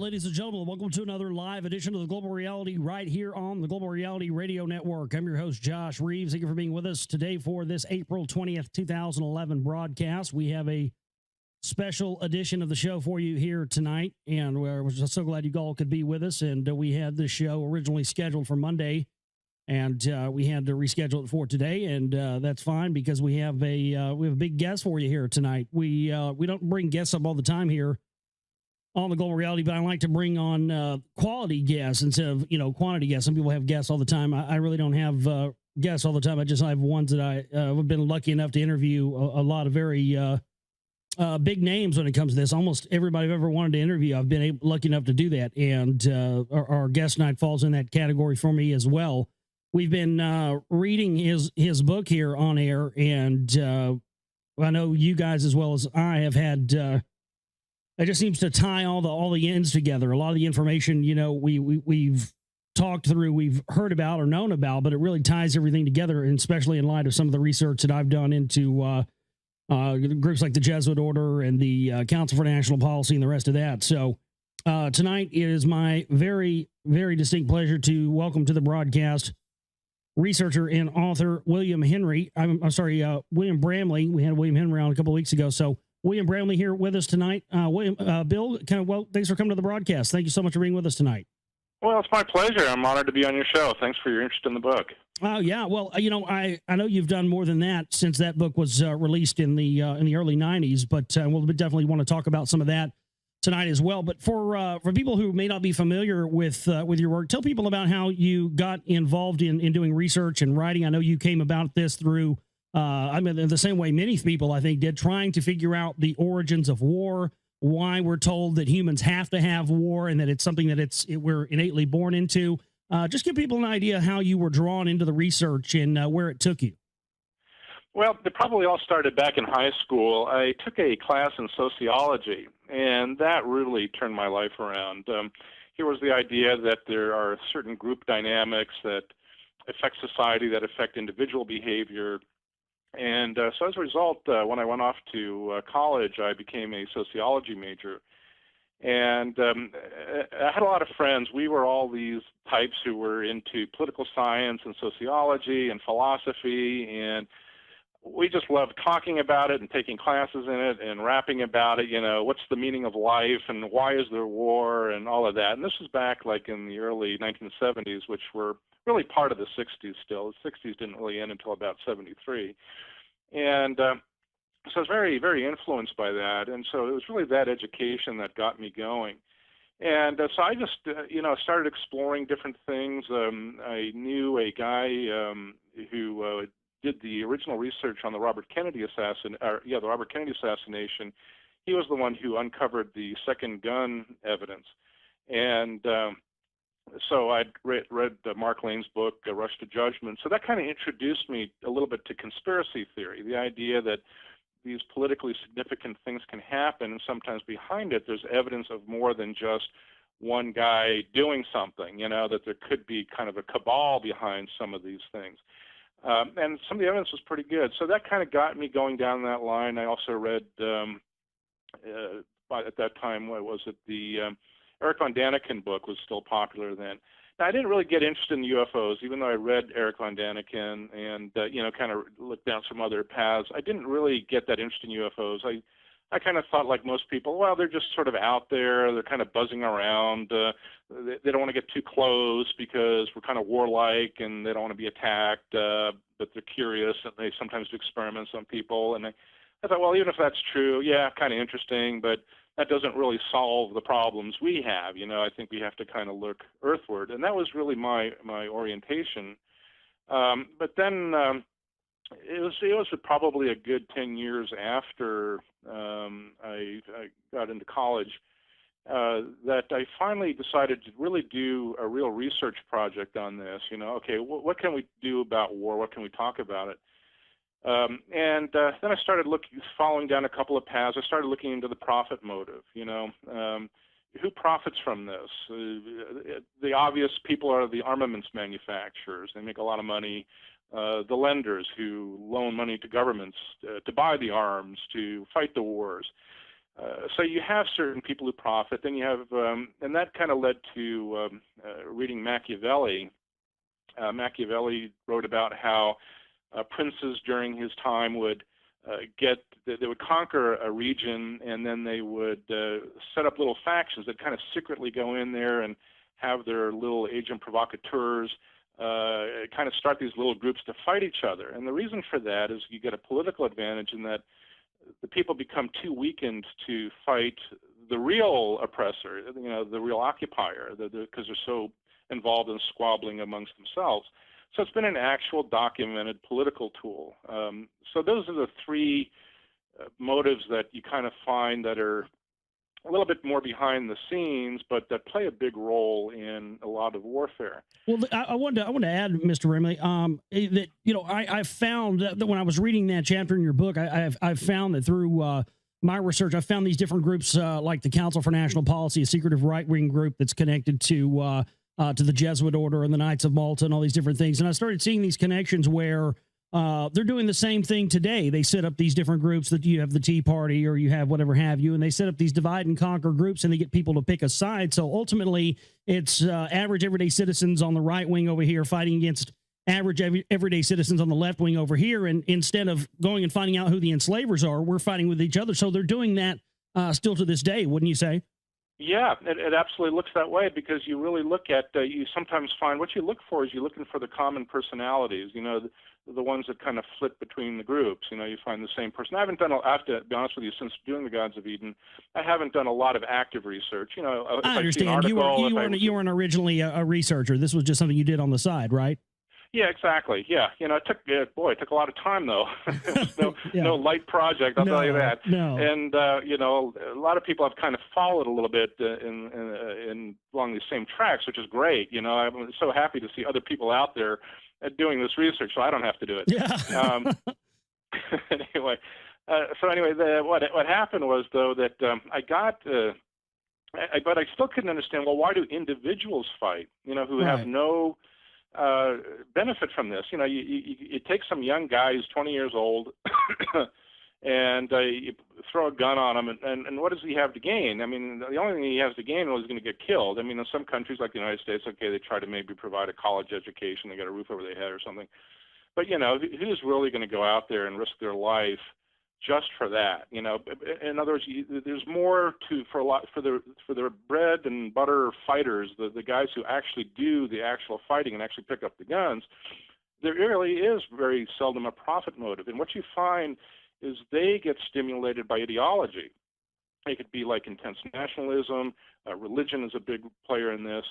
ladies and gentlemen. Welcome to another live edition of the Global Reality right here on the Global Reality Radio Network. I'm your host, Josh Reeves. Thank you for being with us today for this April 20th, 2011 broadcast. We have a special edition of the show for you here tonight, and we're just so glad you all could be with us. And we had this show originally scheduled for Monday, and we had to reschedule it for today, and that's fine because we have a big guest for you here tonight. We don't bring guests up all the time here on the Global Reality, but I like to bring on quality guests instead of quantity guests. Some people have guests all the time. I really don't have guests all the time. I have ones that I have been lucky enough to interview a lot of very big names when it comes to this. Almost everybody I've ever wanted to interview, I've been lucky enough to do that, and our guest night falls in that category for me as well. We've been reading his book here on air, and I know you guys as well as I have had. It just seems to tie all the ends together. A lot of the information, we've talked through, we've heard about or known about, but it really ties everything together, and especially in light of some of the research that I've done into groups like the Jesuit Order and the Council for National Policy and the rest of that. So tonight it is my very, very distinct pleasure to welcome to the broadcast researcher and author William Henry. William Bramley. We had William Henry on a couple of weeks ago. So William Bramley here with us tonight. Bill, thanks for coming to the broadcast. Thank you so much for being with us tonight. Well, it's my pleasure. I'm honored to be on your show. Thanks for your interest in the book. Oh, yeah. Well, I know you've done more than that since that book was released in the early 90s, but we'll definitely want to talk about some of that tonight as well. But for people who may not be familiar with your work, tell people about how you got involved in doing research and writing. I know you came about this through the same way many people, I think, did, trying to figure out the origins of war, why we're told that humans have to have war, and that it's something that we're innately born into. Just give people an idea how you were drawn into the research and where it took you. Well, it probably all started back in high school. I took a class in sociology, and that really turned my life around. Here was the idea that there are certain group dynamics that affect society, that affect individual behavior. And so as a result, when I went off to college, I became a sociology major. And I had a lot of friends. We were all these types who were into political science and sociology and philosophy, and we just loved talking about it and taking classes in it and rapping about it. What's the meaning of life and why is there war and all of that. And this was back like in the early 1970s, which were really part of the 60s still. The 60s didn't really end until about 73. And so I was very, very influenced by that. And so it was really that education that got me going. And so I just, started exploring different things. I knew a guy who did the original research on the Robert Kennedy assassination. He was the one who uncovered the second gun evidence. And so I'd read Mark Lane's book, Rush to Judgment. So that kind of introduced me a little bit to conspiracy theory, the idea that these politically significant things can happen, and sometimes behind it there's evidence of more than just one guy doing something, that there could be kind of a cabal behind some of these things. And some of the evidence was pretty good. So that kind of got me going down that line. I also read, at that time, what was it, the Eric von Daniken book was still popular then. Now, I didn't really get interested in UFOs, even though I read Eric von Daniken and, kind of looked down some other paths. I didn't really get that interested in UFOs. I kind of thought, like most people, well, they're just sort of out there. They're kind of buzzing around. They don't want to get too close because we're kind of warlike and they don't want to be attacked, but they're curious and they sometimes do experiments on people. And I thought, well, even if that's true, yeah, kind of interesting, but that doesn't really solve the problems we have. I think we have to kind of look earthward. And that was really my orientation. But then it was probably a good 10 years after I got into college that I finally decided to really do a real research project on this. Okay, what can we do about war? What can we talk about it? And then I started following down a couple of paths. I started looking into the profit motive. Who profits from this? The obvious people are the armaments manufacturers. They make a lot of money. The lenders who loan money to governments to buy the arms, to fight the wars. So you have certain people who profit, then you have, and that kind of led to reading Machiavelli. Machiavelli wrote about how princes during his time would they would conquer a region, and then they would set up little factions that kind of secretly go in there and have their little agent provocateurs kind of start these little groups to fight each other. And the reason for that is you get a political advantage in that the people become too weakened to fight the real oppressor, the real occupier, because they're so involved in squabbling amongst themselves. So it's been an actual documented political tool. So those are the three motives that you kind of find that are a little bit more behind the scenes, but that play a big role in a lot of warfare. Well, I wanted to add, Mr. Rimley, that I found that when I was reading that chapter in your book, I found that through my research, I found these different groups like the Council for National Policy, a secretive right-wing group that's connected to the Jesuit Order and the Knights of Malta and all these different things. And I started seeing these connections where they're doing the same thing today. They set up these different groups that you have the Tea Party or you have whatever have you, and they set up these divide and conquer groups and they get people to pick a side. So ultimately, it's average everyday citizens on the right wing over here fighting against average everyday citizens on the left wing over here. And instead of going and finding out who the enslavers are, we're fighting with each other. So they're doing that still to this day, wouldn't you say? Yeah, it absolutely looks that way, because you really look at, you sometimes find what you look for is you're looking for the common personalities, the ones that kind of flit between the groups. You find the same person. I have to be honest with you, since doing the Gods of Eden, I haven't done a lot of active research. I understand. You weren't originally a researcher. This was just something you did on the side, right? Yeah, exactly. Yeah, it took a lot of time though. It was no light project, I'll tell you that. No. And a lot of people have kind of followed a little bit in along these same tracks, which is great. I'm so happy to see other people out there doing this research, so I don't have to do it. Yeah. Anyway, what happened was though that I got. But I still couldn't understand. Well, why do individuals fight? Who have no benefit from this. You take some young guy who's 20 years old and you throw a gun on him, and what does he have to gain? I mean, the only thing he has to gain is he's going to get killed. I mean, in some countries like the United States, okay, they try to maybe provide a college education, they got a roof over their head or something. But, who's really going to go out there and risk their life just for that? In other words, there's more for the bread and butter fighters, the guys who actually do the actual fighting and actually pick up the guns. There really is very seldom a profit motive, and what you find is they get stimulated by ideology. It could be like intense nationalism. Religion is a big player in this.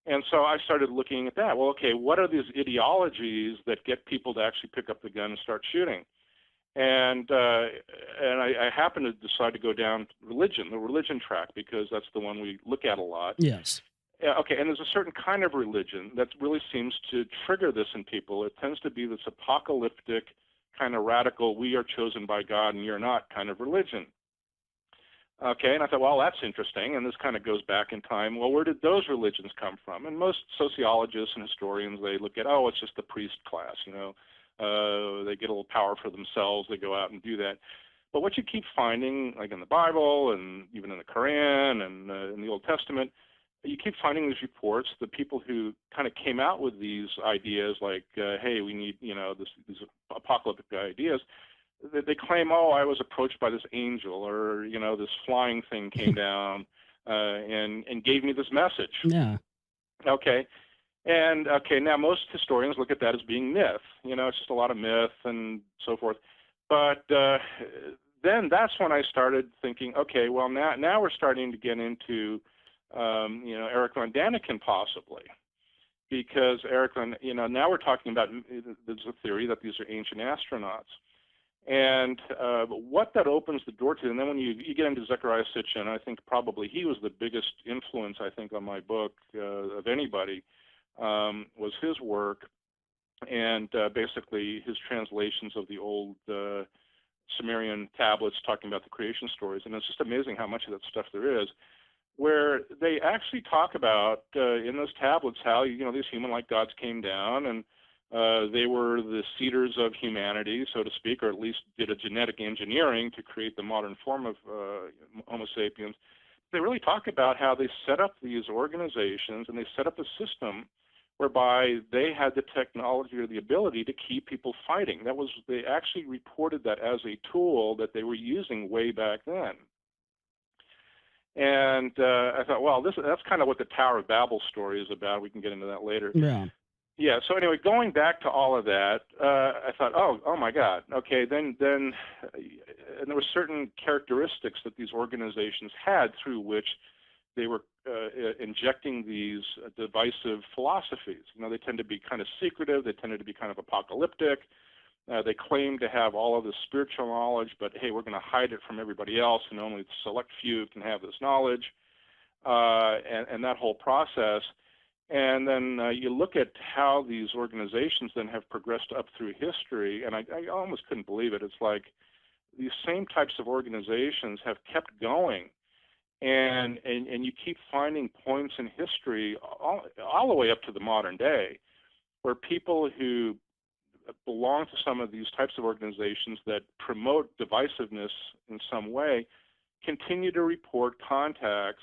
And so I started looking at that. Well, okay, what are these ideologies that get people to actually pick up the gun and start shooting? And I happened to decide to go down the religion track, because that's the one we look at a lot. Yes. Okay, and there's a certain kind of religion that really seems to trigger this in people. It tends to be this apocalyptic, kind of radical, we are chosen by God and you're not kind of religion. Okay, and I thought, well, that's interesting, and this kind of goes back in time. Well, where did those religions come from? And most sociologists and historians, they look at, it's just the priest class, they get a little power for themselves, they go out and do that. But what you keep finding, like in the Bible and even in the Quran and in the Old Testament, you keep finding these reports, the people who kind of came out with these ideas like, hey, we need, these apocalyptic ideas, they claim, I was approached by this angel, or, this flying thing came down and gave me this message. Yeah. Okay. And, now most historians look at that as being myth. It's just a lot of myth and so forth. But then that's when I started thinking, okay, well, now we're starting to get into, Eric von Daniken possibly. Because now we're talking about, there's a theory that these are ancient astronauts. And what that opens the door to, and then when you get into Zecharia Sitchin, I think probably he was the biggest influence, I think, on my book of anybody, was his work and basically his translations of the old Sumerian tablets talking about the creation stories. And it's just amazing how much of that stuff there is, where they actually talk about in those tablets how, these human-like gods came down and They were the seeders of humanity, so to speak, or at least did a genetic engineering to create the modern form of Homo sapiens. They really talk about how they set up these organizations and they set up a system whereby they had the technology or the ability to keep people fighting. They actually reported that as a tool that they were using way back then. And I thought, well, that's kind of what the Tower of Babel story is about. We can get into that later. Yeah. Yeah. So anyway, going back to all of that, I thought, oh my God. Okay, then, and there were certain characteristics that these organizations had through which they were injecting these divisive philosophies. They tend to be kind of secretive. They tended to be kind of apocalyptic. They claim to have all of this spiritual knowledge, but hey, we're going to hide it from everybody else, and only a select few can have this knowledge, and that whole process. And then you look at how these organizations then have progressed up through history, and I almost couldn't believe it. It's like these same types of organizations have kept going, and you keep finding points in history all the way up to the modern day where people who belong to some of these types of organizations that promote divisiveness in some way continue to report contacts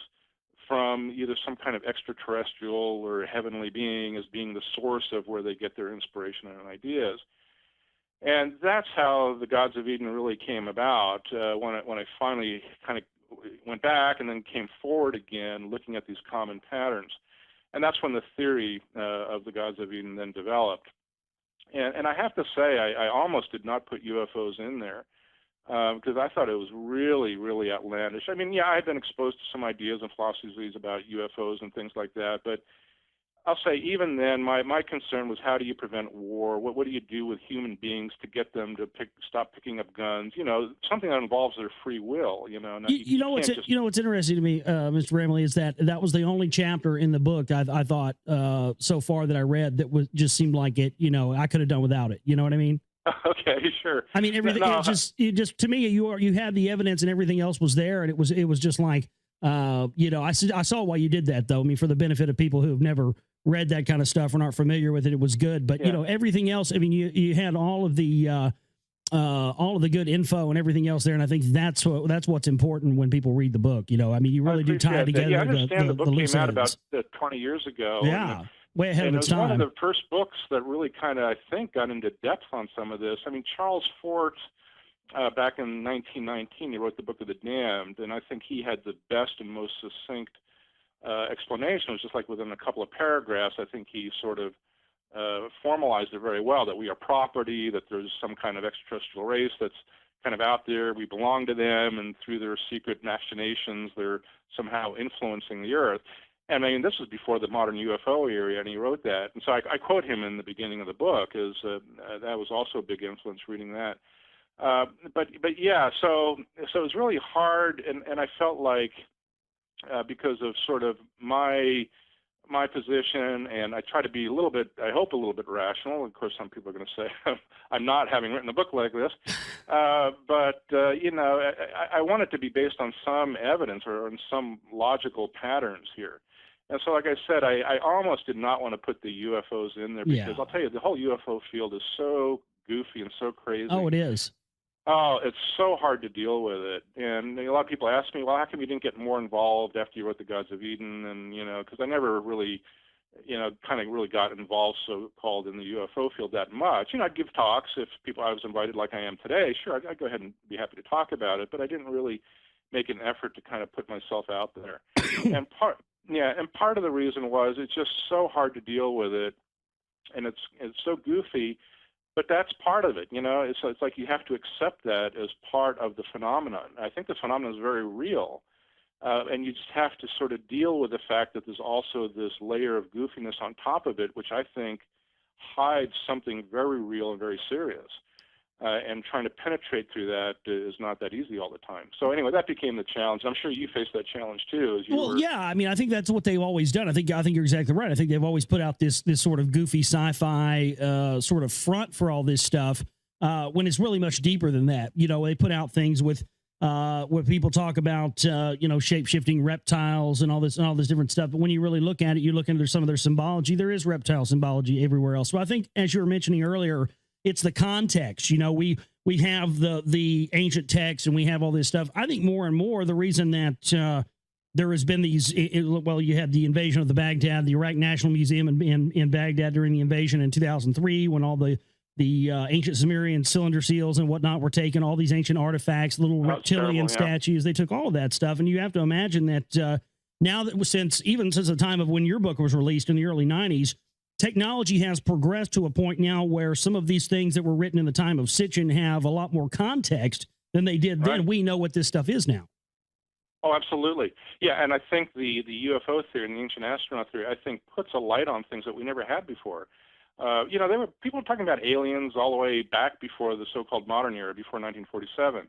from either some kind of extraterrestrial or heavenly being as being the source of where they get their inspiration and ideas. And that's how the Gods of Eden really came about when I finally kind of went back and then came forward again looking at these common patterns. And that's when the theory of the Gods of Eden then developed. And I have to say, I almost did not put UFOs in there because I thought it was really, really outlandish. I mean, yeah, I had been exposed to some ideas and philosophies about UFOs and things like that, but I'll say even then, my concern was how do you prevent war? What do you do with human beings to get them to stop picking up guns? Something that involves their free will. What's interesting to me, Mr. Bramley, is that was the only chapter in the book I thought so far that I read that was just seemed like it. I could have done without it. You know what I mean? Okay, sure. I mean everything. No, it just to me, you had the evidence and everything else was there, and it was just like I saw why you did that though. I mean, for the benefit of people who have never read that kind of stuff and aren't familiar with it, it was good. But everything else. I mean, you had all of the good info and everything else there, and I think that's what's important when people read the book. I mean, you really do tie together. Yeah, I understand the book came out ends. about 20 years ago. Yeah, way ahead of its time. It was one of the first books that really kind of, I think, got into depth on some of this. I mean, Charles Fort, back in 1919, he wrote the Book of the Damned, and I think he had the best and most succinct explanation. It was just like within a couple of paragraphs, I think he sort of formalized it very well, that we are property, that there's some kind of extraterrestrial race that's kind of out there, we belong to them, and through their secret machinations, they're somehow influencing the Earth. And I mean, this was before the modern UFO era, and he wrote that. And so I quote him in the beginning of the book, as that was also a big influence reading that. But yeah, so it was really hard, and I felt like because of sort of my position, and I try to be I hope a little bit rational. Of course, some people are going to say I'm not, having written a book like this. But I want it to be based on some evidence or on some logical patterns here. And so, like I said, I almost did not want to put the UFOs in there because I'll tell you, the whole UFO field is so goofy and so crazy. Oh, it is. Oh, it's so hard to deal with it. And a lot of people ask me, well, how come you didn't get more involved after you wrote The Gods of Eden? And, because I never really, kind of really got involved, so-called, in the UFO field that much. I'd give talks if I was invited like I am today. Sure, I'd go ahead and be happy to talk about it, but I didn't really make an effort to kind of put myself out there. and part of the reason was it's just so hard to deal with it, and it's so goofy. But that's part of it, It's like you have to accept that as part of the phenomenon. I think the phenomenon is very real, and you just have to sort of deal with the fact that there's also this layer of goofiness on top of it, which I think hides something very real and very serious. And trying to penetrate through that is not that easy all the time. So anyway, that became the challenge. I'm sure you faced that challenge too. Yeah. I mean, I think that's what they've always done. I think you're exactly right. I think they've always put out this sort of goofy sci-fi sort of front for all this stuff when it's really much deeper than that. They put out things with When people talk about shape shifting reptiles and all this different stuff, but when you really look at it, you look into some of their symbology. There is reptile symbology everywhere else. So I think, as you were mentioning earlier, it's the context. We have the ancient texts and we have all this stuff. I think more and more the reason that there has been these, you had the invasion of the Baghdad, the Iraq National Museum in Baghdad during the invasion in 2003, when all the ancient Sumerian cylinder seals and whatnot were taken, all these ancient artifacts, little reptilian statues. They took all of that stuff. And you have to imagine that now that since the time of when your book was released in the early 90s, technology has progressed to a point now where some of these things that were written in the time of Sitchin have a lot more context than they did then. We know what this stuff is now. Oh, absolutely. Yeah, and I think the UFO theory and the ancient astronaut theory, I think, puts a light on things that we never had before. People were talking about aliens all the way back before the so-called modern era, before 1947.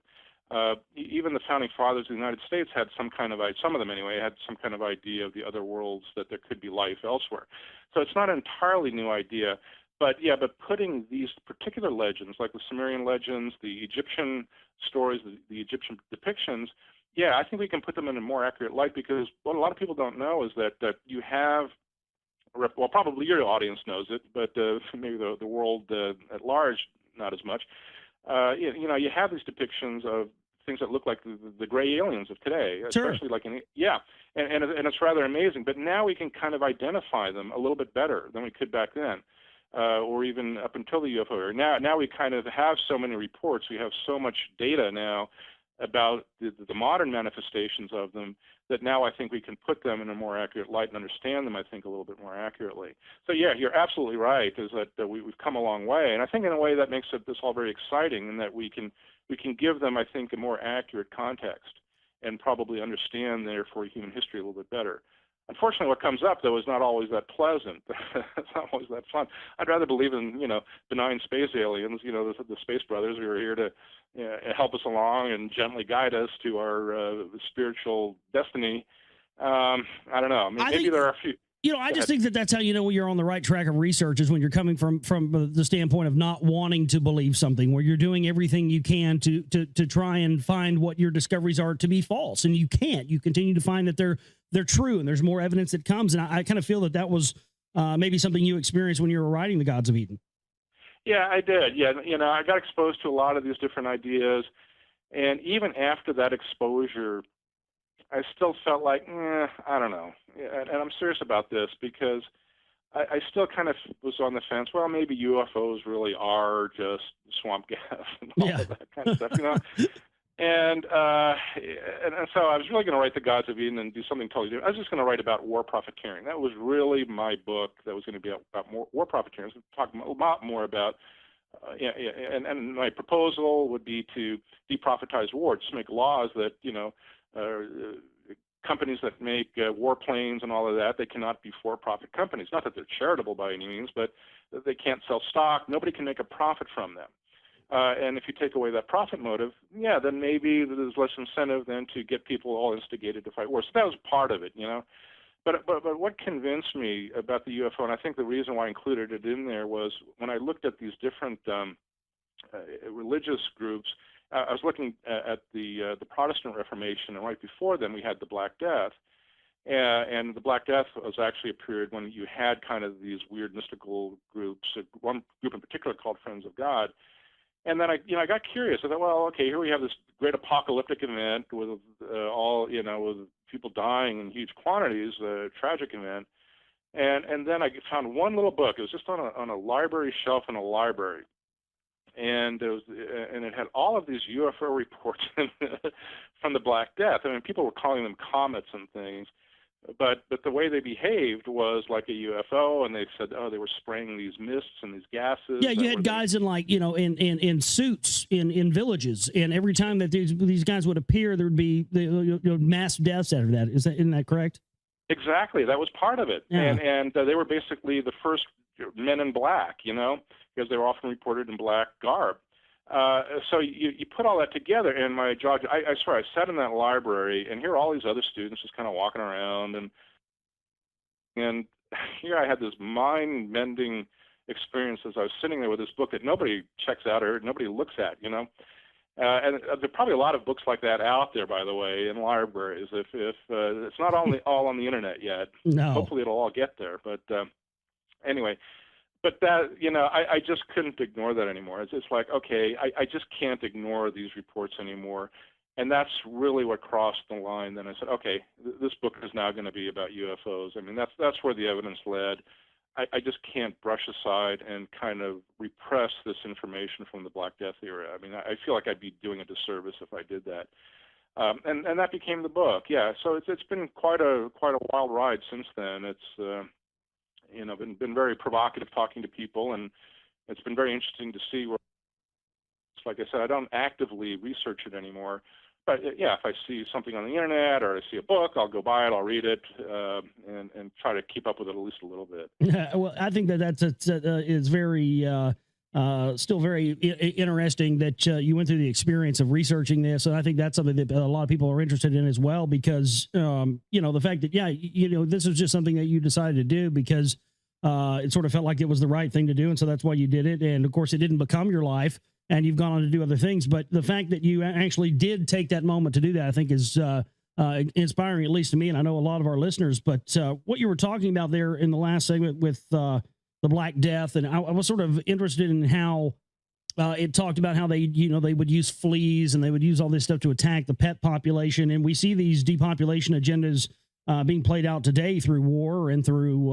Even the founding fathers of the United States had some of them anyway, had some kind of idea of the other worlds, that there could be life elsewhere. So it's not an entirely new idea, but putting these particular legends, like the Sumerian legends, the Egyptian stories, the Egyptian depictions, I think we can put them in a more accurate light, because what a lot of people don't know is that you have, well, probably your audience knows it, but maybe the world at large, not as much. You have these depictions of things that look like the gray aliens of today, especially and it's rather amazing. But now we can kind of identify them a little bit better than we could back then, or even up until the UFO era. Now we kind of have so many reports, we have so much data now about the modern manifestations of them, that now I think we can put them in a more accurate light and understand them, I think, a little bit more accurately. So you're absolutely right, is that we've come a long way. And I think in a way that makes this all very exciting, in that we can give them, I think, a more accurate context and probably understand, therefore, human history a little bit better. Unfortunately, what comes up, though, is not always that pleasant. It's not always that fun. I'd rather believe in, benign space aliens, the space brothers who are here to help us along and gently guide us to our spiritual destiny. I don't know. Maybe there are a few. I just think that's how you know you're on the right track of research, is when you're coming from the standpoint of not wanting to believe something, where you're doing everything you can to try and find what your discoveries are to be false, and you can't. You continue to find that they're true, and there's more evidence that comes. And I kind of feel that was maybe something you experienced when you were writing The Gods of Eden. Yeah, I did. Yeah, I got exposed to a lot of these different ideas, and even after that exposure, I still felt like, I don't know. And I'm serious about this, because I still kind of was on the fence. Well, maybe UFOs really are just swamp gas and all of that kind of stuff, And so I was really going to write The Gods of Eden and do something totally different. I was just going to write about war profiteering. That was really my book. That was going to be about more war profiteering. I was going to talk a lot more about, and my proposal would be to deprofitize war, just make laws that, companies that make warplanes and all of that, they cannot be for-profit companies. Not that they're charitable by any means, but they can't sell stock. Nobody can make a profit from them. And if you take away that profit motive, then maybe there's less incentive then to get people all instigated to fight war. So that was part of it, But what convinced me about the UFO, and I think the reason why I included it in there, was when I looked at these different religious groups. I was looking at the Protestant Reformation, and right before then we had the Black Death. And the Black Death was actually a period when you had kind of these weird mystical groups, one group in particular called Friends of God. And then I got curious. I thought, well, okay, here we have this great apocalyptic event with with people dying in huge quantities, a tragic event. And then I found one little book. It was just on a library shelf in a library. And it had all of these UFO reports from the Black Death. I mean, people were calling them comets and things, but the way they behaved was like a UFO, and they said, they were spraying these mists and these gases. Yeah, you had guys in suits in villages, and every time that these guys would appear, there would be mass deaths out of that. Isn't that correct? Exactly, that was part of it. Yeah. And they were basically the first men in black, because they were often reported in black garb. So you put all that together, and my jaw, I swear, I sat in that library, and here are all these other students just kind of walking around, and here I had this mind-bending experience as I was sitting there with this book that nobody checks out or nobody looks at, And there are probably a lot of books like that out there, by the way, in libraries. If it's not all on the internet yet, No. hopefully it'll all get there. But anyway, but that, I just couldn't ignore that anymore. It's just like, okay, I just can't ignore these reports anymore. And that's really what crossed the line. Then I said, okay, this book is now going to be about UFOs. I mean, that's where the evidence led. I just can't brush aside and kind of repress this information from the Black Death era. I mean, I feel like I'd be doing a disservice if I did that. And that became the book. Yeah, so it's been quite a wild ride since then. It's been very provocative talking to people, and it's been very interesting to see where. Like I said, I don't actively research it anymore. But yeah, if I see something on the internet or I see a book, I'll go buy it, I'll read it, and try to keep up with it at least a little bit. Yeah, well, I think is very still very interesting that you went through the experience of researching this, and I think that's something that a lot of people are interested in as well. Because the fact that this is just something that you decided to do because it sort of felt like it was the right thing to do, and so that's why you did it. And of course, it didn't become your life, and you've gone on to do other things. But the fact that you actually did take that moment to do that, I think is inspiring, at least to me, and I know a lot of our listeners. But what you were talking about there in the last segment with the Black Death, and I was sort of interested in how it talked about how they would use fleas and they would use all this stuff to attack the pet population. And we see these depopulation agendas being played out today through war and through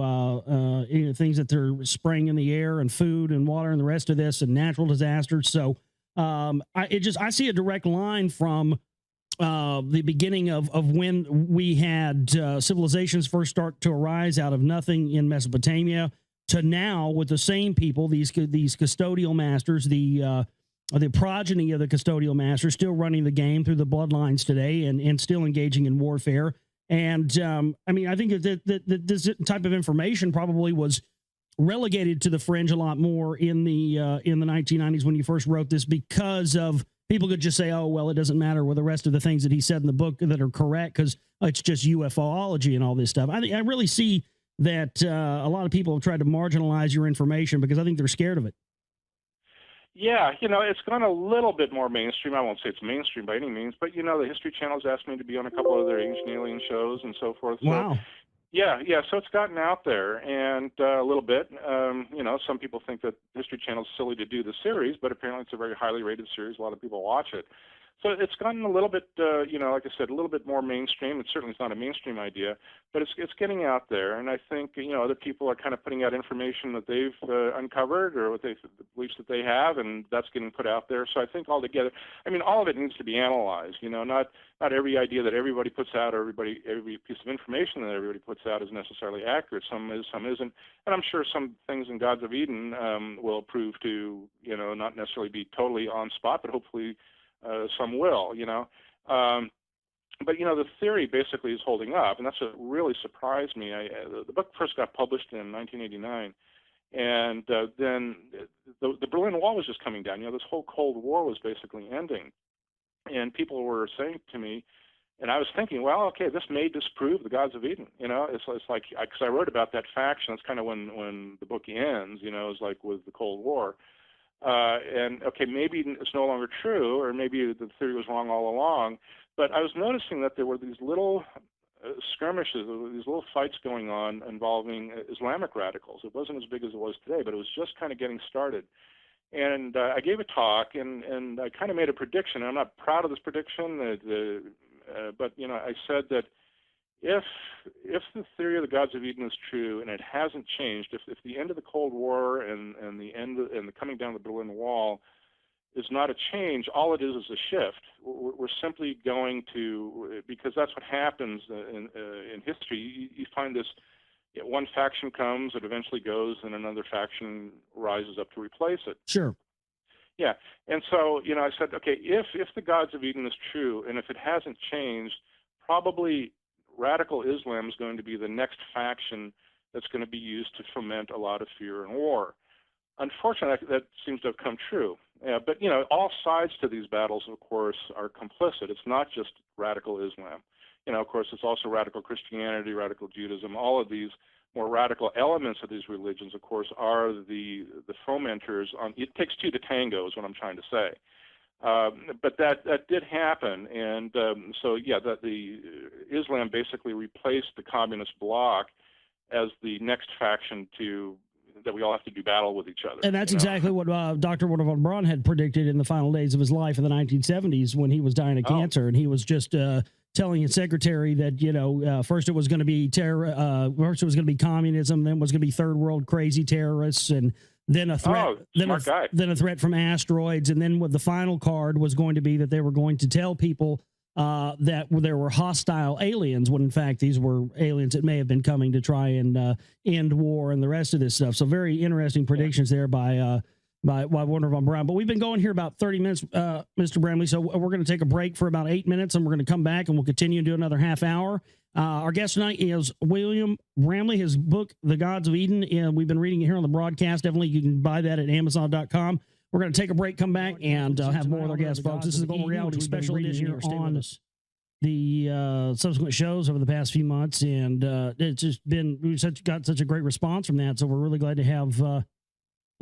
things that they're spraying in the air and food and water and the rest of this and natural disasters. So I see a direct line from the beginning of when we had civilizations first start to arise out of nothing in Mesopotamia to now with the same people, these custodial masters, the progeny of the custodial masters still running the game through the bloodlines today and still engaging in warfare. And I think that this type of information probably was relegated to the fringe a lot more in the 1990s when you first wrote this, because of people could just say, oh, well, it doesn't matter with the rest of the things that he said in the book that are correct because it's just UFOlogy and all this stuff. I really see that a lot of people have tried to marginalize your information because I think they're scared of it. Yeah, it's gone a little bit more mainstream. I won't say it's mainstream by any means, but the History Channel's asked me to be on a couple of their Ancient Alien shows and so forth. Wow. So, yeah. So it's gotten out there, and a little bit. Some people think that History Channel's silly to do the series, but apparently it's a very highly rated series. A lot of people watch it. So it's gotten a little bit, like I said, a little bit more mainstream. It certainly is not a mainstream idea, but it's getting out there. And I think, other people are kind of putting out information that they've uncovered or the beliefs that they have, and that's getting put out there. So I think altogether, all of it needs to be analyzed. Not every idea that everybody puts out or every piece of information that everybody puts out is necessarily accurate. Some is, some isn't. And I'm sure some things in Gods of Eden will prove to, not necessarily be totally on spot, but hopefully some will, but the theory basically is holding up, and that's what really surprised me. The book first got published in 1989, and then the Berlin Wall was just coming down. This whole Cold War was basically ending, and people were saying to me, and I was thinking, well, okay, this may disprove the Gods of Eden. It's like because I wrote about that faction. That's kind of when the book ends. It's like with the Cold War. And okay, maybe it's no longer true, or maybe the theory was wrong all along. But I was noticing that there were these little skirmishes, these little fights going on involving Islamic radicals. It wasn't as big as it was today, but it was just kind of getting started. And I gave a talk, and I kind of made a prediction. I'm not proud of this prediction, but I said that if the theory of the Gods of Eden is true, and it hasn't changed, if the end of the Cold War and the coming down of the Berlin Wall is not a change, all it is a shift. We're simply going to, because that's what happens in history. You find this, one faction comes, it eventually goes, and another faction rises up to replace it. Sure. Yeah, and so I said, okay, if the Gods of Eden is true, and if it hasn't changed, probably radical Islam is going to be the next faction that's going to be used to foment a lot of fear and war. Unfortunately, that seems to have come true. But all sides to these battles, of course, are complicit. It's not just radical Islam. Of course, it's also radical Christianity, radical Judaism. All of these more radical elements of these religions, of course, are the fomenters. It takes two to tango, is what I'm trying to say. But that did happen, and so yeah, that the Islam basically replaced the communist bloc as the next faction that we all have to do battle with each other. And that's exactly what Dr. Wernher von Braun had predicted in the final days of his life in the 1970s when he was dying of cancer, and he was just telling his secretary that first it was going to be first it was going to be communism, then it was going to be third world crazy terrorists, and then a threat, then a threat from asteroids, and then what the final card was going to be that they were going to tell people that there were hostile aliens, when in fact these were aliens that may have been coming to try and end war and the rest of this stuff. So very interesting predictions there by Wernher von Braun. But we've been going here about 30 minutes, Mr. Bramley. So we're going to take a break for about 8 minutes, and we're going to come back and we'll continue and do another half hour. Our guest tonight is William Bramley. His book, The Gods of Eden, we've been reading it here on the broadcast. Definitely, you can buy that at Amazon.com. We're going to take a break, come back, and have more with our guests, folks. This is the Global Reality Special Edition here on the subsequent shows over the past few months, and it's just been got such a great response from that. So we're really glad to have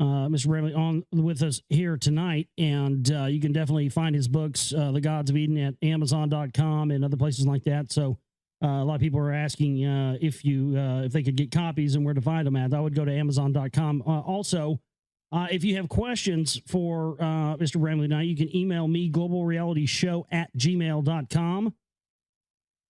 Mr. Bramley on with us here tonight. And you can definitely find his books, The Gods of Eden, at Amazon.com and other places like that. So a lot of people are asking if they could get copies and where to find them at. I would go to Amazon.com. Also, if you have questions for Mr. Bramley tonight, you can email me, globalrealityshow@gmail.com.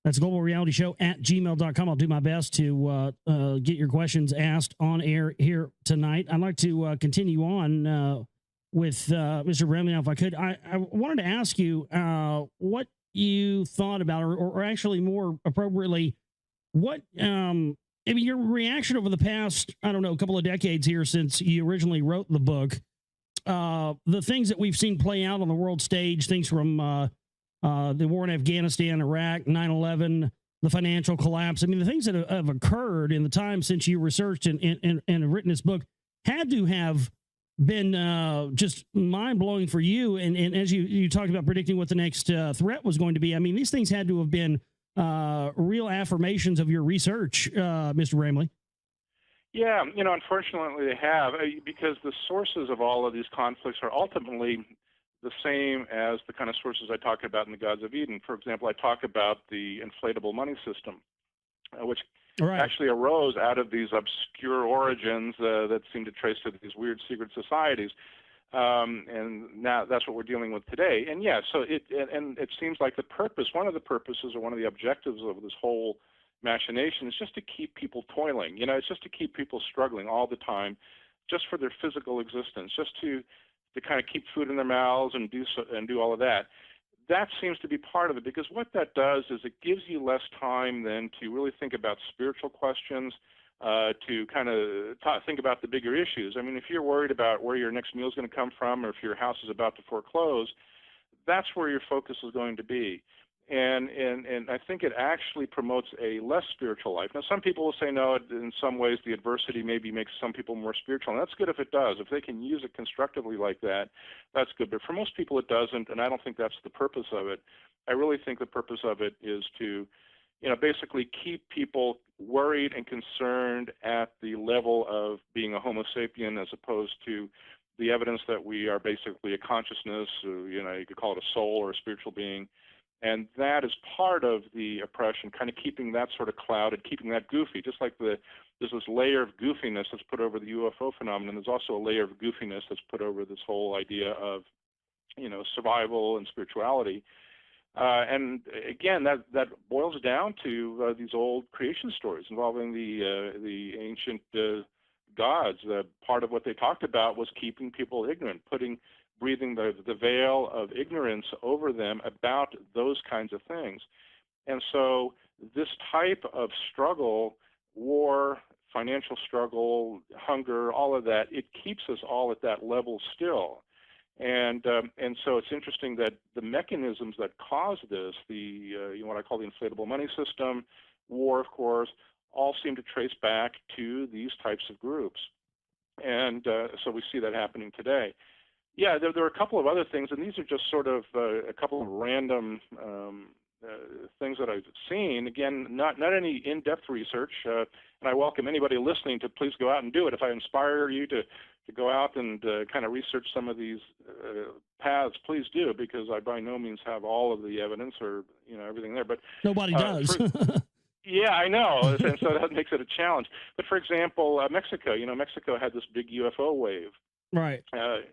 That's globalrealityshow@gmail.com. I'll do my best to get your questions asked on air here tonight. I'd like to continue on with Mr. Bramley now, if I could. I wanted to ask you what you thought about, or actually more appropriately, what your reaction over the past, I don't know, a couple of decades here since you originally wrote the book, the things that we've seen play out on the world stage, things from the war in Afghanistan, Iraq, 9/11, the financial collapse. I mean, the things that have occurred in the time since you researched and have written this book had to have been just mind-blowing for you. And as you talked about predicting what the next threat was going to be, I mean, these things had to have been real affirmations of your research, Mr. Bramley. Yeah, unfortunately they have, because the sources of all of these conflicts are ultimately the same as the kind of sources I talk about in The Gods of Eden. For example, I talk about the inflatable money system, which actually arose out of these obscure origins that seem to trace to these weird secret societies. And now that's what we're dealing with today. And yeah, so it seems like one of the purposes or one of the objectives of this whole machination is just to keep people toiling. It's just to keep people struggling all the time, just for their physical existence, just to kind of keep food in their mouths and do all of that. That seems to be part of it, because what that does is it gives you less time then to really think about spiritual questions, to kind of think about the bigger issues. I mean, if you're worried about where your next meal is going to come from, or if your house is about to foreclose, that's where your focus is going to be. And I think it actually promotes a less spiritual life. Now, some people will say, no, in some ways the adversity maybe makes some people more spiritual, and that's good if it does. If they can use it constructively like that, that's good. But for most people it doesn't, and I don't think that's the purpose of it. I really think the purpose of it is to basically keep people worried and concerned at the level of being a Homo sapien, as opposed to the evidence that we are basically a consciousness, you could call it a soul or a spiritual being. And that is part of the oppression, kind of keeping that sort of clouded, keeping that goofy. Just like there's this layer of goofiness that's put over the UFO phenomenon, there's also a layer of goofiness that's put over this whole idea of, survival and spirituality. And again, that boils down to these old creation stories involving the ancient gods. Part of what they talked about was keeping people ignorant, breathing the veil of ignorance over them about those kinds of things. And so this type of struggle, war, financial struggle, hunger, all of that, it keeps us all at that level still. And so it's interesting that the mechanisms that cause this, what I call the inflatable money system, war, of course, all seem to trace back to these types of groups. And so we see that happening today. Yeah, there are a couple of other things, and these are just sort of a couple of random things that I've seen. Again, not any in-depth research, and I welcome anybody listening to please go out and do it. If I inspire you to go out and kind of research some of these paths, please do, because I by no means have all of the evidence or everything there. But nobody does. Yeah, I know, and so that makes it a challenge. But for example, Mexico, Mexico had this big UFO wave. Right.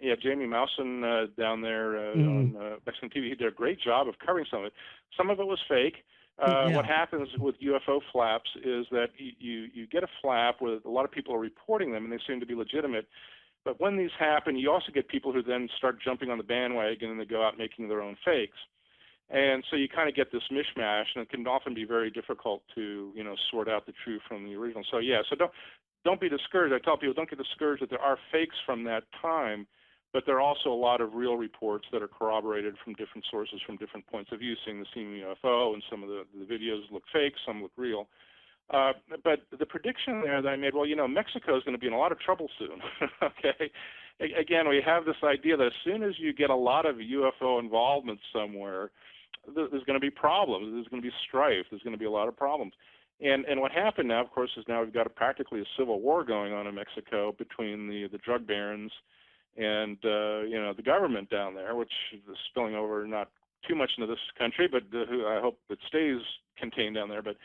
Yeah, Jamie Mousen down there on Mexican TV, he did a great job of covering some of it. Some of it was fake. What happens with UFO flaps is that you get a flap where a lot of people are reporting them, and they seem to be legitimate. But when these happen, you also get people who then start jumping on the bandwagon, and they go out making their own fakes. And so you kind of get this mishmash, and it can often be very difficult to, sort out the true from the original. So yeah, so don't be discouraged. I tell people don't get discouraged that there are fakes from that time, but there are also a lot of real reports that are corroborated from different sources, from different points of view, seeing the same UFO, and some of the videos look fake, some look real. But the prediction there that I made, well, Mexico is going to be in a lot of trouble soon. Okay. Again, we have this idea that as soon as you get a lot of UFO involvement somewhere, there's going to be problems. There's going to be strife. There's going to be a lot of problems. And what happened now, of course, is now we've got practically a civil war going on in Mexico between the drug barons and the government down there, which is spilling over not too much into this country, but I hope it stays contained down there. But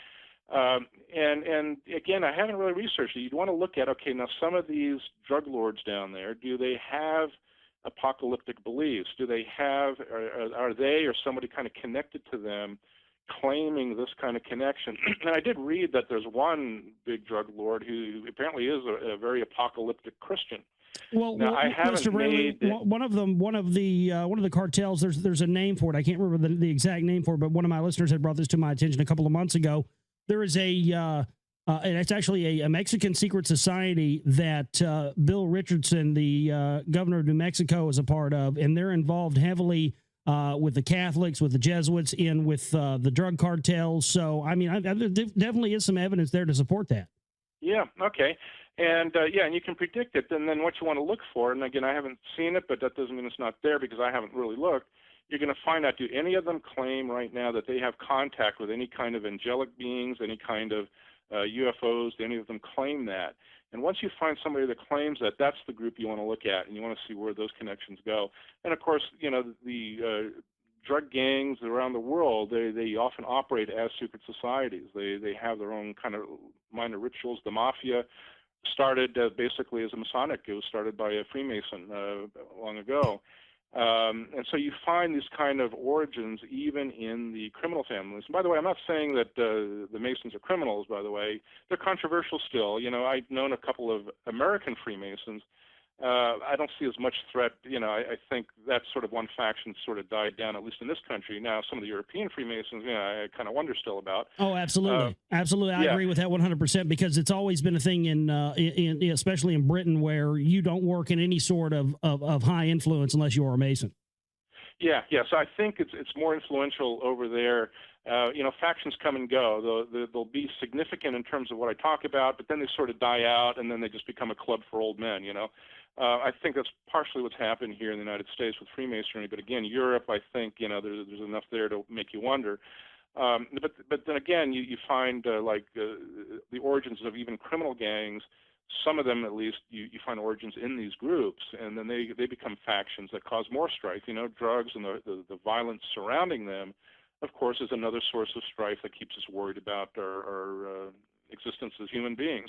and again, I haven't really researched it. You'd want to look at, okay, now some of these drug lords down there, do they have apocalyptic beliefs? Do they have, are they or somebody kind of connected to them claiming this kind of connection? And I did read that there's one big drug lord who apparently is a very apocalyptic Christian. Well, I haven't Mr. Brandley, one of the cartels. There's a name for it. I can't remember the exact name for it, but one of my listeners had brought this to my attention a couple of months ago. There is and it's actually a Mexican secret society that Bill Richardson, the governor of New Mexico, is a part of, and they're involved heavily with the Catholics, with the Jesuits, and with the drug cartels. So, I mean, there definitely is some evidence there to support that. Yeah. Okay. And and you can predict it. And then what you want to look for, and again, I haven't seen it, but that doesn't mean it's not there because I haven't really looked. You're going to find out, do any of them claim right now that they have contact with any kind of angelic beings, any kind of UFOs? Do any of them claim that? And once you find somebody that claims that, that's the group you want to look at, and you want to see where those connections go. And of course, the drug gangs around the world, they often operate as secret societies. They have their own kind of minor rituals. The mafia started basically as a Masonic. It was started by a Freemason long ago. And so you find these kind of origins even in the criminal families. And by the way, I'm not saying that the Masons are criminals, by the way. They're controversial still. I've known a couple of American Freemasons. I don't see as much threat. I think that sort of one faction sort of died down, at least in this country. Now, some of the European Freemasons, I kind of wonder still about. Oh, absolutely. Absolutely. I agree with that 100% because it's always been a thing in especially in Britain where you don't work in any sort of high influence unless you're a Mason. Yeah. So I think it's more influential over there. Factions come and go. They'll be significant in terms of what I talk about, but then they sort of die out, and then they just become a club for old men, I think that's partially what's happened here in the United States with Freemasonry. But again, Europe, I think, there's enough there to make you wonder. But then again, you find the origins of even criminal gangs. Some of them, at least, you find origins in these groups, and then they become factions that cause more strife. Drugs and the violence surrounding them, of course, is another source of strife that keeps us worried about our existence as human beings.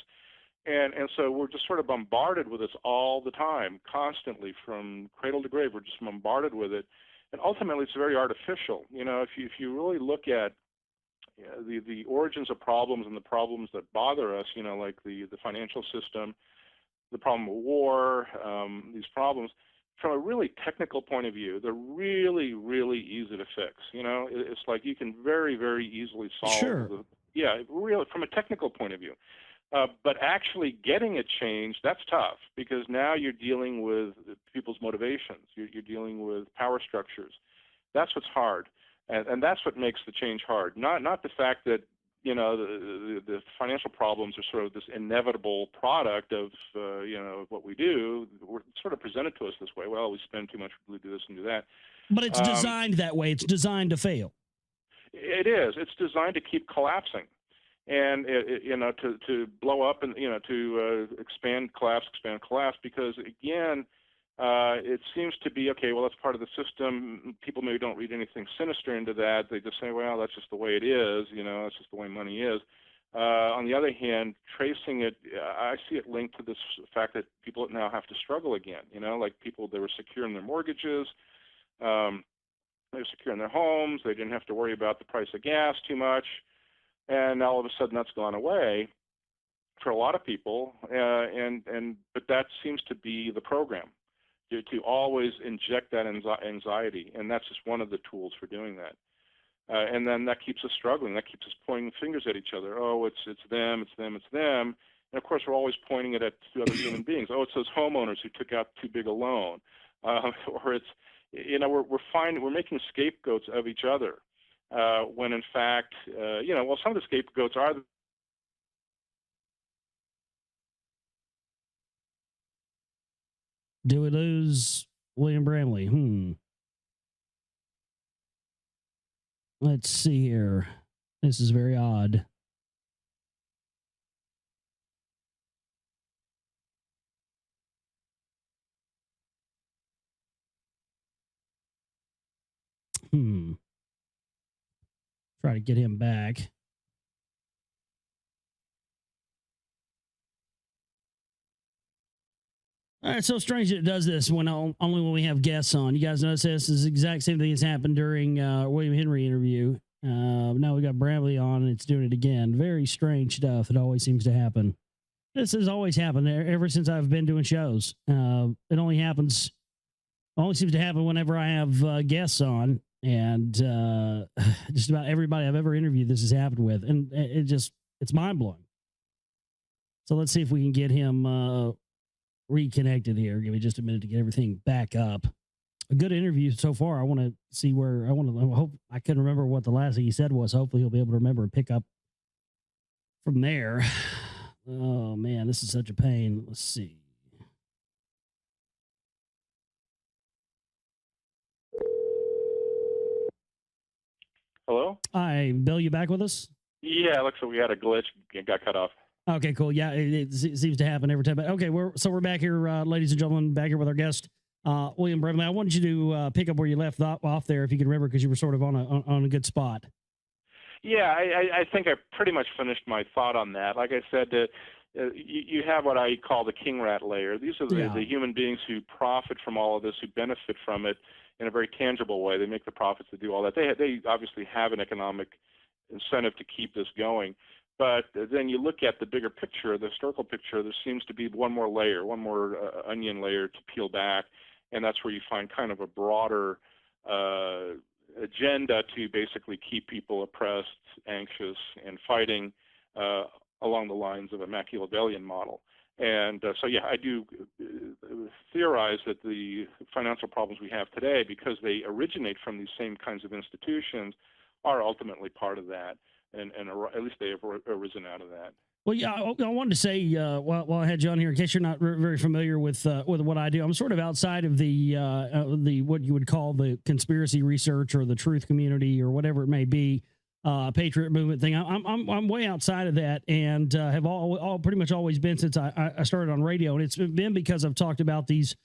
And so we're just sort of bombarded with this all the time, constantly, from cradle to grave. We're just bombarded with it. And ultimately, it's very artificial. If you really look at the origins of problems and the problems that bother us, like the financial system, the problem of war, these problems, from a really technical point of view, they're really, really easy to fix. It's like you can very, very easily solve. Sure. Really, from a technical point of view. But actually getting it changed, that's tough because now you're dealing with people's motivations. You're dealing with power structures. That's what's hard. And that's what makes the change hard. Not the fact that, the financial problems are sort of this inevitable product of, what we do. We're sort of presented to us this way. Well, we spend too much, we do this and do that. But it's designed that way. It's designed to fail. It is. It's designed to keep collapsing, and to blow up and to expand, collapse, because again, it seems to be okay. Well, that's part of the system. People maybe don't read anything sinister into that. They just say, well, that's just the way it is. That's just the way money is. On the other hand, tracing it, I see it linked to this fact that people now have to struggle again. Like people, they were secure in their mortgages. They were secure in their homes. They didn't have to worry about the price of gas too much. And all of a sudden that's gone away for a lot of people. But that seems to be the program, to always inject that anxiety. And that's just one of the tools for doing that. And then that keeps us struggling. That keeps us pointing fingers at each other. Oh, it's them, it's them, it's them. And of course, we're always pointing it at two other human beings. Oh, it's those homeowners who took out too big a loan, or it's we're making scapegoats of each other, when in fact, well, some of the scapegoats are. Do we lose William Bramley? Let's see here. This is very odd. Try to get him back. It's so strange that it does this only when we have guests on. You guys notice this is the exact same thing that's happened during William Henry interview. Now we got Bramley on, and it's doing it again. Very strange stuff. It always seems to happen. This has always happened ever since I've been doing shows. It only seems to happen whenever I have guests on, and just about everybody I've ever interviewed this has happened with, and it's mind blowing. So let's see if we can get him reconnected here. Give me just a minute to get everything back up. A good interview so far. I want to see where I hope I can remember what the last thing he said was. Hopefully he'll be able to remember and pick up from there. Oh man, this is such a pain. Let's see. Hello? Hi, Bill, you back with us? Yeah, it looks like we had a glitch. It got cut off. Okay, cool. Yeah, it seems to happen every time. But okay, we're back here, ladies and gentlemen, back here with our guest, William Bramley. I wanted you to pick up where you left off there, if you can remember, because you were sort of on a good spot. Yeah, I think I pretty much finished my thought on that. Like I said, you have what I call the king rat layer. These are the human beings who profit from all of this, who benefit from it in a very tangible way. They make the profits to do all that. They obviously have an economic incentive to keep this going. But then you look at the bigger picture, the historical picture, there seems to be one more layer, one more onion layer to peel back, and that's where you find kind of a broader agenda to basically keep people oppressed, anxious, and fighting along the lines of a Machiavellian model. And so, yeah, I do theorize that the financial problems we have today, because they originate from these same kinds of institutions, are ultimately part of that. And at least they have arisen out of that. Well, yeah, I wanted to say while I had you on here, in case you're not very familiar with what I do, I'm sort of outside of the what you would call the conspiracy research or the truth community or whatever it may be, patriot movement thing. I'm way outside of that, and have all pretty much always been since I started on radio, and it's been because I've talked about these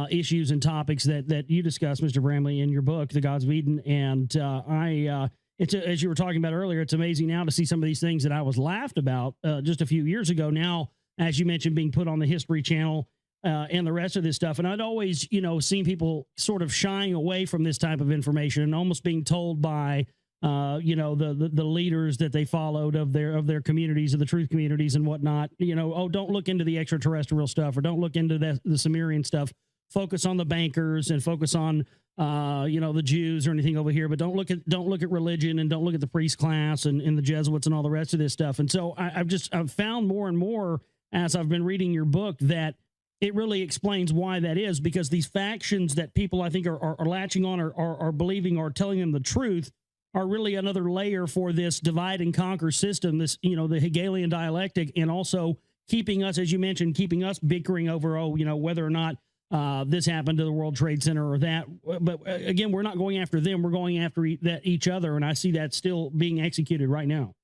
issues and topics that you discuss, Mr. Bramley, in your book, The Gods of Eden, and as you were talking about earlier, it's amazing now to see some of these things that I was laughed about just a few years ago. Now, as you mentioned, being put on the History Channel and the rest of this stuff. And I'd always, seen people sort of shying away from this type of information and almost being told by, the leaders that they followed of their communities, of the truth communities and whatnot, don't look into the extraterrestrial stuff, or don't look into the Sumerian stuff. Focus on the bankers and focus on the Jews or anything over here, but don't look at religion, and don't look at the priest class and the Jesuits and all the rest of this stuff. And so I've found more and more as I've been reading your book that it really explains why that is, because these factions that people I think are latching on or are believing or telling them the truth are really another layer for this divide and conquer system, this, the Hegelian dialectic, and also keeping us, as you mentioned, keeping us bickering over, whether or not this happened to the World Trade Center or that. But again, we're not going after them. We're going after each other. And I see that still being executed right now.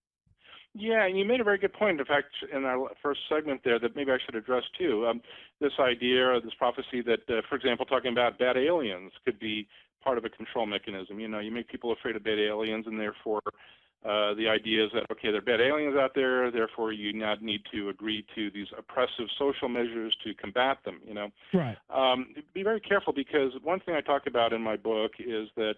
Yeah, and you made a very good point. In fact, in our first segment there, that maybe I should address too. This idea or this prophecy that, for example, talking about bad aliens could be part of a control mechanism. You make people afraid of bad aliens, and therefore the idea is that, okay, there are bad aliens out there, therefore you not need to agree to these oppressive social measures to combat them. Right. Be very careful, because one thing I talk about in my book is that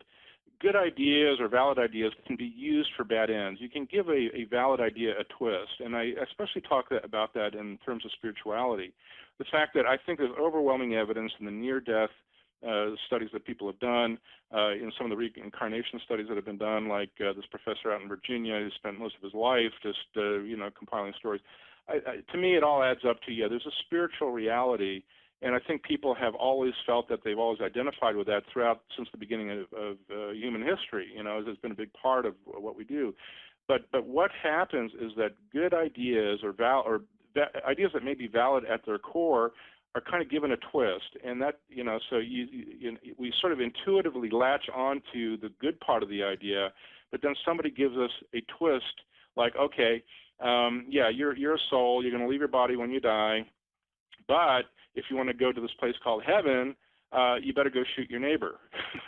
good ideas or valid ideas can be used for bad ends. You can give a valid idea a twist, and I especially talk about that in terms of spirituality. The fact that I think there's overwhelming evidence in the near-death studies that people have done, in some of the reincarnation studies that have been done, like this professor out in Virginia who spent most of his life just compiling stories. To me, it all adds up to, there's a spiritual reality. And I think people have always felt that they've always identified with that since the beginning of human history. It's been a big part of what we do. But what happens is that good ideas or ideas that may be valid at their core are kind of given a twist, and that so we sort of intuitively latch on to the good part of the idea, but then somebody gives us a twist, like, okay, you're a soul, you're going to leave your body when you die, but if you want to go to this place called heaven, you better go shoot your neighbor.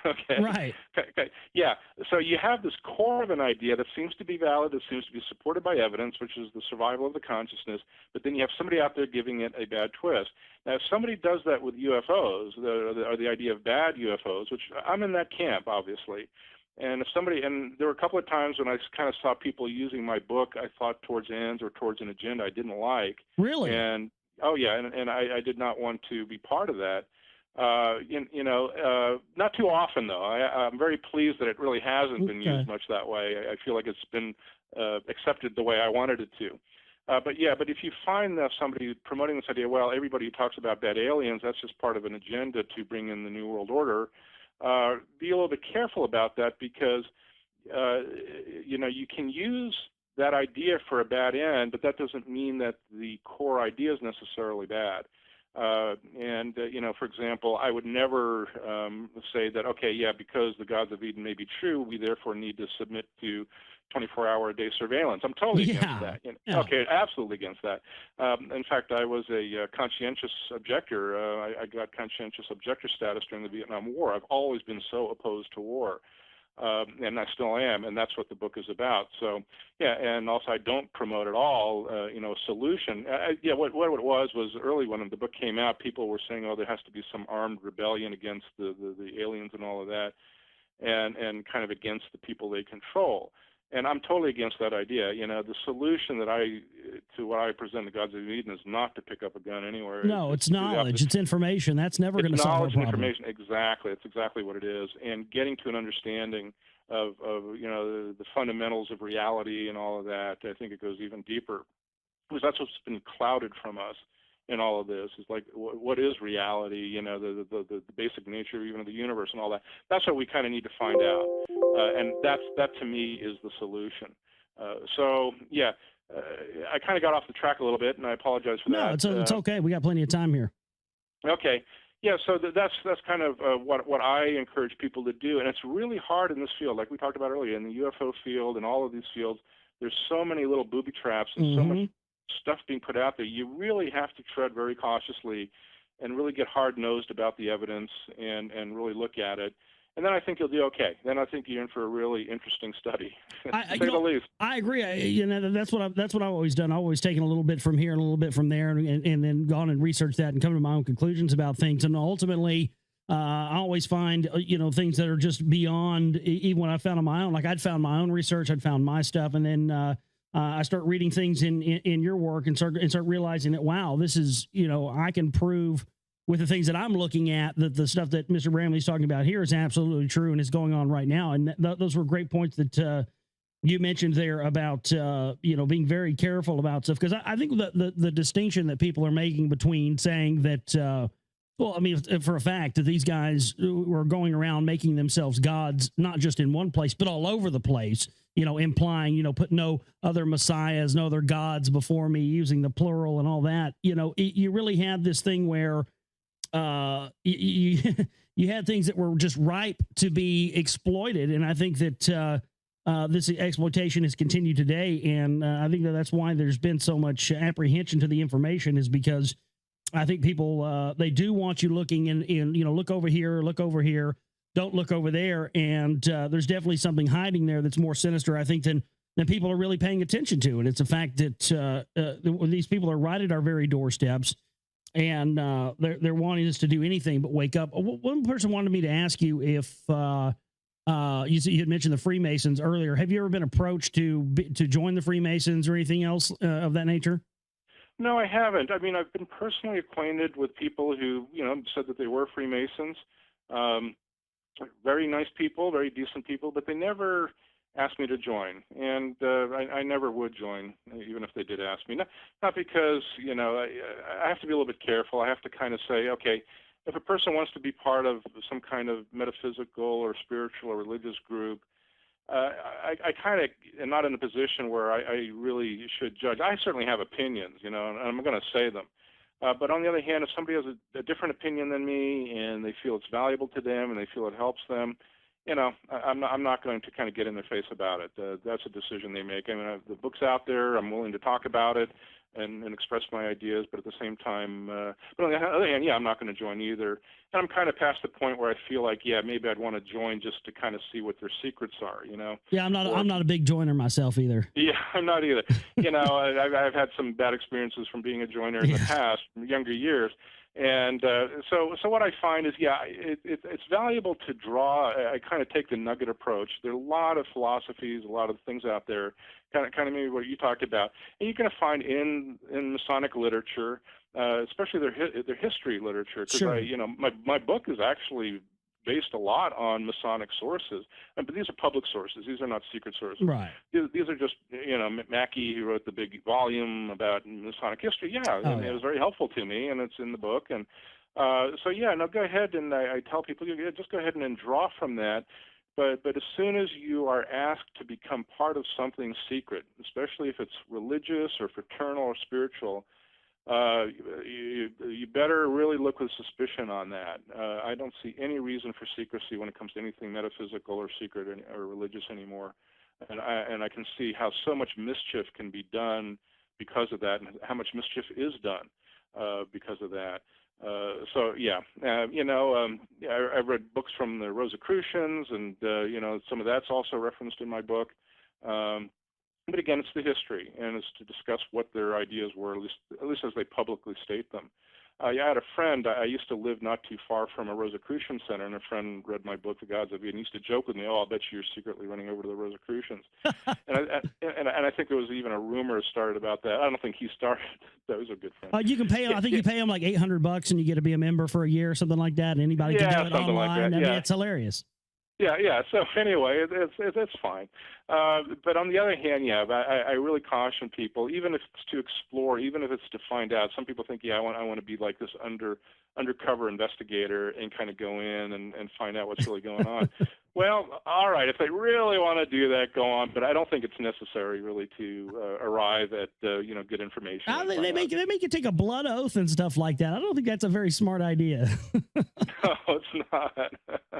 Okay. Right. Okay. Yeah. So you have this core of an idea that seems to be valid, that seems to be supported by evidence, which is the survival of the consciousness, but then you have somebody out there giving it a bad twist. Now, if somebody does that with UFOs, or the idea of bad UFOs, which I'm in that camp, obviously, and there were a couple of times when I kind of saw people using my book, I thought towards ends or towards an agenda I didn't like. Really? And oh yeah, and I did not want to be part of that. Not too often though. I'm very pleased that it really hasn't been used much that way. I feel like it's been accepted the way I wanted it to. But if you find somebody promoting this idea, well, everybody who talks about bad aliens, that's just part of an agenda to bring in the New World Order, be a little bit careful about that, because you can use that idea for a bad end, but that doesn't mean that the core idea is necessarily bad. For example, I would never say that, okay, because the gods of Eden may be true, we therefore need to submit to 24-hour-a-day surveillance. I'm totally against that. Okay, absolutely against that. In fact, I was a conscientious objector. I got conscientious objector status during the Vietnam War. I've always been so opposed to war. And I still am, and that's what the book is about. So, and also I don't promote at all, a solution. What it was early when the book came out, people were saying, oh, there has to be some armed rebellion against the aliens and all of that, and kind of against the people they control. And I'm totally against that idea. The solution to what I present the gods of Eden is not to pick up a gun anywhere. No, it's knowledge. It's information. That's never going to solve our problem. Knowledge and information. Exactly. It's exactly what it is. And getting to an understanding of the fundamentals of reality and all of that, I think it goes even deeper, because that's what's been clouded from us in all of this, is like, what is reality, the basic nature even of the universe and all that. That's what we kind of need to find out. And that to me is the solution. I kind of got off the track a little bit, and I apologize for that. No, it's okay. We got plenty of time here. Okay. Yeah, so that's kind of what I encourage people to do, and it's really hard in this field, like we talked about earlier, in the UFO field and all of these fields. There's so many little booby traps and so much stuff being put out there. You really have to tread very cautiously and really get hard-nosed about the evidence and really look at it. And then I think you'll do okay. Then I think you're in for a really interesting study, to say the least. I agree. That's what I've always done. I've always taken a little bit from here and a little bit from there, and then gone and researched that and come to my own conclusions about things. And ultimately, I always find things that are just beyond even what I found on my own. Like I'd found my own research, I'd found my stuff, and then I start reading things in your work and start realizing that, wow, this is I can prove with the things that I'm looking at, that the stuff that Mr. Bramley's talking about here is absolutely true and is going on right now. And those were great points that you mentioned there about, being very careful about stuff. Because I think the distinction that people are making between saying that, for a fact that these guys were going around making themselves gods, not just in one place, but all over the place, implying, put no other messiahs, no other gods before me, using the plural and all that. You really have this thing where you you had things that were just ripe to be exploited, and I think that this exploitation has continued today, and I think that that's why there's been so much apprehension to the information, is because I think people they do want you looking in look over here, don't look over there, and there's definitely something hiding there that's more sinister, I think, than people are really paying attention to. And it's a fact that these people are right at our very doorsteps, and they're wanting us to do anything but wake up. One person wanted me to ask you if you had mentioned the Freemasons earlier. Have you ever been approached to join the Freemasons or anything else of that nature? No, I haven't. I mean, I've been personally acquainted with people who, said that they were Freemasons. Very nice people, very decent people, but they never asked me to join, and I never would join, even if they did ask me. Not because, I have to be a little bit careful. I have to kind of say, okay, if a person wants to be part of some kind of metaphysical or spiritual or religious group, I kind of am not in a position where I really should judge. I certainly have opinions, and I'm going to say them. But on the other hand, if somebody has a different opinion than me and they feel it's valuable to them and they feel it helps them, I'm not going to kind of get in their face about it. That's a decision they make. I mean, the book's out there. I'm willing to talk about it and express my ideas, but at the same time, but on the other hand, I'm not going to join either. And I'm kind of past the point where I feel like, maybe I'd want to join just to kind of see what their secrets are, Yeah, I'm not a big joiner myself either. Yeah, I'm not either. I've had some bad experiences from being a joiner in the past, younger years. And so what I find is, it's valuable to draw. I kind of take the nugget approach. There are a lot of philosophies, a lot of things out there, kind of maybe what you talked about, and you're going to find in Masonic literature, especially their history literature. Because sure. My book is actually based a lot on Masonic sources, but these are public sources. These are not secret sources. Right. These are just, Mackey, who wrote the big volume about Masonic history. It was very helpful to me, and it's in the book. And go ahead, and I tell people, just go ahead and draw from that. But as soon as you are asked to become part of something secret, especially if it's religious or fraternal or spiritual, you better really look with suspicion on that. I don't see any reason for secrecy when it comes to anything metaphysical or secret or religious anymore. And I can see how so much mischief can be done because of that, and how much mischief is done because of that. I've read books from the Rosicrucians, and some of that's also referenced in my book. But again, it's the history, and it's to discuss what their ideas were, at least as they publicly state them. I had a friend. I used to live not too far from a Rosicrucian center, and a friend read my book, The Gods of Eden, and used to joke with me, "Oh, I'll bet you're secretly running over to the Rosicrucians." and I think there was even a rumor started about that. I don't think he started. That was a good friend. You can pay. I think you pay him like $800, and you get to be a member for a year or something like that. And anybody can do it online. Like that. I mean, it's hilarious. Yeah. So anyway, it's fine. But on the other hand, I really caution people, even if it's to explore, even if it's to find out. Some people think, I want to be like this undercover investigator and kind of go in and find out what's really going on. Well, all right, if they really want to do that, go on. But I don't think it's necessary really to arrive at good information. They make you take a blood oath and stuff like that. I don't think that's a very smart idea. No, it's not.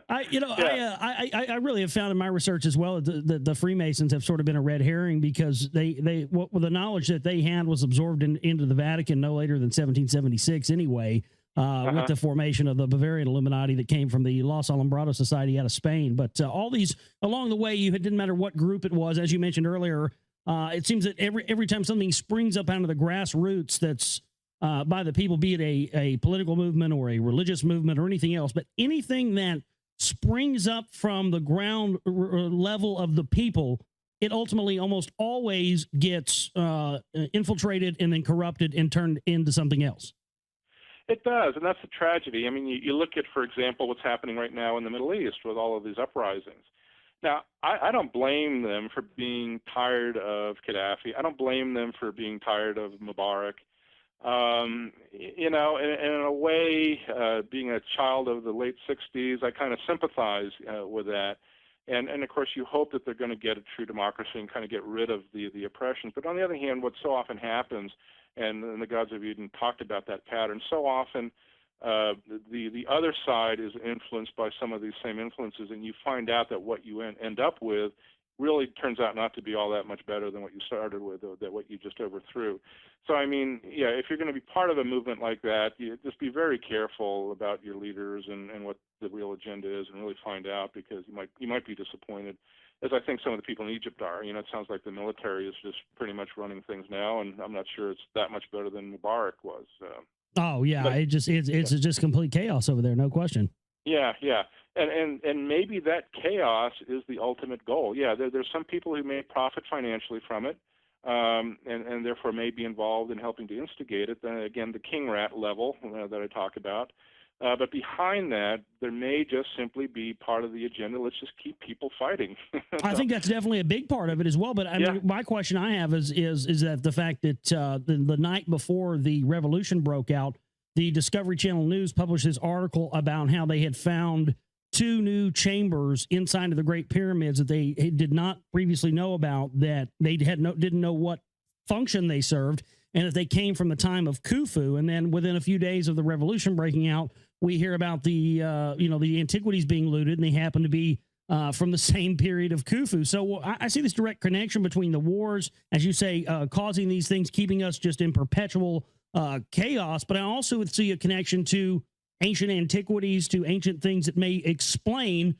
I really have found in my research as well that the Freemasons have sort of been a red herring, because the knowledge that they had was absorbed into the Vatican no later than 1776 anyway. With the formation of the Bavarian Illuminati that came from the Los Alumbrados Society out of Spain. But all these, along the way, it didn't matter what group it was, as you mentioned earlier, it seems that every time something springs up out of the grassroots that's by the people, be it a political movement or a religious movement or anything else, but anything that springs up from the ground level of the people, it ultimately almost always gets infiltrated and then corrupted and turned into something else. It does, and that's the tragedy. I mean, you look at, for example, what's happening right now in the Middle East with all of these uprisings. Now, I don't blame them for being tired of Gaddafi. I don't blame them for being tired of Mubarak. And in a way, being a child of the late 60s, I kind of sympathize with that. And of course, you hope that they're going to get a true democracy and kind of get rid of the oppressions. But on the other hand, what so often happens, and the Gods of Eden talked about that pattern, so often the other side is influenced by some of these same influences, and you find out that what you end up with really turns out not to be all that much better than what you started with, or that what you just overthrew. So, I mean, yeah, if you're going to be part of a movement like that, you just be very careful about your leaders and what the real agenda is, and really find out, because you might be disappointed, as I think some of the people in Egypt are. You know, it sounds like the military is just pretty much running things now, and I'm not sure it's that much better than Mubarak was. Oh yeah, but, it's just complete chaos over there, no question. Yeah, yeah, and maybe that chaos is the ultimate goal. Yeah, there's some people who may profit financially from it, and therefore may be involved in helping to instigate it. Then again, the king rat level that I talk about. But behind that, there may just simply be part of the agenda. Let's just keep people fighting. I think that's definitely a big part of it as well. But I mean, my question I have is that the fact that the night before the revolution broke out, the Discovery Channel News published this article about how they had found 2 new chambers inside of the Great Pyramids that they did not previously know about, that they didn't know what function they served, and that they came from the time of Khufu. And then within a few days of the revolution breaking out, we hear about the antiquities being looted, and they happen to be from the same period of Khufu. So I see this direct connection between the wars, as you say, causing these things, keeping us just in perpetual chaos. But I also would see a connection to ancient antiquities, to ancient things that may explain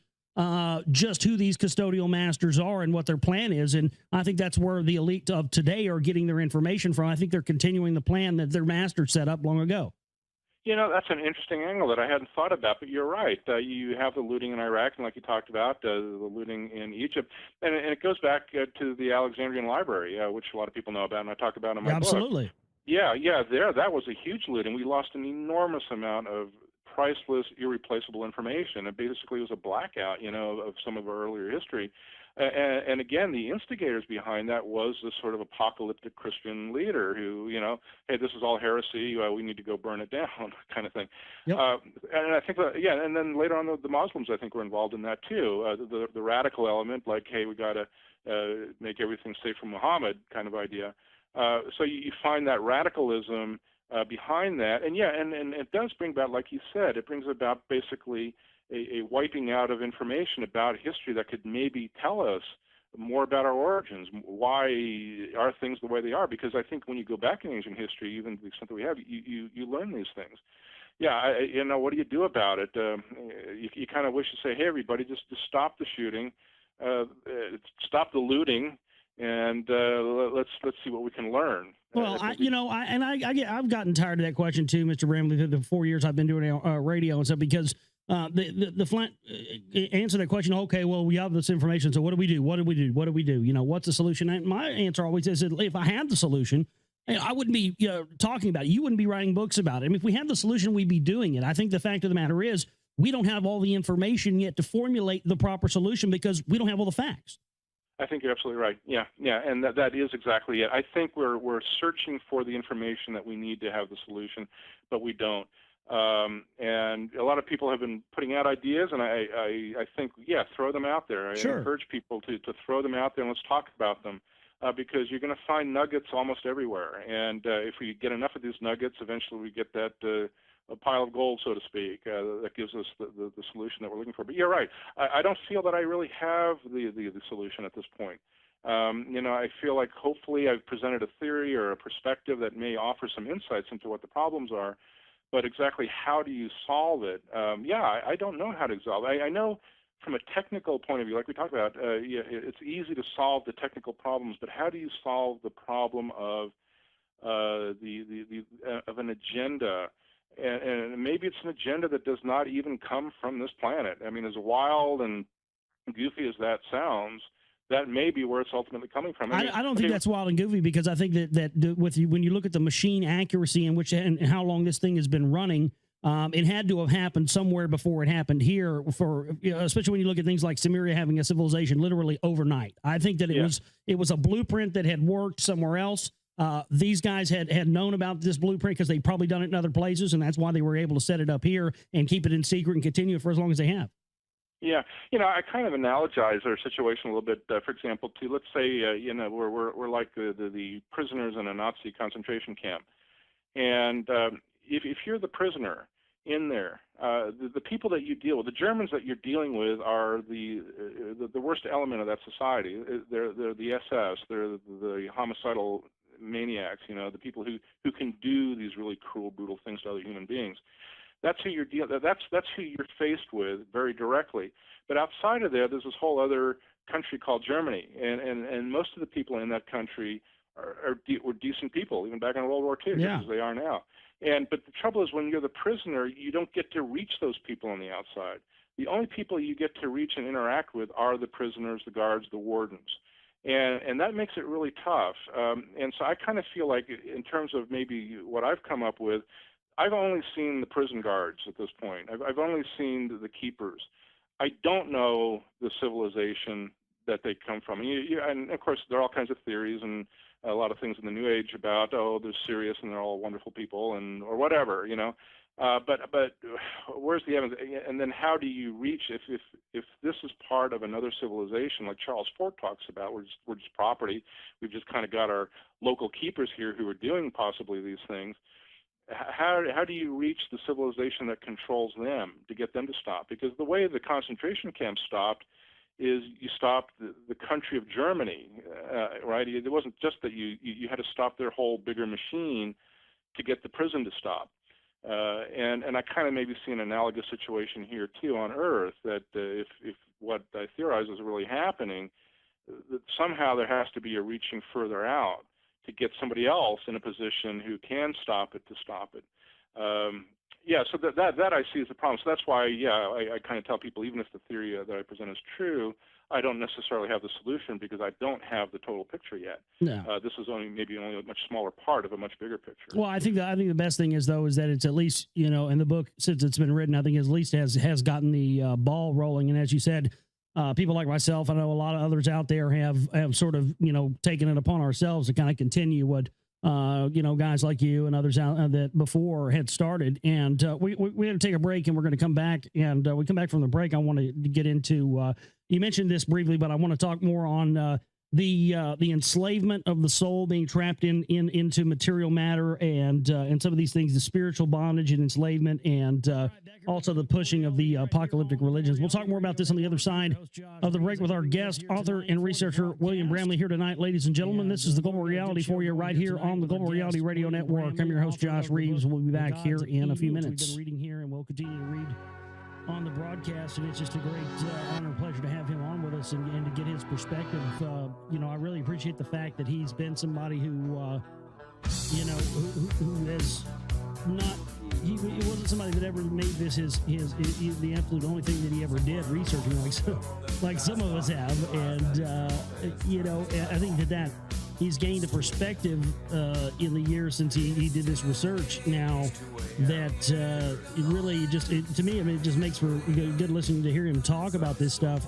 just who these custodial masters are and what their plan is. And I think that's where the elite of today are getting their information from. I think they're continuing the plan that their masters set up long ago. You know, that's an interesting angle that I hadn't thought about, but you're right. You have the looting in Iraq, and like you talked about, the looting in Egypt. And it goes back to the Alexandrian Library, which a lot of people know about, and I talk about in my book. Absolutely. Yeah, that was a huge looting. We lost an enormous amount of priceless, irreplaceable information. It basically was a blackout, of some of our earlier history. And again, the instigators behind that was this sort of apocalyptic Christian leader who, hey, this is all heresy, we need to go burn it down, kind of thing. Yep. And I think and then later on the Muslims, I think, were involved in that too. The radical element, like, hey, we got to make everything safe from Muhammad, kind of idea. So you find that radicalism behind that, and it does bring about, like you said, it brings about basically a wiping out of information about history that could maybe tell us more about our origins. Why are things the way they are? Because I think when you go back in ancient history, even to the extent that we have, you learn these things. Yeah, what do you do about it? You kind of wish to say, hey, everybody, just stop the shooting, stop the looting, and let's see what we can learn. Well, I've gotten tired of that question too, Mr. Bramley, through the 4 years I've been doing radio and stuff, because the flat answer that question. Okay, well, we have this information, so what do we do? What do we do? What do we do? What's the solution? And my answer always is that if I had the solution, I wouldn't be talking about it. You wouldn't be writing books about it. I mean, if we had the solution, we'd be doing it. I think the fact of the matter is we don't have all the information yet to formulate the proper solution because we don't have all the facts. I think you're absolutely right. Yeah, and that is exactly it. I think we're searching for the information that we need to have the solution, but we don't. And a lot of people have been putting out ideas, and I think, throw them out there. Sure. I encourage people to throw them out there, and let's talk about them, because you're going to find nuggets almost everywhere. And if we get enough of these nuggets, eventually we get that a pile of gold, so to speak, that gives us the solution that we're looking for. But you're right. I don't feel that I really have the solution at this point. I feel like hopefully I've presented a theory or a perspective that may offer some insights into what the problems are. But exactly how do you solve it? I don't know how to solve it. I know from a technical point of view, like we talked about, it's easy to solve the technical problems, but how do you solve the problem of of an agenda? And maybe it's an agenda that does not even come from this planet. I mean, as wild and goofy as that sounds, that may be where it's ultimately coming from. I don't think that's wild and goofy, because I think that when you look at the machine accuracy and how long this thing has been running, it had to have happened somewhere before it happened here. Especially when you look at things like Sumeria having a civilization literally overnight. I think that it was a blueprint that had worked somewhere else. These guys had known about this blueprint because they'd probably done it in other places, and that's why they were able to set it up here and keep it in secret and continue it for as long as they have. Yeah, I kind of analogize our situation a little bit. For example, to let's say we're like the prisoners in a Nazi concentration camp, and if you're the prisoner, in there. The people that you deal with, the Germans that you're dealing with, are the worst element of that society. They're the SS. They're the homicidal maniacs. The people who can do these really cruel, brutal things to other human beings. That's who you're That's who you're faced with very directly. But outside of that, there's this whole other country called Germany, and most of the people in that country were decent people, even back in World War II, yeah. just as they are now. But the trouble is, when you're the prisoner, you don't get to reach those people on the outside. The only people you get to reach and interact with are the prisoners, the guards, the wardens. And that makes it really tough. And so I kind of feel like, in terms of maybe what I've come up with, I've only seen the prison guards at this point. I've only seen the keepers. I don't know the civilization that they come from. And of course, there are all kinds of theories and a lot of things in the New Age about, they're serious and they're all wonderful people or whatever, But where's the evidence? And then how do you reach, if this is part of another civilization, like Charles Fort talks about, we're just property. We've just kind of got our local keepers here who are doing possibly these things. How do you reach the civilization that controls them to get them to stop? Because the way the concentration camps stopped is you stopped the country of Germany, right? It wasn't just that you had to stop their whole bigger machine to get the prison to stop. And I kind of maybe see an analogous situation here too on Earth, that if what I theorize is really happening, that somehow there has to be a reaching further out to get somebody else in a position who can stop it to stop it. So that I see as a problem. So that's why, I kind of tell people, even if the theory that I present is true, I don't necessarily have the solution because I don't have the total picture yet. No. This is maybe only a much smaller part of a much bigger picture. Well, I think the best thing is that it's at least, in the book, since it's been written, I think at least has gotten the ball rolling. And as you said, people like myself, I know a lot of others out there have sort of, taken it upon ourselves to kind of continue what, guys like you and others out that before had started. And we had to take a break, and we're going to come back. And we come back from the break, I want to get into, you mentioned this briefly, but I want to talk more on the enslavement of the soul being trapped into material matter, and some of these things, the spiritual bondage and enslavement, and also the pushing of the apocalyptic religions. We'll talk more about this on the other side of the break with our guest, author and researcher William Bramley, here tonight, ladies and gentlemen. This is the Global Reality for you right here on the Global Reality Radio Network. I'm your host, Josh Reeves. We'll be back here in a few minutes. We've been reading here, and we'll continue to read on the broadcast, and it's just a great honor and pleasure to have him on with us and to get his perspective. I really appreciate the fact that he's been somebody who has not. He wasn't somebody that ever made this his the absolute only thing that he ever did, researching like some of us have, and I think that he's gained a perspective in the years since he did this research. Now that it really to me, it just makes for good listening to hear him talk about this stuff.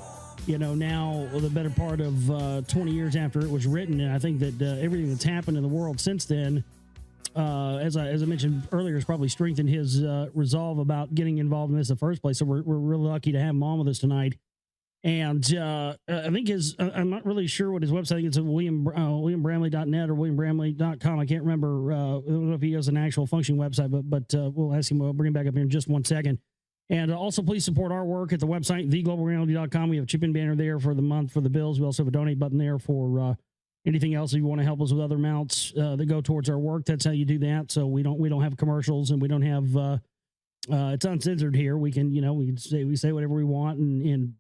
Now the better part of 20 years after it was written, and I think that everything that's happened in the world since then, as I mentioned earlier, has probably strengthened his resolve about getting involved in this in the first place. So we're really lucky to have him on with us tonight. And I think I'm not really sure what his website is. It's williambramley.net or williambramley.com. I can't remember. I don't know if he has an actual functioning website, but we'll ask him. We'll bring him back up here in just 1 second. And also, please support our work at the website, theglobalreality.com. We have a chip-in banner there for the month for the bills. We also have a donate button there for anything else. If you want to help us with other amounts that go towards our work, that's how you do that. So we don't have commercials, and we don't have it's uncensored here. We can we say whatever we want, and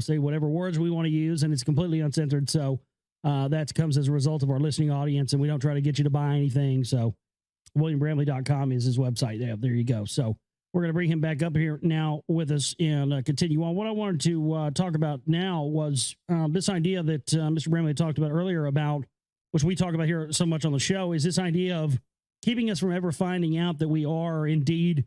say whatever words we want to use, and it's completely uncensored. So that comes as a result of our listening audience, and we don't try to get you to buy anything. So williambramley.com is his website. There you go. So we're going to bring him back up here now with us and continue on. What I wanted to talk about now was this idea that Mr. Bramley talked about earlier, about which we talk about here so much on the show, is this idea of keeping us from ever finding out that we are indeed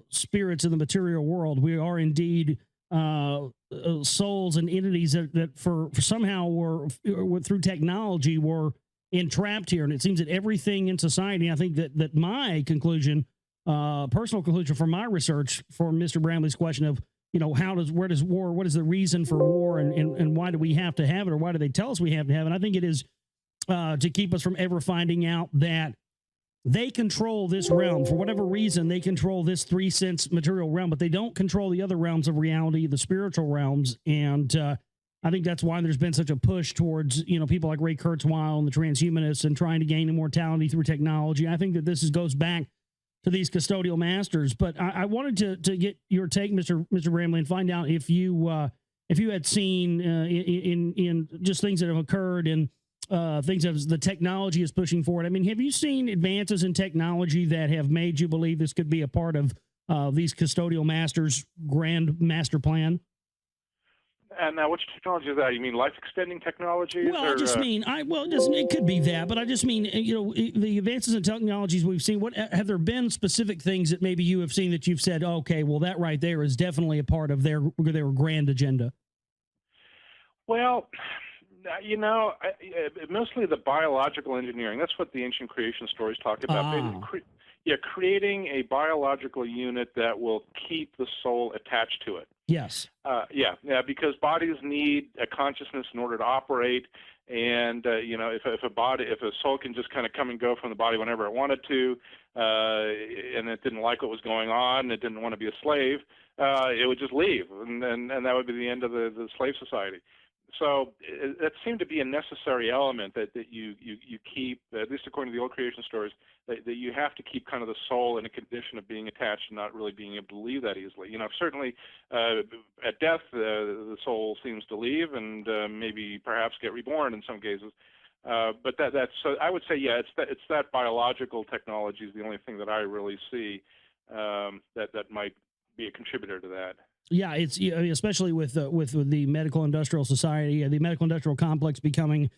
spirits in the material world. We are indeed souls and entities that for somehow were through technology were entrapped here. And it seems that everything in society, I think that my conclusion, personal conclusion from my research for Mr. Bramley's question of, where does war, what is the reason for war, and why do we have to have it, or why do they tell us we have to have it? I think it is to keep us from ever finding out that they control this realm. For whatever reason, they control this 3 sense material realm, but they don't control the other realms of reality, the spiritual realms. And I think that's why there's been such a push towards, people like Ray Kurzweil and the transhumanists and trying to gain immortality through technology. I think that this goes back to these custodial masters. But I wanted to get your take, Mr. Bramley, and find out if you had seen in just things that have occurred and things as the technology is pushing forward. I mean, have you seen advances in technology that have made you believe this could be a part of these custodial masters' grand master plan? And now, which technology is that? You mean life-extending technologies? Well, I just mean, it could be that, but I just mean, the advances in technologies we've seen. What have there been specific things that maybe you have seen that you've said, okay, well, that right there is definitely a part of their grand agenda? Well, mostly the biological engineering. That's what the ancient creation stories talk about. Creating a biological unit that will keep the soul attached to it. Yes. Because bodies need a consciousness in order to operate, and if a soul can just kind of come and go from the body whenever it wanted to, and it didn't like what was going on, and it didn't want to be a slave, it would just leave, and that would be the end of the slave society. So that seemed to be a necessary element that you keep, at least according to the old creation stories, that you have to keep kind of the soul in a condition of being attached and not really being able to leave that easily. Certainly at death, the soul seems to leave and maybe perhaps get reborn in some cases. But that's so I would say, it's that biological technology is the only thing that I really see that might be a contributor to that. Yeah, it's especially with the medical industrial society, the medical industrial complex becoming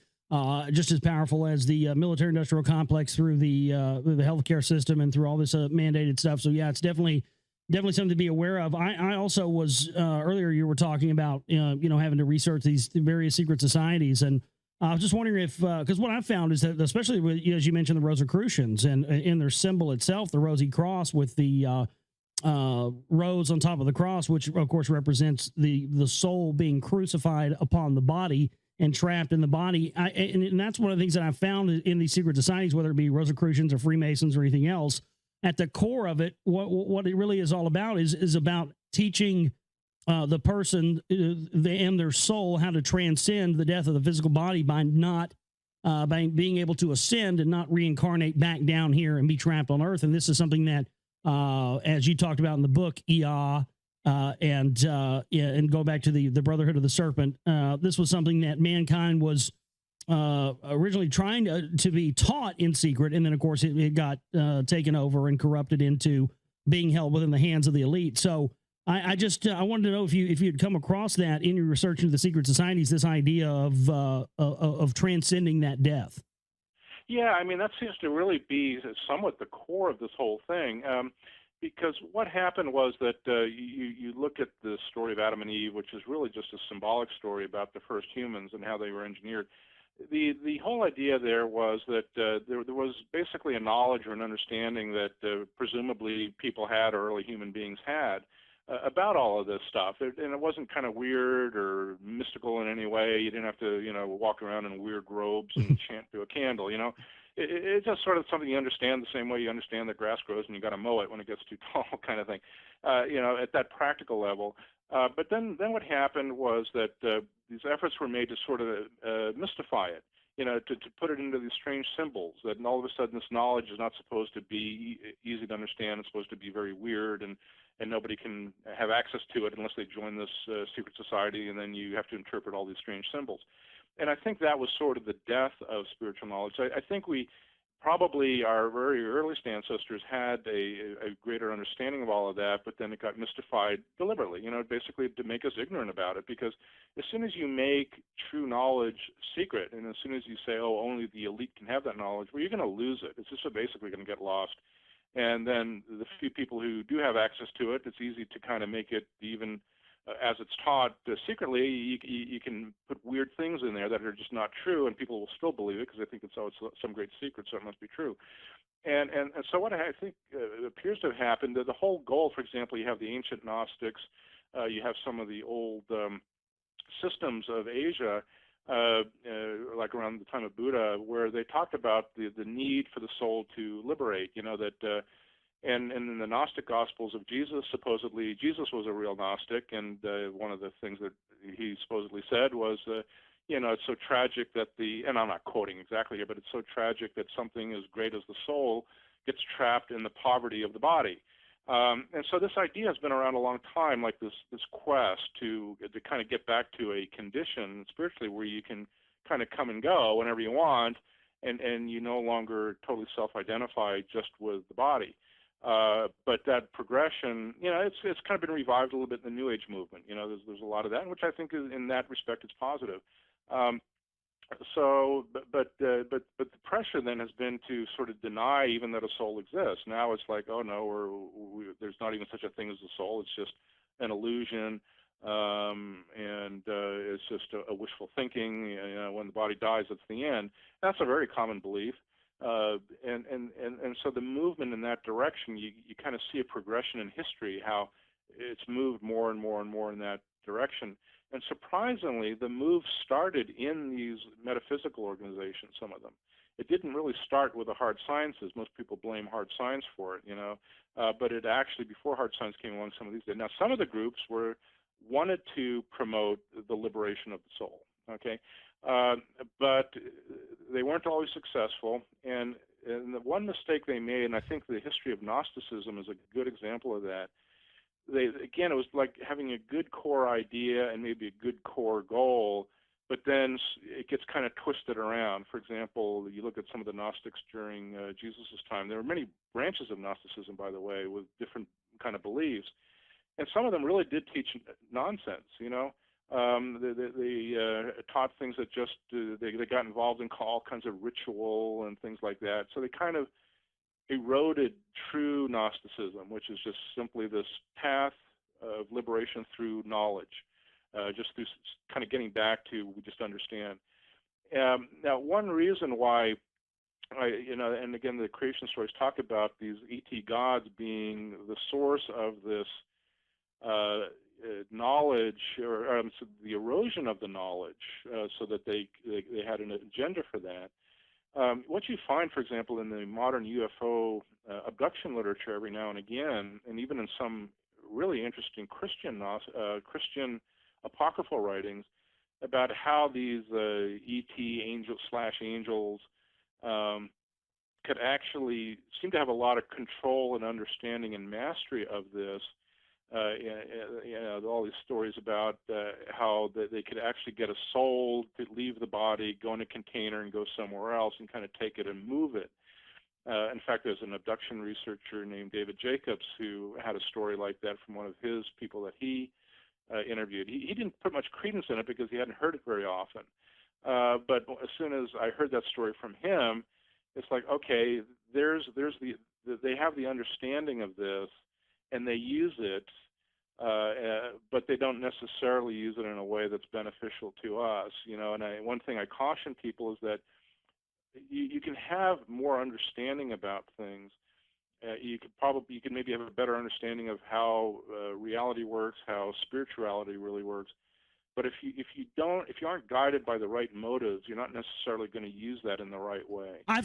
just as powerful as the military industrial complex through the healthcare system and through all this mandated stuff. So yeah, it's definitely something to be aware of. I also was earlier you were talking about having to research these various secret societies, and I was just wondering if because what I found is that especially with, as you mentioned, the Rosicrucians and in their symbol itself, the rosy cross with the rose on top of the cross, which of course represents the soul being crucified upon the body and trapped in the body. And that's one of the things that I found in these secret societies, whether it be Rosicrucians or Freemasons or anything else. At the core of it, what it really is all about is about teaching the person and their soul how to transcend the death of the physical body by being able to ascend and not reincarnate back down here and be trapped on Earth. And this is something that as you talked about in the book, and go back to the Brotherhood of the Serpent, this was something that mankind was originally trying to be taught in secret, and then of course it got taken over and corrupted into being held within the hands of the elite. So I wanted to know if you had come across that in your research into the secret societies, this idea of transcending that death. Yeah, I mean, that seems to really be somewhat the core of this whole thing, because what happened was that you look at the story of Adam and Eve, which is really just a symbolic story about the first humans and how they were engineered. The whole idea there was that there was basically a knowledge or an understanding that presumably people had, or early human beings had, about all of this stuff, and it wasn't kind of weird or mystical in any way. You didn't have to, walk around in weird robes and chant to a candle. It's just sort of something you understand the same way you understand that grass grows and you got to mow it when it gets too tall, kind of thing. At that practical level. But then what happened was that these efforts were made to sort of mystify it. To put it into these strange symbols, that all of a sudden this knowledge is not supposed to be easy to understand. It's supposed to be very weird, and nobody can have access to it unless they join this secret society, and then you have to interpret all these strange symbols. And I think that was sort of the death of spiritual knowledge. I think we probably, our very earliest ancestors had a greater understanding of all of that, but then it got mystified deliberately, basically to make us ignorant about it. Because as soon as you make true knowledge secret, and as soon as you say, oh, only the elite can have that knowledge, well, you're going to lose it. It's just basically going to get lost. And then the few people who do have access to it, it's easy to kind of make it even, as it's taught secretly, you can put weird things in there that are just not true, and people will still believe it because they think it's some great secret, so it must be true. And so what I think appears to have happened, the whole goal, for example, you have the ancient Gnostics, you have some of the old systems of Asia, like around the time of Buddha, where they talked about the need for the soul to liberate. That. And in the Gnostic Gospels of Jesus, supposedly Jesus was a real Gnostic, and one of the things that he supposedly said was, it's so tragic that and I'm not quoting exactly here, but it's so tragic that something as great as the soul gets trapped in the poverty of the body. And so this idea has been around a long time, like this quest to kind of get back to a condition spiritually where you can kind of come and go whenever you want, and you no longer totally self-identify just with the body. But that progression, it's kind of been revived a little bit in the New Age movement. There's a lot of that, which I think is, in that respect, it's positive. But the pressure then has been to sort of deny even that a soul exists. Now it's like, oh no, there's not even such a thing as a soul. It's just an illusion, and it's just a wishful thinking. When the body dies, it's the end. That's a very common belief. And so the movement in that direction, you kind of see a progression in history, how it's moved more and more and more in that direction. And surprisingly, the move started in these metaphysical organizations, some of them. It didn't really start with the hard sciences. Most people blame hard science for it, but it actually, before hard science came along, some of these did. Now, some of the groups wanted to promote the liberation of the soul, okay? But they weren't always successful, and the one mistake they made, and I think the history of Gnosticism is a good example of that. It was like having a good core idea and maybe a good core goal, but then it gets kind of twisted around. For example, you look at some of the Gnostics during Jesus' time. There were many branches of Gnosticism, by the way, with different kind of beliefs, and some of them really did teach nonsense, They taught things that just they got involved in all kinds of ritual and things like that. So they kind of eroded true Gnosticism, which is just simply this path of liberation through knowledge, just through kind of getting back to we just understand. Now, one reason why and again, the creation stories talk about these ET gods being the source of this knowledge, or the erosion of the knowledge, so that they had an agenda for that. What you find, for example, in the modern UFO abduction literature every now and again, and even in some really interesting Christian apocryphal writings about how these ET angels could actually seem to have a lot of control and understanding and mastery of this. All these stories about how they could actually get a soul to leave the body, go in a container, and go somewhere else, and kind of take it and move it. In fact, there's an abduction researcher named David Jacobs who had a story like that from one of his people that he interviewed. He didn't put much credence in it because he hadn't heard it very often. But as soon as I heard that story from him, it's like, okay, they have the understanding of this, and they use it, but they don't necessarily use it in a way that's beneficial to us. And one thing I caution people is that you can have more understanding about things. You can maybe have a better understanding of how reality works, how spirituality really works. But if you aren't guided by the right motives, you're not necessarily going to use that in the right way. I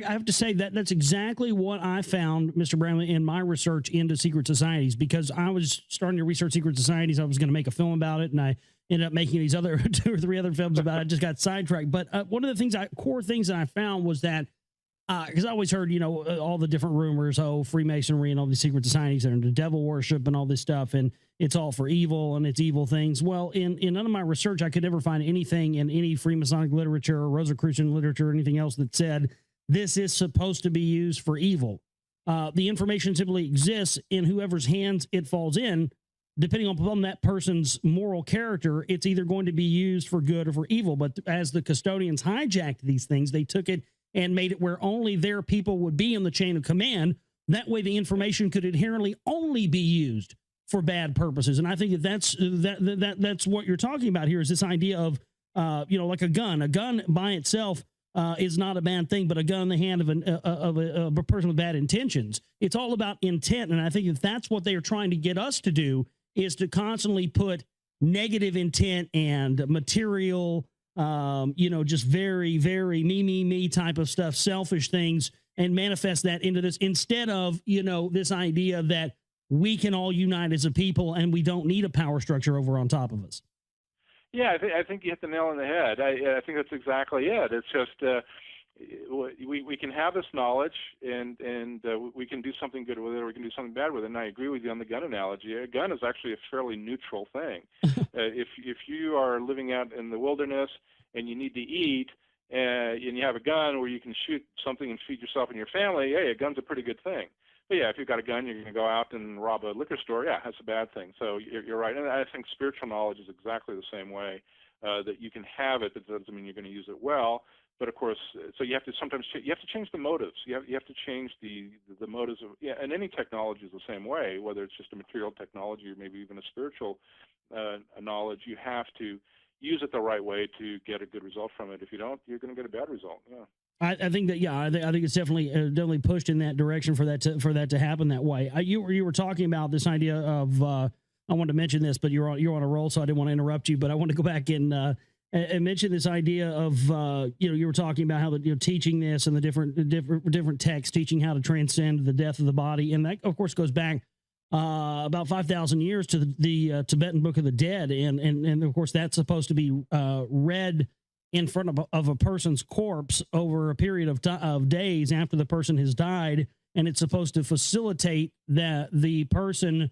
have to say that that's exactly what I found, Mr. Bramlett, in my research into secret societies, because I was starting to research secret societies. I was going to make a film about it, and I ended up making these other 2 or 3 other films about it. I just got sidetracked. But one of the core things that I found was that, because I always heard, all the different rumors, Freemasonry and all these secret societies and the devil worship and all this stuff, and it's all for evil and it's evil things. Well, in none of my research, I could never find anything in any Freemasonic literature or Rosicrucian literature or anything else that said this is supposed to be used for evil. The information simply exists in whoever's hands it falls in. Depending upon that person's moral character, it's either going to be used for good or for evil. But as the custodians hijacked these things, they took it and made it where only their people would be in the chain of command. That way the information could inherently only be used for bad purposes. And I think that's what you're talking about here, is this idea of, like a gun. A gun by itself is not a bad thing, but a gun in the hand of a person with bad intentions. It's all about intent. And I think if that's what they are trying to get us to do, is to constantly put negative intent and material just very, very me type of stuff, selfish things, and manifest that into this instead of, this idea that we can all unite as a people and we don't need a power structure over on top of us. Yeah, I think you hit the nail on the head. I think that's exactly it. It's just we can have this knowledge and we can do something good with it, or we can do something bad with it. And I agree with you on the gun analogy. A gun is actually a fairly neutral thing. If you are living out in the wilderness and you need to eat, and you have a gun where you can shoot something and feed yourself and your family, hey, a gun's a pretty good thing. But yeah, if you've got a gun, you're going to go out and rob a liquor store. Yeah, that's a bad thing. So you're right, and I think spiritual knowledge is exactly the same way. That you can have it, but that doesn't mean you're going to use it well. But of course, so you have to sometimes you have to change the motives. You have to change the motives of, yeah. And any technology is the same way, whether it's just a material technology or maybe even a spiritual knowledge. You have to use it the right way to get a good result from it. If you don't, you're going to get a bad result. Yeah. I think that, I think it's definitely pushed in that direction for that to happen that way. You were talking about this idea of I wanted to mention this, but you're on a roll, so I didn't want to interrupt you. But I want to go back and mention this idea of you were talking about how teaching this and the different texts teaching how to transcend the death of the body, and that of course goes back about 5,000 years to the Tibetan Book of the Dead, and of course that's supposed to be read in front of a person's corpse over a period of days after the person has died, and it's supposed to facilitate that the person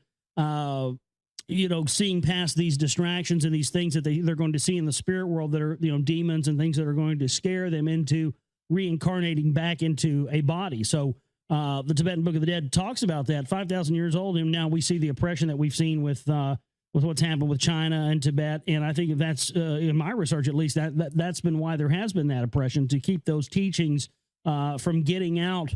seeing past these distractions and these things that they're going to see in the spirit world that are demons and things that are going to scare them into reincarnating back into a body. So the Tibetan Book of the Dead talks about that. 5,000 years old, and now we see the oppression that we've seen with what's happened with China and Tibet. And I think that's, in my research at least, that's been why there has been that oppression, to keep those teachings from getting out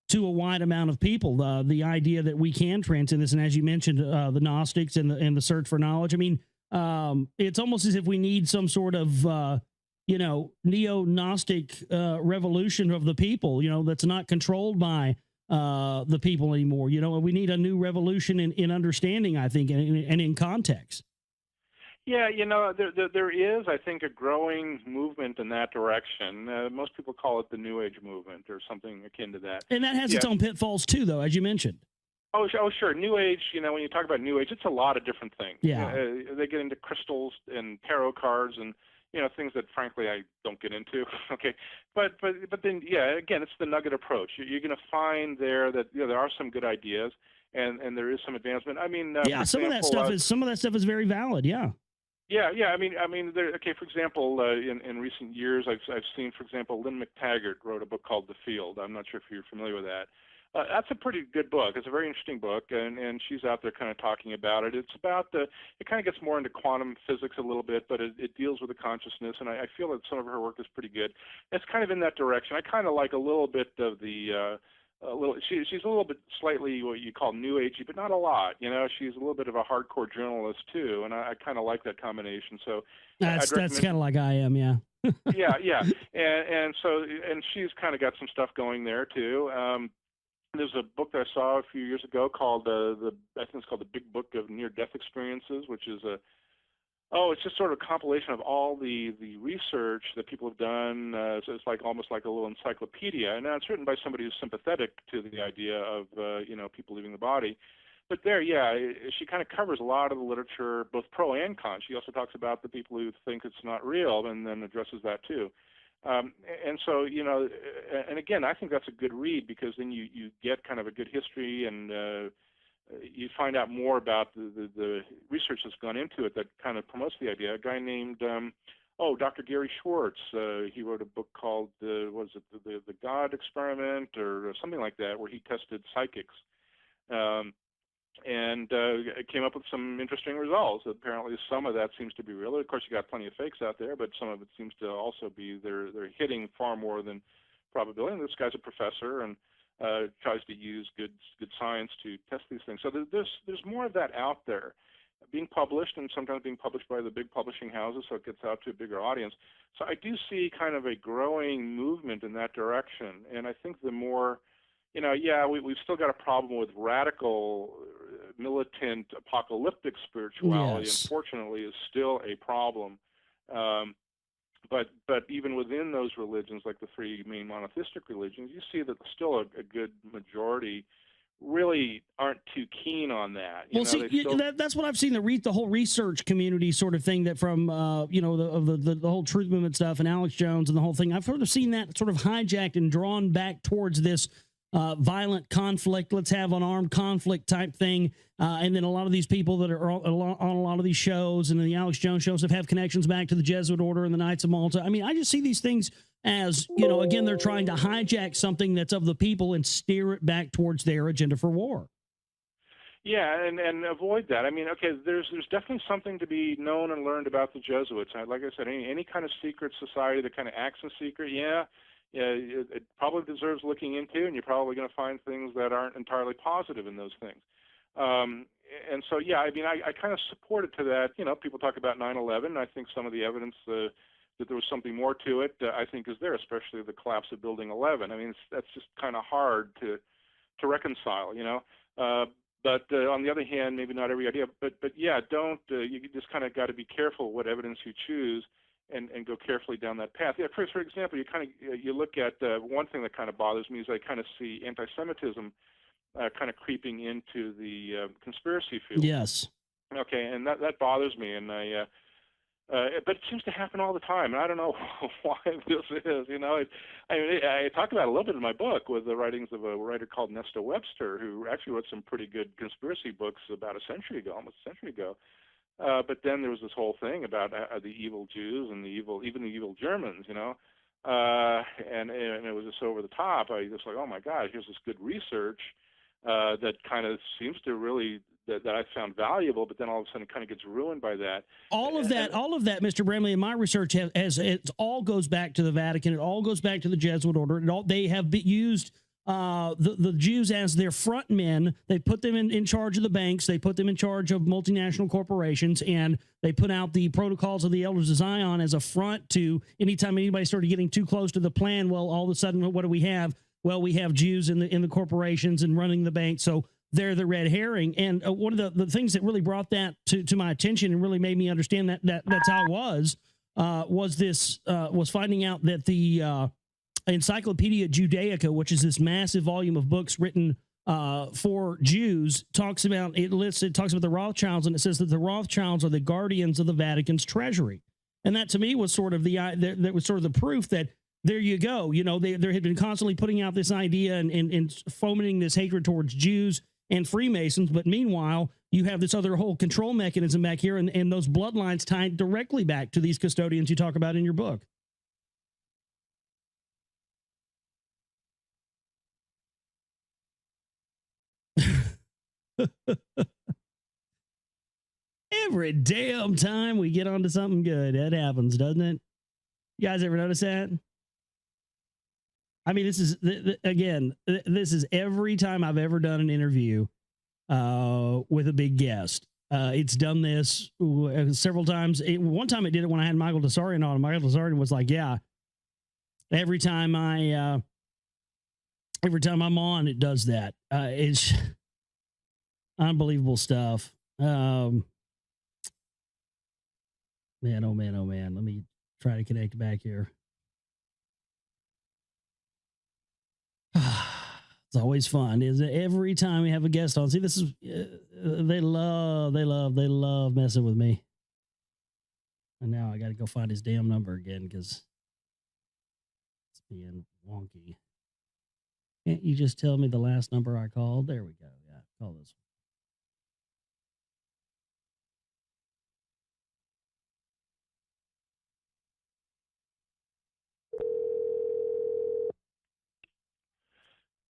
to a wide amount of people. The idea that we can transcend this, and as you mentioned, the Gnostics and the search for knowledge. I mean, it's almost as if we need some sort of neo-Gnostic revolution of the people, that's not controlled by the people anymore. We need a new revolution in understanding, I think, and in context. Yeah, there is, I think, a growing movement in that direction. Most people call it the New Age movement or something akin to that. And that has its own pitfalls too, though, as you mentioned. Oh, sure. New Age, when you talk about New Age, it's a lot of different things. Yeah. They get into crystals and tarot cards and things that frankly I don't get into. Okay, but then again, it's the nugget approach. You're going to find there that there are some good ideas and there is some advancement. I mean, some of that stuff is very valid. Yeah. Yeah. I mean, for example, in recent years, I've seen, for example, Lynn McTaggart wrote a book called The Field. I'm not sure if you're familiar with that. That's a pretty good book. It's a very interesting book, and she's out there kind of talking about it. It's about it kind of gets more into quantum physics a little bit, but it deals with the consciousness, and I feel that some of her work is pretty good. It's kind of in that direction. I kind of like a little bit of the she's a little bit slightly what you call new agey, but not a lot. She's a little bit of a hardcore journalist too, and I kind of like that combination. So that's kind of like I am, yeah. yeah, and she's kind of got some stuff going there too. There's a book that I saw a few years ago called I think it's called The Big Book of Near-Death Experiences, which is it's just sort of a compilation of all the research that people have done. So it's almost like a little encyclopedia, and it's written by somebody who's sympathetic to the idea of people leaving the body. But there, she kind of covers a lot of the literature, both pro and con. She also talks about the people who think it's not real, and then addresses that too. And so, and again, I think that's a good read because then you get kind of a good history and you find out more about the research that's gone into it that kind of promotes the idea. A guy named, Dr. Gary Schwartz, he wrote a book called, the God Experiment or something like that, where he tested psychics. And came up with some interesting results. Apparently, some of that seems to be real. Of course, you got plenty of fakes out there, but some of it seems to also be they're hitting far more than probability. And this guy's a professor and tries to use good science to test these things. So there's more of that out there, being published and sometimes being published by the big publishing houses, so it gets out to a bigger audience. So I do see kind of a growing movement in that direction, and I think the more we've still got a problem with radical, militant, apocalyptic spirituality. Yes. Unfortunately, is still a problem. but even within those religions, like the three main monotheistic religions, you see that still a good majority really aren't too keen on that. That's what I've seen. The whole research community sort of thing that from the whole truth movement stuff and Alex Jones and the whole thing. I've sort of seen that sort of hijacked and drawn back towards this violent conflict. Let's have an armed conflict type thing. And then a lot of these people that are on a lot of these shows and the Alex Jones shows have connections back to the Jesuit order and the Knights of Malta. I mean, I just see these things as, again, they're trying to hijack something that's of the people and steer it back towards their agenda for war. Yeah, and avoid that. I mean, okay, there's definitely something to be known and learned about the Jesuits. Like I said, any kind of secret society that kind of acts in secret, it probably deserves looking into, and you're probably going to find things that aren't entirely positive in those things. And so, I mean, I kind of support it to that. People talk about 9/11. I think some of the evidence that there was something more to it, I think, is there, especially the collapse of Building 11. I mean, that's just kind of hard to reconcile, But on the other hand, maybe not every idea. But don't. You just kind of got to be careful what evidence you choose, and go carefully down that path. Yeah, for example, you look at one thing that kind of bothers me is I kind of see anti-Semitism kind of creeping into the conspiracy field. Yes. Okay, and that bothers me, and but it seems to happen all the time, and I don't know why this is. I talk about it a little bit in my book with the writings of a writer called Nesta Webster, who actually wrote some pretty good conspiracy books about almost a century ago. But then there was this whole thing about the evil Jews and even the evil Germans, and it was just over the top. I just like, oh my God, here's this good research that kind of seems to really that I found valuable, but then all of a sudden it kind of gets ruined by that. All of that, Mr. Bramley, in my research has it all goes back to the Vatican. It all goes back to the Jesuit order. They have used the Jews as their front men. They put them in charge of the banks. They put them in charge of multinational corporations, and they put out the protocols of the Elders of Zion as a front to anytime anybody started getting too close to the plan. Well, all of a sudden, what do we have? Well, we have Jews in the corporations and running the bank. So they're the red herring. And one of the things that really brought that to my attention and really made me understand that that's how it was finding out that the Encyclopedia Judaica, which is this massive volume of books written for Jews, talks about the Rothschilds, and it says that the Rothschilds are the guardians of the Vatican's treasury. And that to me was sort of the proof that there you go. They had been constantly putting out this idea and fomenting this hatred towards Jews and Freemasons. But meanwhile, you have this other whole control mechanism back here, and those bloodlines tied directly back to these custodians you talk about in your book. Every damn time we get onto something good, that happens, doesn't it? You guys ever notice that? I mean, this is this is every time I've ever done an interview with a big guest. It's done this several times. One time it did it when I had Michael Tessarian on. Michael Tessarian was like, "Yeah, every time I'm on, it does that." It's unbelievable stuff. Man, oh man, oh man. Let me try to connect back here. It's always fun. Is it every time we have a guest on? See, this is they love messing with me. And now I got to go find his damn number again because it's being wonky. Can't you just tell me the last number I called? There we go. Yeah, call this one.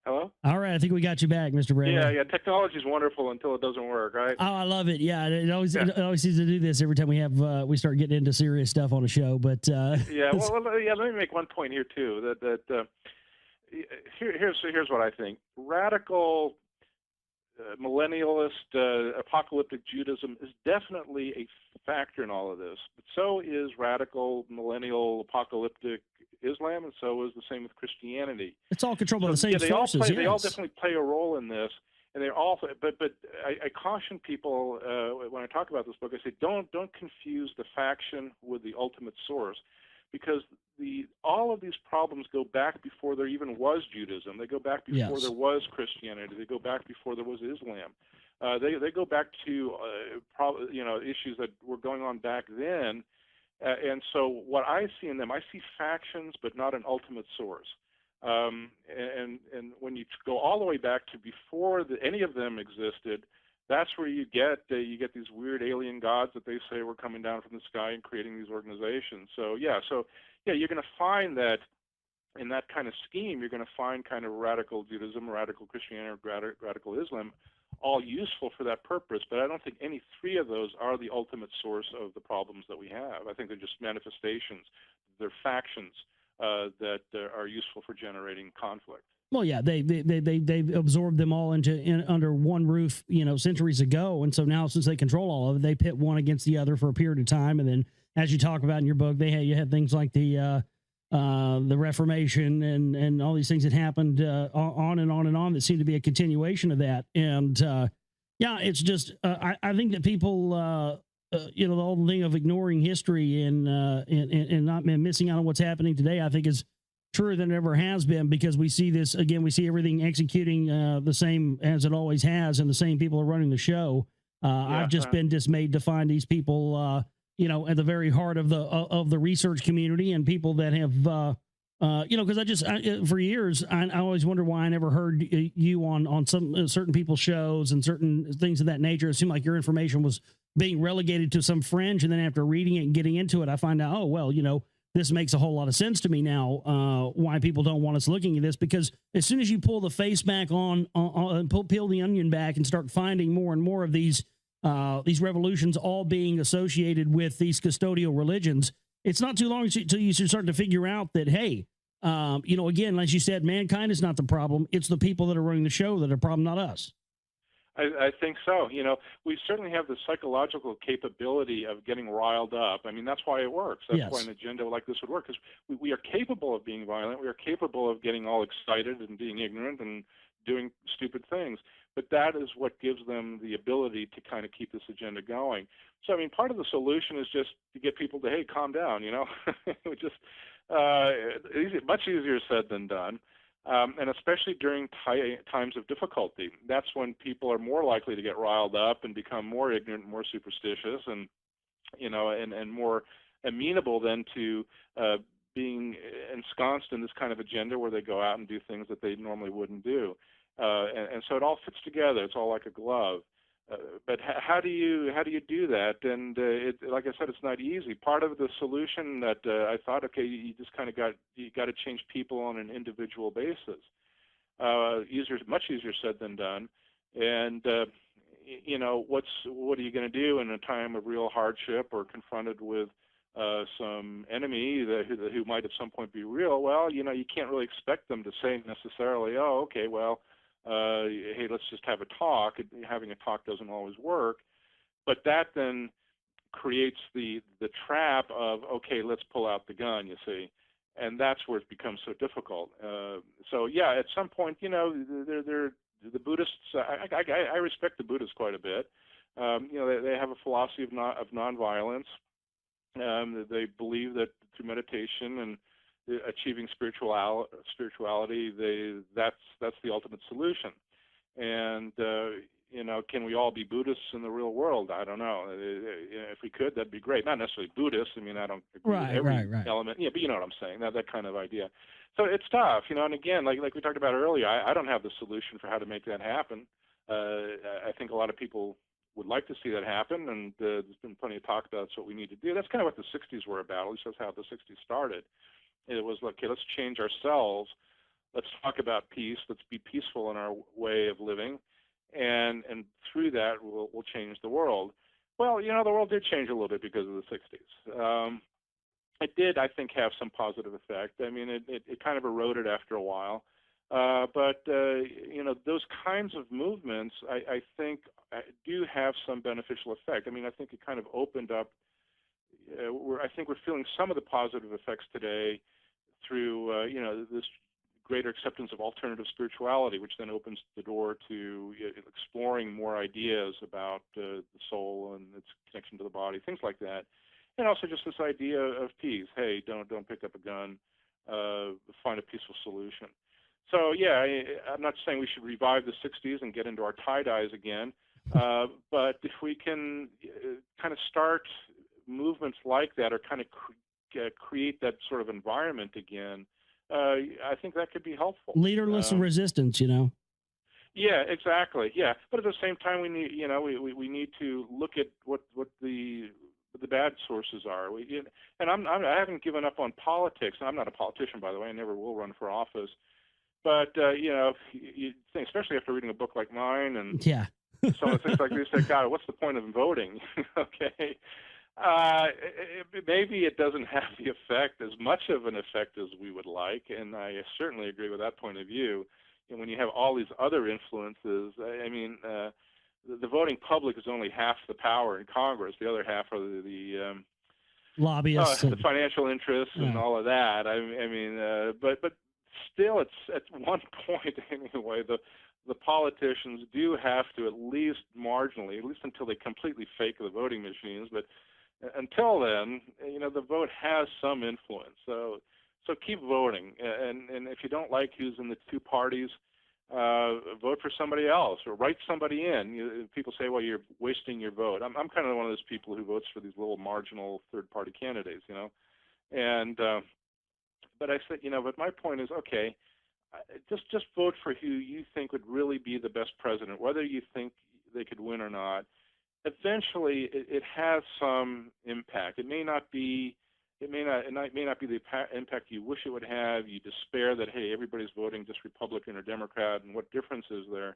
Hello? All right, I think we got you back, Mr. Bramley. Yeah. Technology is wonderful until it doesn't work, right? Oh, I love it. Yeah, it always seems to do this every time we start getting into serious stuff on a show. But Let me make one point here too. Here's what I think: radical, millennialist, apocalyptic Judaism is definitely a factor in all of this. But so is radical, millennial, apocalyptic Islam, and so is the same with Christianity. It's all controlled by the same sources. They all definitely play a role in this, and they're all. But I caution people when I talk about this book. I say don't confuse the faction with the ultimate source, because all of these problems go back before there even was Judaism. They go back before there was Christianity. They go back before there was Islam. They go back to issues that were going on back then. And so what I see in them, I see factions, but not an ultimate source. And when you go all the way back to before any of them existed, that's where you get these weird alien gods that they say were coming down from the sky and creating these organizations. So you're going to find that in that kind of scheme, you're going to find kind of radical Judaism, radical Christianity, radical Islam, all useful for that purpose. But I don't think any three of those are the ultimate source of the problems that we have. I think they're just manifestations. They're factions that are useful for generating conflict. Well, yeah, they absorbed them all under one roof, centuries ago, and so now since they control all of it, they pit one against the other for a period of time, and then, as you talk about in your book, you had things like the Reformation and all these things that happened on and on and on that seem to be a continuation of that, and it's just I think that people the whole thing of ignoring history and not missing out on what's happening today, I think is truer than it ever has been, because we see this again. We see everything executing the same as it always has, and the same people are running the show. I've just been dismayed to find these people, at the very heart of the research community, and people that have, because for years I always wonder why I never heard you on some certain people's shows and certain things of that nature. It seemed like your information was being relegated to some fringe, and then after reading it and getting into it, I find out, oh well, this makes a whole lot of sense to me now, why people don't want us looking at this, because as soon as you pull the face back on peel the onion back and start finding more and more of these revolutions all being associated with these custodial religions, it's not too long until you should start to figure out that, hey, again, as you said, mankind is not the problem. It's the people that are running the show that are the problem, not us. I think so. We certainly have the psychological capability of getting riled up. I mean, that's why it works. That's why an agenda like this would work, because we are capable of being violent. We are capable of getting all excited and being ignorant and doing stupid things. But that is what gives them the ability to kind of keep this agenda going. So, I mean, part of the solution is just to get people to, hey, calm down, just much easier said than done. And especially during times of difficulty, that's when people are more likely to get riled up and become more ignorant, more superstitious, and and more amenable then to being ensconced in this kind of agenda where they go out and do things that they normally wouldn't do. And so it all fits together. It's all like a glove. But how do you do that? And like I said, it's not easy. Part of the solution that I thought, okay, you just kind of got to change people on an individual basis. Much easier said than done. And what are you going to do in a time of real hardship or confronted with some enemy who might at some point be real? Well, you can't really expect them to say necessarily, oh, okay, well, hey, let's just have a talk. Having a talk doesn't always work, but that then creates the trap of, okay, let's pull out the gun, you see, and that's where it becomes so difficult. At some point, they're the Buddhists. I respect the Buddhists quite a bit. They have a philosophy of nonviolence. They believe that through meditation and achieving spirituality, that's the ultimate solution. And can we all be Buddhists in the real world? I don't know. If we could, that'd be great. Not necessarily Buddhists. I mean, I don't agree with every element. Yeah, but you know what I'm saying. That kind of idea. So it's tough, And again, like we talked about earlier, I don't have the solution for how to make that happen. I think a lot of people would like to see that happen, and there's been plenty of talk about that's what we need to do. That's kind of what the 60s were about. At least that's how the 60s started. It was like, okay, let's change ourselves. Let's talk about peace. Let's be peaceful in our way of living, and through that, we'll change the world. Well, the world did change a little bit because of the 60s. It did, I think, have some positive effect. I mean, it kind of eroded after a while. But those kinds of movements, I think, do have some beneficial effect. I mean, I think it kind of opened up. I think we're feeling some of the positive effects today through, this greater acceptance of alternative spirituality, which then opens the door to exploring more ideas about the soul and its connection to the body, things like that. and also just this idea of peace. Hey, don't pick up a gun. Find a peaceful solution. So yeah, I'm not saying we should revive the '60s and get into our tie-dyes again, but if we can kind of start movements like that, or kind of create that sort of environment again, I think that could be helpful. Leaderless resistance, you know. Yeah, exactly. Yeah, but at the same time, we need, we need to look at what the bad sources are. And I haven't given up on politics. I'm not a politician, by the way. I never will run for office. But you think, especially after reading a book like mine and yeah, some of the things like this, say, God, what's the point of voting? Okay. Maybe it doesn't have the effect, as much of an effect as we would like, and I certainly agree with that point of view. And when you have all these other influences, I mean, the voting public is only half the power in Congress. The other half are the lobbyists, the financial interests, and all of that. I mean, but still, it's at one point anyway. The politicians do have to, at least marginally, at least until they completely fake the voting machines, but until then, the vote has some influence. So keep voting, and if you don't like who's in the two parties, vote for somebody else or write somebody in. People say, well, you're wasting your vote. I'm kind of one of those people who votes for these little marginal third-party candidates, and but I said, but my point is, okay, just vote for who you think would really be the best president, whether you think they could win or not. Eventually, it has some impact. It may not be the impact you wish it would have. You despair that, hey, everybody's voting just Republican or Democrat, and what difference is there?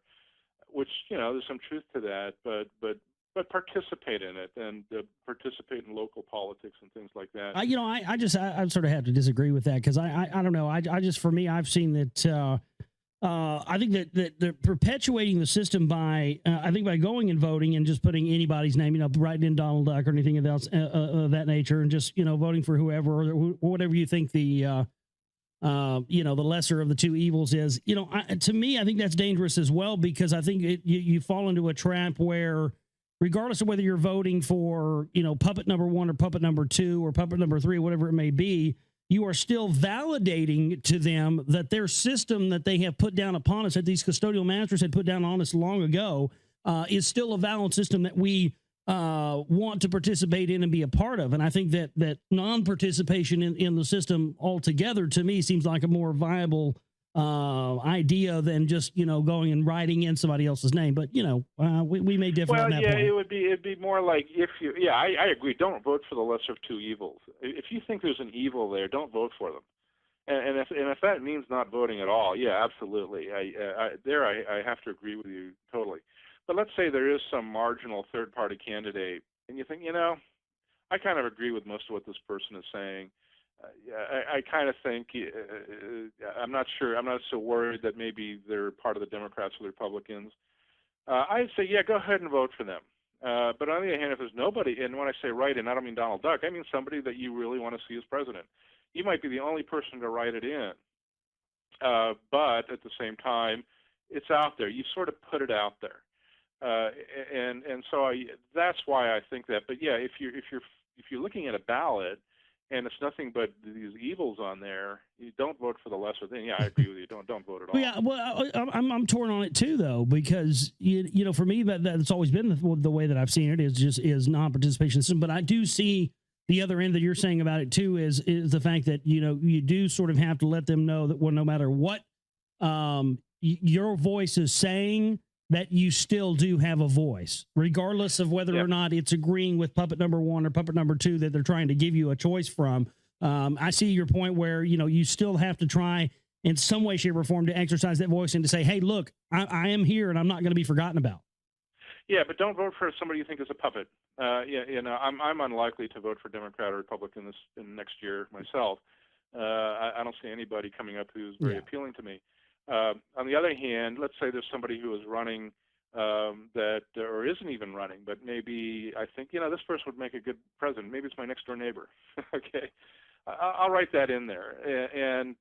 Which, there's some truth to that, but participate in it, and participate in local politics and things like that. I sort of have to disagree with that, because I don't know. I just, for me, I've seen that. I think that they're perpetuating the system by going and voting and just putting anybody's name, writing in Donald Duck or anything else of that nature, and just voting for whoever or whatever you think the lesser of the two evils is. To me, I think that's dangerous as well, because I think you fall into a trap where, regardless of whether you're voting for puppet number one or puppet number two or puppet number three, whatever it may be, you are still validating to them that their system that they have put down upon us, that these custodial masters had put down on us long ago, is still a valid system that we want to participate in and be a part of. And I think that non-participation in the system altogether, to me, seems like a more viable idea than just going and writing in somebody else's name. But we may differ on that point. It'd be more like, I agree. Don't vote for the lesser of two evils. If you think there's an evil there, don't vote for them. And if that means not voting at all, yeah, absolutely. I have to agree with you totally. But let's say there is some marginal third-party candidate, and you think, I kind of agree with most of what this person is saying. I kind of think, I'm not sure. I'm not so worried that maybe they're part of the Democrats or the Republicans. I'd say, yeah, go ahead and vote for them. But on the other hand, if there's nobody, and when I say write in, I don't mean Donald Duck. I mean somebody that you really want to see as president. You might be the only person to write it in. But at the same time, it's out there. You sort of put it out there. And so that's why I think that. But yeah, if you're looking at a ballot, and it's nothing but these evils on there, you don't vote for the lesser thing. Yeah, I agree with you. Don't vote at all. Yeah, well, I'm torn on it too, though, because for me, that's always been the way that I've seen it, is non-participation system. But I do see the other end that you're saying about it too, is the fact that you do sort of have to let them know that, well, no matter what your voice is saying, that you still do have a voice, regardless of whether or not it's agreeing with puppet number one or puppet number two that they're trying to give you a choice from. I see your point where, you still have to try in some way, shape, or form to exercise that voice and to say, hey, look, I am here and I'm not going to be forgotten about. Yeah, but don't vote for somebody you think is a puppet. I'm unlikely to vote for Democrat or Republican in next year myself. I don't see anybody coming up who's very appealing to me. On the other hand, let's say there's somebody who is running or isn't even running, but maybe I think, this person would make a good president. Maybe it's my next door neighbor. Okay. I'll write that in there. And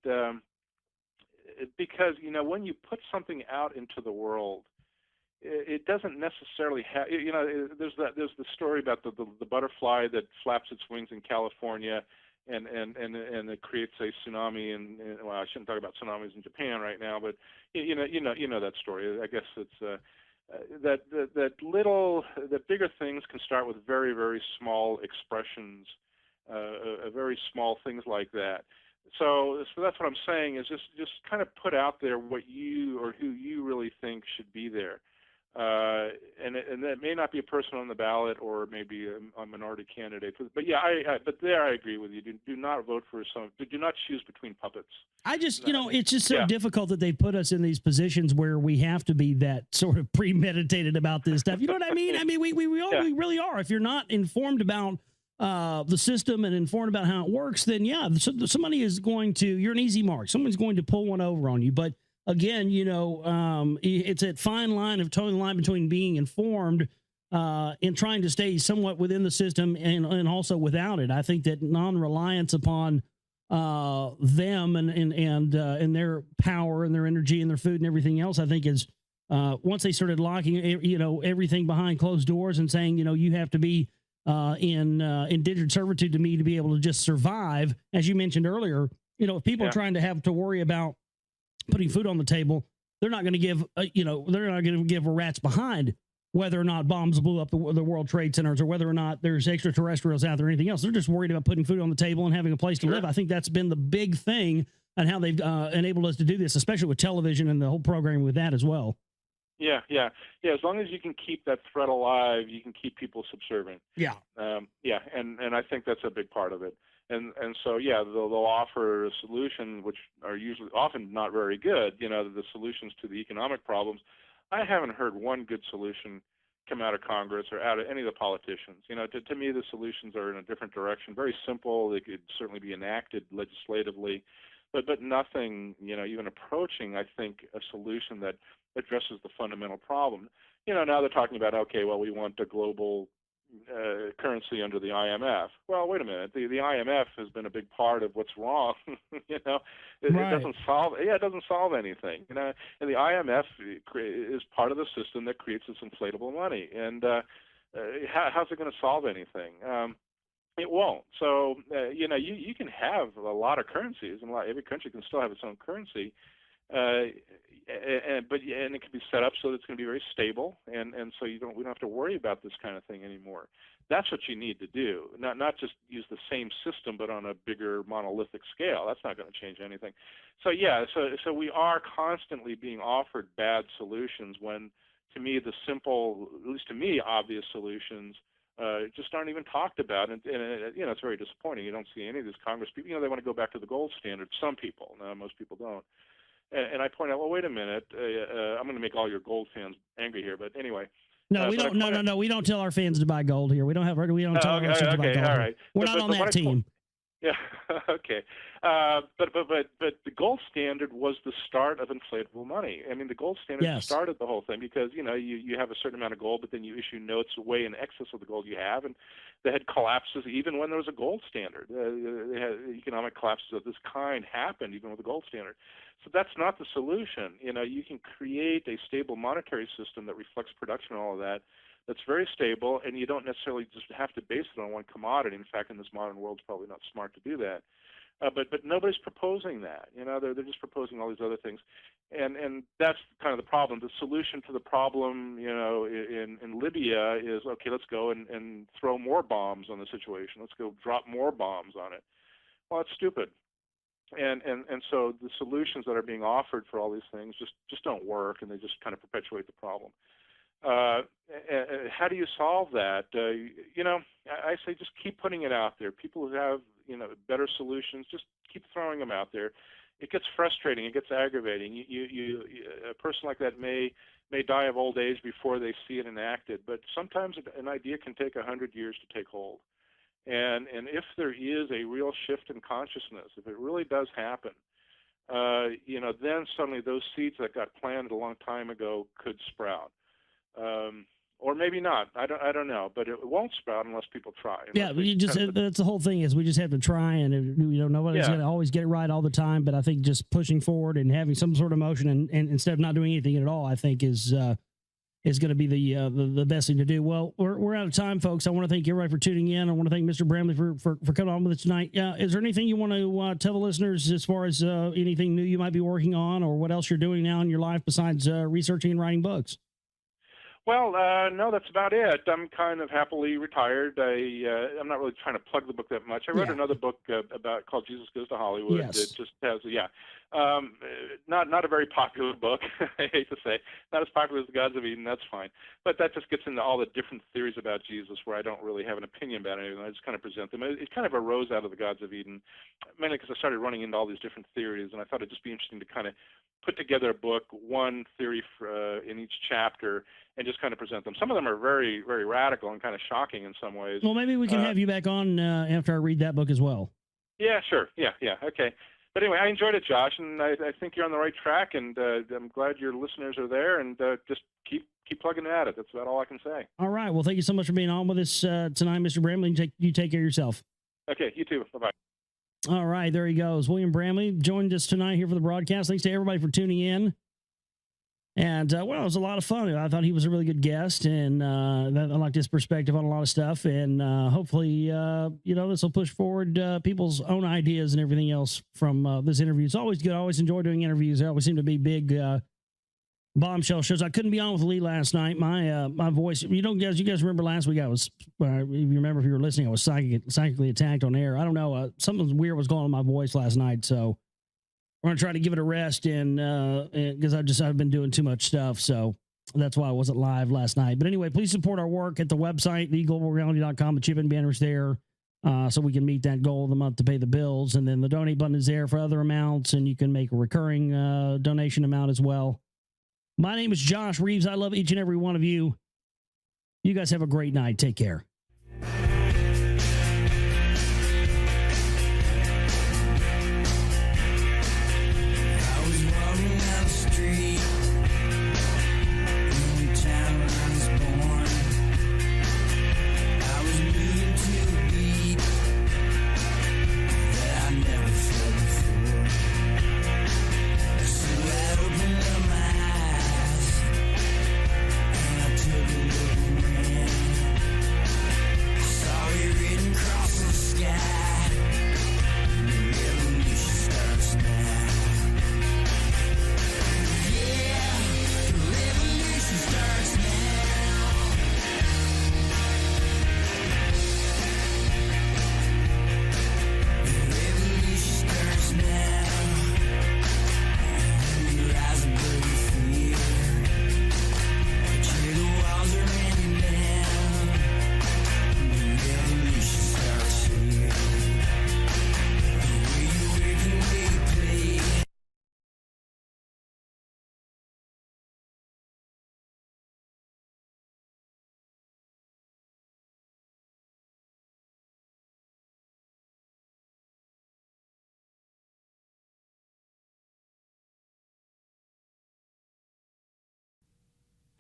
because, when you put something out into the world, it doesn't necessarily have, there's the story about the butterfly that flaps its wings in California, and it creates a tsunami. And well, I shouldn't talk about tsunamis in Japan right now, but you know that story. I guess it's that bigger things can start with very, very small expressions, very small things like that. So that's what I'm saying, is just kind of put out there what you or who you really think should be there. And that may not be a person on the ballot, or maybe a minority candidate. But yeah, but there I agree with you. Do not vote for some. Do not choose between puppets. I just, it's just so difficult that they put us in these positions where we have to be that sort of premeditated about this stuff. You know what I mean? I mean, we really are. If you're not informed about the system and informed about how it works, then yeah, somebody is going to, you're an easy mark. Someone's going to pull one over on you. But again, it's that fine line of towing the line between being informed and trying to stay somewhat within the system and also without it. I think that non-reliance upon them and their power and their energy and their food and everything else, I think is once they started locking everything behind closed doors and saying you have to be in indentured servitude to me to be able to just survive, as you mentioned earlier. If people are trying to have to worry about putting food on the table, they're not going to give they're not going to give a rat's behind whether or not bombs blew up the World Trade Centers, or whether or not there's extraterrestrials out there or anything else. They're just worried about putting food on the table and having a place to live. I think that's been the big thing and how they've enabled us to do this, especially with television and the whole program with that as well. Yeah. As long as you can keep that threat alive, you can keep people subservient. Yeah. And I think that's a big part of it. And so they'll offer a solution, which are usually often not very good. The solutions to the economic problems. I haven't heard one good solution come out of Congress or out of any of the politicians. To me, the solutions are in a different direction. Very simple. They could certainly be enacted legislatively, but nothing, even approaching, I think, a solution that addresses the fundamental problem. Now they're talking about, okay, well, we want a global currency under the IMF. Well, wait a minute. The IMF has been a big part of what's wrong. It doesn't solve. It doesn't solve anything. And the IMF is part of the system that creates this inflatable money. And how's it going to solve anything? It won't. So you can have a lot of currencies, and every country can still have its own currency. But it can be set up so that it's going to be very stable, and so we don't have to worry about this kind of thing anymore. That's what you need to do. Not just use the same system, but on a bigger monolithic scale. That's not going to change anything. So so we are constantly being offered bad solutions when, to me, the simple, at least to me, obvious solutions just aren't even talked about. And it's very disappointing. You don't see any of these Congress people. They want to go back to the gold standard. Some people, most people don't. And I point out, well, wait a minute. I'm going to make all your gold fans angry here, but anyway. No, we don't. No. We don't tell our fans to buy gold here. We don't tell our fans to buy gold. All right. We're not on that team. Yeah. Okay. But the gold standard was the start of inflatable money. I mean, the gold standard started the whole thing because you have a certain amount of gold, but then you issue notes way in excess of the gold you have, and they had collapses even when there was a gold standard. They had economic collapses of this kind happened even with a gold standard. So that's not the solution. You can create a stable monetary system that reflects production and all of that. That's very stable, and you don't necessarily just have to base it on one commodity. In fact, in this modern world, it's probably not smart to do that. But nobody's proposing that. They're just proposing all these other things, and that's kind of the problem. The solution to the problem, in Libya is, okay, let's go and throw more bombs on the situation. Let's go drop more bombs on it. Well, it's stupid. And so the solutions that are being offered for all these things just don't work, and they just kind of perpetuate the problem. How do you solve that? I say just keep putting it out there. People who have better solutions, just keep throwing them out there. It gets frustrating. It gets aggravating. A person like that may die of old age before they see it enacted. But sometimes an idea can take 100 years to take hold. And if there is a real shift in consciousness, if it really does happen, then suddenly those seeds that got planted a long time ago could sprout. Or maybe not. I don't know, but it won't sprout unless people try. Yeah, that's the whole thing is we just have to try, and nobody's going to always get it right all the time. But I think just pushing forward and having some sort of motion and instead of not doing anything at all, I think is is going to be the best thing to do. Well, we're out of time, folks. I want to thank everybody for tuning in. I want to thank Mr. Bramley for coming on with us tonight. Is there anything you want to tell the listeners as far as anything new you might be working on, or what else you're doing now in your life besides researching and writing books? Well, no, that's about it. I'm kind of happily retired. I'm not really trying to plug the book that much. I wrote another book called Jesus Goes to Hollywood. Yes. It just has, not a very popular book. I hate to say, not as popular as The Gods of Eden. That's fine, but that just gets into all the different theories about Jesus, where I don't really have an opinion about anything. I just kind of present them. It kind of arose out of The Gods of Eden, mainly because I started running into all these different theories, and I thought it'd just be interesting to kind of put together a book, one theory in each chapter, and just kind of present them. Some of them are very, very radical and kind of shocking in some ways. Well, maybe we can have you back on after I read that book as well. Yeah, sure. Yeah, okay. But anyway, I enjoyed it, Josh, and I think you're on the right track, and I'm glad your listeners are there, and just keep plugging at it. That's about all I can say. All right. Well, thank you so much for being on with us tonight, Mr. Bramley. You take care of yourself. Okay, you too. Bye-bye. All right, there he goes. William Bramley joined us tonight here for the broadcast. Thanks to everybody for tuning in. And, it was a lot of fun. I thought he was a really good guest, and I liked his perspective on a lot of stuff. And hopefully, this will push forward people's own ideas and everything else from this interview. It's always good. I always enjoy doing interviews. They always seem to be big bombshell shows. I couldn't be on with Lee last night. My voice, you guys remember last week I was, if you were listening, I was psychically attacked on air. I don't know. Something weird was going on in my voice last night, so we're going to try to give it a rest, and because I've been doing too much stuff, so that's why I wasn't live last night. But anyway, please support our work at the website, theglobalreality.com. The chip and banner's there, so we can meet that goal of the month to pay the bills. And then the donate button is there for other amounts, and you can make a recurring donation amount as well. My name is Josh Reeves. I love each and every one of you. You guys have a great night. Take care.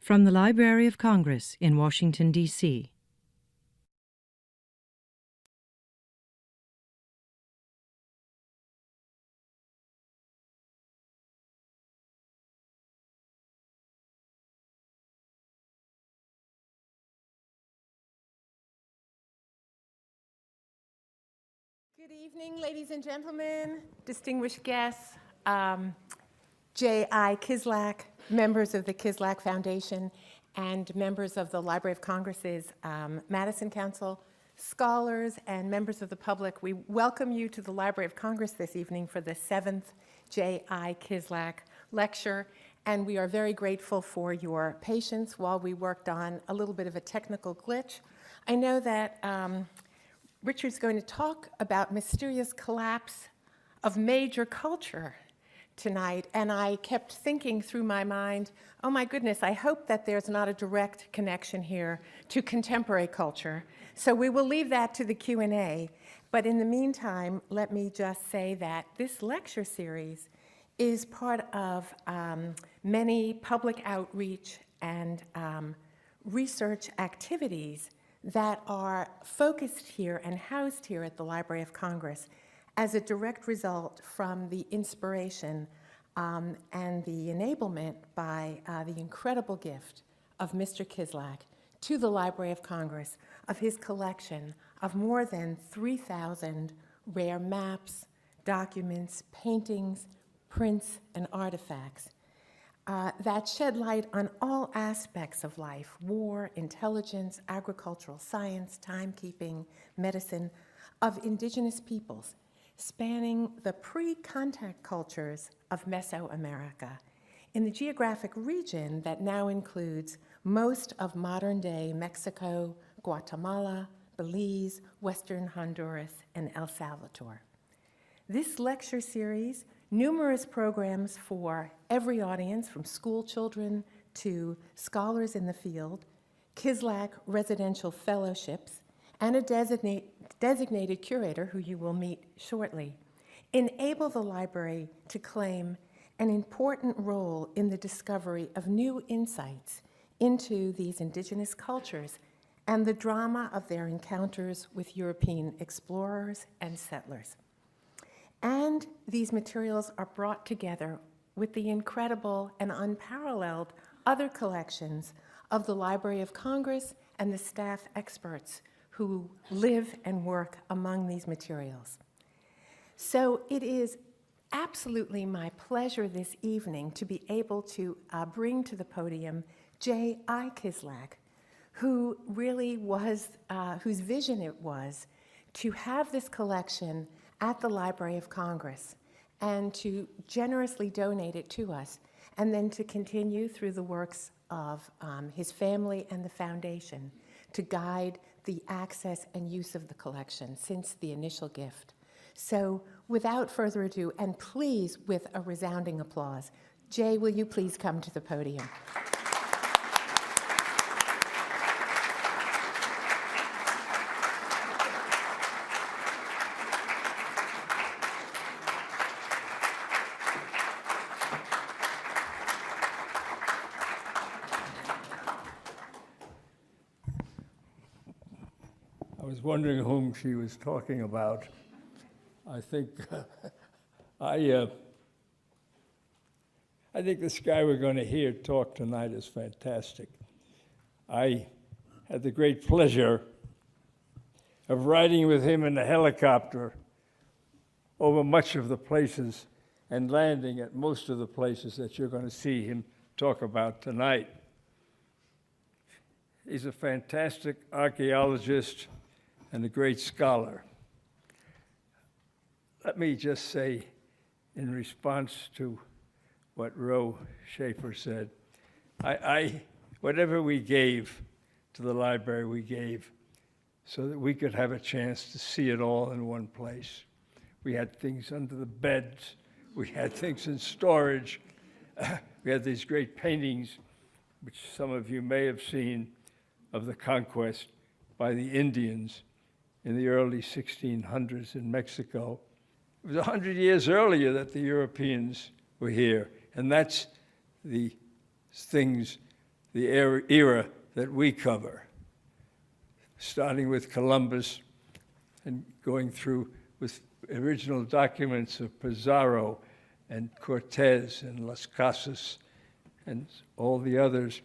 From the Library of Congress in Washington, D.C. Good evening, ladies and gentlemen, distinguished guests, J.I. Kislak, members of the Kislak Foundation, and members of the Library of Congress's Madison Council, scholars, and members of the public. We welcome you to the Library of Congress this evening for the 7th J.I. Kislak Lecture, and we are very grateful for your patience while we worked on a little bit of a technical glitch. I know that Richard's going to talk about mysterious collapse of major culture tonight, and I kept thinking through my mind, oh my goodness, I hope that there's not a direct connection here to contemporary culture. So we will leave that to the Q&A. But in the meantime, let me just say that this lecture series is part of many public outreach and research activities that are focused here and housed here at the Library of Congress as a direct result from the inspiration and the enablement by the incredible gift of Mr. Kislak to the Library of Congress of his collection of more than 3,000 rare maps, documents, paintings, prints, and artifacts that shed light on all aspects of life: war, intelligence, agricultural science, timekeeping, medicine, of indigenous peoples, spanning the pre-contact cultures of Mesoamerica in the geographic region that now includes most of modern-day Mexico, Guatemala, Belize, Western Honduras, and El Salvador. This lecture series, numerous programs for every audience, from school children to scholars in the field, Kislak residential fellowships, and a designated curator, who you will meet shortly, enable the library to claim an important role in the discovery of new insights into these indigenous cultures and the drama of their encounters with European explorers and settlers. And these materials are brought together with the incredible and unparalleled other collections of the Library of Congress and the staff experts who live and work among these materials. So it is absolutely my pleasure this evening to be able to bring to the podium J.I. Kislak, who really was, whose vision it was to have this collection at the Library of Congress and to generously donate it to us, and then to continue through the works of his family and the foundation to guide the access and use of the collection since the initial gift. So without further ado, and please with a resounding applause, Jay, will you please come to the podium? I was wondering whom she was talking about. I think I think this guy we're going to hear talk tonight is fantastic. I had the great pleasure of riding with him in a helicopter over much of the places and landing at most of the places that you're going to see him talk about tonight. He's a fantastic archaeologist and a great scholar. Let me just say, in response to what Roe Schaefer said, whatever we gave to the library, we gave so that we could have a chance to see it all in one place. We had things under the beds. We had things in storage. We had these great paintings, which some of you may have seen, of the conquest by the Indians in the early 1600s in Mexico. It was 100 years earlier that the Europeans were here, and that's the things, the era that we cover, starting with Columbus and going through with original documents of Pizarro and Cortez and Las Casas and all the others.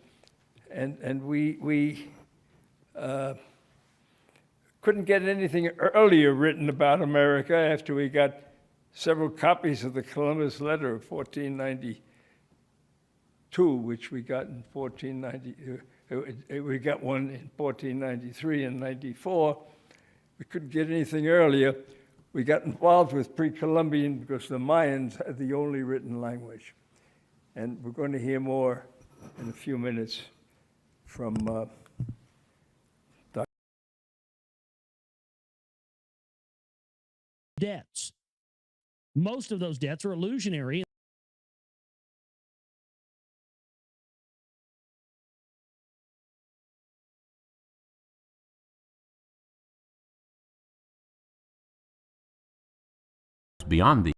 And we couldn't get anything earlier written about America after we got several copies of the Columbus letter of 1492, which we got in 1490. We got one in 1493 and 94. We couldn't get anything earlier. We got involved with pre-Columbian because the Mayans had the only written language. And we're going to hear more in a few minutes from debts. Most of those debts are illusionary. Beyond the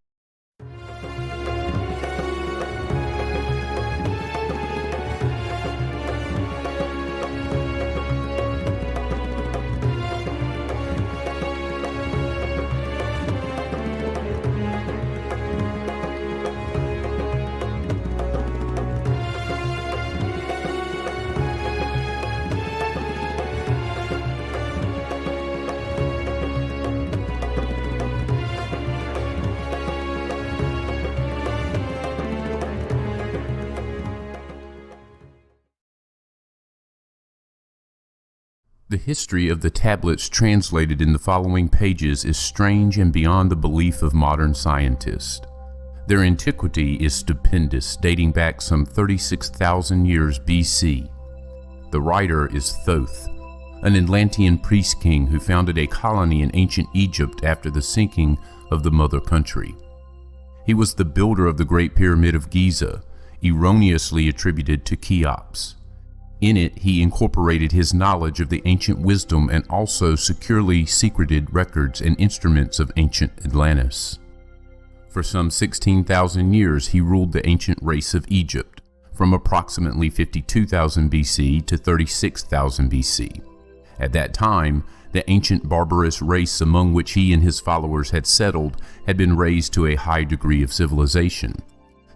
The history of the tablets translated in the following pages is strange and beyond the belief of modern scientists. Their antiquity is stupendous, dating back some 36,000 years BC. The writer is Thoth, an Atlantean priest king who founded a colony in ancient Egypt after the sinking of the mother country. He was the builder of the Great Pyramid of Giza, erroneously attributed to Cheops. In it, he incorporated his knowledge of the ancient wisdom and also securely secreted records and instruments of ancient Atlantis. For some 16,000 years, he ruled the ancient race of Egypt, from approximately 52,000 BC to 36,000 BC. At that time, the ancient barbarous race among which he and his followers had settled had been raised to a high degree of civilization.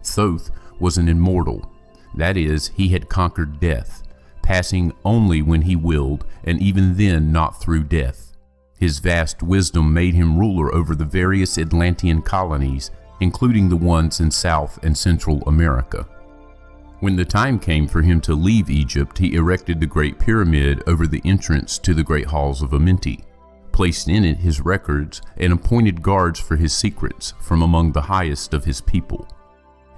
Thoth was an immortal. That is, he had conquered death, passing only when he willed, and even then not through death. His vast wisdom made him ruler over the various Atlantean colonies, including the ones in South and Central America. When the time came for him to leave Egypt, he erected the Great Pyramid over the entrance to the Great Halls of Amenti, placed in it his records, and appointed guards for his secrets from among the highest of his people.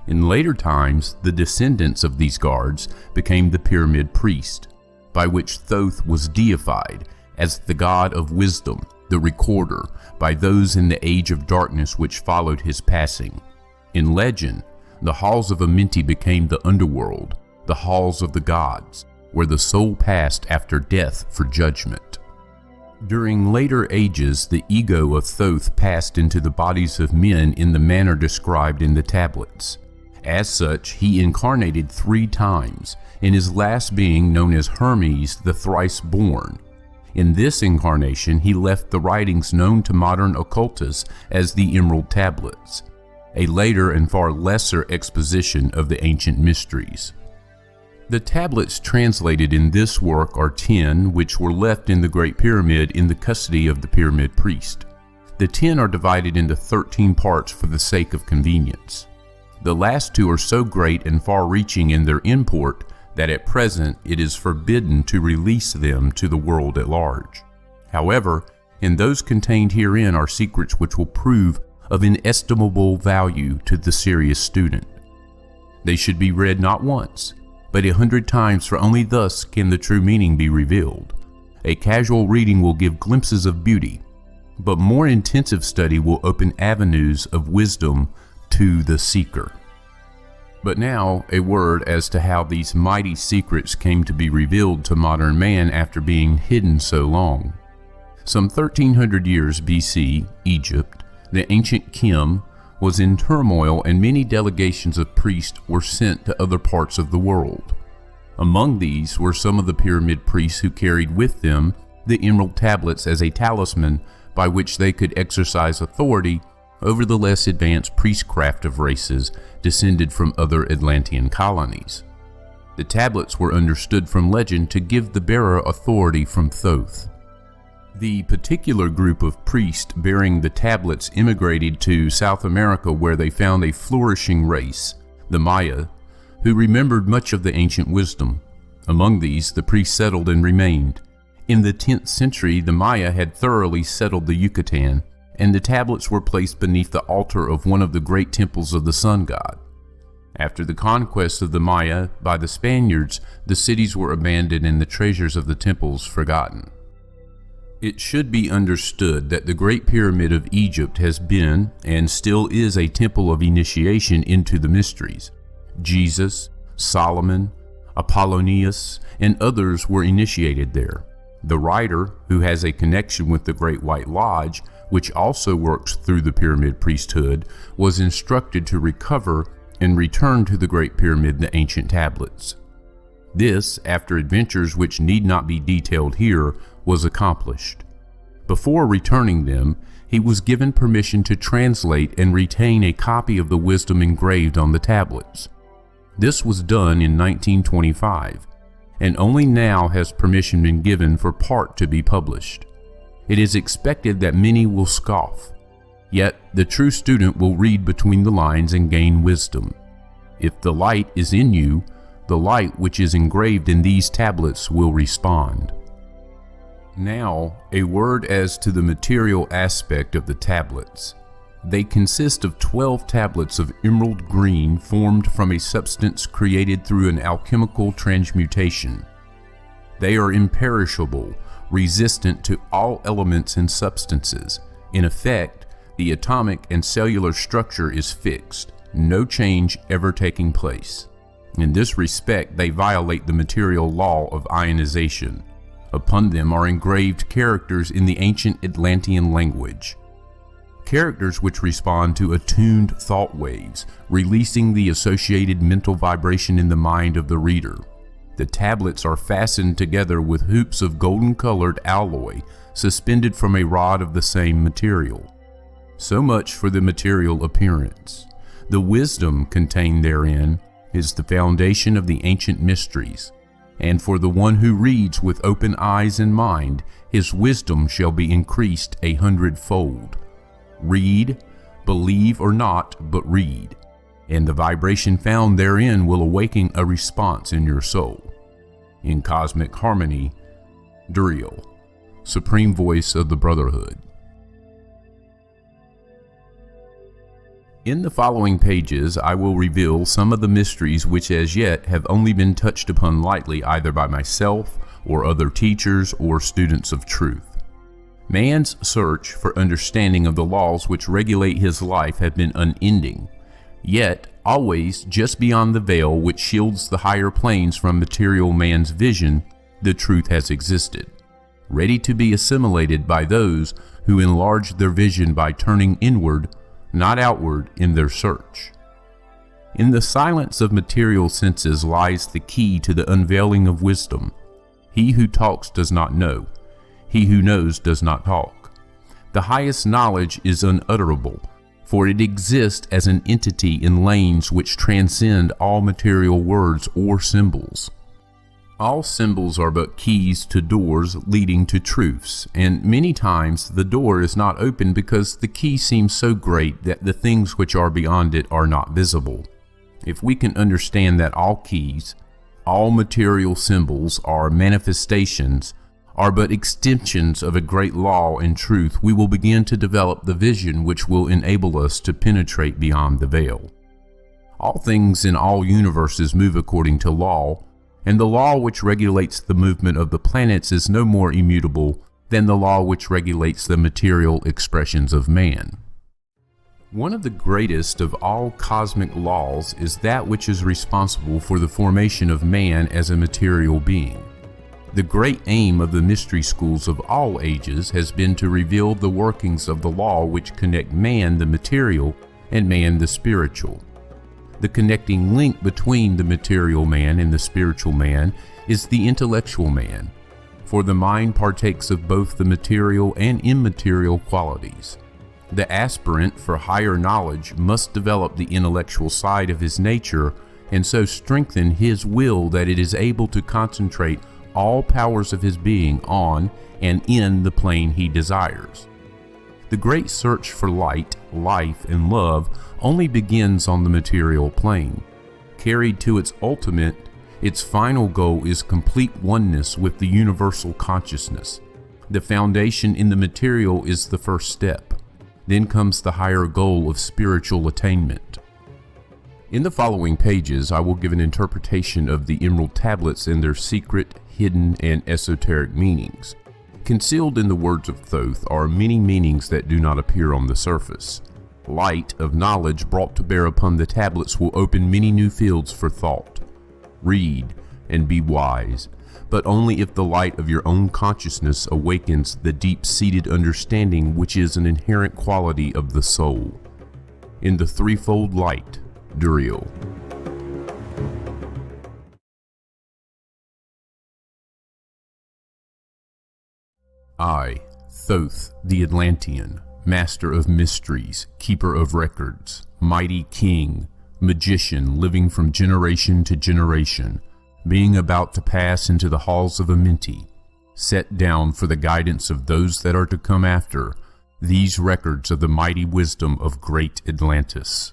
In later times, the descendants of these guards became the Pyramid Priest, by which Thoth was deified as the god of wisdom, the recorder, by those in the age of darkness which followed his passing. In legend, the halls of Amenti became the underworld, the halls of the gods, where the soul passed after death for judgment. During later ages, the ego of Thoth passed into the bodies of men in the manner described in the tablets. As such, he incarnated 3 times, in his last being known as Hermes the Thrice-Born. In this incarnation, he left the writings known to modern occultists as the Emerald Tablets, a later and far lesser exposition of the ancient mysteries. The tablets translated in this work are 10, which were left in the Great Pyramid in the custody of the Pyramid Priest. The 10 are divided into 13 parts for the sake of convenience. The last 2 are so great and far-reaching in their import that at present it is forbidden to release them to the world at large. However, in those contained herein are secrets which will prove of inestimable value to the serious student. They should be read not once, but 100 times, for only thus can the true meaning be revealed. A casual reading will give glimpses of beauty, but more intensive study will open avenues of wisdom to the seeker. But now, a word as to how these mighty secrets came to be revealed to modern man after being hidden so long. Some 1300 years BC, Egypt, the ancient Kim, was in turmoil, and many delegations of priests were sent to other parts of the world. Among these were some of the Pyramid Priests who carried with them the Emerald Tablets as a talisman by which they could exercise authority over the less advanced priestcraft of races descended from other Atlantean colonies. The tablets were understood from legend to give the bearer authority from Thoth. The particular group of priests bearing the tablets immigrated to South America, where they found a flourishing race, the Maya, who remembered much of the ancient wisdom. Among these, the priests settled and remained. In the 10th century, the Maya had thoroughly settled the Yucatan, and the tablets were placed beneath the altar of one of the great temples of the sun god. After the conquest of the Maya by the Spaniards, the cities were abandoned and the treasures of the temples forgotten. It should be understood that the Great Pyramid of Egypt has been, and still is, a temple of initiation into the mysteries. Jesus, Solomon, Apollonius, and others were initiated there. The writer, who has a connection with the Great White Lodge, which also works through the Pyramid Priesthood, was instructed to recover and return to the Great Pyramid the ancient tablets. This, after adventures which need not be detailed here, was accomplished. Before returning them, he was given permission to translate and retain a copy of the wisdom engraved on the tablets. This was done in 1925, and only now has permission been given for part to be published. It is expected that many will scoff, yet the true student will read between the lines and gain wisdom. If the light is in you, the light which is engraved in these tablets will respond. Now, a word as to the material aspect of the tablets. They consist of 12 tablets of emerald green formed from a substance created through an alchemical transmutation. They are imperishable, resistant to all elements and substances. In effect, the atomic and cellular structure is fixed, no change ever taking place. In this respect, they violate the material law of ionization. Upon them are engraved characters in the ancient Atlantean language. Characters which respond to attuned thought waves, releasing the associated mental vibration in the mind of the reader. The tablets are fastened together with hoops of golden-colored alloy suspended from a rod of the same material. So much for the material appearance. The wisdom contained therein is the foundation of the ancient mysteries. And for the one who reads with open eyes and mind, his wisdom shall be increased 100-fold. Read, believe or not, but read, and the vibration found therein will awaken a response in your soul. In cosmic harmony, Duriel, Supreme Voice of the Brotherhood. In the following pages, I will reveal some of the mysteries which as yet have only been touched upon lightly either by myself or other teachers or students of truth. Man's search for understanding of the laws which regulate his life have been unending, yet always just beyond the veil which shields the higher planes from material man's vision, the truth has existed, ready to be assimilated by those who enlarge their vision by turning inward, not outward, in their search. In the silence of material senses lies the key to the unveiling of wisdom. He who talks does not know. He who knows does not talk. The highest knowledge is unutterable, for it exists as an entity in lanes which transcend all material words or symbols. All symbols are but keys to doors leading to truths, and many times the door is not opened because the key seems so great that the things which are beyond it are not visible. If we can understand that all keys, all material symbols are manifestations, are but extensions of a great law and truth, we will begin to develop the vision which will enable us to penetrate beyond the veil. All things in all universes move according to law, and the law which regulates the movement of the planets is no more immutable than the law which regulates the material expressions of man. One of the greatest of all cosmic laws is that which is responsible for the formation of man as a material being. The great aim of the mystery schools of all ages has been to reveal the workings of the law which connect man, the material, and man, the spiritual. The connecting link between the material man and the spiritual man is the intellectual man, for the mind partakes of both the material and immaterial qualities. The aspirant for higher knowledge must develop the intellectual side of his nature and so strengthen his will that it is able to concentrate all powers of his being on and in the plane he desires. The great search for light, life, and love only begins on the material plane. Carried to its ultimate, its final goal is complete oneness with the universal consciousness. The foundation in the material is the first step. Then comes the higher goal of spiritual attainment. In the following pages, I will give an interpretation of the emerald tablets and their secret, hidden, and esoteric meanings. Concealed in the words of Thoth are many meanings that do not appear on the surface. Light of knowledge brought to bear upon the tablets will open many new fields for thought. Read and be wise, but only if the light of your own consciousness awakens the deep-seated understanding which is an inherent quality of the soul. In the threefold light, Duriel. I, Thoth the Atlantean, master of mysteries, keeper of records, mighty king, magician living from generation to generation, being about to pass into the halls of Amenti, set down for the guidance of those that are to come after, these records of the mighty wisdom of great Atlantis.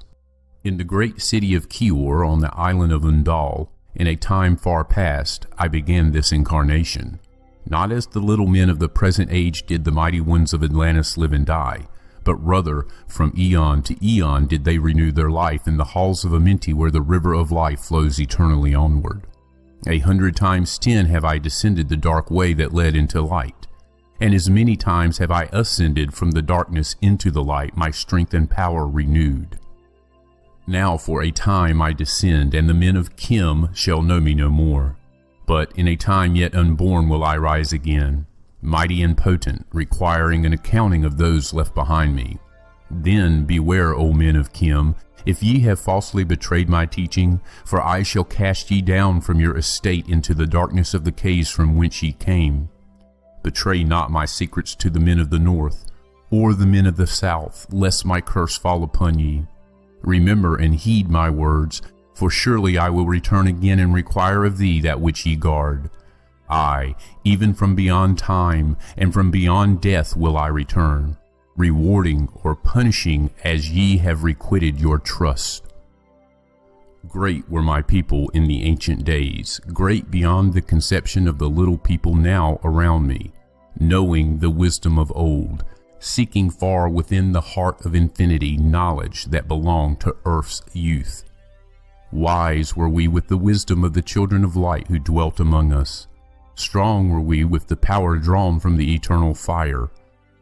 In the great city of Kior on the island of Undal, in a time far past, I began this incarnation. Not as the little men of the present age did the mighty ones of Atlantis live and die, but rather from eon to eon did they renew their life in the halls of Amenti, where the river of life flows eternally onward. 100 times 10 have I descended the dark way that led into light, and as many times have I ascended from the darkness into the light, my strength and power renewed. Now for a time I descend, and the men of Kim shall know me no more. But in a time yet unborn will I rise again, mighty and potent, requiring an accounting of those left behind me. Then beware, O men of Kim, if ye have falsely betrayed my teaching, for I shall cast ye down from your estate into the darkness of the caves from whence ye came. Betray not my secrets to the men of the north, or the men of the south, lest my curse fall upon ye. Remember and heed my words, for surely I will return again and require of thee that which ye guard. Aye, even from beyond time and from beyond death will I return, rewarding or punishing as ye have requited your trust. Great were my people in the ancient days, great beyond the conception of the little people now around me, knowing the wisdom of old, seeking far within the heart of infinity knowledge that belonged to earth's youth. Wise were we with the wisdom of the children of light who dwelt among us. Strong were we with the power drawn from the eternal fire.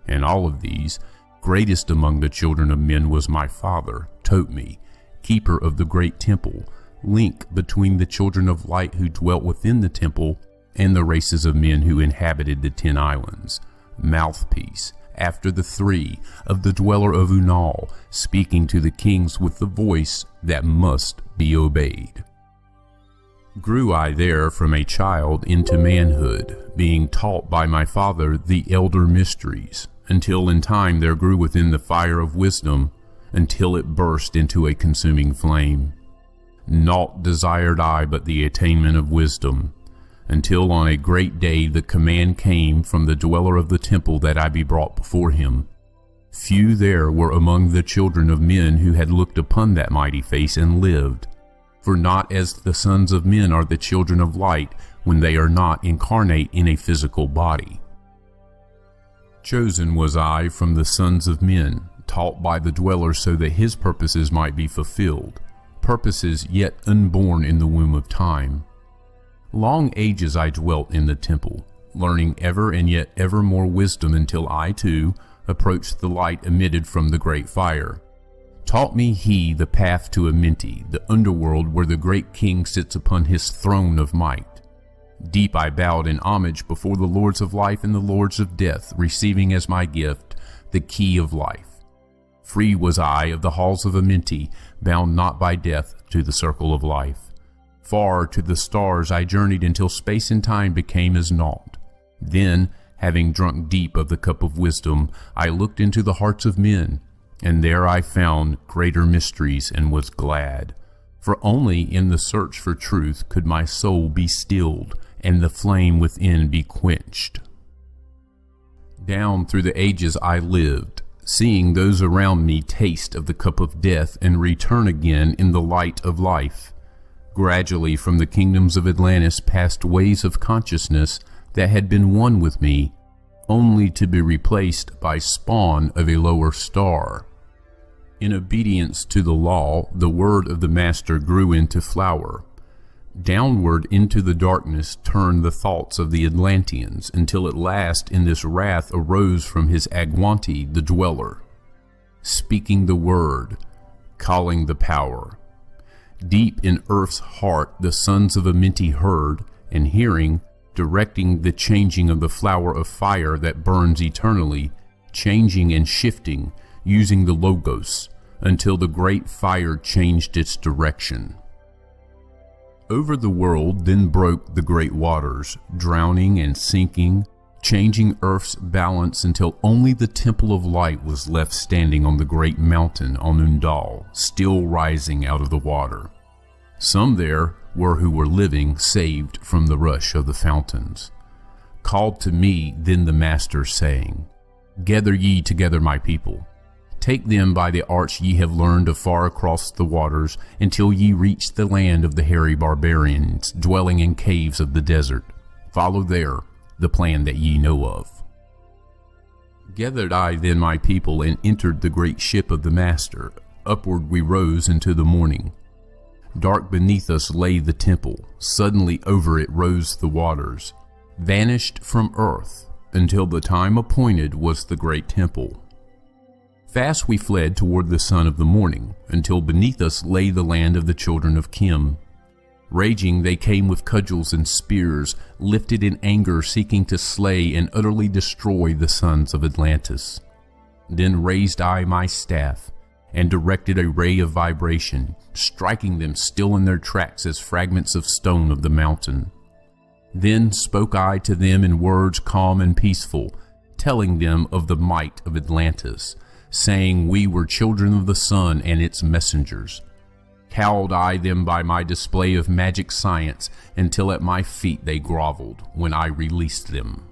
And all of these, greatest among the children of men was my father, Totme, keeper of the great temple, link between the children of light who dwelt within the temple and the races of men who inhabited the 10 islands, mouthpiece, after the 3 of the dweller of Unal, speaking to the kings with the voice that must be obeyed. Grew I there from a child into manhood, being taught by my father the elder mysteries, until in time there grew within the fire of wisdom, until it burst into a consuming flame. Naught desired I but the attainment of wisdom, until on a great day the command came from the dweller of the temple that I be brought before him. Few there were among the children of men who had looked upon that mighty face and lived, for not as the sons of men are the children of light when they are not incarnate in a physical body. Chosen was I from the sons of men, taught by the dweller so that his purposes might be fulfilled, purposes yet unborn in the womb of time. Long ages I dwelt in the temple, learning ever and yet ever more wisdom until I, too, approached the light emitted from the great fire. Taught me he the path to Amenti, the underworld where the great king sits upon his throne of might. Deep I bowed in homage before the lords of life and the lords of death, receiving as my gift the key of life. Free was I of the halls of Amenti, bound not by death to the circle of life. Far to the stars I journeyed until space and time became as naught. Then, having drunk deep of the cup of wisdom, I looked into the hearts of men, and there I found greater mysteries and was glad. For only in the search for truth could my soul be stilled and the flame within be quenched. Down through the ages I lived, seeing those around me taste of the cup of death and return again in the light of life. Gradually from the kingdoms of Atlantis passed ways of consciousness that had been one with me, only to be replaced by spawn of a lower star. In obedience to the law, the word of the master grew into flower. Downward into the darkness turned the thoughts of the Atlanteans, until at last in this wrath arose from his Agwanti the dweller, speaking the word, calling the power. Deep in earth's heart the sons of Amenti heard, and hearing, directing the changing of the flower of fire that burns eternally, changing and shifting, using the Logos, until the great fire changed its direction. Over the world then broke the great waters, drowning and sinking, changing earth's balance until only the temple of light was left standing on the great mountain on Undal, still rising out of the water. Some there were who were living, saved from the rush of the fountains. Called to me then the master, saying, Gather ye together my people. Take them by the arts ye have learned afar across the waters, until ye reach the land of the hairy barbarians, dwelling in caves of the desert. Follow there the plan that ye know of. Gathered I then my people, and entered the great ship of the Master. Upward we rose into the morning. Dark beneath us lay the temple. Suddenly over it rose the waters, vanished from earth, until the time appointed was the great temple. Fast we fled toward the sun of the morning, until beneath us lay the land of the children of Chem. Raging they came with cudgels and spears, lifted in anger, seeking to slay and utterly destroy the sons of Atlantis. Then raised I my staff, and directed a ray of vibration, striking them still in their tracks as fragments of stone of the mountain. Then spoke I to them in words calm and peaceful, telling them of the might of Atlantis, saying we were children of the sun and its messengers. Cowed I them by my display of magic science, until at my feet they groveled, when I released them.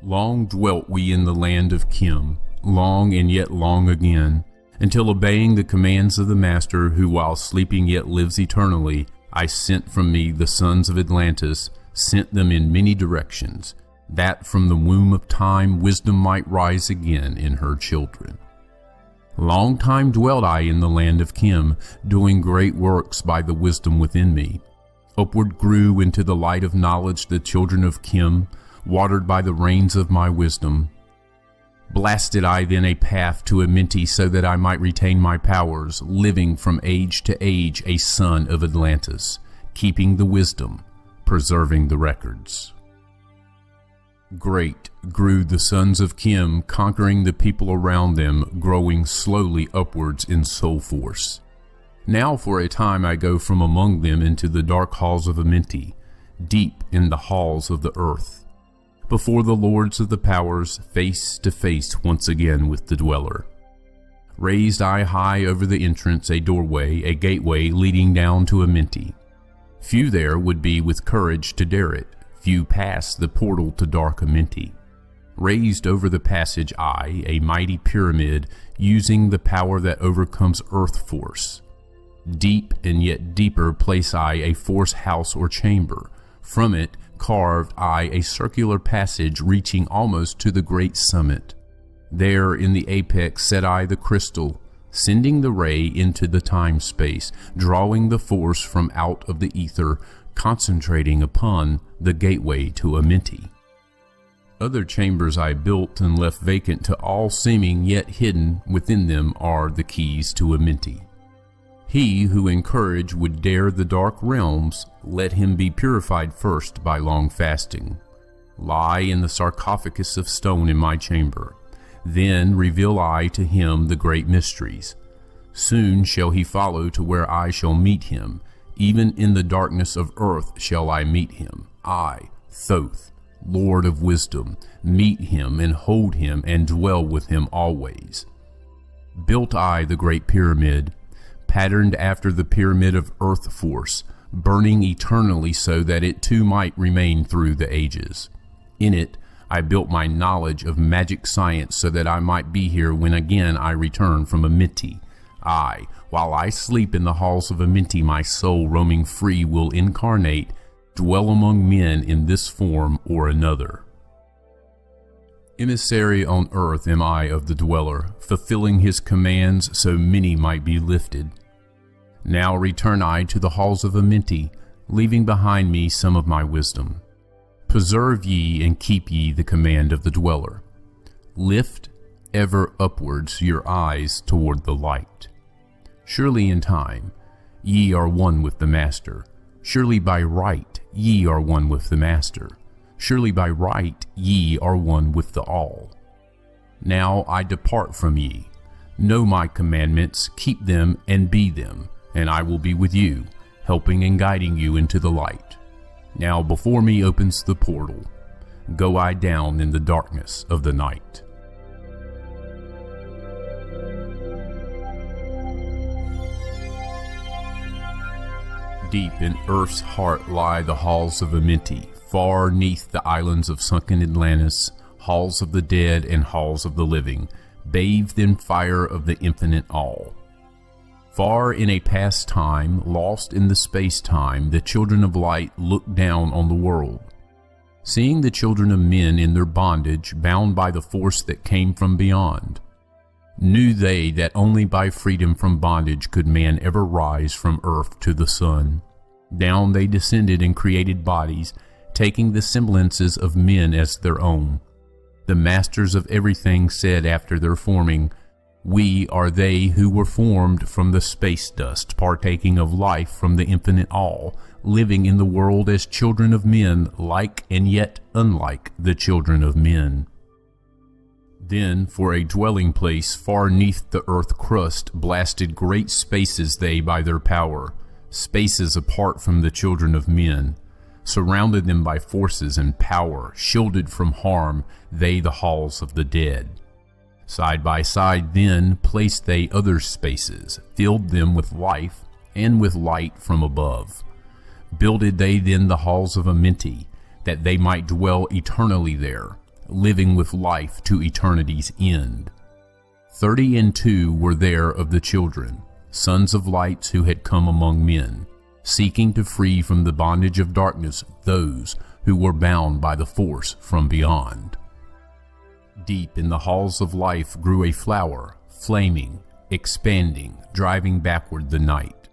Long dwelt we in the land of Chem, long and yet long again, until obeying the commands of the Master, who while sleeping yet lives eternally, I sent from me the sons of Atlantis, sent them in many directions, that from the womb of time wisdom might rise again in her children. Long time dwelt I in the land of Chem, doing great works by the wisdom within me. Upward grew into the light of knowledge the children of Chem, watered by the rains of my wisdom. Blasted I then a path to Amenti, so that I might retain my powers, living from age to age a son of Atlantis, keeping the wisdom, preserving the records. Great grew the sons of Chem, conquering the people around them, growing slowly upwards in soul force. Now for a time I go from among them into the dark halls of Amenti, deep in the halls of the earth, before the lords of the powers, face to face once again with the dweller. Raised I high over the entrance a doorway, a gateway leading down to Amenti. Few there would be with courage to dare it. Few passed the portal to dark Amenti. Raised over the passage I, a mighty pyramid, using the power that overcomes earth force. Deep and yet deeper place I a force house or chamber. From it carved I a circular passage reaching almost to the great summit. There in the apex set I the crystal, sending the ray into the time-space, drawing the force from out of the ether, concentrating upon the gateway to Amenti. Other chambers I built and left vacant to all seeming, yet hidden within them are the keys to Amenti. He who in courage would dare the dark realms, let him be purified first by long fasting. Lie in the sarcophagus of stone in my chamber. Then reveal I to him the great mysteries. Soon shall he follow to where I shall meet him. Even in the darkness of earth shall I meet him. I, Thoth, Lord of wisdom, meet him and hold him and dwell with him always. Built I the great pyramid, patterned after the pyramid of earth force, burning eternally so that it too might remain through the ages. In it I built my knowledge of magic science so that I might be here when again I return from Amenti. I, while I sleep in the halls of Amenti, my soul roaming free will incarnate, dwell among men in this form or another. Emissary on earth am I of the dweller, fulfilling his commands so many might be lifted. Now return I to the halls of Amenti, leaving behind me some of my wisdom. Preserve ye and keep ye the command of the dweller. Lift ever upwards your eyes toward the light. Surely in time ye are one with the Master. Surely by right ye are one with the Master. Surely by right ye are one with the All. Now I depart from ye. Know my commandments, keep them and be them, and I will be with you, helping and guiding you into the light. Now before me opens the portal. Go I down in the darkness of the night. Deep in earth's heart lie the halls of Amenti, far neath the islands of sunken Atlantis, halls of the dead and halls of the living, bathed in fire of the infinite all. Far in a past time, lost in the space-time, the children of light look down on the world. seeing the children of men in their bondage, bound by the force that came from beyond. Knew they that only by freedom from bondage could man ever rise from earth to the sun. Down they descended and created bodies, taking the semblances of men as their own. The masters of everything said after their forming, "We are they who were formed from the space dust, partaking of life from the infinite all, living in the world as children of men, like and yet unlike the children of men." Then for a dwelling place far neath the earth crust blasted great spaces they by their power, spaces apart from the children of men, surrounded them by forces and power, shielded from harm they the halls of the dead. Side by side then placed they other spaces, filled them with life and with light from above. Builded they then the halls of Amenti, that they might dwell eternally there, living with life to eternity's end. 32 were there of the children, sons of lights who had come among men, seeking to free from the bondage of darkness those who were bound by the force from beyond. Deep in the halls of life grew a flower, flaming, expanding, driving backward the night.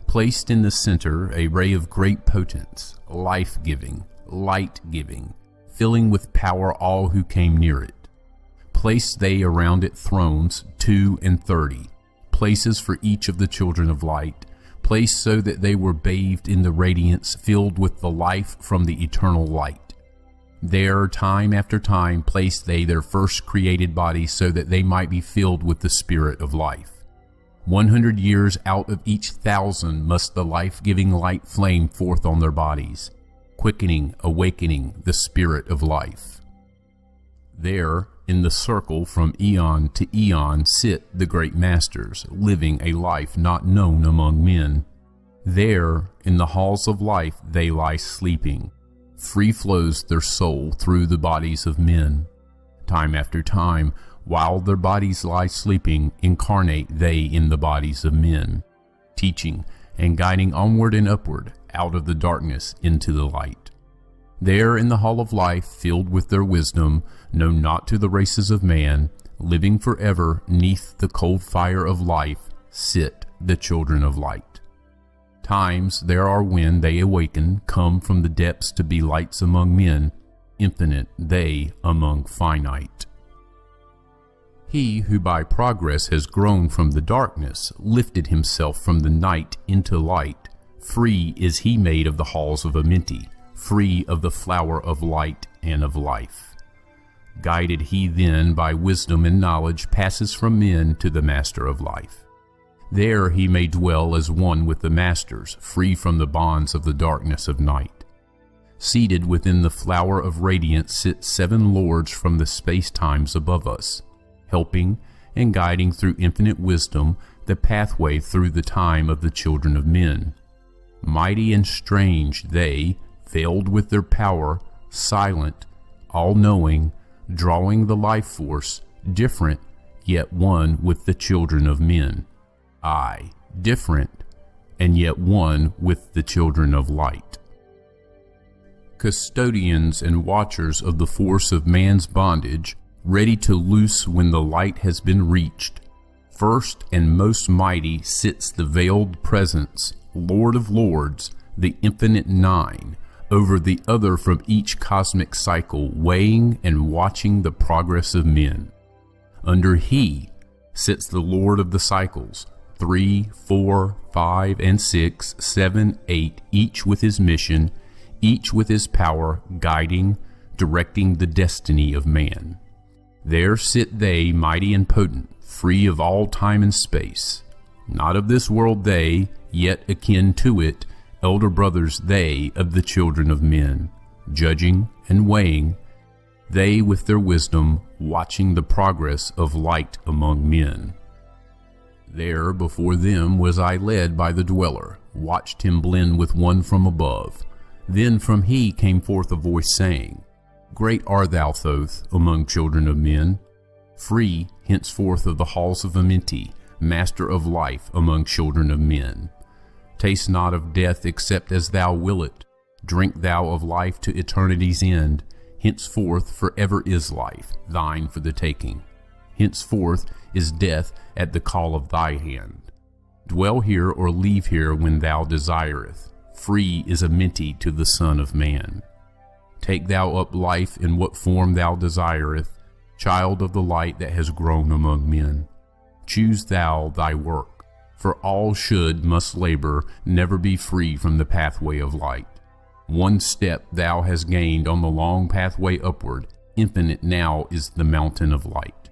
Placed in the center a ray of great potence, life-giving, light-giving, filling with power all who came near it. Placed they around it thrones, 32, places for each of the children of light, placed so that they were bathed in the radiance filled with the life from the eternal light. There, time after time, placed they their first created bodies so that they might be filled with the spirit of life. 100 years out of each 1,000 must the life-giving light flame forth on their bodies, quickening, awakening the spirit of life. There, in the circle from eon to eon, sit the great masters, living a life not known among men. There, in the halls of life, they lie sleeping. Free flows their soul through the bodies of men. Time after time, while their bodies lie sleeping, incarnate they in the bodies of men, teaching and guiding onward and upward, out of the darkness into the light. There in the hall of life, filled with their wisdom, known not to the races of man, living forever neath the cold fire of life, sit the children of light. Times there are when they awaken, come from the depths to be lights among men, infinite they among finite. He who by progress has grown from the darkness, lifted himself from the night into light, free is he made of the halls of Amenti, free of the flower of light and of life. Guided he then by wisdom and knowledge passes from men to the master of life. There he may dwell as one with the masters, free from the bonds of the darkness of night. Seated within the flower of radiance sit 7 lords from the space-times above us, helping and guiding through infinite wisdom the pathway through the time of the children of men. Mighty and strange they, veiled with their power, silent, all-knowing, drawing the life force, different, yet one with the children of men. Aye, different, and yet one with the children of light. Custodians and watchers of the force of man's bondage, ready to loose when the light has been reached. First and most mighty sits the veiled presence, Lord of Lords, the infinite nine, over the other from each cosmic cycle, weighing and watching the progress of men. Under he sits the Lord of the cycles, 3, 4, 5, and 6, 7, 8, each with his mission, each with his power, guiding, directing the destiny of man. There sit they, mighty and potent, free of all time and space. Not of this world they, yet akin to it, elder brothers they of the children of men, judging and weighing, they with their wisdom, watching the progress of light among men. There before them was I led by the dweller, watched him blend with one from above. Then from he came forth a voice saying, Great art thou, Thoth, among children of men, free henceforth of the halls of Amenti, master of life among children of men. Taste not of death except as thou will it, Drink thou of life to eternity's end. Henceforth forever is life, thine for the taking. Henceforth is death at the call of thy hand. Dwell here or leave here when thou desireth. Free is Amenti to the Son of Man. Take thou up life in what form thou desireth, child of the light that has grown among men. Choose thou thy work, for all must labor, never be free from the pathway of light. One step thou hast gained on the long pathway upward, infinite now is the mountain of light.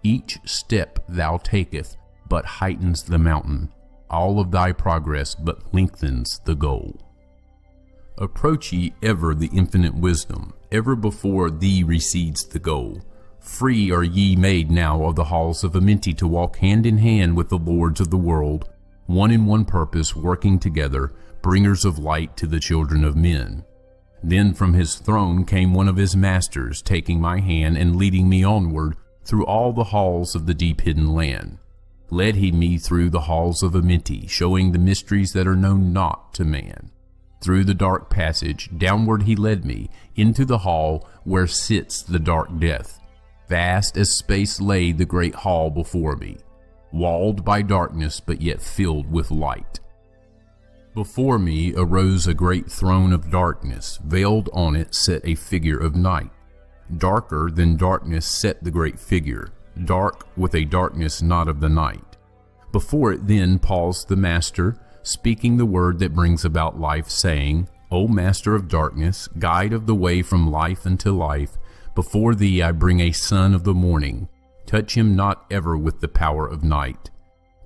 Each step thou taketh but heightens the mountain, all of thy progress but lengthens the goal. Approach ye ever the infinite wisdom, ever before thee recedes the goal. Free are ye made now of the halls of Amenti to walk hand in hand with the lords of the world, one in one purpose, working together, bringers of light to the children of men. Then from his throne came one of his masters, taking my hand and leading me onward through all the halls of the deep hidden land. Led he me through the halls of Amenti, showing the mysteries that are known not to man. Through the dark passage, downward he led me, into the hall where sits the dark death. Vast as space lay the great hall before me, walled by darkness but yet filled with light. Before me arose a great throne of darkness, veiled on it sat a figure of night. Darker than darkness sat the great figure, dark with a darkness not of the night. Before it then paused the Master, speaking the word that brings about life, saying, O Master of darkness, guide of the way from life unto life, before thee I bring a son of the morning. Touch him not ever with the power of night.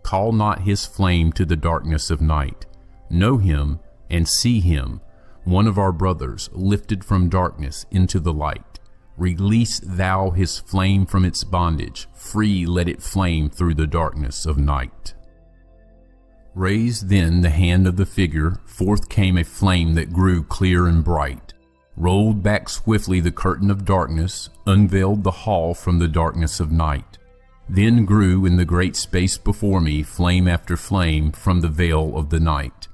Call not his flame to the darkness of night. Know him and see him, one of our brothers, lifted from darkness into the light. Release thou his flame from its bondage, free let it flame through the darkness of night. Raised then the hand of the figure, forth came a flame that grew clear and bright, rolled back swiftly the curtain of darkness, unveiled the hall from the darkness of night. Then grew in the great space before me flame after flame from the veil of the night.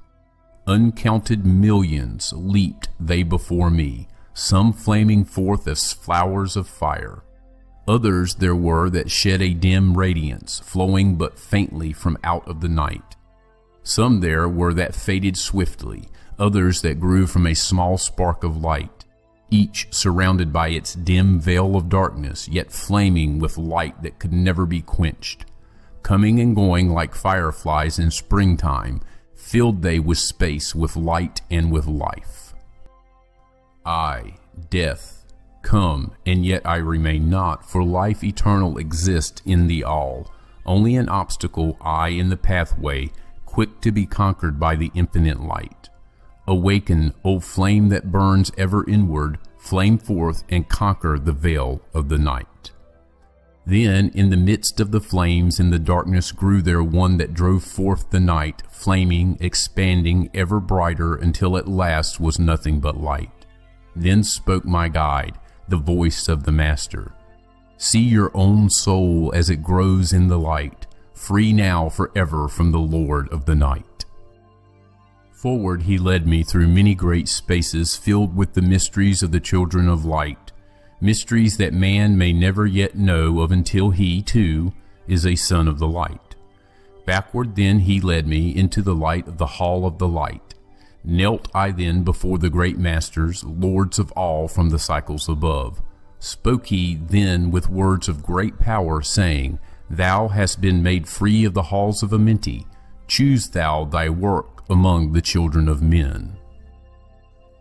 Uncounted millions leaped they before me, some flaming forth as flowers of fire. Others there were that shed a dim radiance, flowing but faintly from out of the night. Some there were that faded swiftly, others that grew from a small spark of light, each surrounded by its dim veil of darkness, yet flaming with light that could never be quenched. Coming and going like fireflies in springtime, filled they with space, with light and with life. I, death, come, and yet I remain not, for life eternal exists in thee all. Only an obstacle I in the pathway, quick to be conquered by the infinite light. Awaken, O flame that burns ever inward, flame forth and conquer the veil of the night. Then in the midst of the flames in the darkness grew there one that drove forth the night, flaming, expanding, ever brighter, until at last was nothing but light. Then spoke my guide, the voice of the Master. See your own soul as it grows in the light, free now forever from the Lord of the night. Forward he led me through many great spaces filled with the mysteries of the children of light, mysteries that man may never yet know of until he, too, is a son of the light. Backward then he led me into the light of the hall of the light. Knelt I then before the great masters, lords of all from the cycles above. Spoke he then with words of great power, saying, Thou hast been made free of the halls of Amenti. Choose thou thy work among the children of men.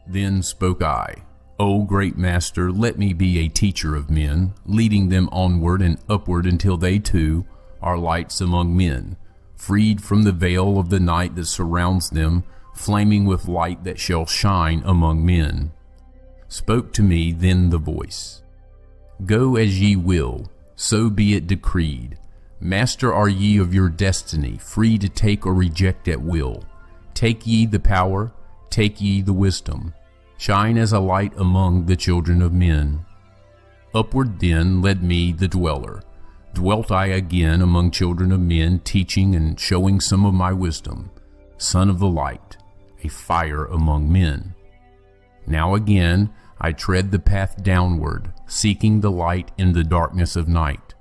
Then spoke I, O great Master, let me be a teacher of men, leading them onward and upward until they too are lights among men, freed from the veil of the night that surrounds them, flaming with light that shall shine among men. Spoke to me then the voice, Go as ye will, so be it decreed. Master are ye of your destiny, free to take or reject at will. Take ye the power, take ye the wisdom. Shine as a light among the children of men. Upward then led me the dweller. Dwelt I again among children of men, teaching and showing some of my wisdom. Son of the light, a fire among men. Now again I tread the path downward, seeking the light in the darkness of night.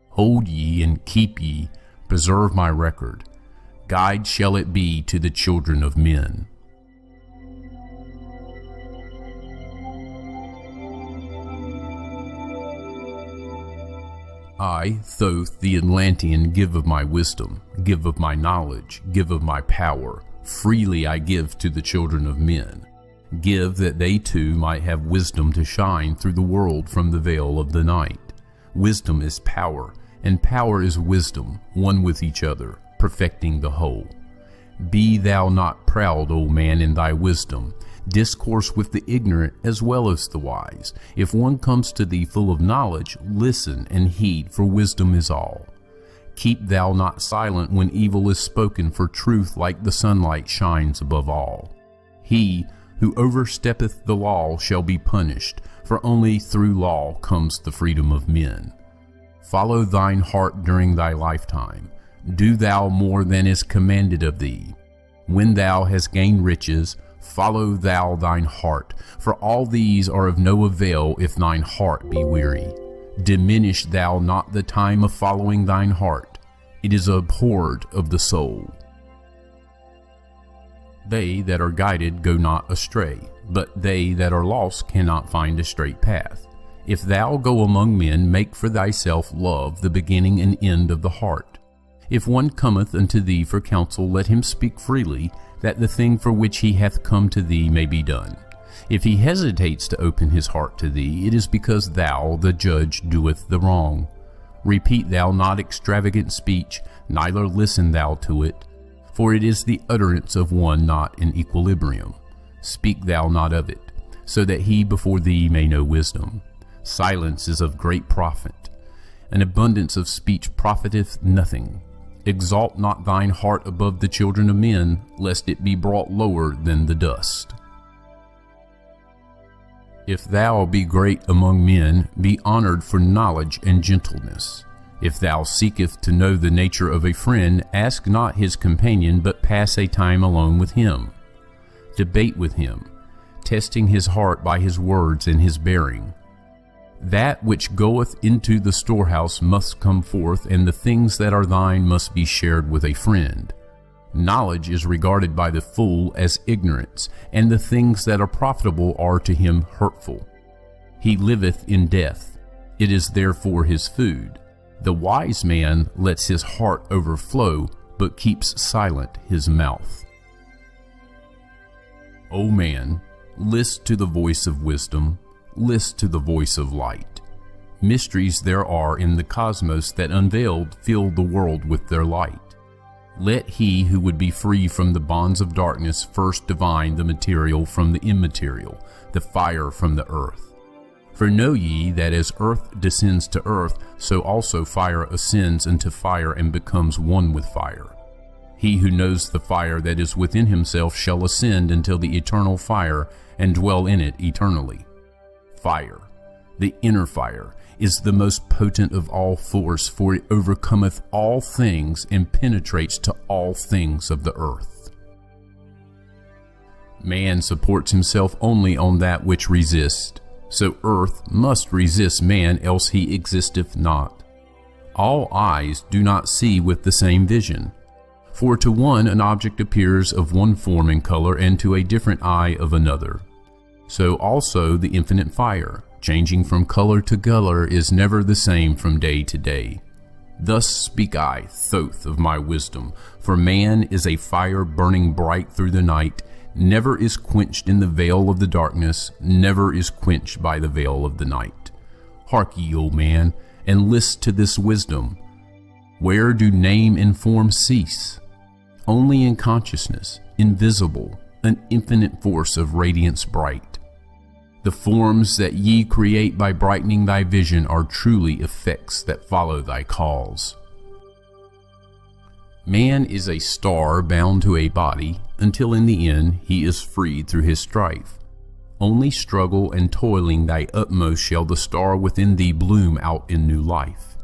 Hold ye and keep ye, preserve my record. Guide shall it be to the children of men. I, Thoth the Atlantean, give of my wisdom, give of my knowledge, give of my power. Freely I give to the children of men. Give that they too might have wisdom to shine through the world from the veil of the night. Wisdom is power, and power is wisdom, one with each other, perfecting the whole. Be thou not proud, O man, in thy wisdom. Discourse with the ignorant as well as the wise. If one comes to thee full of knowledge, listen and heed, for wisdom is all. Keep thou not silent when evil is spoken, for truth like the sunlight shines above all. He who oversteppeth the law shall be punished, for only through law comes the freedom of men. Follow thine heart during thy lifetime. Do thou more than is commanded of thee. When thou hast gained riches, follow thou thine heart, for all these are of no avail if thine heart be weary. Diminish thou not the time of following thine heart. It is abhorred of the soul. They that are guided go not astray, but they that are lost cannot find a straight path. If thou go among men, make for thyself love the beginning and end of the heart. If one cometh unto thee for counsel, let him speak freely, that the thing for which he hath come to thee may be done. If he hesitates to open his heart to thee, it is because thou, the judge, doeth the wrong. Repeat thou not extravagant speech, neither listen thou to it, for it is the utterance of one not in equilibrium. Speak thou not of it, so that he before thee may know wisdom. Silence is of great profit. An abundance of speech profiteth nothing. Exalt not thine heart above the children of men, lest it be brought lower than the dust. If thou be great among men, be honored for knowledge and gentleness. If thou seekest to know the nature of a friend, ask not his companion, but pass a time alone with him. Debate with him, testing his heart by his words and his bearing. That which goeth into the storehouse must come forth, and the things that are thine must be shared with a friend. Knowledge is regarded by the fool as ignorance, and the things that are profitable are to him hurtful. He liveth in death. It is therefore his food. The wise man lets his heart overflow, but keeps silent his mouth. O man, list to the voice of wisdom, list to the voice of light. Mysteries there are in the cosmos that unveiled fill the world with their light. Let he who would be free from the bonds of darkness first divine the material from the immaterial, the fire from the earth. For know ye that as earth descends to earth, so also fire ascends into fire and becomes one with fire. He who knows the fire that is within himself shall ascend until the eternal fire and dwell in it eternally. Fire, the inner fire, is the most potent of all force, for it overcometh all things and penetrates to all things of the earth. Man supports himself only on that which resists, so earth must resist man, else he existeth not. All eyes do not see with the same vision, for to one an object appears of one form and color, and to a different eye of another. So also the infinite fire, changing from color to color, is never the same from day to day. Thus speak I, Thoth, of my wisdom, for man is a fire burning bright through the night, never is quenched in the veil of the darkness, never is quenched by the veil of the night. Hark ye, O man, and list to this wisdom. Where do name and form cease? Only in consciousness, invisible, an infinite force of radiance bright. The forms that ye create by brightening thy vision are truly effects that follow thy cause. Man is a star bound to a body, until in the end he is freed through his strife. Only struggle and toiling thy utmost shall the star within thee bloom out in new life.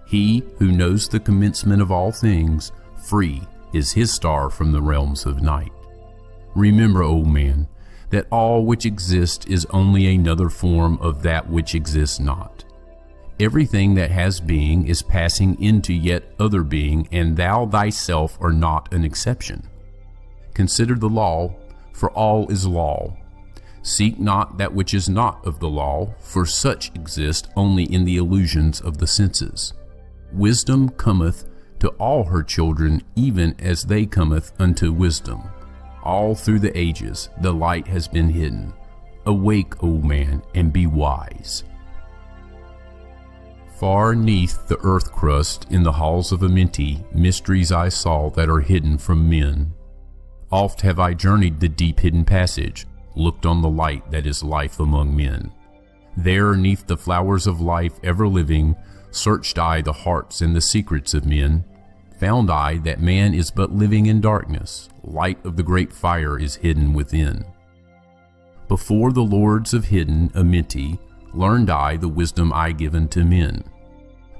He who knows the commencement of all things, free is his star from the realms of night. Remember, O man, that all which exists is only another form of that which exists not. Everything that has being is passing into yet other being, and thou thyself art not an exception. Consider the law, for all is law. Seek not that which is not of the law, for such exist only in the illusions of the senses. Wisdom cometh to all her children, even as they cometh unto wisdom. All through the ages the light has been hidden. Awake, O man, and be wise. Far neath the earth crust, in the halls of Amenti, mysteries I saw that are hidden from men. Oft have I journeyed the deep hidden passage, looked on the light that is life among men. There, neath the flowers of life ever living, searched I the hearts and the secrets of men. Found I that man is but living in darkness, light of the great fire is hidden within. Before the lords of hidden Amenti, learned I the wisdom I given to men.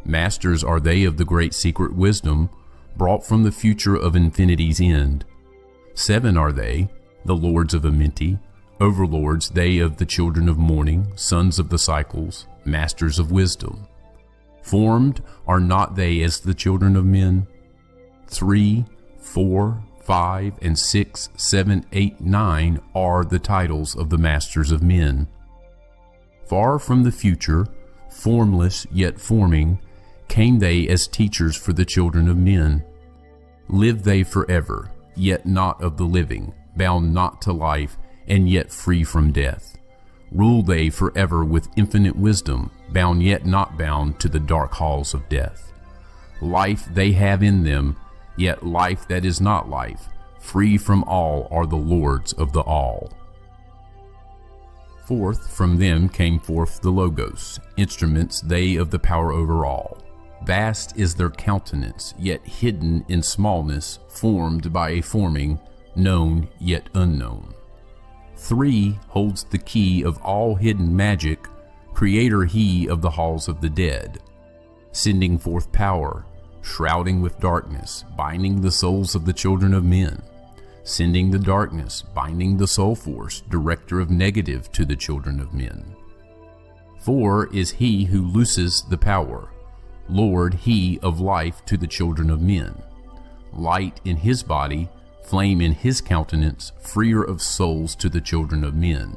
Masters are they of the great secret wisdom, brought from the future of infinity's end. 7 are they, the lords of Amenti, overlords they of the children of morning, sons of the cycles, masters of wisdom. Formed are not they as the children of men? 3, 4, 5, and 6, 7, 8, 9 are the titles of the masters of men. Far from the future, formless yet forming, came they as teachers for the children of men. Live they forever, yet not of the living, bound not to life, and yet free from death. Rule they forever with infinite wisdom, bound yet not bound to the dark halls of death. Life they have in them, yet life that is not life, free from all are the lords of the all. Forth from them came forth the Logos, instruments they of the power over all. Vast is their countenance, yet hidden in smallness, formed by a forming, known yet unknown. 3 holds the key of all hidden magic, creator he of the halls of the dead, sending forth power, shrouding with darkness, binding the souls of the children of men. Sending the darkness, binding the soul force, director of negative to the children of men. 4 is he who looses the power, Lord he of life to the children of men. Light in his body, flame in his countenance, freer of souls to the children of men.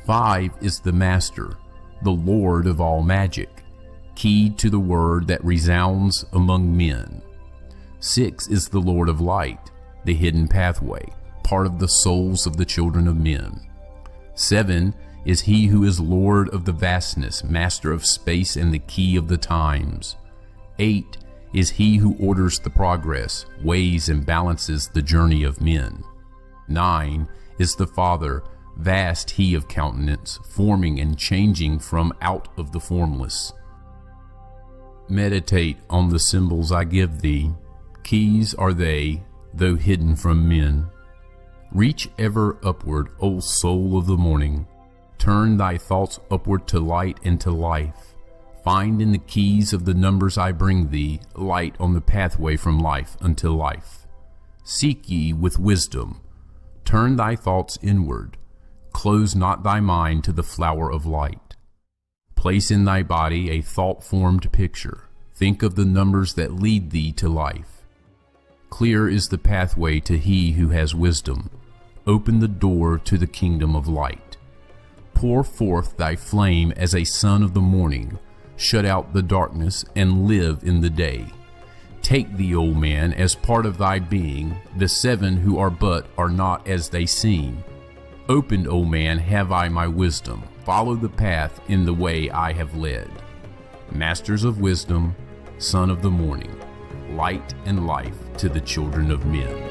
5 is the master, the Lord of all magic, key to the word that resounds among men. 6 is the Lord of light, the hidden pathway, part of the souls of the children of men. 7 is he who is Lord of the vastness, master of space and the key of the times. 8 is he who orders the progress, weighs and balances the journey of men. 9 is the Father, vast he of countenance, forming and changing from out of the formless. Meditate on the symbols I give thee. Keys are they, though hidden from men. Reach ever upward, O soul of the morning. Turn thy thoughts upward to light and to life. Find in the keys of the numbers I bring thee, light on the pathway from life unto life. Seek ye with wisdom. Turn thy thoughts inward. Close not thy mind to the flower of light. Place in thy body a thought-formed picture. Think of the numbers that lead thee to life. Clear is the pathway to he who has wisdom. Open the door to the kingdom of light. Pour forth thy flame as a sun of the morning. Shut out the darkness and live in the day. Take thee, O man, as part of thy being. The 7 who are but are not as they seem. Opened, O man, have I my wisdom. Follow the path in the way I have led. Masters of wisdom, son of the morning, light and life to the children of men.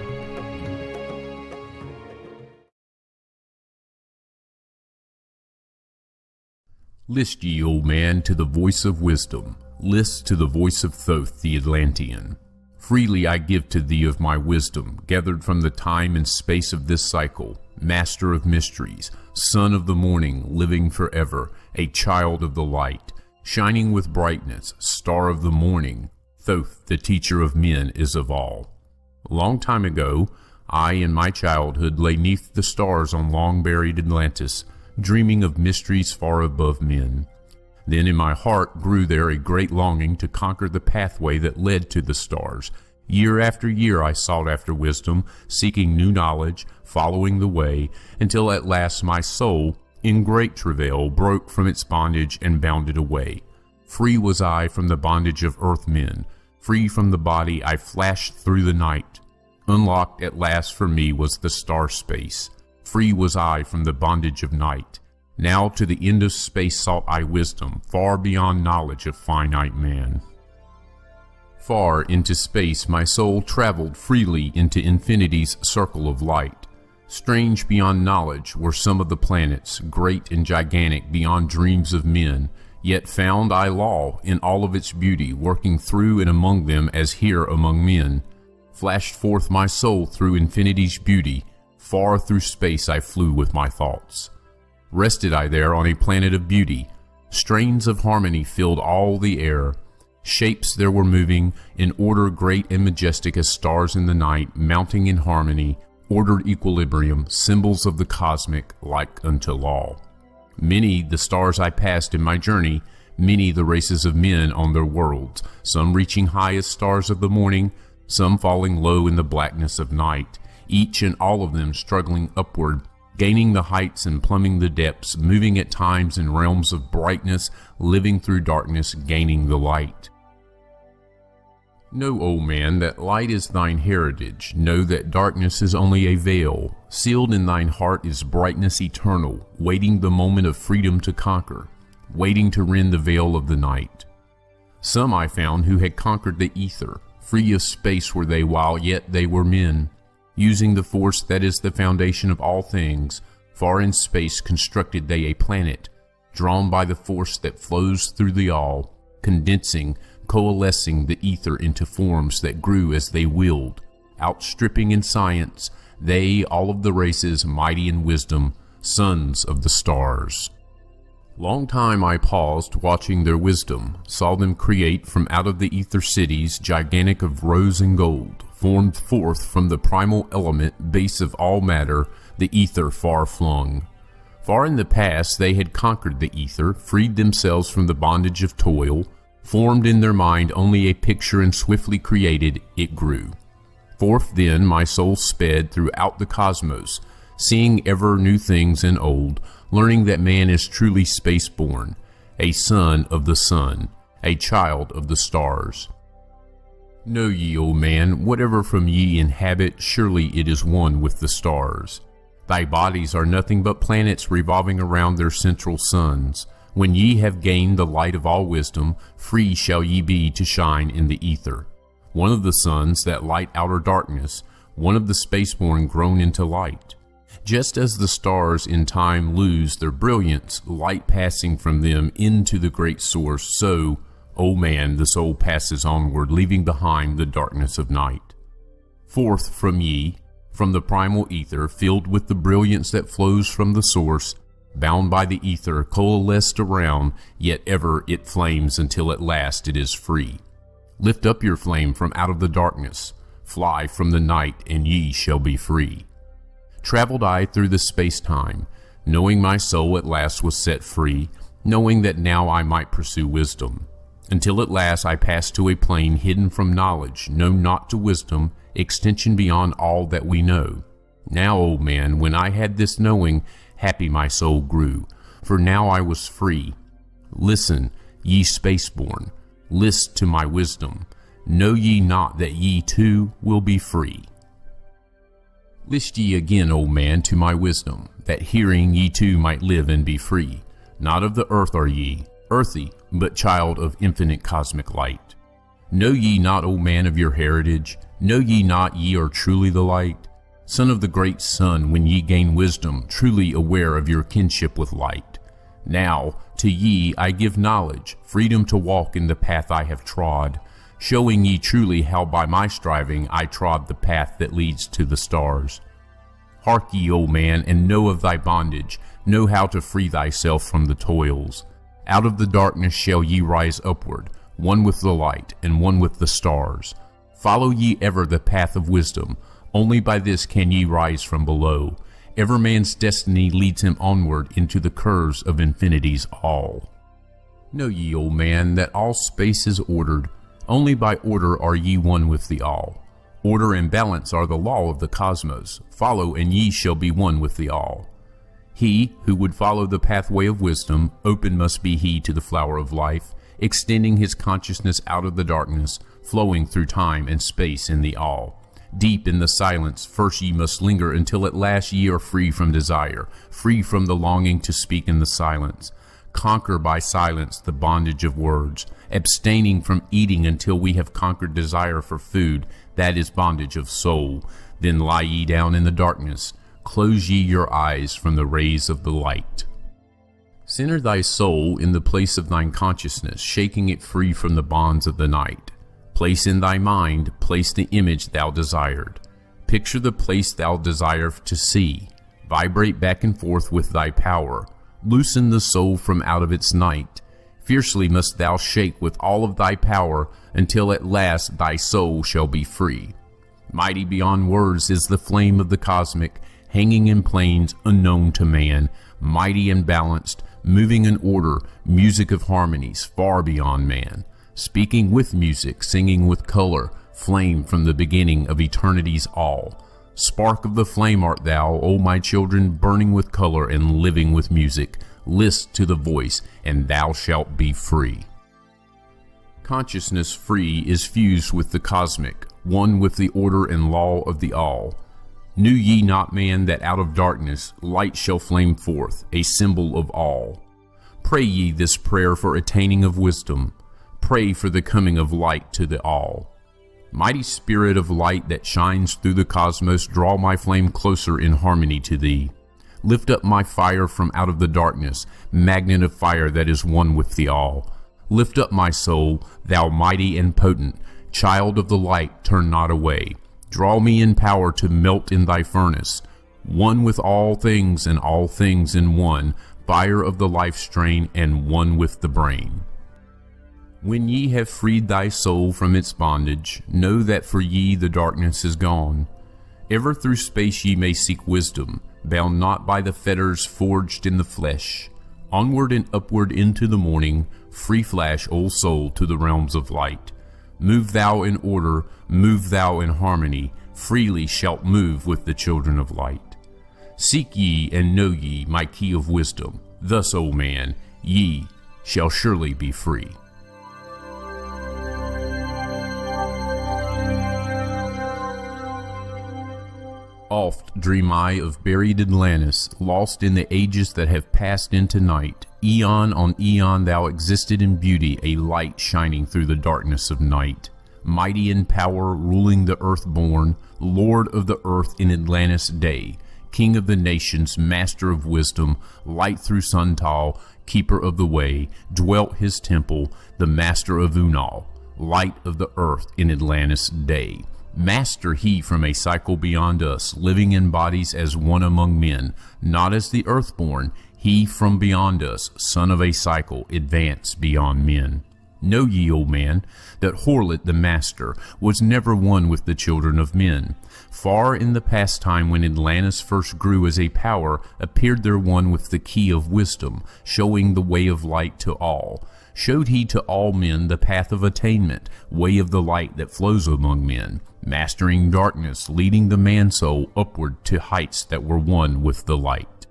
List ye, O man, to the voice of wisdom. List to the voice of Thoth the Atlantean. Freely I give to thee of my wisdom, gathered from the time and space of this cycle, master of mysteries, son of the morning, living forever, a child of the light, shining with brightness, star of the morning. Thoth, the teacher of men, is of all. A long time ago, I in my childhood lay 'neath the stars on long-buried Atlantis, dreaming of mysteries far above men. Then in my heart grew there a great longing to conquer the pathway that led to the stars. Year after year I sought after wisdom, seeking new knowledge, following the way, until at last my soul, in great travail, broke from its bondage and bounded away. Free was I from the bondage of earth men. Free from the body I flashed through the night. Unlocked at last for me was the star space. Free was I from the bondage of night. Now to the end of space sought I wisdom, far beyond knowledge of finite man. Far into space my soul traveled freely into infinity's circle of light. Strange beyond knowledge were some of the planets, great and gigantic beyond dreams of men, yet found I law in all of its beauty, working through and among them as here among men. Flashed forth my soul through infinity's beauty, far through space I flew with my thoughts. Rested I there on a planet of beauty. Strains of harmony filled all the air. Shapes there were moving, in order great and majestic as stars in the night, mounting in harmony, ordered equilibrium, symbols of the cosmic, like unto law. Many the stars I passed in my journey, many the races of men on their worlds, some reaching high as stars of the morning, some falling low in the blackness of night, each and all of them struggling upward, gaining the heights and plumbing the depths, moving at times in realms of brightness, living through darkness, gaining the light. Know, O man, that light is thine heritage. Know that darkness is only a veil. Sealed in thine heart is brightness eternal, waiting the moment of freedom to conquer, waiting to rend the veil of the night. Some I found who had conquered the ether. Free of space were they while yet they were men. Using the force that is the foundation of all things, far in space constructed they a planet, drawn by the force that flows through the all, condensing, coalescing the ether into forms that grew as they willed, outstripping in science, they, all of the races, mighty in wisdom, sons of the stars. Long time I paused, watching their wisdom, saw them create from out of the ether cities, gigantic of rose and gold, formed forth from the primal element, base of all matter, the ether far flung. Far in the past they had conquered the ether, freed themselves from the bondage of toil, formed in their mind only a picture and swiftly created, it grew. Forth then my soul sped throughout the cosmos, seeing ever new things and old, learning that man is truly space-born, a son of the sun, a child of the stars. Know ye, O man, whatever from ye inhabit, surely it is one with the stars. Thy bodies are nothing but planets revolving around their central suns. When ye have gained the light of all wisdom, free shall ye be to shine in the ether. One of the suns that light outer darkness, one of the spaceborn grown into light. Just as the stars in time lose their brilliance, light passing from them into the great source, so, O man, the soul passes onward, leaving behind the darkness of night. Forth from ye, from the primal ether, filled with the brilliance that flows from the source, bound by the ether, coalesced around, yet ever it flames until at last it is free. Lift up your flame from out of the darkness, fly from the night, and ye shall be free. Traveled I through the space-time, knowing my soul at last was set free, knowing that now I might pursue wisdom, until at last I passed to a plane hidden from knowledge, known not to wisdom, extension beyond all that we know. Now, O man, when I had this knowing, happy my soul grew, for now I was free. Listen, ye spaceborn, list to my wisdom. Know ye not that ye too will be free? List ye again, O man, to my wisdom, that hearing ye too might live and be free. Not of the earth are ye, earthy, but child of infinite cosmic light. Know ye not, O man, of your heritage? Know ye not ye are truly the light? Son of the great sun, when ye gain wisdom, truly aware of your kinship with light. Now, to ye I give knowledge, freedom to walk in the path I have trod, showing ye truly how by my striving I trod the path that leads to the stars. Hark ye, O man, and know of thy bondage, know how to free thyself from the toils. Out of the darkness shall ye rise upward, one with the light and one with the stars. Follow ye ever the path of wisdom, Only by this can ye rise from below. Ever man's destiny leads him onward into the curves of infinity's all. Know ye, O man, that all space is ordered. Only by order are ye one with the all. Order and balance are the law of the cosmos. Follow, and ye shall be one with the all. He who would follow the pathway of wisdom, open must be he to the flower of life, extending his consciousness out of the darkness, flowing through time and space in the all. Deep in the silence, first ye must linger until at last ye are free from desire, free from the longing to speak in the silence. Conquer by silence the bondage of words, abstaining from eating until we have conquered desire for food, that is bondage of soul. Then lie ye down in the darkness, close ye your eyes from the rays of the light. Center thy soul in the place of thine consciousness, shaking it free from the bonds of the night. Place in thy mind, place the image thou desired. Picture the place thou desire to see. Vibrate back and forth with thy power. Loosen the soul from out of its night. Fiercely must thou shake with all of thy power, until at last thy soul shall be free. Mighty beyond words is the flame of the cosmic, hanging in planes unknown to man, mighty and balanced, moving in order, music of harmonies far beyond man. Speaking with music, singing with color, flame from the beginning of eternity's all. Spark of the flame art thou, O my children, burning with color and living with music. List to the voice, and thou shalt be free. Consciousness free is fused with the cosmic, one with the order and law of the all. Knew ye not, man, that out of darkness light shall flame forth, a symbol of all? Pray ye this prayer for attaining of wisdom. Pray for the coming of light to the all. Mighty spirit of light that shines through the cosmos, draw my flame closer in harmony to thee. Lift up my fire from out of the darkness, magnet of fire that is one with the all. Lift up my soul, thou mighty and potent, child of the light, turn not away. Draw me in power to melt in thy furnace, one with all things and all things in one, fire of the life strain and one with the brain. When ye have freed thy soul from its bondage, know that for ye the darkness is gone. Ever through space ye may seek wisdom, bound not by the fetters forged in the flesh. Onward and upward into the morning, free flash, O soul, to the realms of light. Move thou in order, move thou in harmony, freely shalt move with the children of light. Seek ye and know ye my key of wisdom. Thus, O man, ye shall surely be free. Oft dream I of buried Atlantis, lost in the ages that have passed into night. Eon on eon thou existed in beauty, a light shining through the darkness of night. Mighty in power, ruling the earth born, Lord of the earth in Atlantis day, King of the nations, master of wisdom, light through Suntal, keeper of the way, dwelt his temple, the master of Unal, light of the earth in Atlantis day. Master he from a cycle beyond us, living in bodies as one among men, not as the earthborn, he from beyond us, son of a cycle, advance beyond men. Know ye, O man, that Horlet the master was never one with the children of men. Far in the past time when Atlantis first grew as a power, appeared there one with the key of wisdom, showing the way of light to all. Showed he to all men the path of attainment, way of the light that flows among men, mastering darkness, leading the man-soul upward to heights that were one with the light.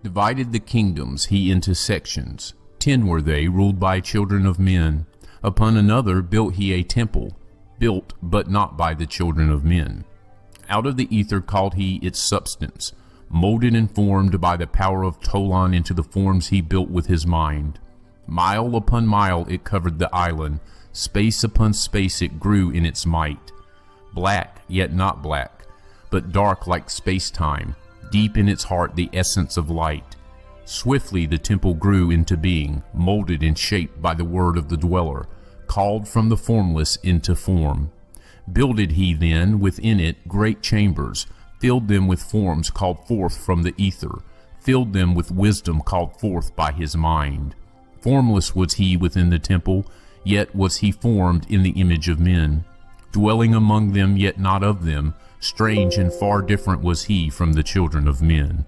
Divided the kingdoms he into sections. 10 were they, ruled by children of men. Upon another built he a temple, built but not by the children of men. Out of the ether called he its substance, molded and formed by the power of Tolan into the forms he built with his mind. Mile upon mile it covered the island, space upon space it grew in its might. Black, yet not black, but dark like space-time, deep in its heart the essence of light. Swiftly the temple grew into being, molded and shaped by the word of the dweller, called from the formless into form. Builded he then within it great chambers, filled them with forms called forth from the ether, filled them with wisdom called forth by his mind. Formless was he within the temple, yet was he formed in the image of men. dwelling among them, yet not of them. Strange and far different was he from the children of men.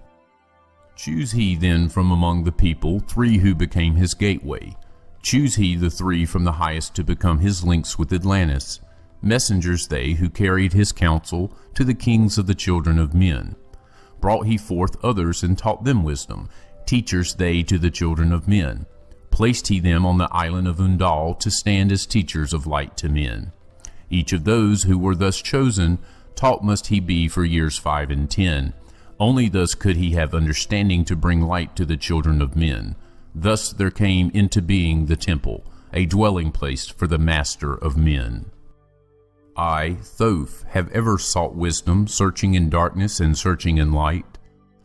Choose he then from among the people 3 who became his gateway. Choose he the 3 from the highest to become his links with Atlantis. Messengers they who carried his counsel to the kings of the children of men. Brought he forth others and taught them wisdom, teachers they to the children of men. Placed he them on the island of Undal to stand as teachers of light to men. Each of those who were thus chosen, taught must he be for years 5 and 10. Only thus could he have understanding to bring light to the children of men. Thus there came into being the temple, a dwelling place for the master of men. I, Thoth, have ever sought wisdom, searching in darkness and searching in light.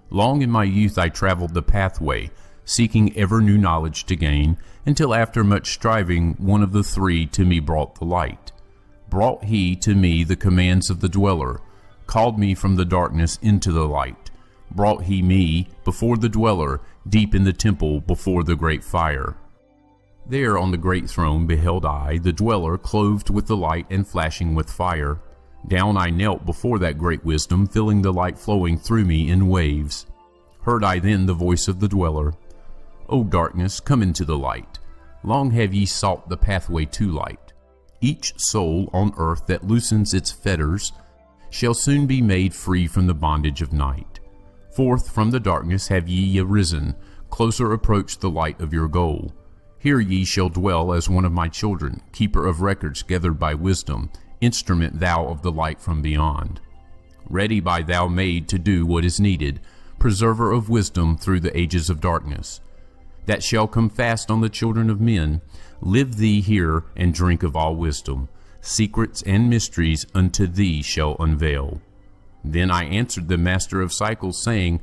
Long in my youth I traveled the pathway, seeking ever new knowledge to gain, until after much striving one of the 3 to me brought the light. Brought he to me the commands of the dweller, called me from the darkness into the light. Brought he me before the dweller, deep in the temple before the great fire. There on the great throne beheld I the dweller clothed with the light and flashing with fire. Down I knelt before that great wisdom, feeling the light flowing through me in waves. Heard I then the voice of the dweller, O darkness, come into the light. Long have ye sought the pathway to light. Each soul on earth that loosens its fetters shall soon be made free from the bondage of night. Forth from the darkness have ye arisen, closer approached the light of your goal. Here ye shall dwell as one of my children, keeper of records gathered by wisdom, instrument thou of the light from beyond. Ready by thou made to do what is needed, preserver of wisdom through the ages of darkness. That shall come fast on the children of men. Live thee here and drink of all wisdom. Secrets and mysteries unto thee shall unveil. Then I answered the master of cycles, saying,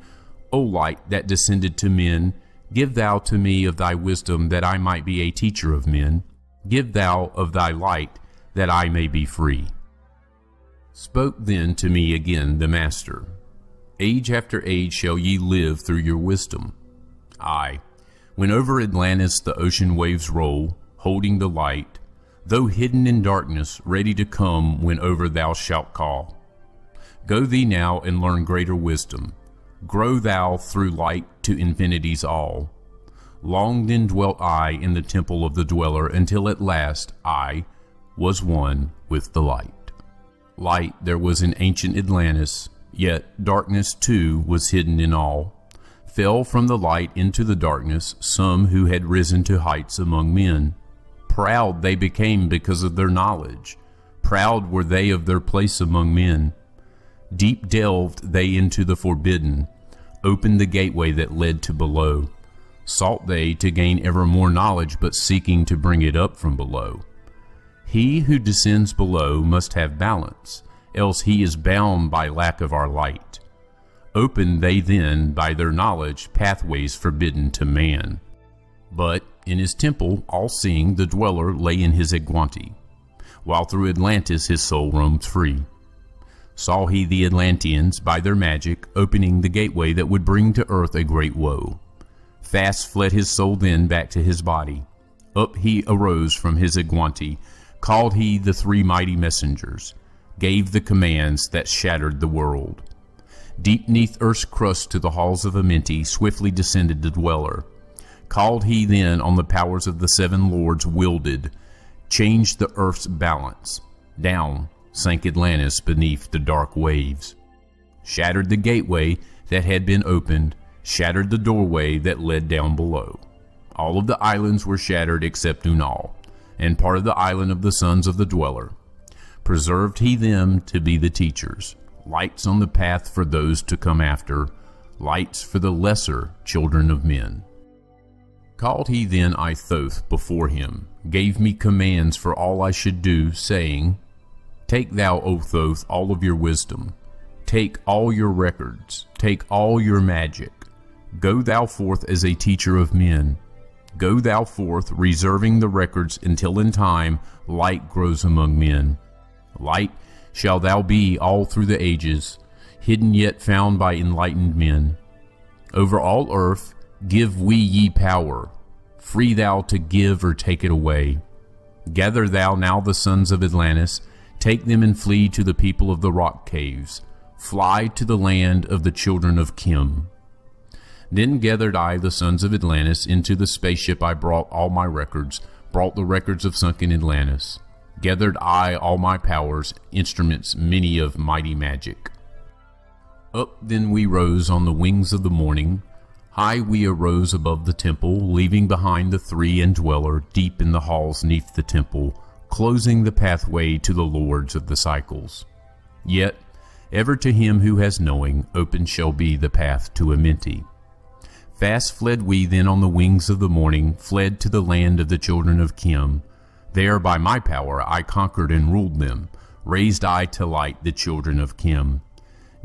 O light that descended to men, give thou to me of thy wisdom, that I might be a teacher of men. Give thou of thy light, that I may be free. Spoke then to me again the master, Age after age shall ye live through your wisdom. Aye, when over Atlantis the ocean waves roll, holding the light, though hidden in darkness, ready to come when over thou shalt call. Go thee now and learn greater wisdom. Grow thou through light to infinity's all. Long then dwelt I in the temple of the dweller, until at last I was one with the light. Light there was in ancient Atlantis, yet darkness too was hidden in all. Fell from the light into the darkness some who had risen to heights among men. Proud they became because of their knowledge. Proud were they of their place among men. Deep delved they into the forbidden, opened the gateway that led to below. Sought they to gain ever more knowledge, but seeking to bring it up from below. He who descends below must have balance, else he is bound by lack of our light. Opened they then by their knowledge pathways forbidden to man. But in his temple, all-seeing, the dweller lay in his Egwanti, while through Atlantis his soul roamed free. Saw he the Atlanteans, by their magic, opening the gateway that would bring to earth a great woe. Fast fled his soul then back to his body. Up he arose from his Egwanti, called he the three mighty messengers, gave the commands that shattered the world. Deep neath earth's crust to the halls of Amenti swiftly descended the dweller. Called he then on the powers of the seven lords wielded, changed the earth's balance. Down sank Atlantis beneath the dark waves. Shattered the gateway that had been opened, shattered the doorway that led down below. All of the islands were shattered except Unal, and part of the island of the sons of the dweller. Preserved he them to be the teachers, lights on the path for those to come after, lights for the lesser children of men. Called he then I Thoth before him, gave me commands for all I should do, saying, Take thou, O Thoth, all of your wisdom, take all your records, take all your magic. Go thou forth as a teacher of men. Go thou forth, reserving the records until in time light grows among men. Light shall thou be all through the ages, hidden yet found by enlightened men. Over all earth give we ye power, free thou to give or take it away. Gather thou now the sons of Atlantis, Take them and flee to the people of the rock caves. Fly to the land of the children of Kim. Then gathered I the sons of Atlantis into the spaceship. I brought all my records, brought the records of sunken Atlantis. Gathered I all my powers, instruments many of mighty magic. Up then we rose on the wings of the morning. High we arose above the temple, leaving behind the three indweller deep in the halls neath the temple, closing the pathway to the lords of the cycles. Yet, ever to him who has knowing, open shall be the path to Amenti. Fast fled we then on the wings of the morning, fled to the land of the children of Kim. There by my power I conquered and ruled them, raised I to light the children of Kim.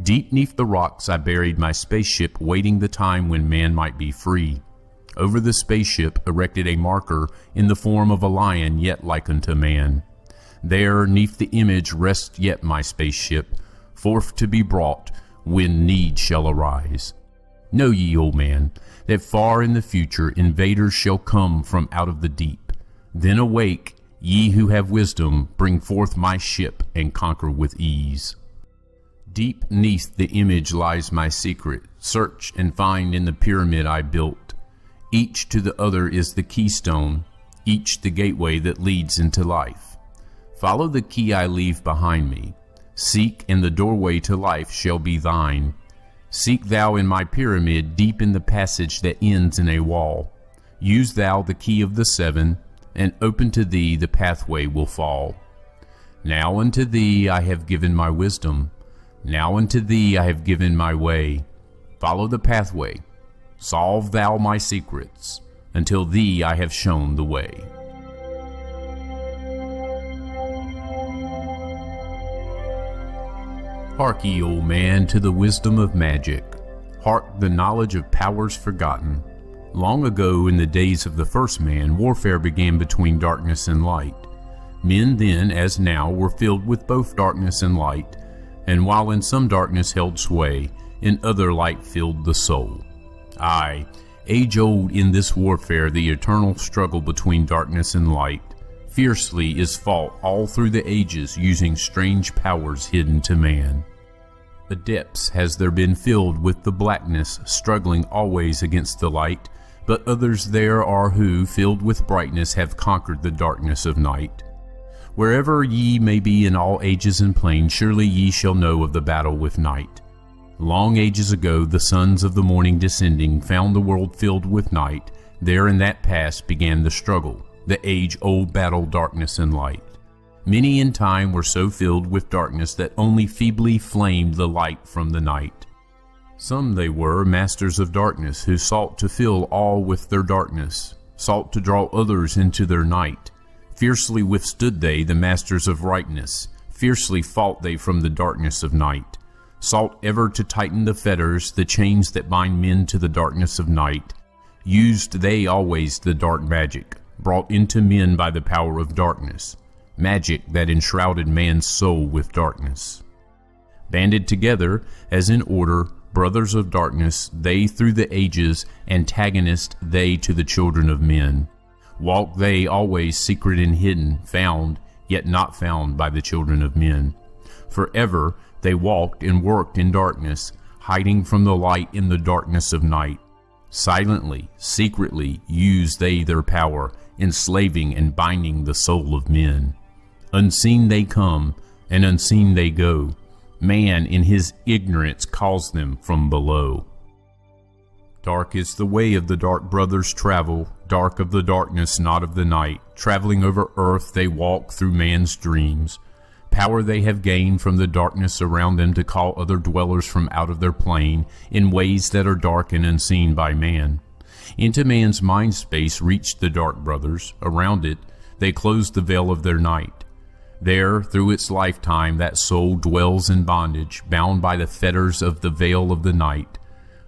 Deep neath the rocks I buried my spaceship, waiting the time when man might be free. Over the spaceship erected a marker in the form of a lion, yet like unto man. There neath the image rests yet my spaceship, forth to be brought when need shall arise. Know ye, O man, that far in the future invaders shall come from out of the deep. Then awake, ye who have wisdom, bring forth my ship and conquer with ease. Deep neath the image lies my secret. Search and find in the pyramid I built. Each to the other is the keystone, each the gateway that leads into life. Follow the key I leave behind me. Seek, and the doorway to life shall be thine. Seek thou in my pyramid, deep in the passage that ends in a wall. Use thou the key of the seven, and open to thee the pathway will fall. Now unto thee I have given my wisdom. Now unto thee I have given my way. Follow the pathway. Solve thou my secrets. Until thee I have shown the way. Hark ye, old man, to the wisdom of magic. Hark the knowledge of powers forgotten. Long ago, in the days of the first man, warfare began between darkness and light. Men then, as now, were filled with both darkness and light, and while in some darkness held sway, in other light filled the soul. Aye, age-old in this warfare, the eternal struggle between darkness and light, fiercely is fought all through the ages, using strange powers hidden to man. The depths has there been filled with the blackness, struggling always against the light, but others there are who, filled with brightness, have conquered the darkness of night. Wherever ye may be in all ages and planes, surely ye shall know of the battle with night. Long ages ago, the sons of the morning descending found the world filled with night. There in that past began the struggle, the age-old battle, darkness and light. Many in time were so filled with darkness that only feebly flamed the light from the night. Some they were, masters of darkness, who sought to fill all with their darkness, sought to draw others into their night. Fiercely withstood they, the masters of rightness, fiercely fought they from the darkness of night, sought ever to tighten the fetters, the chains that bind men to the darkness of night. Used they always the dark magic, brought into men by the power of darkness, magic that enshrouded man's soul with darkness. Banded together, as in order, brothers of darkness, they through the ages, antagonist they to the children of men. Walk they always secret and hidden, found, yet not found by the children of men. Forever they walked and worked in darkness, hiding from the light in the darkness of night. Silently, secretly used they their power, enslaving and binding the soul of men. Unseen they come, and unseen they go. Man in his ignorance calls them from below. Dark is the way of the dark brothers travel, dark of the darkness, not of the night. Traveling over earth they walk through man's dreams. Power they have gained from the darkness around them to call other dwellers from out of their plane in ways that are dark and unseen by man. Into man's mind space reached the dark brothers. Around it they closed the veil of their night. There, through its lifetime, that soul dwells in bondage, bound by the fetters of the veil of the night.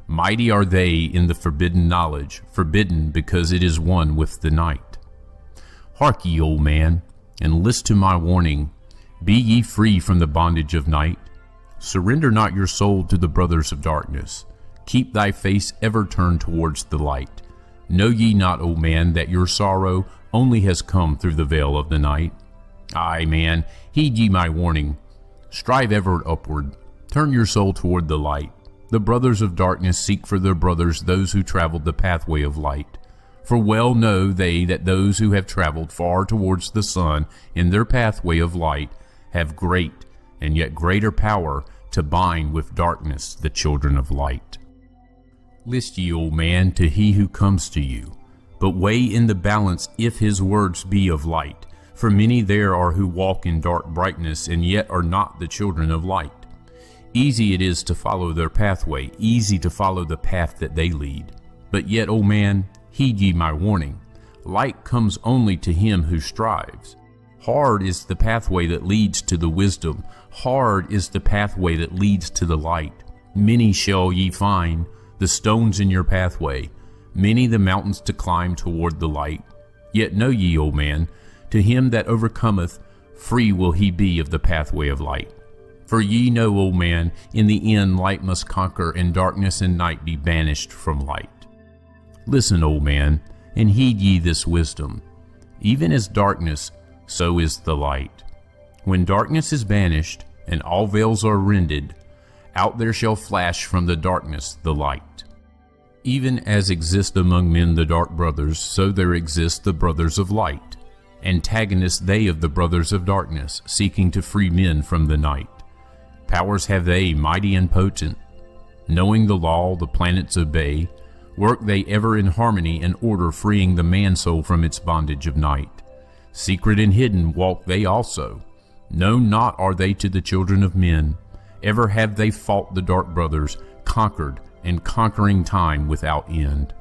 Mighty are they in the forbidden knowledge, forbidden because it is one with the night. Hark ye, old man, and list to my warning. Be ye free from the bondage of night. Surrender not your soul to the brothers of darkness. Keep thy face ever turned towards the light. Know ye not, O man, that your sorrow only has come through the veil of the night? Aye, man, heed ye my warning. Strive ever upward. Turn your soul toward the light. The brothers of darkness seek for their brothers those who traveled the pathway of light. For well know they that those who have traveled far towards the sun in their pathway of light have great and yet greater power to bind with darkness the children of light. List ye, O man, to he who comes to you, but weigh in the balance if his words be of light. For many there are who walk in dark brightness, and yet are not the children of light. Easy it is to follow their pathway, easy to follow the path that they lead. But yet, O man, heed ye my warning. Light comes only to him who strives. Hard is the pathway that leads to the wisdom. Hard is the pathway that leads to the light. Many shall ye find, the stones in your pathway, many the mountains to climb toward the light. Yet know ye, O man, to him that overcometh, free will he be of the pathway of light. For ye know, O man, in the end light must conquer, and darkness and night be banished from light. Listen, O man, and heed ye this wisdom. Even as darkness, so is the light. When darkness is banished, and all veils are rended, out there shall flash from the darkness the light. Even as exist among men the dark brothers, so there exist the brothers of light. Antagonists they of the brothers of darkness, seeking to free men from the night. Powers have they, mighty and potent. Knowing the law, the planets obey. Work they ever in harmony and order, freeing the man-soul from its bondage of night. Secret and hidden walk they also. Known not are they to the children of men. Ever have they fought the dark brothers, conquered, and conquering time without end.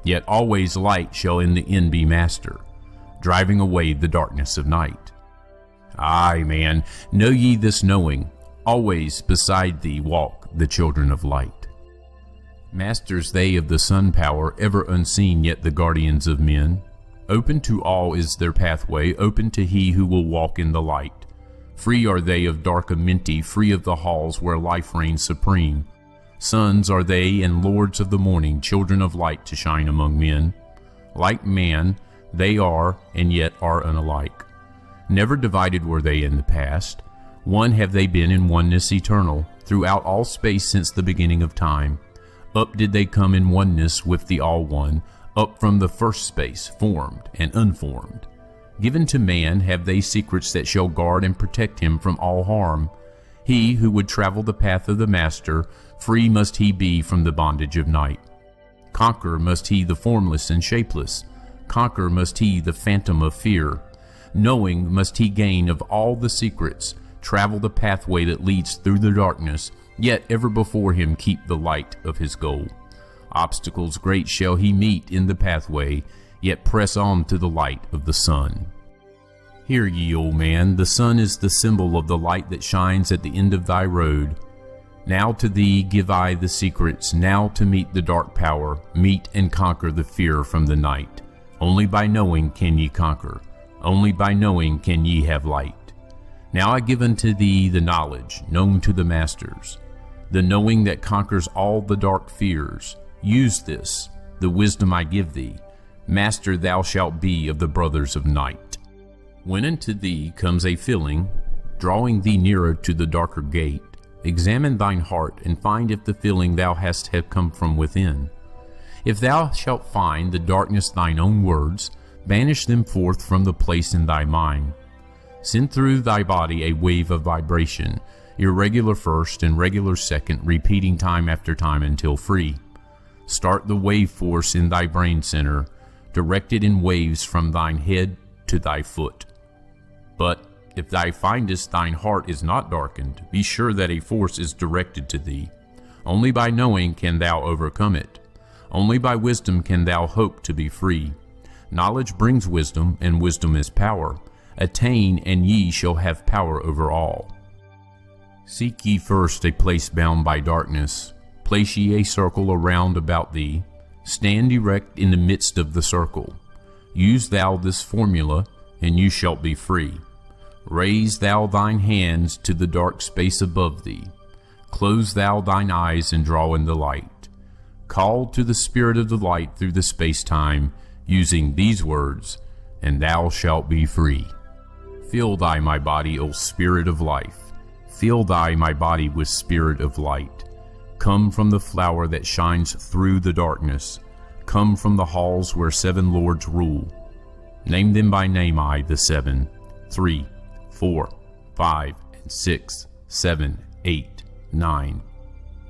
Yet always light shall in the end be master, driving away the darkness of night. Aye, man, know ye this knowing, always beside thee walk the children of light. Masters they of the sun power, ever unseen yet the guardians of men. Open to all is their pathway, open to he who will walk in the light. Free are they of dark Amenti, free of the halls where life reigns supreme. Sons are they and lords of the morning, children of light to shine among men. Like man, they are and yet are unalike. Never divided were they in the past. One have they been in oneness eternal, throughout all space since the beginning of time. Up did they come in oneness with the All-One, up from the first space, formed and unformed. Given to man have they secrets that shall guard and protect him from all harm. He who would travel the path of the Master, free must he be from the bondage of night. Conquer must he the formless and shapeless. Conquer must he the phantom of fear. Knowing must he gain of all the secrets, travel the pathway that leads through the darkness, yet ever before him keep the light of his goal. Obstacles great shall he meet in the pathway, yet press on to the light of the sun. Hear ye, O man, the sun is the symbol of the light that shines at the end of thy road. Now to thee give I the secrets, now to meet the dark power, meet and conquer the fear from the night. Only by knowing can ye conquer, only by knowing can ye have light. Now I give unto thee the knowledge, known to the masters, the knowing that conquers all the dark fears. Use this, the wisdom I give thee. Master thou shalt be of the brothers of night. When unto thee comes a feeling, drawing thee nearer to the darker gate, examine thine heart, and find if the feeling thou hast have come from within. If thou shalt find the darkness thine own words, banish them forth from the place in thy mind. Send through thy body a wave of vibration, irregular first and regular second, repeating time after time until free. Start the wave force in thy brain center, directed in waves from thine head to thy foot. But if thou findest thine heart is not darkened, be sure that a force is directed to thee. Only by knowing can thou overcome it. Only by wisdom can thou hope to be free. Knowledge brings wisdom, and wisdom is power. Attain, and ye shall have power over all. Seek ye first a place bound by darkness. Place ye a circle around about thee. Stand erect in the midst of the circle. Use thou this formula, and you shalt be free. Raise thou thine hands to the dark space above thee. Close thou thine eyes and draw in the light. Call to the spirit of the light through the space-time, using these words, and thou shalt be free. Fill thy my body, O Spirit of life. Fill thy my body with spirit of light. Come from the flower that shines through the darkness. Come from the halls where 7 lords rule. Name them by name, I, the 7. 3, 4, 5, and 6, 7, 8, 9.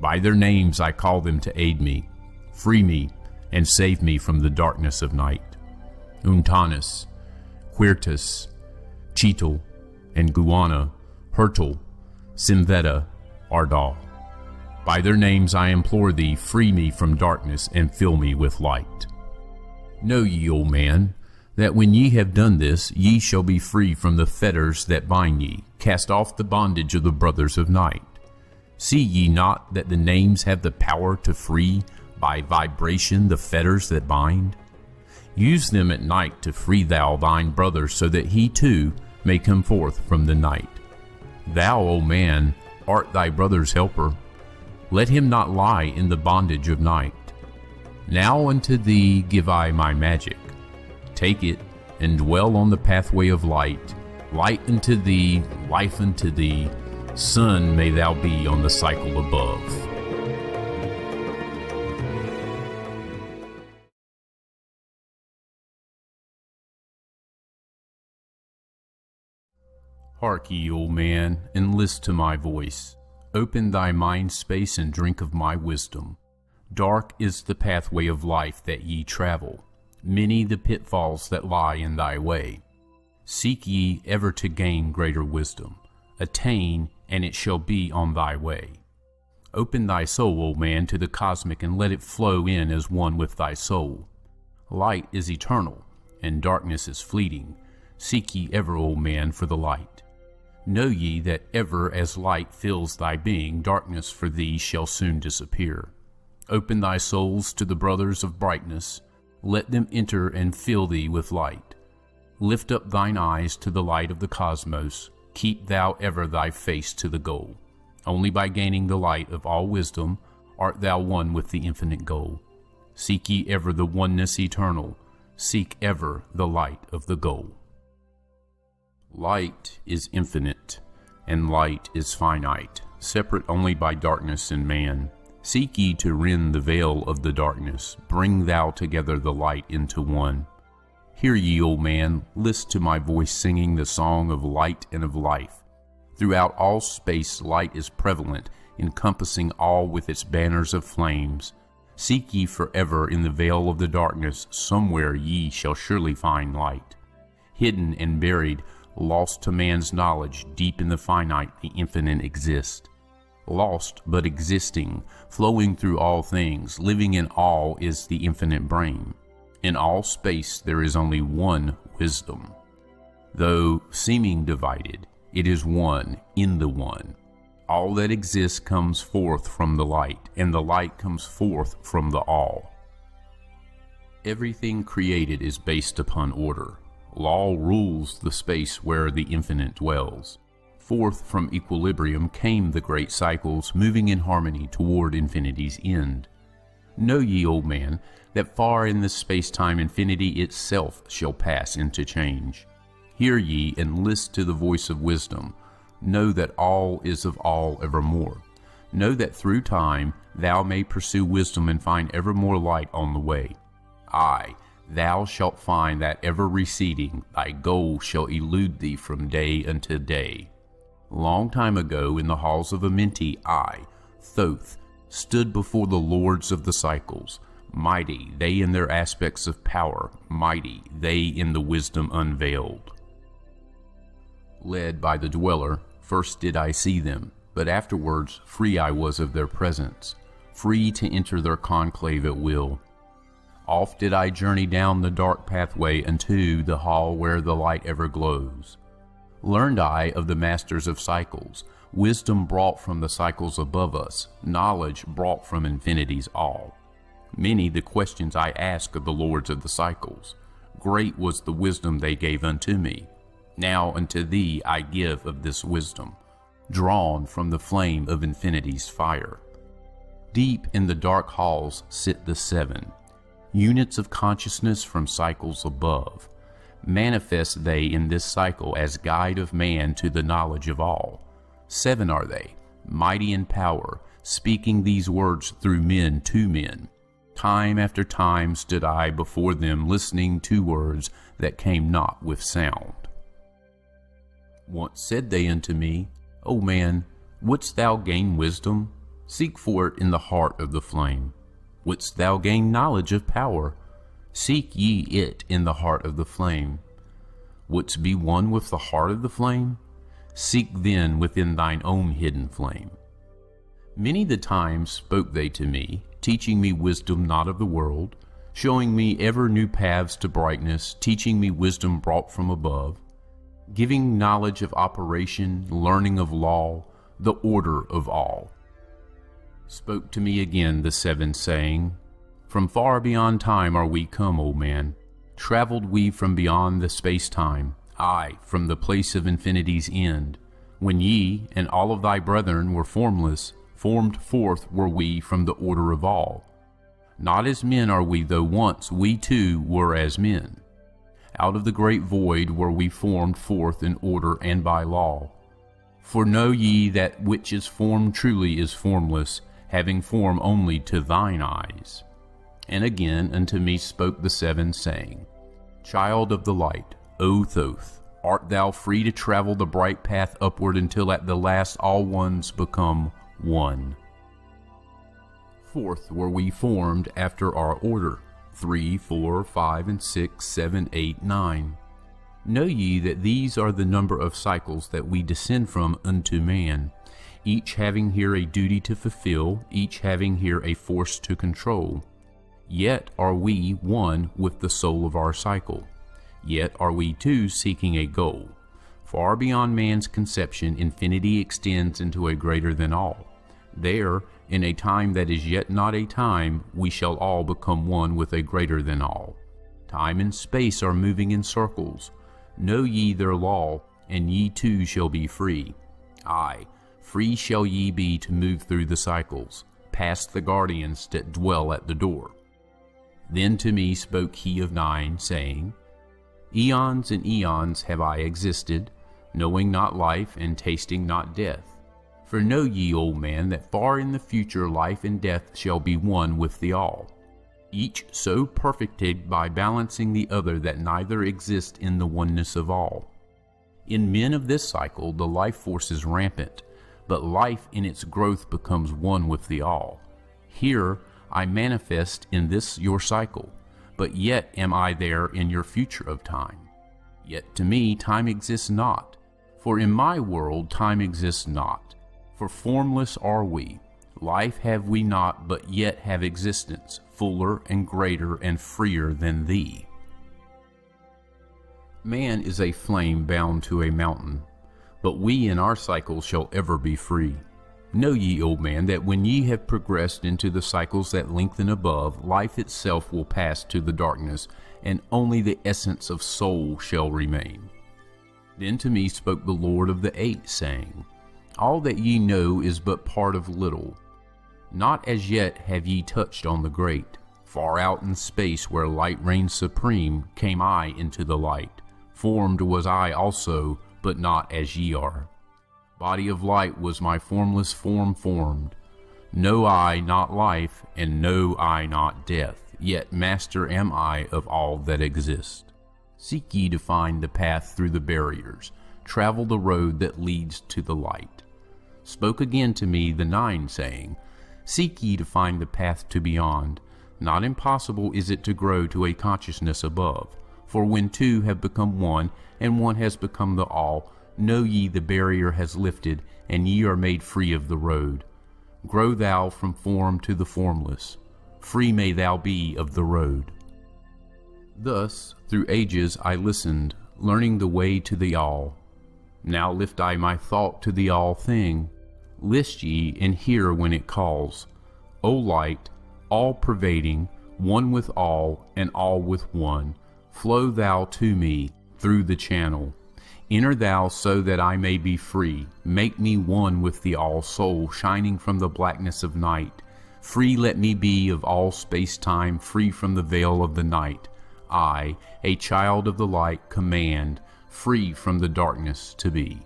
By their names I call them to aid me, free me, and save me from the darkness of night. Untanus, Quirtus, Cheetal, and Guana, Hurtle, Simveta, Ardal. By their names I implore thee, free me from darkness and fill me with light. Know ye, O man, that when ye have done this, ye shall be free from the fetters that bind ye, cast off the bondage of the brothers of night. See ye not that the names have the power to free by vibration the fetters that bind? Use them at night to free thou thine brother, so that he too may come forth from the night. Thou, O man, art thy brother's helper. Let him not lie in the bondage of night. Now unto thee give I my magic. Take it, and dwell on the pathway of light. Light unto thee, life unto thee, sun may thou be on the cycle above. Hark ye, O man, and list to my voice. Open thy mind space and drink of my wisdom. Dark is the pathway of life that ye travel, many the pitfalls that lie in thy way. Seek ye ever to gain greater wisdom. Attain, and it shall be on thy way. Open thy soul, O man, to the cosmic, and let it flow in as one with thy soul. Light is eternal, and darkness is fleeting. Seek ye ever, O man, for the light. Know ye that ever as light fills thy being, darkness for thee shall soon disappear. Open thy souls to the brothers of brightness. Let them enter and fill thee with light. Lift up thine eyes to the light of the cosmos. Keep thou ever thy face to the goal. Only by gaining the light of all wisdom art thou one with the infinite goal. Seek ye ever the oneness eternal. Seek ever the light of the goal. Light is infinite, and light is finite, separate only by darkness and man. Seek ye to rend the veil of the darkness. Bring thou together the light into one. Hear ye, O man, list to my voice singing the song of light and of life. Throughout all space light is prevalent, encompassing all with its banners of flames. Seek ye forever in the veil of the darkness, somewhere ye shall surely find light. Hidden and buried, lost to man's knowledge, deep in the finite, the infinite exists. Lost but existing, flowing through all things, living in all is the infinite brain. In all space there is only one wisdom. Though seeming divided, it is one in the one. All that exists comes forth from the light, and the light comes forth from the all. Everything created is based upon order. Law rules the space where the infinite dwells. Forth from equilibrium came the great cycles, moving in harmony toward infinity's end. Know ye, O man, that far in this space-time infinity itself shall pass into change. Hear ye and list to the voice of wisdom. Know that all is of all evermore. Know that through time thou may pursue wisdom and find ever more light on the way. Aye, thou shalt find that ever receding, thy goal shall elude thee from day unto day. Long time ago in the halls of Amenti, I, Thoth, stood before the lords of the cycles. Mighty, they in their aspects of power, mighty, they in the wisdom unveiled. Led by the dweller, first did I see them, but afterwards free I was of their presence, free to enter their conclave at will. Oft did I journey down the dark pathway unto the hall where the light ever glows. Learned I of the masters of cycles, wisdom brought from the cycles above us, knowledge brought from infinity's all. Many the questions I asked of the lords of the cycles. Great was the wisdom they gave unto me. Now unto thee I give of this wisdom, drawn from the flame of infinity's fire. Deep in the dark halls sit the 7, units of consciousness from cycles above. Manifest they in this cycle as guide of man to the knowledge of all. 7 are they, mighty in power, speaking these words through men to men. Time after time stood I before them, listening to words that came not with sound. Once said they unto me, O man, wouldst thou gain wisdom? Seek for it in the heart of the flame. Wouldst thou gain knowledge of power? Seek ye it in the heart of the flame. Wouldst be one with the heart of the flame? Seek then within thine own hidden flame. Many the times spoke they to me, teaching me wisdom not of the world, showing me ever new paths to brightness, teaching me wisdom brought from above, giving knowledge of operation, learning of law, the order of all. Spoke to me again the 7, saying, From far beyond time are we come, O man. Traveled we from beyond the space-time, aye, from the place of infinity's end. When ye and all of thy brethren were formless, formed forth were we from the order of all. Not as men are we, though once we too were as men. Out of the great void were we formed forth in order and by law. For know ye that which is formed truly is formless, having form only to thine eyes. And again unto me spoke the 7, saying, Child of the light, O Thoth, art thou free to travel the bright path upward until at the last all ones become one. 4th were we formed after our order, 3, 4, 5, and 6, 7, 8, 9. Know ye that these are the number of cycles that we descend from unto man, each having here a duty to fulfill, each having here a force to control. Yet are we one with the soul of our cycle. Yet are we two seeking a goal. Far beyond man's conception, infinity extends into a greater than all. There, in a time that is yet not a time, we shall all become one with a greater than all. Time and space are moving in circles. Know ye their law, and ye too shall be free. Aye, free shall ye be to move through the cycles, past the guardians that dwell at the door. Then to me spoke he of 9, saying, Eons and eons have I existed, knowing not life and tasting not death. For know ye, old man, that far in the future life and death shall be one with the all, each so perfected by balancing the other that neither exist in the oneness of all. In men of this cycle the life force is rampant, but life in its growth becomes one with the all. Here I manifest in this your cycle, but yet am I there in your future of time. Yet to me time exists not, for in my world time exists not. For formless are we, life have we not, but yet have existence, fuller and greater and freer than thee. Man is a flame bound to a mountain, but we in our cycle shall ever be free. Know ye, old man, that when ye have progressed into the cycles that lengthen above, life itself will pass to the darkness, and only the essence of soul shall remain. Then to me spoke the Lord of the 8, saying, All that ye know is but part of little. Not as yet have ye touched on the great. Far out in space where light reigns supreme, came I into the light. Formed was I also, but not as ye are. Body of light was my formless form formed. Know I not life, and know I not death, yet master am I of all that exist. Seek ye to find the path through the barriers, travel the road that leads to the light. Spoke again to me the 9, saying, Seek ye to find the path to beyond. Not impossible is it to grow to a consciousness above. For when two have become one, and one has become the all, know ye the barrier has lifted, and ye are made free of the road. Grow thou from form to the formless. Free may thou be of the road. Thus, through ages I listened, learning the way to the all. Now lift I my thought to the all thing. List ye and hear when it calls. O light, all-pervading, one with all, and all with one, flow thou to me through the channel. Enter thou so that I may be free. Make me one with the all-soul, shining from the blackness of night. Free let me be of all space-time, free from the veil of the night. I, a child of the light, command, free from the darkness to be.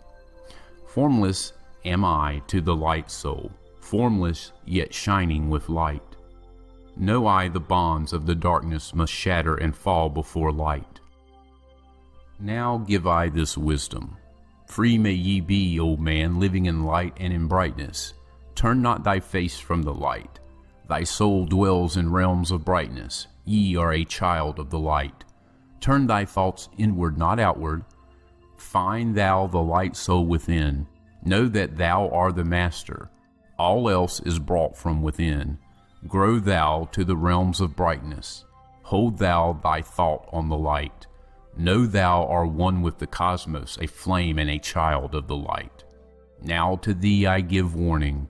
Formless am I to the light soul, formless yet shining with light. Know I the bonds of the darkness must shatter and fall before light. Now give I this wisdom. Free may ye be, O man, living in light and in brightness. Turn not thy face from the light. Thy soul dwells in realms of brightness. Ye are a child of the light. Turn thy thoughts inward, not outward. Find thou the light soul within. Know that thou art the master. All else is brought from within. Grow thou to the realms of brightness. Hold thou thy thought on the light. Know thou art one with the cosmos, a flame and a child of the light. Now to thee I give warning.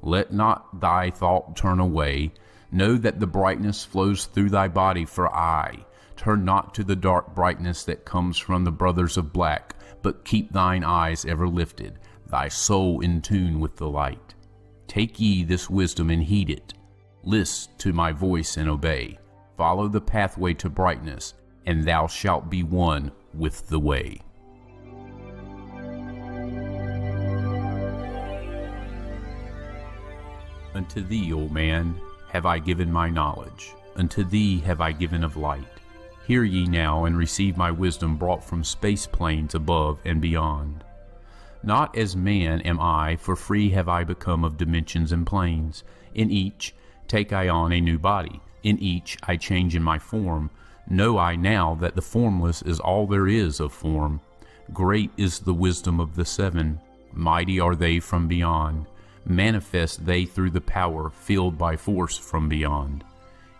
Let not thy thought turn away. Know that the brightness flows through thy body, for I. Turn not to the dark brightness that comes from the brothers of black, but keep thine eyes ever lifted, thy soul in tune with the light. Take ye this wisdom and heed it. List to my voice and obey. Follow the pathway to brightness, and thou shalt be one with the way. Unto thee, O man, have I given my knowledge. Unto thee have I given of light. Hear ye now, and receive my wisdom brought from space planes above and beyond. Not as man am I, for free have I become of dimensions and planes. In each take I on a new body. In each I change in my form. Know I now that the formless is all there is of form. Great is the wisdom of the seven. Mighty are they from beyond. Manifest they through the power, filled by force from beyond.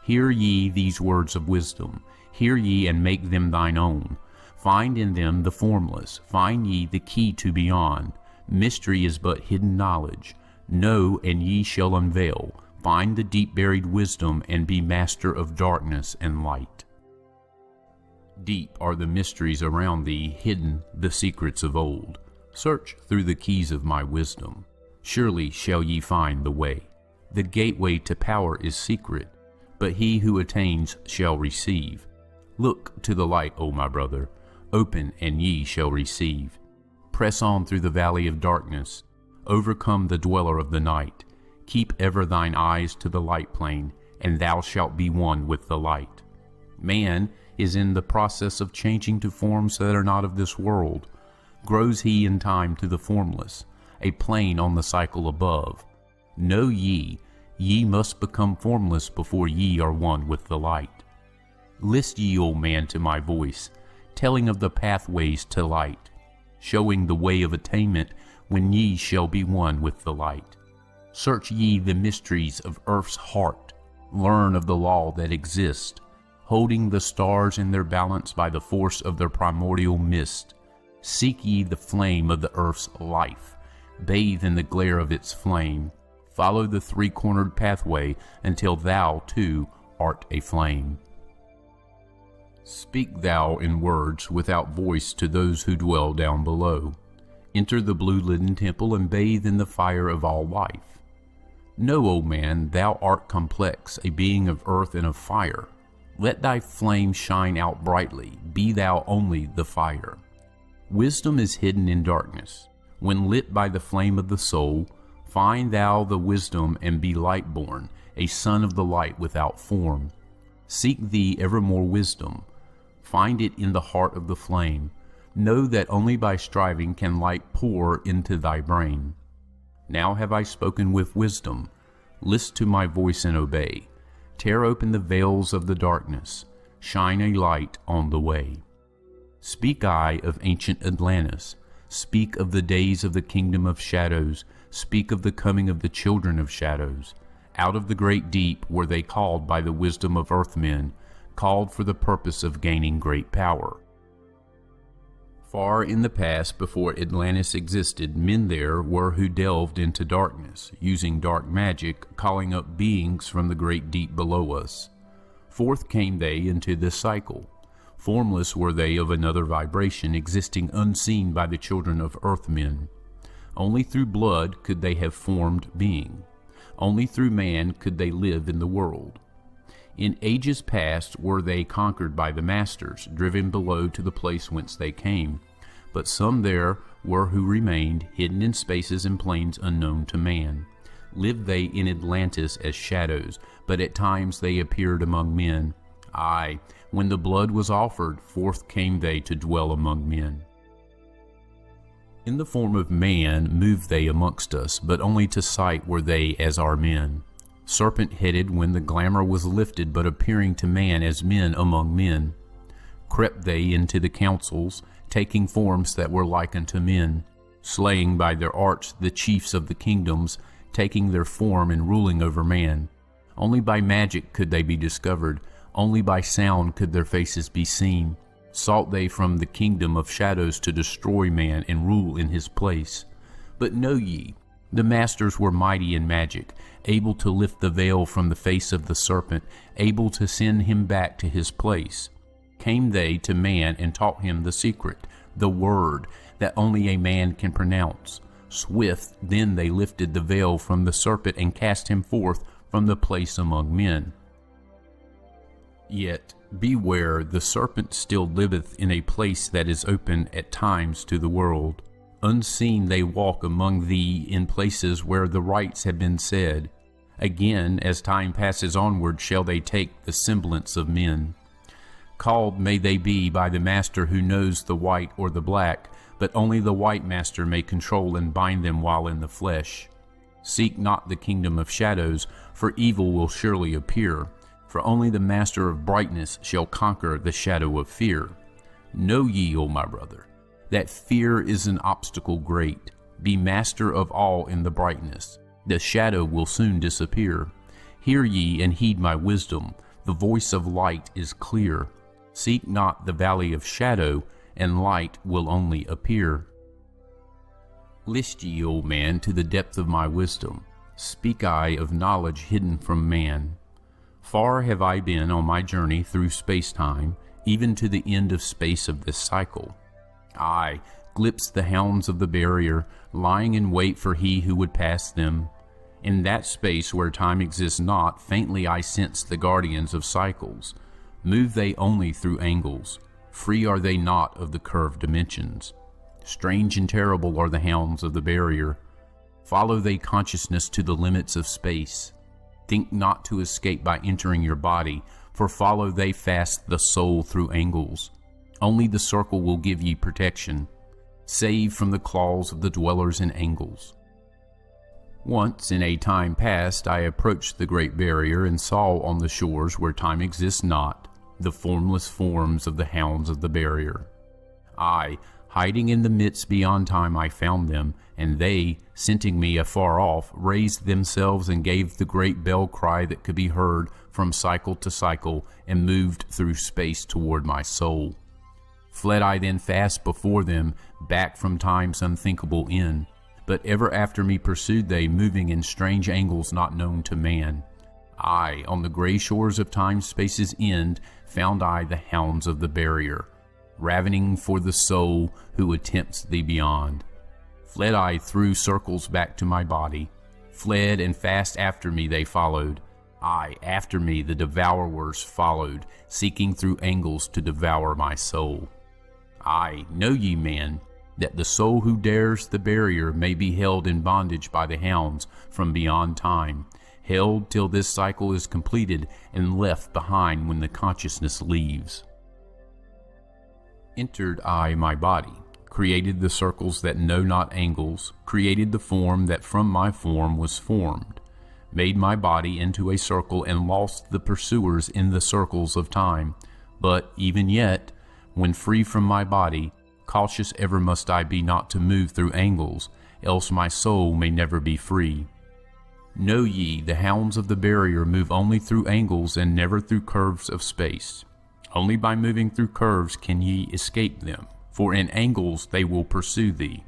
Hear ye these words of wisdom. Hear ye and make them thine own. Find in them the formless. Find ye the key to beyond. Mystery is but hidden knowledge. Know, and ye shall unveil. Find the deep buried wisdom, and be master of darkness and light. Deep are the mysteries around thee, hidden the secrets of old. Search through the keys of my wisdom. Surely shall ye find the way. The gateway to power is secret, but he who attains shall receive. Look to the light, O my brother. Open, and ye shall receive. Press on through the valley of darkness. Overcome the dweller of the night. Keep ever thine eyes to the light plane, and thou shalt be one with the light. Man is in the process of changing to forms that are not of this world. Grows he in time to the formless, a plane on the cycle above. Know ye, ye must become formless before ye are one with the light. List ye, O man, to my voice, telling of the pathways to light, showing the way of attainment when ye shall be one with the light. Search ye the mysteries of earth's heart, learn of the law that exists, holding the stars in their balance by the force of their primordial mist. Seek ye the flame of the earth's life, bathe in the glare of its flame. Follow the three-cornered pathway until thou, too, art a flame. Speak thou in words without voice to those who dwell down below. Enter the blue-litten temple and bathe in the fire of all life. Know, O man, thou art complex, a being of earth and of fire. Let thy flame shine out brightly, be thou only the fire. Wisdom is hidden in darkness. When lit by the flame of the soul, find thou the wisdom and be light-born, a son of the light without form. Seek thee ever more wisdom. Find it in the heart of the flame. Know that only by striving can light pour into thy brain. Now have I spoken with wisdom. List to my voice and obey. Tear open the veils of the darkness. Shine a light on the way. Speak I of ancient Atlantis. Speak of the days of the kingdom of shadows. Speak of the coming of the children of shadows. Out of the great deep were they called by the wisdom of earthmen, called for the purpose of gaining great power. Far in the past, before Atlantis existed, men there were who delved into darkness, using dark magic, calling up beings from the great deep below us. Forth came they into this cycle. Formless were they of another vibration, existing unseen by the children of earthmen. Only through blood could they have formed being. Only through man could they live in the world. In ages past were they conquered by the masters, driven below to the place whence they came. But some there were who remained, hidden in spaces and plains unknown to man. Lived they in Atlantis as shadows, but at times they appeared among men. Aye, when the blood was offered, forth came they to dwell among men. In the form of man moved they amongst us, but only to sight were they as our men. Serpent-headed when the glamour was lifted, but appearing to man as men among men. Crept they into the councils, taking forms that were like unto men, slaying by their arts the chiefs of the kingdoms, taking their form and ruling over man. Only by magic could they be discovered, only by sound could their faces be seen. Sought they from the kingdom of shadows to destroy man and rule in his place. But know ye, the masters were mighty in magic, able to lift the veil from the face of the serpent, able to send him back to his place. Came they to man and taught him the secret, the word, that only a man can pronounce. Swift then they lifted the veil from the serpent and cast him forth from the place among men. Yet beware, the serpent still liveth in a place that is open at times to the world. Unseen they walk among thee in places where the rites have been said. Again, as time passes onward, shall they take the semblance of men. Called may they be by the master who knows the white or the black, but only the white master may control and bind them while in the flesh. Seek not the kingdom of shadows, for evil will surely appear. For only the master of brightness shall conquer the shadow of fear. Know ye, O my brother, that fear is an obstacle great. Be master of all in the brightness. The shadow will soon disappear. Hear ye and heed my wisdom. The voice of light is clear. Seek not the valley of shadow, and light will only appear. List ye, O man, to the depth of my wisdom. Speak I of knowledge hidden from man. Far have I been on my journey through space-time, even to the end of space of this cycle. I glimpsed the hounds of the barrier, lying in wait for he who would pass them. In that space where time exists not, faintly I sense the guardians of cycles. Move they only through angles. Free are they not of the curved dimensions. Strange and terrible are the hounds of the barrier. Follow they consciousness to the limits of space. Think not to escape by entering your body, for follow they fast the soul through angles. Only the circle will give ye protection. Save from the claws of the dwellers in angles. Once in a time past I approached the great barrier and saw on the shores where time exists not, the formless forms of the hounds of the barrier. I, hiding in the midst beyond time, I found them, and they, scenting me afar off, raised themselves and gave the great bell cry that could be heard from cycle to cycle, and moved through space toward my soul. Fled I then fast before them, back from time's unthinkable end. But ever after me pursued they, moving in strange angles not known to man. I, on the gray shores of time-space's end, found I the hounds of the barrier, ravening for the soul who attempts the beyond. Fled I through circles back to my body, fled, and fast after me they followed. Aye, after me the devourers followed, seeking through angles to devour my soul. Aye, know ye, man, that the soul who dares the barrier may be held in bondage by the hounds from beyond time, held till this cycle is completed and left behind when the consciousness leaves. Entered I my body, created the circles that know not angles, created the form that from my form was formed, made my body into a circle and lost the pursuers in the circles of time. But even yet, when free from my body, cautious ever must I be not to move through angles, else my soul may never be free. Know ye, the hounds of the barrier move only through angles and never through curves of space. Only by moving through curves can ye escape them, for in angles they will pursue thee.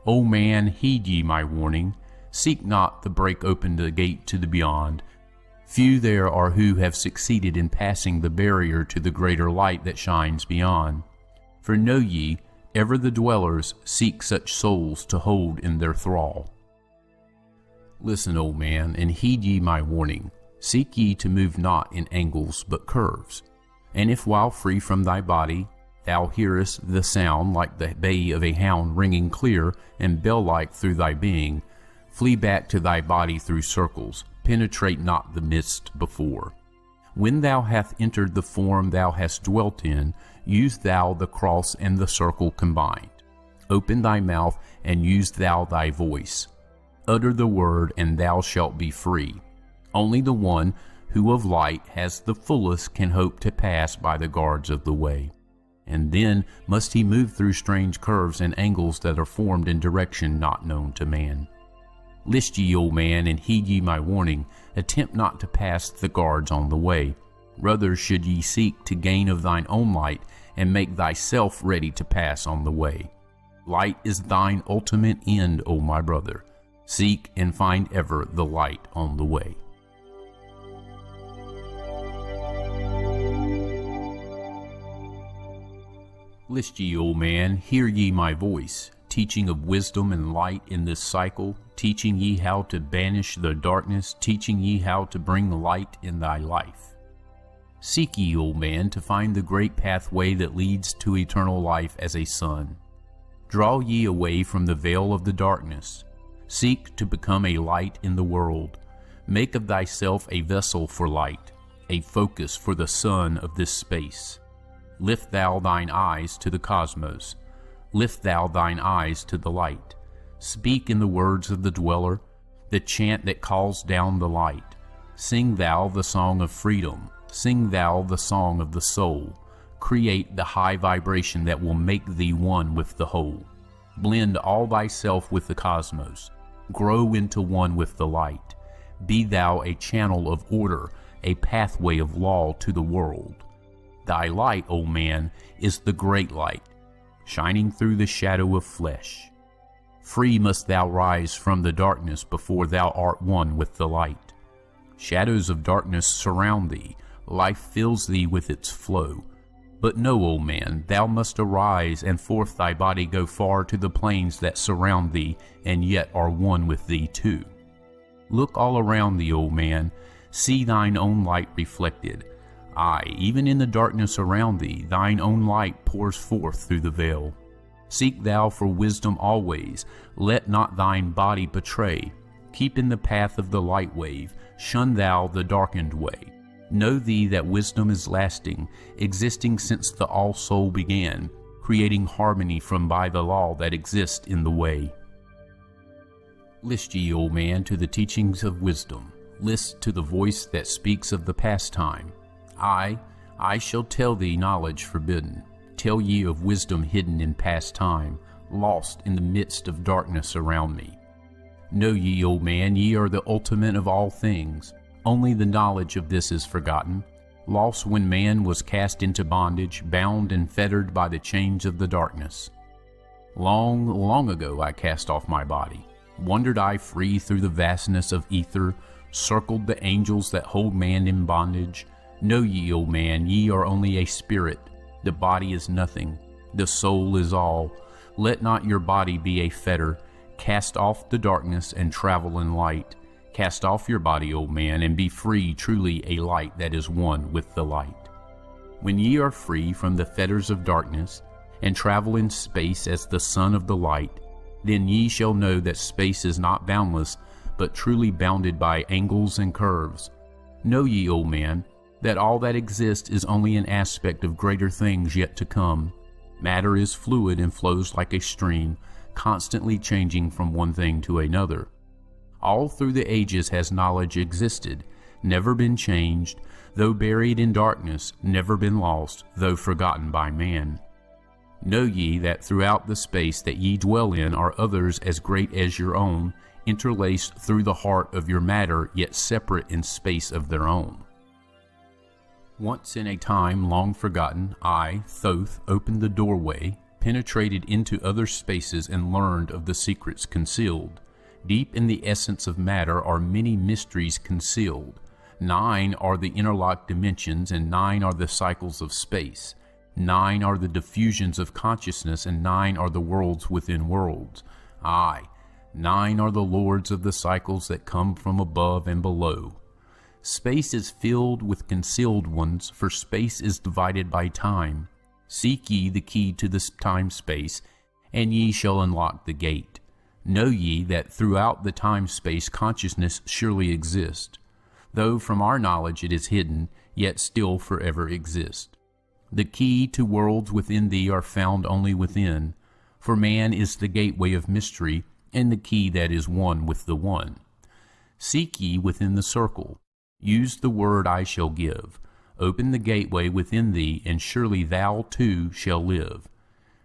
O man, heed ye my warning. Seek not to break open the gate to the beyond. Few there are who have succeeded in passing the barrier to the greater light that shines beyond. For know ye, ever the dwellers seek such souls to hold in their thrall. Listen, O man, and heed ye my warning. Seek ye to move not in angles but curves. And if while free from thy body thou hearest the sound like the bay of a hound ringing clear and bell-like through thy being, flee back to thy body through circles, penetrate not the midst before. When thou hast entered the form thou hast dwelt in, use thou the cross and the circle combined. Open thy mouth and use thou thy voice. Utter the word and thou shalt be free. Only the one who of light has the fullest can hope to pass by the guards of the way. And then must he move through strange curves and angles that are formed in direction not known to man. List ye, O man, and heed ye my warning. Attempt not to pass the guards on the way. Rather should ye seek to gain of thine own light, and make thyself ready to pass on the way. Light is thine ultimate end, O my brother. Seek and find ever the light on the way. List ye, O man, hear ye my voice, teaching of wisdom and light in this cycle, teaching ye how to banish the darkness, teaching ye how to bring light in thy life. Seek ye, O man, to find the great pathway that leads to eternal life as a son. Draw ye away from the veil of the darkness. Seek to become a light in the world. Make of thyself a vessel for light, a focus for the sun of this space. Lift thou thine eyes to the cosmos. Lift thou thine eyes to the light. Speak in the words of the dweller, the chant that calls down the light. Sing thou the song of freedom. Sing thou the song of the soul. Create the high vibration that will make thee one with the whole. Blend all thyself with the cosmos. Grow into one with the light. Be thou a channel of order, a pathway of law to the world. Thy light, O man, is the great light, shining through the shadow of flesh. Free must thou rise from the darkness before thou art one with the light. Shadows of darkness surround thee, life fills thee with its flow. But know, O man, thou must arise, and forth thy body go far to the plains that surround thee, and yet are one with thee too. Look all around thee, O man, see thine own light reflected. Aye, even in the darkness around thee, thine own light pours forth through the veil. Seek thou for wisdom always, let not thine body betray. Keep in the path of the light wave, shun thou the darkened way. Know thee that wisdom is lasting, existing since the all-soul began, creating harmony from by the law that exists in the way. List ye, O man, to the teachings of wisdom. List to the voice that speaks of the pastime. I shall tell thee knowledge forbidden, tell ye of wisdom hidden in past time, lost in the midst of darkness around me. Know ye, O man, ye are the ultimate of all things. Only the knowledge of this is forgotten, lost when man was cast into bondage, bound and fettered by the chains of the darkness. Long, long ago I cast off my body, wandered I free through the vastness of ether, circled the angels that hold man in bondage. Know ye, O man, ye are only a spirit. The body is nothing. The soul is all. Let not your body be a fetter. Cast off the darkness and travel in light. Cast off your body, O man, and be free, truly a light that is one with the light. When ye are free from the fetters of darkness, and travel in space as the son of the light, then ye shall know that space is not boundless, but truly bounded by angles and curves. Know ye, O man, that all that exists is only an aspect of greater things yet to come. Matter is fluid and flows like a stream, constantly changing from one thing to another. All through the ages has knowledge existed, never been changed, though buried in darkness, never been lost, though forgotten by man. Know ye that throughout the space that ye dwell in are others as great as your own, interlaced through the heart of your matter, yet separate in space of their own. Once in a time long forgotten, I, Thoth, opened the doorway, penetrated into other spaces and learned of the secrets concealed. Deep in the essence of matter are many mysteries concealed. 9 are the interlocked dimensions, and 9 are the cycles of space. 9 are the diffusions of consciousness, and 9 are the worlds within worlds. Aye, 9 are the lords of the cycles that come from above and below. Space is filled with concealed ones, for space is divided by time. Seek ye the key to this time-space, and ye shall unlock the gate. Know ye that throughout the time-space consciousness surely exists. Though from our knowledge it is hidden, yet still forever exists. The key to worlds within thee are found only within, for man is the gateway of mystery, and the key that is one with the one. Seek ye within the circle. Use the word I shall give. Open the gateway within thee, and surely thou too shall live.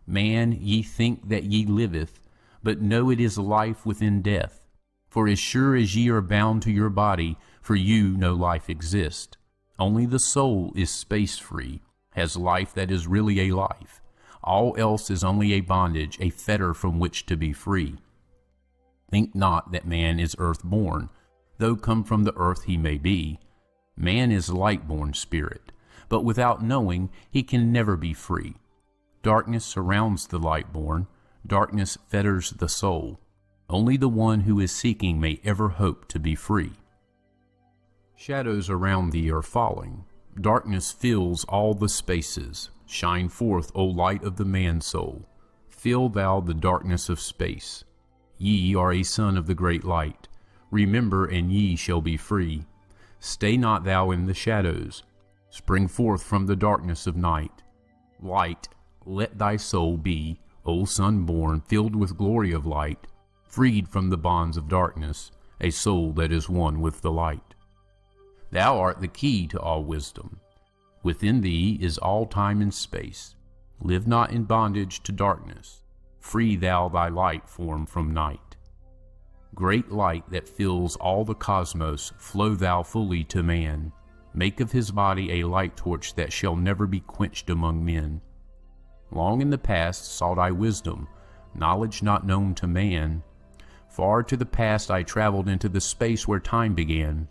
Man, ye think that ye liveth, but know it is life within death. For as sure as ye are bound to your body, for you no life exists. Only the soul is space-free, has life that is really a life. All else is only a bondage, a fetter from which to be free. Think not that man is earth-born, though come from the earth he may be. Man is light-born spirit, but without knowing he can never be free. Darkness surrounds the light-born, darkness fetters the soul. Only the one who is seeking may ever hope to be free. Shadows around thee are falling. Darkness fills all the spaces. Shine forth, O light of the man-soul. Fill thou the darkness of space. Ye are a son of the great light. Remember, and ye shall be free. Stay not thou in the shadows. Spring forth from the darkness of night. Light, let thy soul be, O son born, filled with glory of light, freed from the bonds of darkness, a soul that is one with the light. Thou art the key to all wisdom. Within thee is all time and space. Live not in bondage to darkness. Free thou thy light form from night. Great light that fills all the cosmos, flow thou fully to man. Make of his body a light torch that shall never be quenched among men. Long in the past sought I wisdom, knowledge not known to man. Far to the past I traveled into the space where time began.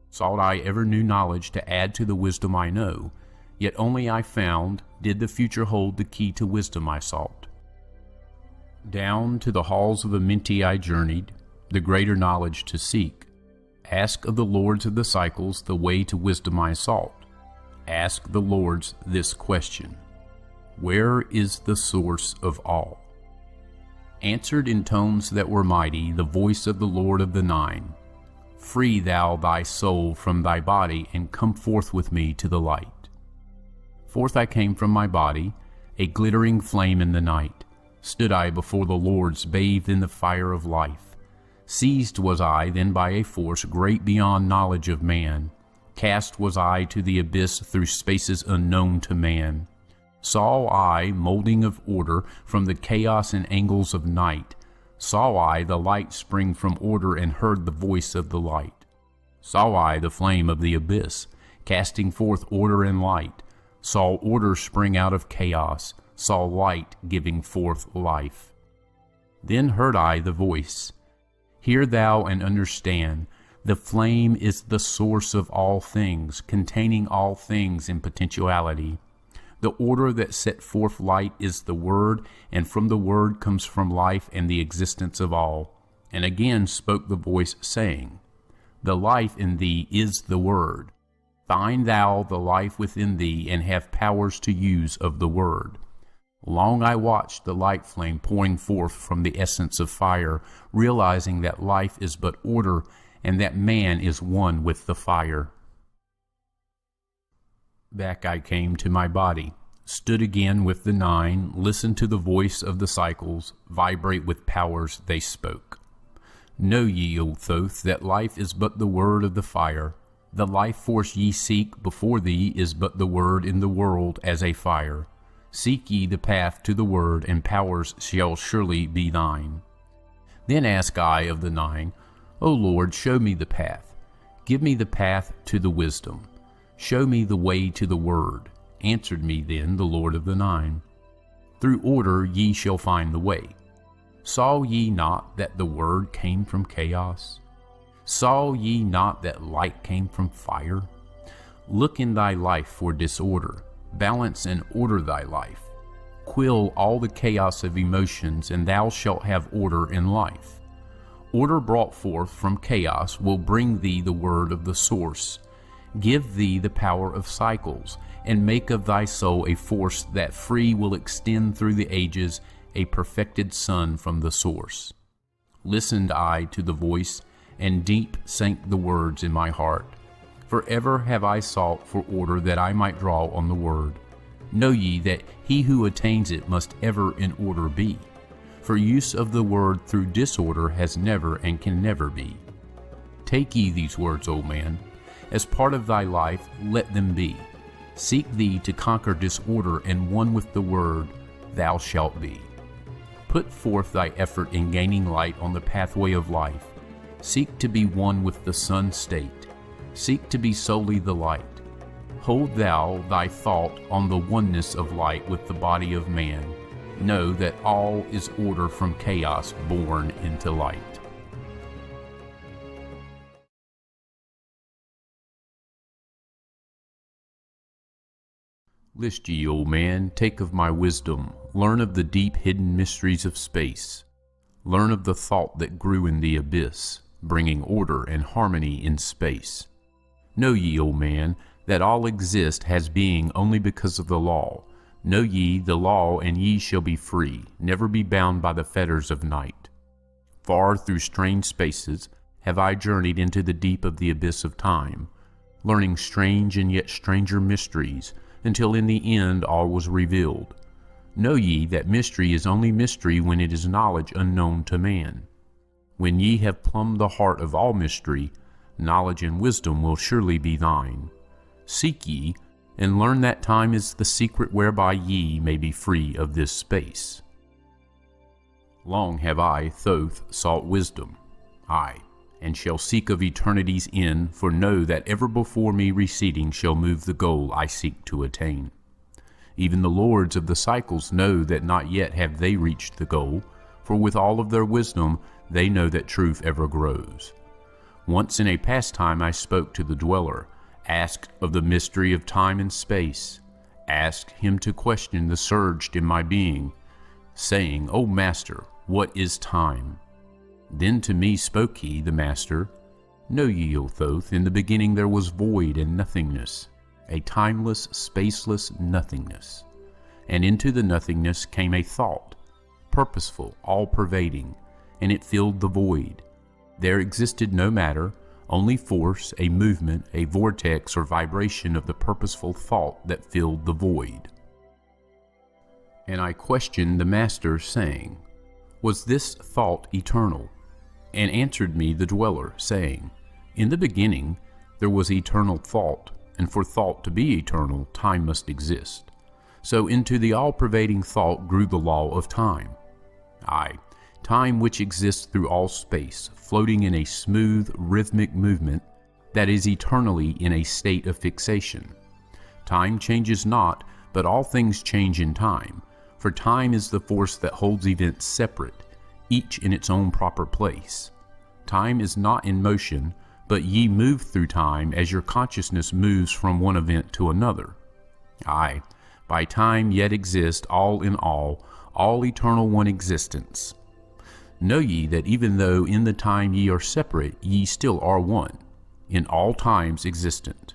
Sought I ever new knowledge to add to the wisdom I know, yet only I found, did the future hold the key to wisdom I sought. Down to the halls of Amenti I journeyed, the greater knowledge to seek. Ask of the lords of the cycles the way to wisdom I sought. Ask the lords this question: where is the source of all? Answered in tones that were mighty the voice of the Lord of the Nine: free thou thy soul from thy body, and come forth with me to the light. Forth I came from my body, a glittering flame in the night. Stood I before the Lords, bathed in the fire of life. Seized was I then by a force great beyond knowledge of man. Cast was I to the abyss through spaces unknown to man. Saw I molding of order from the chaos and angles of night. Saw I the light spring from order, and heard the voice of the light. Saw I the flame of the abyss, casting forth order and light. Saw order spring out of chaos, saw light giving forth life. Then heard I the voice: hear thou and understand, the flame is the source of all things, containing all things in potentiality. The order that set forth light is the Word, and from the Word comes from life and the existence of all. And again spoke the voice, saying, the life in thee is the Word. Find thou the life within thee, and have powers to use of the Word. Long I watched the light flame pouring forth from the essence of fire, realizing that life is but order, and that man is one with the fire. Back I came to my body, stood again with the Nine, listened to the voice of the cycles, vibrate with powers they spoke. Know ye, O Thoth, that life is but the word of the fire. The life force ye seek before thee is but the word in the world as a fire. Seek ye the path to the word, and powers shall surely be thine. Then ask I of the Nine, O Lord, show me the path. Give me the path to the wisdom. Show me the way to the word. Answered me then the Lord of the Nine: through order ye shall find the way. Saw ye not that the word came from chaos? Saw ye not that light came from fire? Look in thy life for disorder. Balance and order thy life. Quill all the chaos of emotions, and thou shalt have order in life. Order brought forth from chaos will bring thee the word of the source, give thee the power of cycles, and make of thy soul a force that free will extend through the ages, a perfected sun from the source. Listened I to the voice, and deep sank the words in my heart. For ever have I sought for order that I might draw on the word. Know ye that he who attains it must ever in order be. For use of the word through disorder has never and can never be. Take ye these words, O man, as part of thy life let them be. Seek thee to conquer disorder, and one with the word thou shalt be. Put forth thy effort in gaining light on the pathway of life. Seek to be one with the sun state. Seek to be solely the light. Hold thou thy thought on the oneness of light with the body of man. Know that all is order from chaos born into light. List ye, O man, take of my wisdom, learn of the deep hidden mysteries of space. Learn of the thought that grew in the abyss, bringing order and harmony in space. Know ye, O man, that all exist has being only because of the law. Know ye the law, and ye shall be free, never be bound by the fetters of night. Far through strange spaces have I journeyed into the deep of the abyss of time, learning strange and yet stranger mysteries, until in the end all was revealed. Know ye that mystery is only mystery when it is knowledge unknown to man. When ye have plumbed the heart of all mystery, knowledge and wisdom will surely be thine. Seek ye, and learn that time is the secret whereby ye may be free of this space. Long have I, Thoth, sought wisdom, aye, and shall seek of eternity's end, for know that ever before me receding shall move the goal I seek to attain. Even the lords of the cycles know that not yet have they reached the goal, for with all of their wisdom they know that truth ever grows. Once in a past time I spoke to the dweller, asked of the mystery of time and space, asked him to question the surged in my being, saying, O Master, what is time? Then to me spoke he, the Master, Know ye, O Thoth, in the beginning there was void and nothingness, a timeless, spaceless nothingness. And into the nothingness came a thought, purposeful, all-pervading, and it filled the void. There existed no matter, only force, a movement, a vortex or vibration of the purposeful thought that filled the void. And I questioned the Master, saying, Was this thought eternal? And answered me the dweller, saying, In the beginning there was eternal thought, and for thought to be eternal, time must exist. So into the all-pervading thought grew the law of time. Aye, time which exists through all space, floating in a smooth, rhythmic movement that is eternally in a state of fixation. Time changes not, but all things change in time, for time is the force that holds events separate, each in its own proper place. Time is not in motion, but ye move through time as your consciousness moves from one event to another. Aye, by time yet exist all in all eternal one existence. Know ye that even though in the time ye are separate, ye still are one, in all times existent.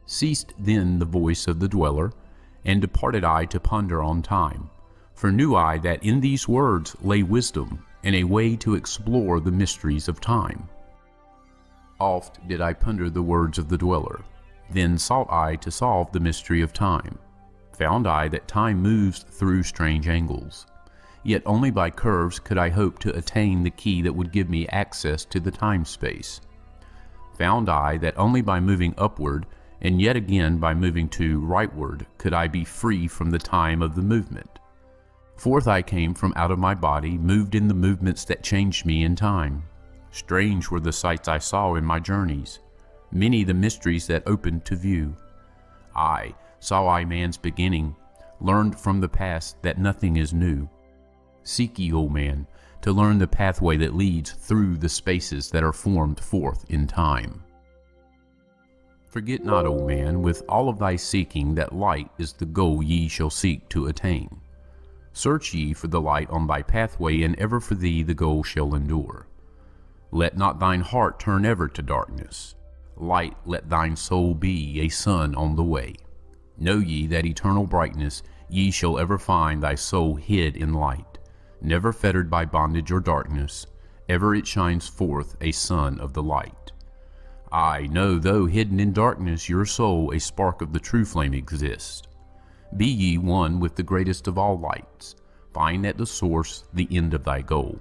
Ceased then the voice of the dweller, and departed I to ponder on time, for knew I that in these words lay wisdom, and a way to explore the mysteries of time. Oft did I ponder the words of the dweller, then sought I to solve the mystery of time. Found I that time moves through strange angles. Yet only by curves could I hope to attain the key that would give me access to the time-space. Found I that only by moving upward, and yet again by moving to rightward, could I be free from the time of the movement. Forth I came from out of my body, moved in the movements that changed me in time. Strange were the sights I saw in my journeys, many the mysteries that opened to view. Aye, saw I man's beginning, learned from the past that nothing is new. Seek ye, O man, to learn the pathway that leads through the spaces that are formed forth in time. Forget not, O man, with all of thy seeking, that light is the goal ye shall seek to attain. Search ye for the light on thy pathway, and ever for thee the goal shall endure. Let not thine heart turn ever to darkness. Light let thine soul be, a sun on the way. Know ye that eternal brightness ye shall ever find thy soul hid in light, never fettered by bondage or darkness, ever it shines forth a sun of the light. I know though hidden in darkness your soul a spark of the true flame exists. Be ye one with the greatest of all lights, find at the source the end of thy goal.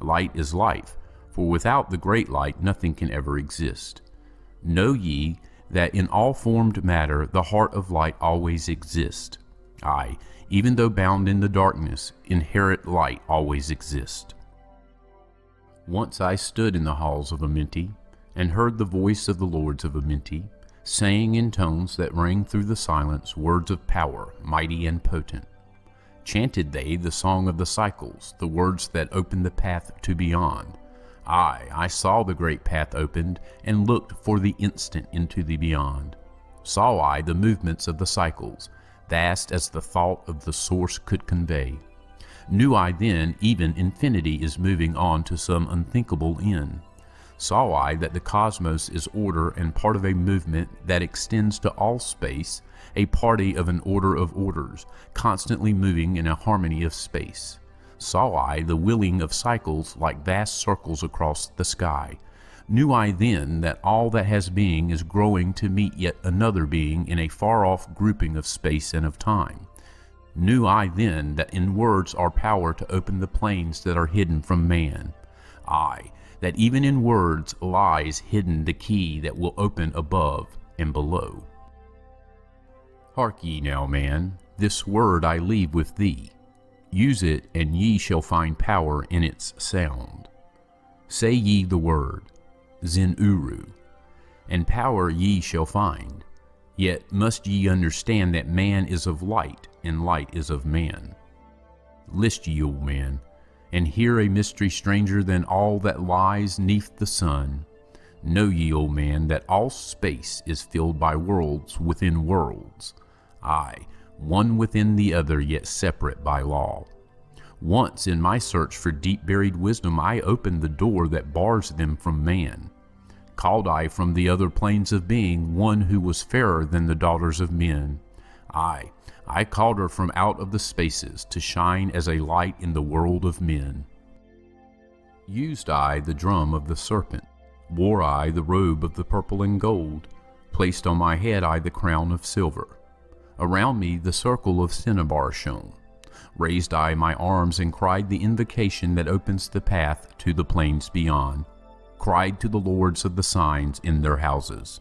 Light is life, for without the great light nothing can ever exist. Know ye that in all formed matter the heart of light always exists. Aye, even though bound in the darkness, inherent light always exists. Once I stood in the halls of Amenti, and heard the voice of the lords of Amenti, saying in tones that rang through the silence words of power, mighty and potent. Chanted they the song of the cycles, the words that opened the path to beyond. Aye, I saw the great path opened, and looked for the instant into the beyond. Saw I the movements of the cycles, vast as the thought of the source could convey. Knew I then even infinity is moving on to some unthinkable end. Saw I that the cosmos is order and part of a movement that extends to all space, a party of an order of orders, constantly moving in a harmony of space. Saw I the wheeling of cycles like vast circles across the sky. Knew I then that all that has being is growing to meet yet another being in a far-off grouping of space and of time. Knew I then that in words are power to open the planes that are hidden from man. Aye, that even in words lies hidden the key that will open above and below. Hark ye now, man, this word I leave with thee. Use it, and ye shall find power in its sound. Say ye the word, Zen-Uru, and power ye shall find. Yet must ye understand that man is of light, and light is of man. List ye, old man, and hear a mystery stranger than all that lies neath the sun. Know ye, old man, that all space is filled by worlds within worlds. Aye, one within the other, yet separate by law. Once in my search for deep-buried wisdom I opened the door that bars them from man. Called I from the other planes of being one who was fairer than the daughters of men. Aye, I called her from out of the spaces to shine as a light in the world of men. Used I the drum of the serpent, wore I the robe of the purple and gold, placed on my head I the crown of silver. Around me the circle of cinnabar shone. Raised I my arms and cried the invocation that opens the path to the plains beyond. Cried to the lords of the signs in their houses.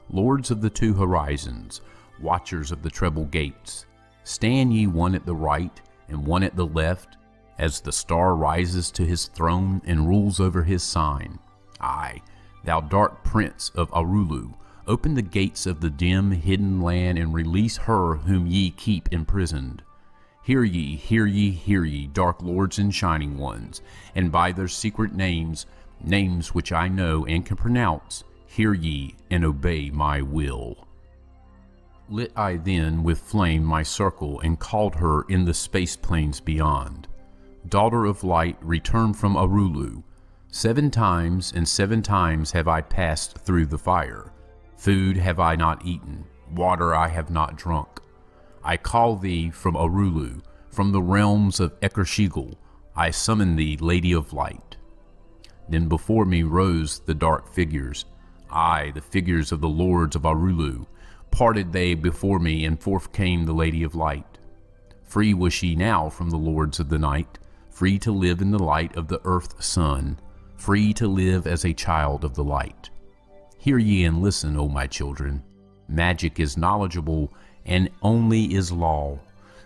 Lords of the two horizons, watchers of the treble gates, stand ye one at the right and one at the left, as the star rises to his throne and rules over his sign. Aye, thou dark prince of Arulu, open the gates of the dim, hidden land and release her whom ye keep imprisoned. Hear ye, hear ye, hear ye, dark lords and shining ones, and by their secret names, names which I know and can pronounce, hear ye and obey my will. Lit I then with flame my circle and called her in the space plains beyond. Daughter of light, return from Arulu. 7 times and 7 times have I passed through the fire. Food have I not eaten, water I have not drunk. I call thee from Arulu, from the realms of Ekershigal. I summon thee, Lady of Light. Then before me rose the dark figures, aye, the figures of the lords of Arulu. Parted they before me, and forth came the Lady of Light. Free was she now from the lords of the night, free to live in the light of the earth sun, free to live as a child of the light. Hear ye and listen, O my children. Magic is knowledgeable, and only is law.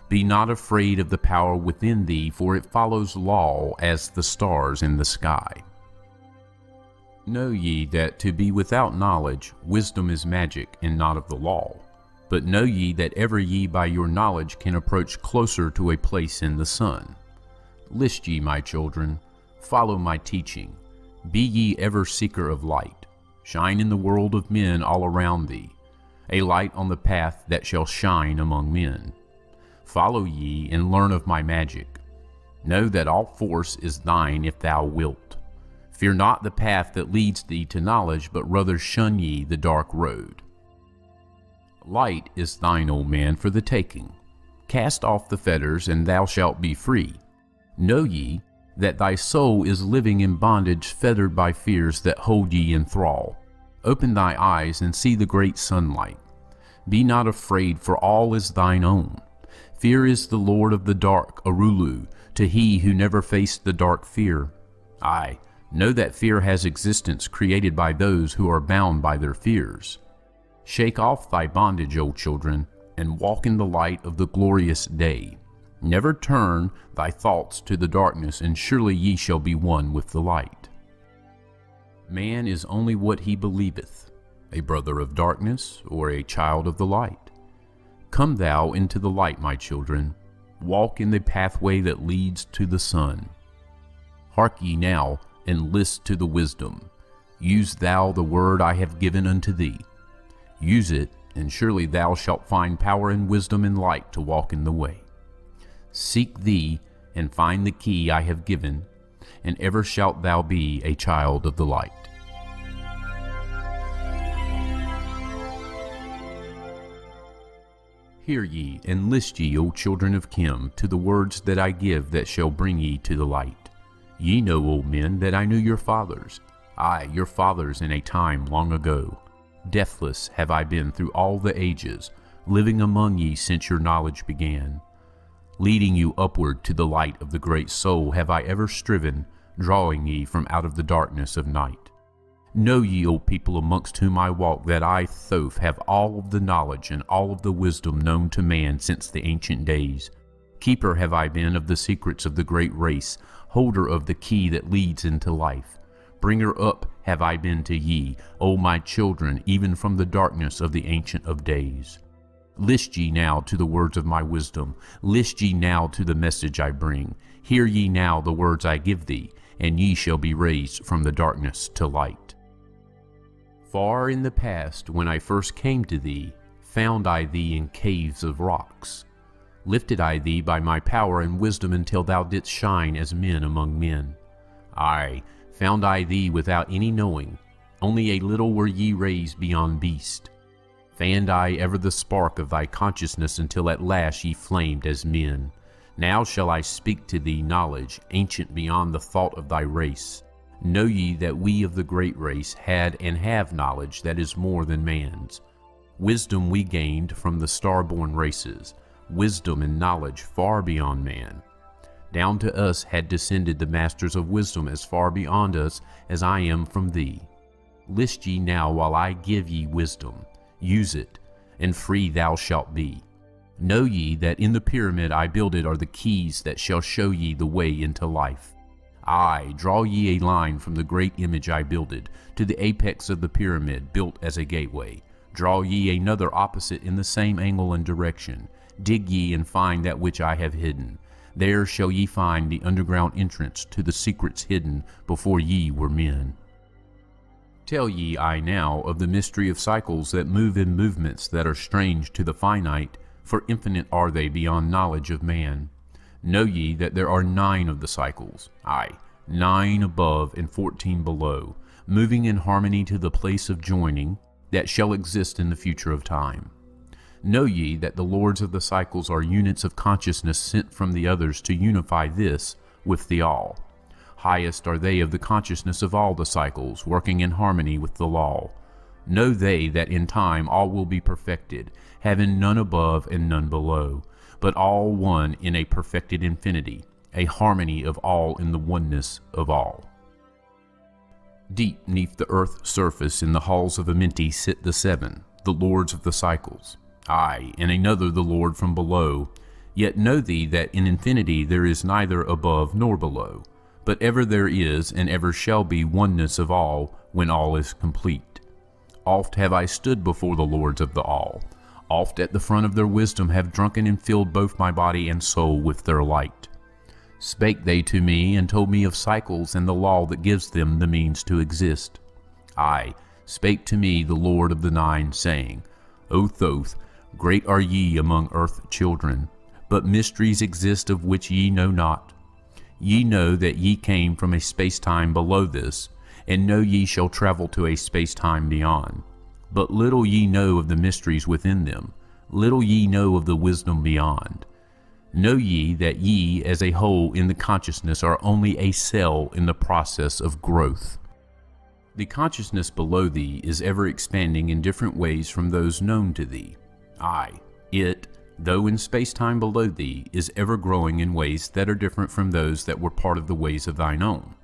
Be not afraid of the power within thee, for it follows law as the stars in the sky. Know ye that to be without knowledge, wisdom is magic, and not of the law. But know ye that ever ye by your knowledge can approach closer to a place in the sun. List ye, my children, follow my teaching. Be ye ever seeker of light. Shine in the world of men all around thee, a light on the path that shall shine among men. Follow ye and learn of my magic. Know that all force is thine if thou wilt. Fear not the path that leads thee to knowledge, but rather shun ye the dark road. Light is thine, old man, for the taking. Cast off the fetters, and thou shalt be free. Know ye that thy soul is living in bondage, fettered by fears that hold ye in thrall. Open thy eyes and see the great sunlight. Be not afraid, for all is thine own. Fear is the lord of the dark, Arulu, to he who never faced the dark fear. Aye, know that fear has existence, created by those who are bound by their fears. Shake off thy bondage, O children, and walk in the light of the glorious day. Never turn thy thoughts to the darkness, and surely ye shall be one with the light. Man is only what he believeth, a brother of darkness, or a child of the light. Come thou into the light, my children. Walk in the pathway that leads to the sun. Hark ye now, and list to the wisdom. Use thou the word I have given unto thee. Use it, and surely thou shalt find power and wisdom and light to walk in the way. Seek thee, and find the key I have given, and ever shalt thou be a child of the light. Hear ye, and list ye, O children of Kim, to the words that I give that shall bring ye to the light. Ye know, old men, that I knew your fathers, aye, your fathers in a time long ago. Deathless have I been through all the ages, living among ye since your knowledge began. Leading you upward to the light of the great soul have I ever striven, drawing ye from out of the darkness of night. Know ye, O people amongst whom I walk, that I, Thoth, have all of the knowledge and all of the wisdom known to man since the ancient days. Keeper have I been of the secrets of the great race, holder of the key that leads into life. Bringer up have I been to ye, O my children, even from the darkness of the Ancient of Days. List ye now to the words of my wisdom, list ye now to the message I bring. Hear ye now the words I give thee, and ye shall be raised from the darkness to light. Far in the past, when I first came to thee, found I thee in caves of rocks. Lifted I thee by my power and wisdom until thou didst shine as men among men. Aye, found I thee without any knowing, only a little were ye raised beyond beast. Fanned I ever the spark of thy consciousness until at last ye flamed as men. Now shall I speak to thee knowledge, ancient beyond the thought of thy race. Know ye that we of the great race had and have knowledge that is more than man's. Wisdom we gained from the star-born races, wisdom and knowledge far beyond man. Down to us had descended the masters of wisdom as far beyond us as I am from thee. List ye now while I give ye wisdom. Use it, and free thou shalt be. Know ye that in the pyramid I builded are the keys that shall show ye the way into life. Aye, draw ye a line from the great image I builded to the apex of the pyramid built as a gateway. Draw ye another opposite in the same angle and direction. Dig ye and find that which I have hidden. There shall ye find the underground entrance to the secrets hidden before ye were men. Tell ye I now of the mystery of cycles that move in movements that are strange to the finite, for infinite are they beyond knowledge of man. Know ye that there are 9 of the cycles, aye, 9 above and 14 below, moving in harmony to the place of joining that shall exist in the future of time. Know ye that the lords of the cycles are units of consciousness sent from the others to unify this with the all. Highest are they of the consciousness of all the cycles, working in harmony with the law. Know they that in time all will be perfected, having none above and none below, but all one in a perfected infinity, a harmony of all in the oneness of all. Deep neath the earth's surface in the halls of Amenti sit the 7, the lords of the cycles. Aye, and another the Lord from below. Yet know thee that in infinity there is neither above nor below, but ever there is and ever shall be oneness of all when all is complete. Oft have I stood before the lords of the all. Oft at the front of their wisdom have drunken and filled both my body and soul with their light. Spake they to me and told me of cycles and the law that gives them the means to exist. Aye, spake to me the Lord of the 9, saying, O Thoth, great are ye among earth children, but mysteries exist of which ye know not. Ye know that ye came from a space-time below this, and know ye shall travel to a space-time beyond. But little ye know of the mysteries within them, little ye know of the wisdom beyond. Know ye that ye as a whole in the consciousness are only a cell in the process of growth. The consciousness below thee is ever expanding in different ways from those known to thee. Aye, it, though in space-time below thee, is ever growing in ways that are different from those that were part of the ways of thine own.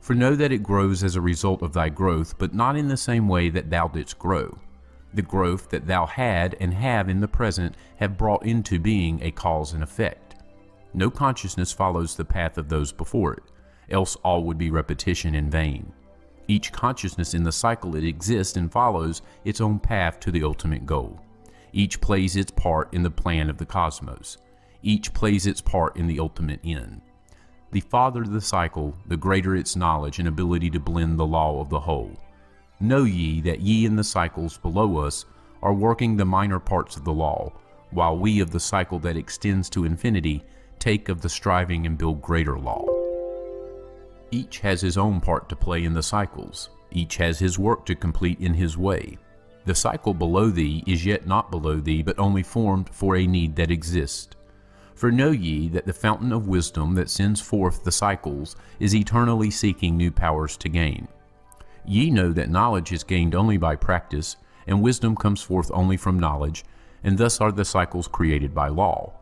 For know that it grows as a result of thy growth, but not in the same way that thou didst grow. The growth that thou had and have in the present have brought into being a cause and effect. No consciousness follows the path of those before it, else all would be repetition in vain. Each consciousness in the cycle it exists and follows its own path to the ultimate goal. Each plays its part in the plan of the cosmos. Each plays its part in the ultimate end. The farther the cycle, the greater its knowledge and ability to blend the law of the whole. Know ye that ye in the cycles below us are working the minor parts of the law, while we of the cycle that extends to infinity take of the striving and build greater law. Each has his own part to play in the cycles. Each has his work to complete in his way. The cycle below thee is yet not below thee, but only formed for a need that exists. For know ye that the fountain of wisdom that sends forth the cycles is eternally seeking new powers to gain. Ye know that knowledge is gained only by practice, and wisdom comes forth only from knowledge, and thus are the cycles created by law.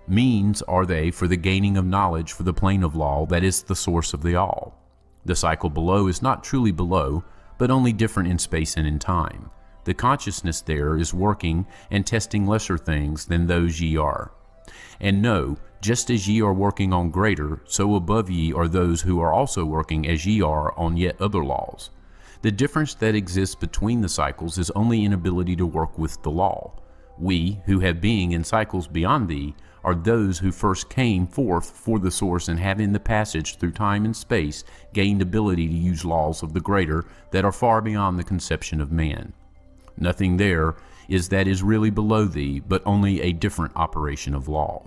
Means are they for the gaining of knowledge for the plane of law that is the source of the all. The cycle below is not truly below, but only different in space and in time. The consciousness there is working and testing lesser things than those ye are. And know, just as ye are working on greater, so above ye are those who are also working as ye are on yet other laws. The difference that exists between the cycles is only inability to work with the law. We, who have being in cycles beyond thee, are those who first came forth for the source and have in the passage through time and space gained ability to use laws of the greater that are far beyond the conception of man. Nothing there is that is really below thee, but only a different operation of law.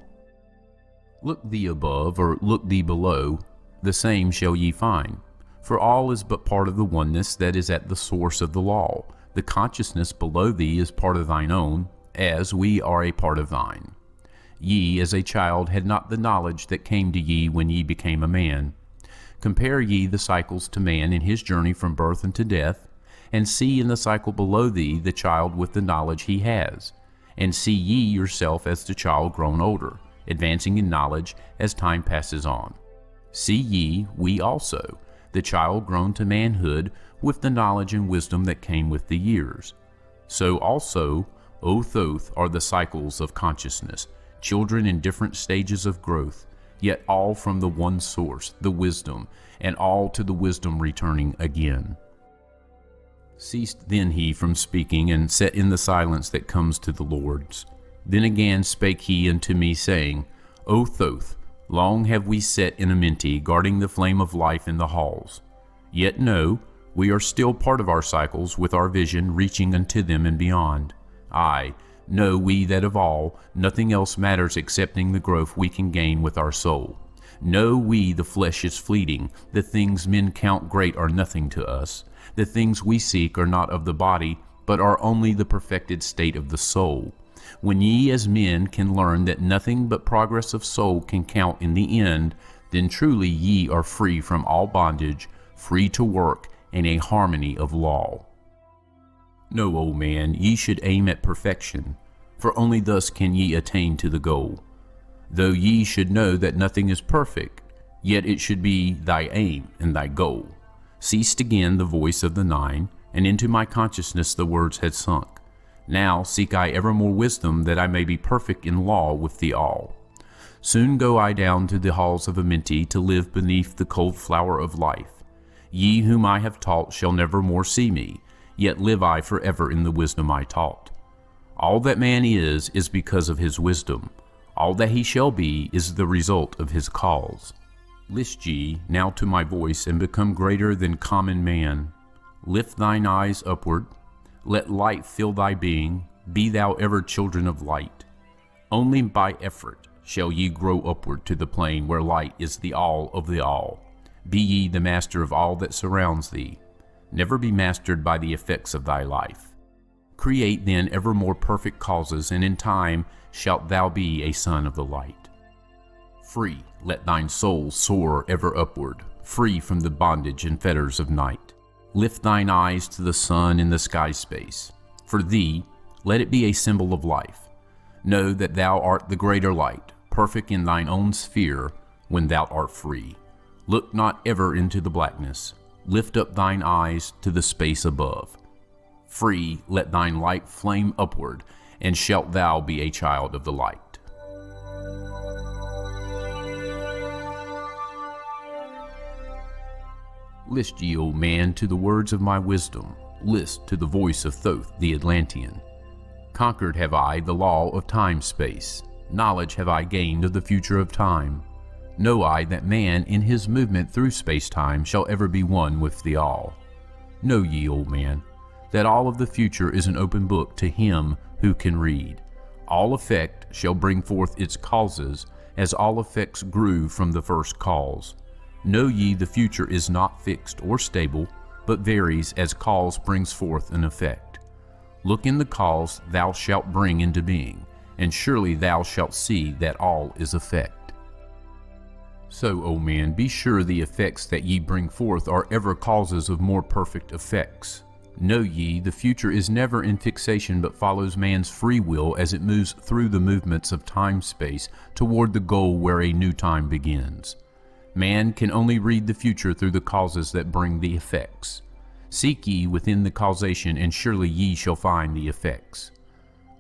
Look thee above, or look thee below, the same shall ye find. For all is but part of the oneness that is at the source of the law. The consciousness below thee is part of thine own, as we are a part of thine. Ye as a child had not the knowledge that came to ye when ye became a man. Compare ye the cycles to man in his journey from birth unto death, and see in the cycle below thee the child with the knowledge he has, and see ye yourself as the child grown older, advancing in knowledge as time passes on. See ye, we also, the child grown to manhood with the knowledge and wisdom that came with the years. So also, O Thoth, are the cycles of consciousness, children in different stages of growth, yet all from the one source, the wisdom, and all to the wisdom returning again. Ceased then he from speaking, and sat in the silence that comes to the Lord's. Then again spake he unto me, saying, O Thoth, long have we set in Amenti, guarding the flame of life in the halls. Yet know, we are still part of our cycles, with our vision reaching unto them and beyond. Aye, know we that of all, nothing else matters excepting the growth we can gain with our soul. Know we the flesh is fleeting, the things men count great are nothing to us. The things we seek are not of the body, but are only the perfected state of the soul. When ye as men can learn that nothing but progress of soul can count in the end, then truly ye are free from all bondage, free to work in a harmony of law. Know, O man, ye should aim at perfection, for only thus can ye attain to the goal. Though ye should know that nothing is perfect, yet it should be thy aim and thy goal. Ceased again the voice of the nine, and into my consciousness the words had sunk. Now seek I ever more wisdom, that I may be perfect in law with the all. Soon go I down to the halls of Amenti, to live beneath the cold flower of life. Ye whom I have taught shall never more see me, yet live I forever in the wisdom I taught. All that man is because of his wisdom. All that he shall be is the result of his cause. List ye now to my voice, and become greater than common man. Lift thine eyes upward. Let light fill thy being. Be thou ever children of light. Only by effort shall ye grow upward to the plane where light is the all of the all. Be ye the master of all that surrounds thee. Never be mastered by the effects of thy life. Create then ever more perfect causes, and in time shalt thou be a son of the light. Free, let thine soul soar ever upward, free from the bondage and fetters of night. Lift thine eyes to the sun in the sky space. For thee, let it be a symbol of life. Know that thou art the greater light, perfect in thine own sphere when thou art free. Look not ever into the blackness. Lift up thine eyes to the space above. Free, let thine light flame upward, and shalt thou be a child of the light. List ye, O man, to the words of my wisdom. List to the voice of Thoth the Atlantean. Conquered have I the law of time-space. Knowledge have I gained of the future of time. Know I that man in his movement through space-time shall ever be one with the all. Know ye, O man, that all of the future is an open book to him who can read. All effect shall bring forth its causes, as all effects grew from the first cause. Know ye the future is not fixed or stable, but varies as cause brings forth an effect. Look in the cause thou shalt bring into being, and surely thou shalt see that all is effect. So, O man, be sure the effects that ye bring forth are ever causes of more perfect effects. Know ye the future is never in fixation, but follows man's free will as it moves through the movements of time-space toward the goal where a new time begins. Man can only read the future through the causes that bring the effects. Seek ye within the causation, and surely ye shall find the effects.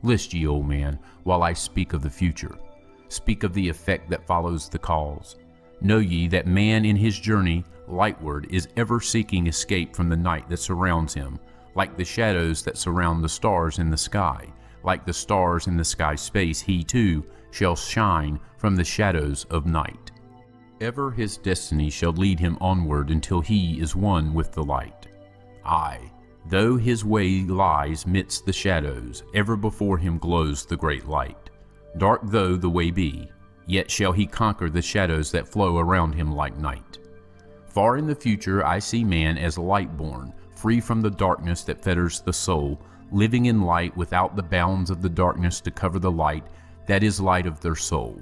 List ye, O man, while I speak of the future. Speak of the effect that follows the cause. Know ye that man in his journey lightward is ever seeking escape from the night that surrounds him, like the shadows that surround the stars in the sky. Like the stars in the sky space, he too shall shine from the shadows of night. Ever his destiny shall lead him onward until he is one with the light. Aye, though his way lies midst the shadows, ever before him glows the great light. Dark though the way be, yet shall he conquer the shadows that flow around him like night. Far in the future I see man as light-born, free from the darkness that fetters the soul, living in light without the bounds of the darkness to cover the light that is light of their soul.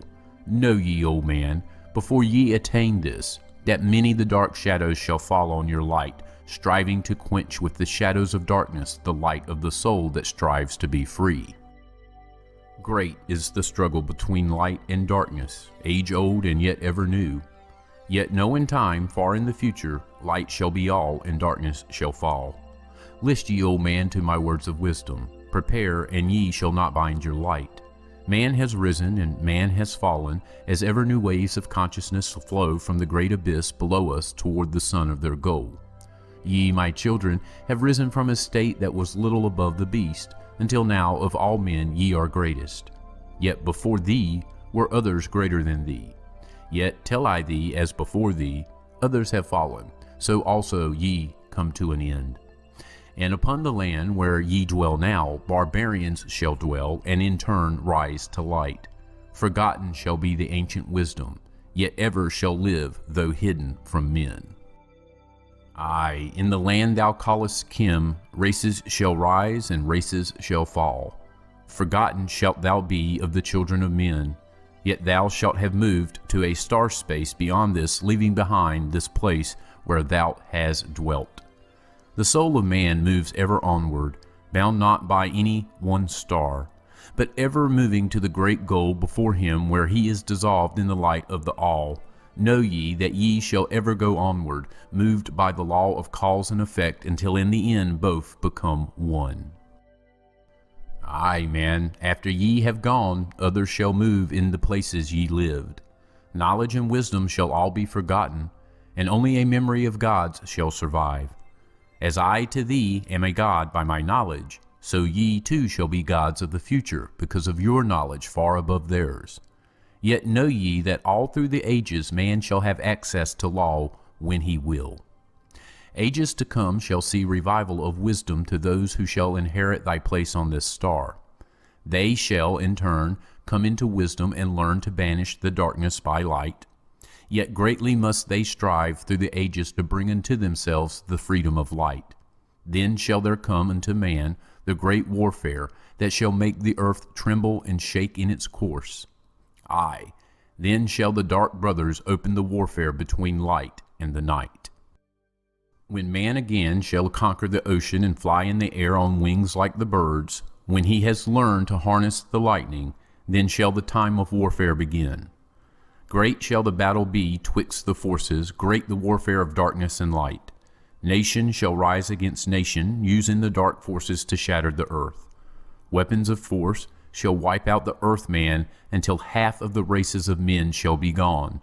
Know ye, O man, before ye attain this, that many the dark shadows shall fall on your light, striving to quench with the shadows of darkness the light of the soul that strives to be free. Great is the struggle between light and darkness, age-old and yet ever new. Yet know in time, far in the future, light shall be all and darkness shall fall. List ye, O man, to my words of wisdom. Prepare, and ye shall not bind your light. Man has risen and man has fallen, as ever new waves of consciousness flow from the great abyss below us toward the sun of their goal. Ye, my children, have risen from a state that was little above the beast, until now of all men ye are greatest. Yet before thee were others greater than thee. Yet tell I thee, as before thee, others have fallen, so also ye come to an end. And upon the land where ye dwell now, barbarians shall dwell, and in turn rise to light. Forgotten shall be the ancient wisdom, yet ever shall live, though hidden from men. Aye, in the land thou callest Kim, races shall rise and races shall fall. Forgotten shalt thou be of the children of men, yet thou shalt have moved to a star space beyond this, leaving behind this place where thou hast dwelt. The soul of man moves ever onward, bound not by any one star, but ever moving to the great goal before him where he is dissolved in the light of the all. Know ye that ye shall ever go onward, moved by the law of cause and effect, until in the end both become one. Aye, man, after ye have gone, others shall move in the places ye lived. Knowledge and wisdom shall all be forgotten, and only a memory of gods shall survive. As I to thee am a god by my knowledge, so ye too shall be gods of the future, because of your knowledge far above theirs. Yet know ye that all through the ages man shall have access to law when he will. Ages to come shall see revival of wisdom to those who shall inherit thy place on this star. They shall, in turn, come into wisdom and learn to banish the darkness by light. Yet greatly must they strive through the ages to bring unto themselves the freedom of light. Then shall there come unto man the great warfare that shall make the earth tremble and shake in its course. Aye, then shall the dark brothers open the warfare between light and the night. When man again shall conquer the ocean and fly in the air on wings like the birds, when he has learned to harness the lightning, then shall the time of warfare begin. Great shall the battle be twixt the forces, great the warfare of darkness and light. Nation shall rise against nation, using the dark forces to shatter the earth. Weapons of force shall wipe out the earth-man until half of the races of men shall be gone.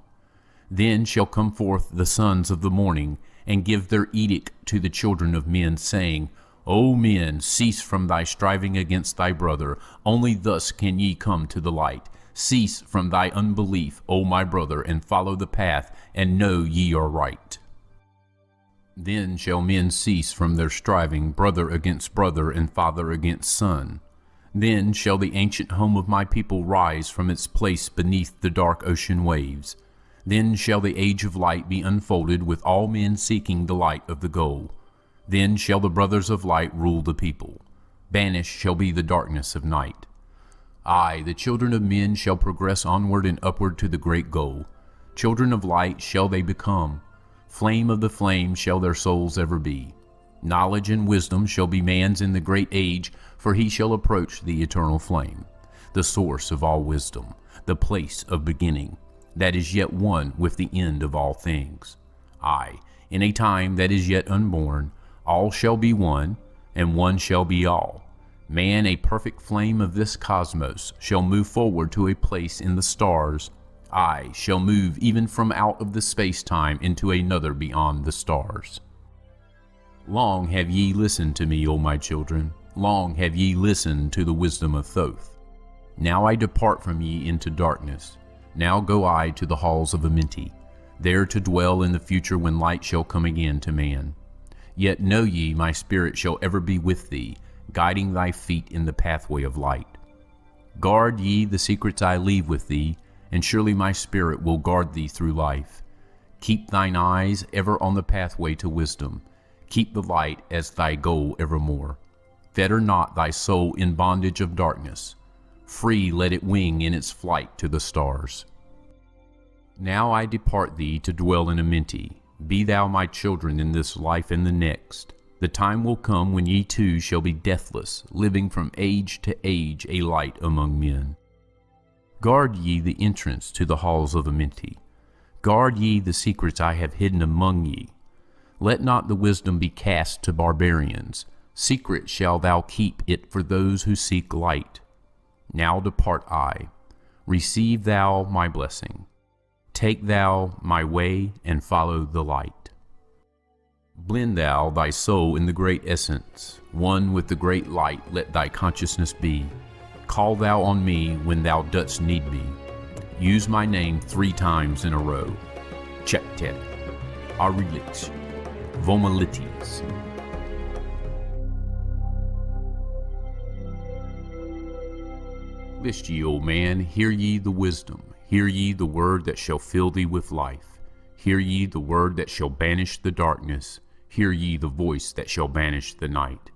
Then shall come forth the sons of the morning, and give their edict to the children of men, saying, O men, cease from thy striving against thy brother, only thus can ye come to the light. Cease from thy unbelief, O my brother, and follow the path, and know ye are right. Then shall men cease from their striving, brother against brother, and father against son. Then shall the ancient home of my people rise from its place beneath the dark ocean waves. Then shall the age of light be unfolded, with all men seeking the light of the goal. Then shall the brothers of light rule the people. Banished shall be the darkness of night. Aye, the children of men shall progress onward and upward to the great goal. Children of light shall they become. Flame of the flame shall their souls ever be. Knowledge and wisdom shall be man's in the great age, for he shall approach the eternal flame, the source of all wisdom, the place of beginning, that is yet one with the end of all things. Aye, in a time that is yet unborn, all shall be one, and one shall be all. Man, a perfect flame of this cosmos, shall move forward to a place in the stars. I shall move even from out of the space-time into another beyond the stars. Long have ye listened to me, O my children. Long have ye listened to the wisdom of Thoth. Now I depart from ye into darkness. Now go I to the halls of Amenti, there to dwell in the future when light shall come again to man. Yet know ye, my spirit shall ever be with thee, guiding thy feet in the pathway of light. Guard ye the secrets I leave with thee, and surely my spirit will guard thee through life. Keep thine eyes ever on the pathway to wisdom. Keep the light as thy goal evermore. Fetter not thy soul in bondage of darkness. Free let it wing in its flight to the stars. Now I depart thee to dwell in Amenti. Be thou my children in this life and the next. The time will come when ye too shall be deathless, living from age to age a light among men. Guard ye the entrance to the halls of Amenti. Guard ye the secrets I have hidden among ye. Let not the wisdom be cast to barbarians. Secret shall thou keep it for those who seek light. Now depart I. Receive thou my blessing. Take thou my way and follow the light. Blend thou thy soul in the great essence. One with the great light let thy consciousness be. Call thou on me when thou dost need me. Use my name 3 times in a row. Chektet, Arilix, Vomalites. List ye, O man, hear ye the wisdom. Hear ye the word that shall fill thee with life. Hear ye the word that shall banish the darkness. Hear ye the voice that shall banish the night.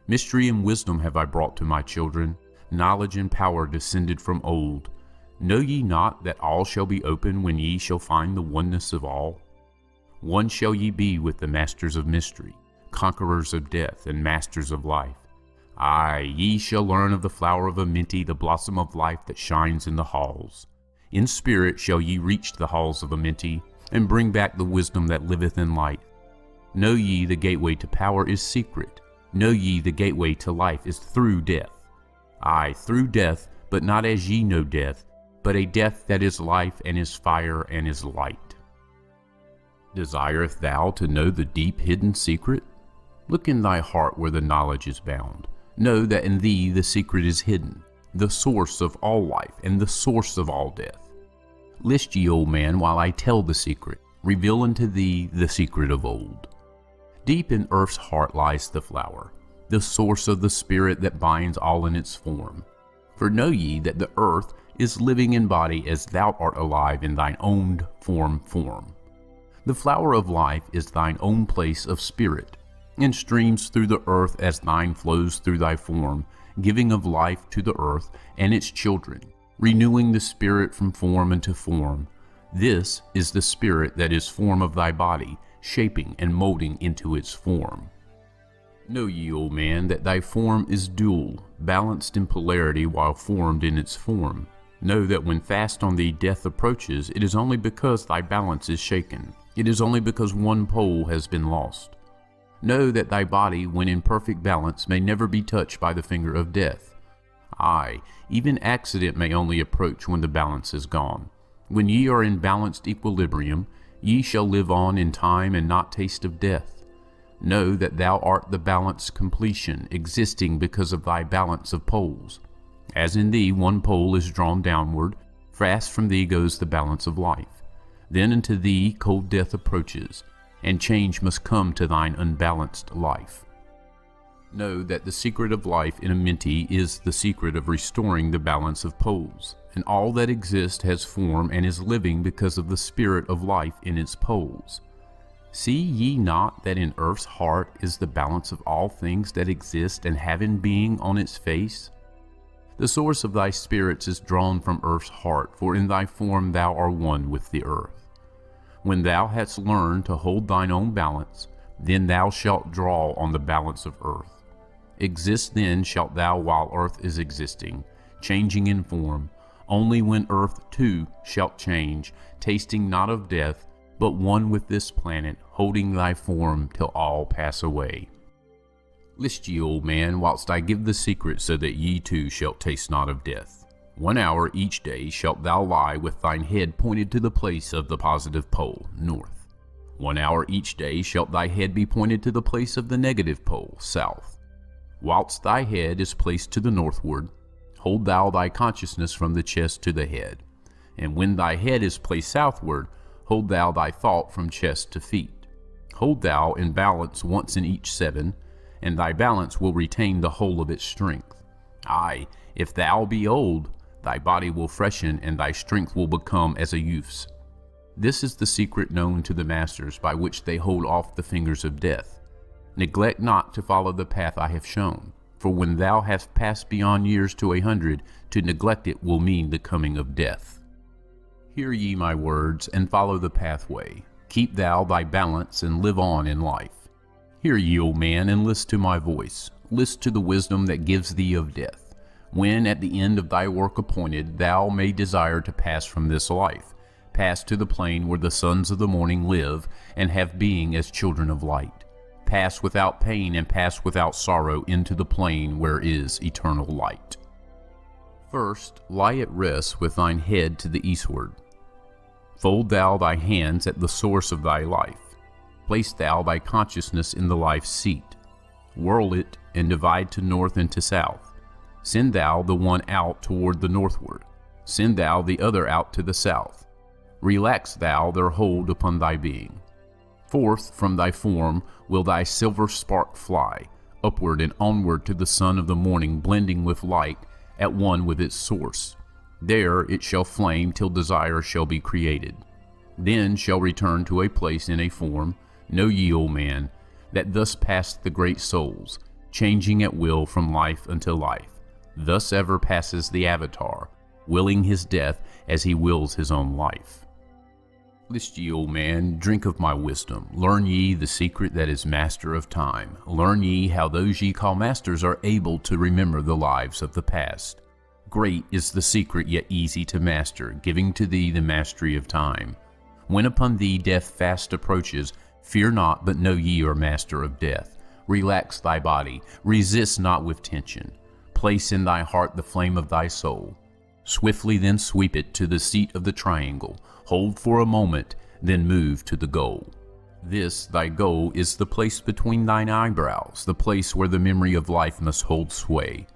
Mystery and wisdom have I brought to my children, knowledge and power descended from old. Know ye not that all shall be open when ye shall find the oneness of all? One shall ye be with the masters of mystery, conquerors of death and masters of life. Aye, ye shall learn of the flower of Amenti, the blossom of life that shines in the halls. In spirit shall ye reach the halls of Amenti, and bring back the wisdom that liveth in light. Know ye the gateway to power is secret. Know ye the gateway to life is through death. Aye, through death, but not as ye know death, but a death that is life and is fire and is light. Desireth thou to know the deep hidden secret? Look in thy heart where the knowledge is bound. Know that in thee the secret is hidden, the source of all life and the source of all death. List ye, O man, while I tell the secret, reveal unto thee the secret of old. Deep in earth's heart lies the flower, the source of the spirit that binds all in its form. For know ye that the earth is living in body as thou art alive in thine own form. The flower of life is thine own place of spirit, and streams through the earth as thine flows through thy form, giving of life to the earth and its children, renewing the spirit from form unto form. This is the spirit that is form of thy body, shaping and molding into its form. Know ye, O man, that thy form is dual, balanced in polarity while formed in its form. Know that when fast on thee death approaches, it is only because thy balance is shaken. It is only because one pole has been lost. Know that thy body, when in perfect balance, may never be touched by the finger of death. Aye, even accident may only approach when the balance is gone. When ye are in balanced equilibrium, ye shall live on in time and not taste of death. Know that thou art the balanced completion, existing because of thy balance of poles. As in thee one pole is drawn downward, fast from thee goes the balance of life. Then unto thee cold death approaches, and change must come to thine unbalanced life. Know that the secret of life in a Minty is the secret of restoring the balance of poles, and all that exists has form and is living because of the spirit of life in its poles. See ye not that in earth's heart is the balance of all things that exist and have in being on its face? The source of thy spirits is drawn from earth's heart, for in thy form thou art one with the earth. When thou hast learned to hold thine own balance, then thou shalt draw on the balance of earth. Exist then shalt thou while earth is existing, changing in form. Only when earth too shalt change, tasting not of death, but one with this planet, holding thy form till all pass away. List ye, old man, whilst I give the secret, so that ye too shalt taste not of death. 1 hour each day shalt thou lie with thine head pointed to the place of the positive pole, north. 1 hour each day shalt thy head be pointed to the place of the negative pole, south. Whilst thy head is placed to the northward, hold thou thy consciousness from the chest to the head. And when thy head is placed southward, hold thou thy thought from chest to feet. Hold thou in balance once in each 7, and thy balance will retain the whole of its strength. Aye, if thou be old, thy body will freshen, and thy strength will become as a youth's. This is the secret known to the masters, by which they hold off the fingers of death. Neglect not to follow the path I have shown, for when thou hast passed beyond years to 100, to neglect it will mean the coming of death. Hear ye my words, and follow the pathway. Keep thou thy balance, and live on in life. Hear ye, O man, and list to my voice. List to the wisdom that gives thee of death. When at the end of thy work appointed, thou may desire to pass from this life, pass to the plane where the sons of the morning live, and have being as children of light. Pass without pain, and pass without sorrow into the plane where is eternal light. First, lie at rest with thine head to the eastward. Fold thou thy hands at the source of thy life. Place thou thy consciousness in the life's seat. Whirl it and divide to north and to south. Send thou the one out toward the northward. Send thou the other out to the south. Relax thou their hold upon thy being. Forth from thy form will thy silver spark fly, upward and onward to the sun of the morning, blending with light, at one with its source. There it shall flame till desire shall be created. Then shall return to a place in a form. Know ye, O man, that thus passed the great souls, changing at will from life unto life. Thus ever passes the Avatar, willing his death as he wills his own life. List ye, O man, drink of my wisdom. Learn ye the secret that is master of time. Learn ye how those ye call masters are able to remember the lives of the past. Great is the secret, yet easy to master, giving to thee the mastery of time. When upon thee death fast approaches, fear not, but know ye are master of death. Relax thy body, resist not with tension. Place in thy heart the flame of thy soul. Swiftly then sweep it to the seat of the triangle. Hold for a moment, then move to the goal. This, thy goal, is the place between thine eyebrows, the place where the memory of life must hold sway.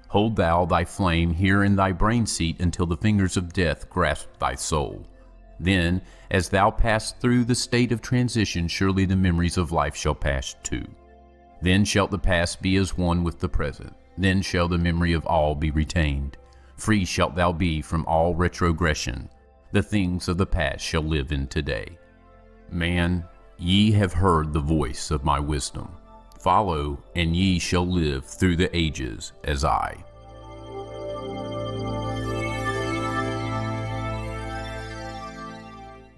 Hold thou thy flame here in thy brain seat until the fingers of death grasp thy soul. Then, as thou pass through the state of transition, surely the memories of life shall pass too. Then shall the past be as one with the present. Then shall the memory of all be retained. Free shalt thou be from all retrogression. The things of the past shall live in today. Man, ye have heard the voice of my wisdom. Follow, and ye shall live through the ages as I.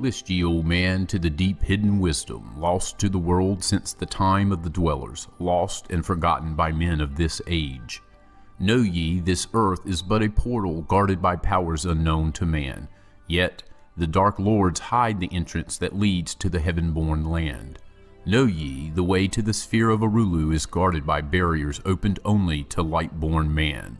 List ye, O man, to the deep hidden wisdom, lost to the world since the time of the dwellers, lost and forgotten by men of this age. Know ye, this earth is but a portal guarded by powers unknown to man, yet the dark lords hide the entrance that leads to the heaven-born land. Know ye, the way to the sphere of Arulu is guarded by barriers opened only to light-born man.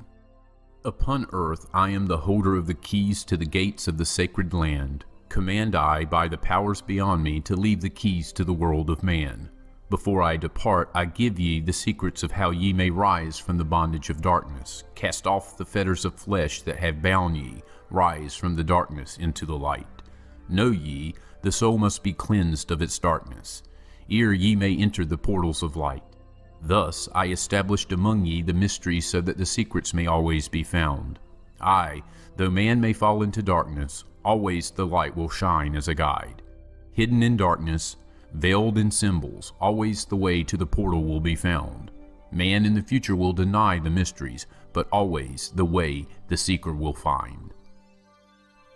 Upon earth I am the holder of the keys to the gates of the sacred land. Command I by the powers beyond me to leave the keys to the world of man. Before I depart, I give ye the secrets of how ye may rise from the bondage of darkness. Cast off the fetters of flesh that have bound ye. Rise from the darkness into the light. Know ye, the soul must be cleansed of its darkness, ere ye may enter the portals of light. Thus I established among ye the mysteries so that the secrets may always be found. I, though man may fall into darkness, always the light will shine as a guide. Hidden in darkness, veiled in symbols, always the way to the portal will be found. Man in the future will deny the mysteries, but always the way the seeker will find.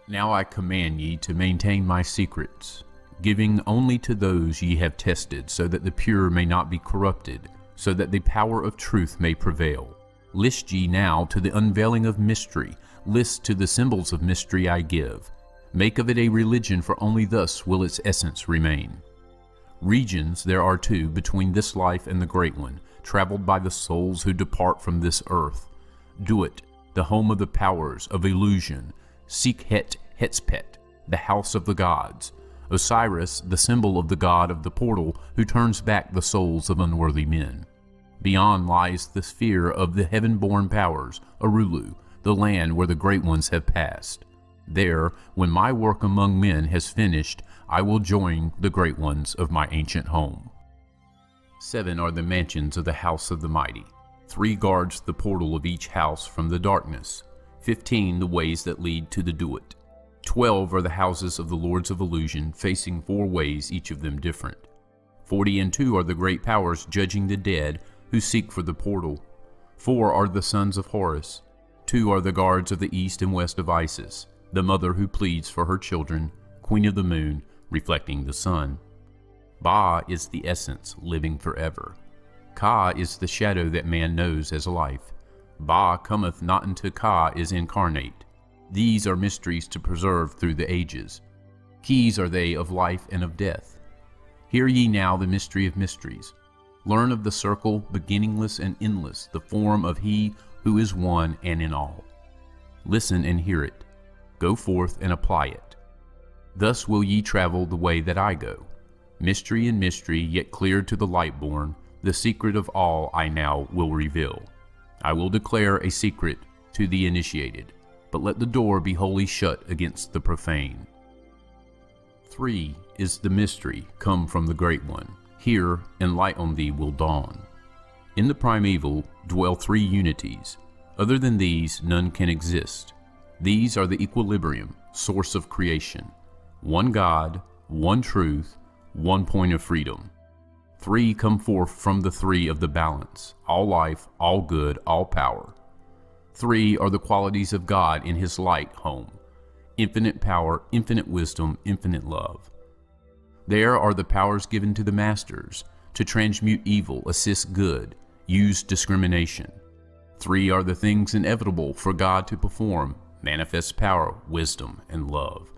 Now I command ye to maintain my secrets, giving only to those ye have tested, so that the pure may not be corrupted, so that the power of truth may prevail. List ye now to the unveiling of mystery, list to the symbols of mystery I give. Make of it a religion, for only thus will its essence remain. Regions there are two between this life and the great one, traveled by the souls who depart from this earth. Duat, the home of the powers of illusion. Sekhet Hetspet, the house of the gods. Osiris, the symbol of the god of the portal, who turns back the souls of unworthy men. Beyond lies the sphere of the heaven-born powers, Arulu, the land where the great ones have passed. There, when my work among men has finished, I will join the great ones of my ancient home. 7 are the mansions of the house of the mighty. 3 guards the portal of each house from the darkness. 15 the ways that lead to the Duat. 12 are the houses of the lords of illusion, facing 4 ways, each of them different. 40 and 2 are the great powers judging the dead who seek for the portal. 4 are the sons of Horus. 2 are the guards of the east and west of Isis, the mother who pleads for her children, queen of the moon, reflecting the sun. Ba is the essence, living forever. Ka is the shadow that man knows as life. Ba cometh not unto Ka is incarnate. These are mysteries to preserve through the ages. Keys are they of life and of death. Hear ye now the mystery of mysteries. Learn of the circle, beginningless and endless, the form of He who is one and in all. Listen and hear it. Go forth and apply it. Thus will ye travel the way that I go. Mystery in mystery, yet clear to the light-born, the secret of all I now will reveal. I will declare a secret to the initiated, but let the door be wholly shut against the profane. 3 is the mystery come from the Great One. Here, and light on thee will dawn. In the primeval dwell 3 unities. Other than these, none can exist. These are the equilibrium, source of creation. One God, one truth, one point of freedom. 3 come forth from the 3 of the balance, all life, all good, all power. 3 are the qualities of God in His light home. Infinite power, infinite wisdom, infinite love. There are the powers given to the masters, to transmute evil, assist good, use discrimination. 3 are the things inevitable for God to perform, manifest power, wisdom, and love.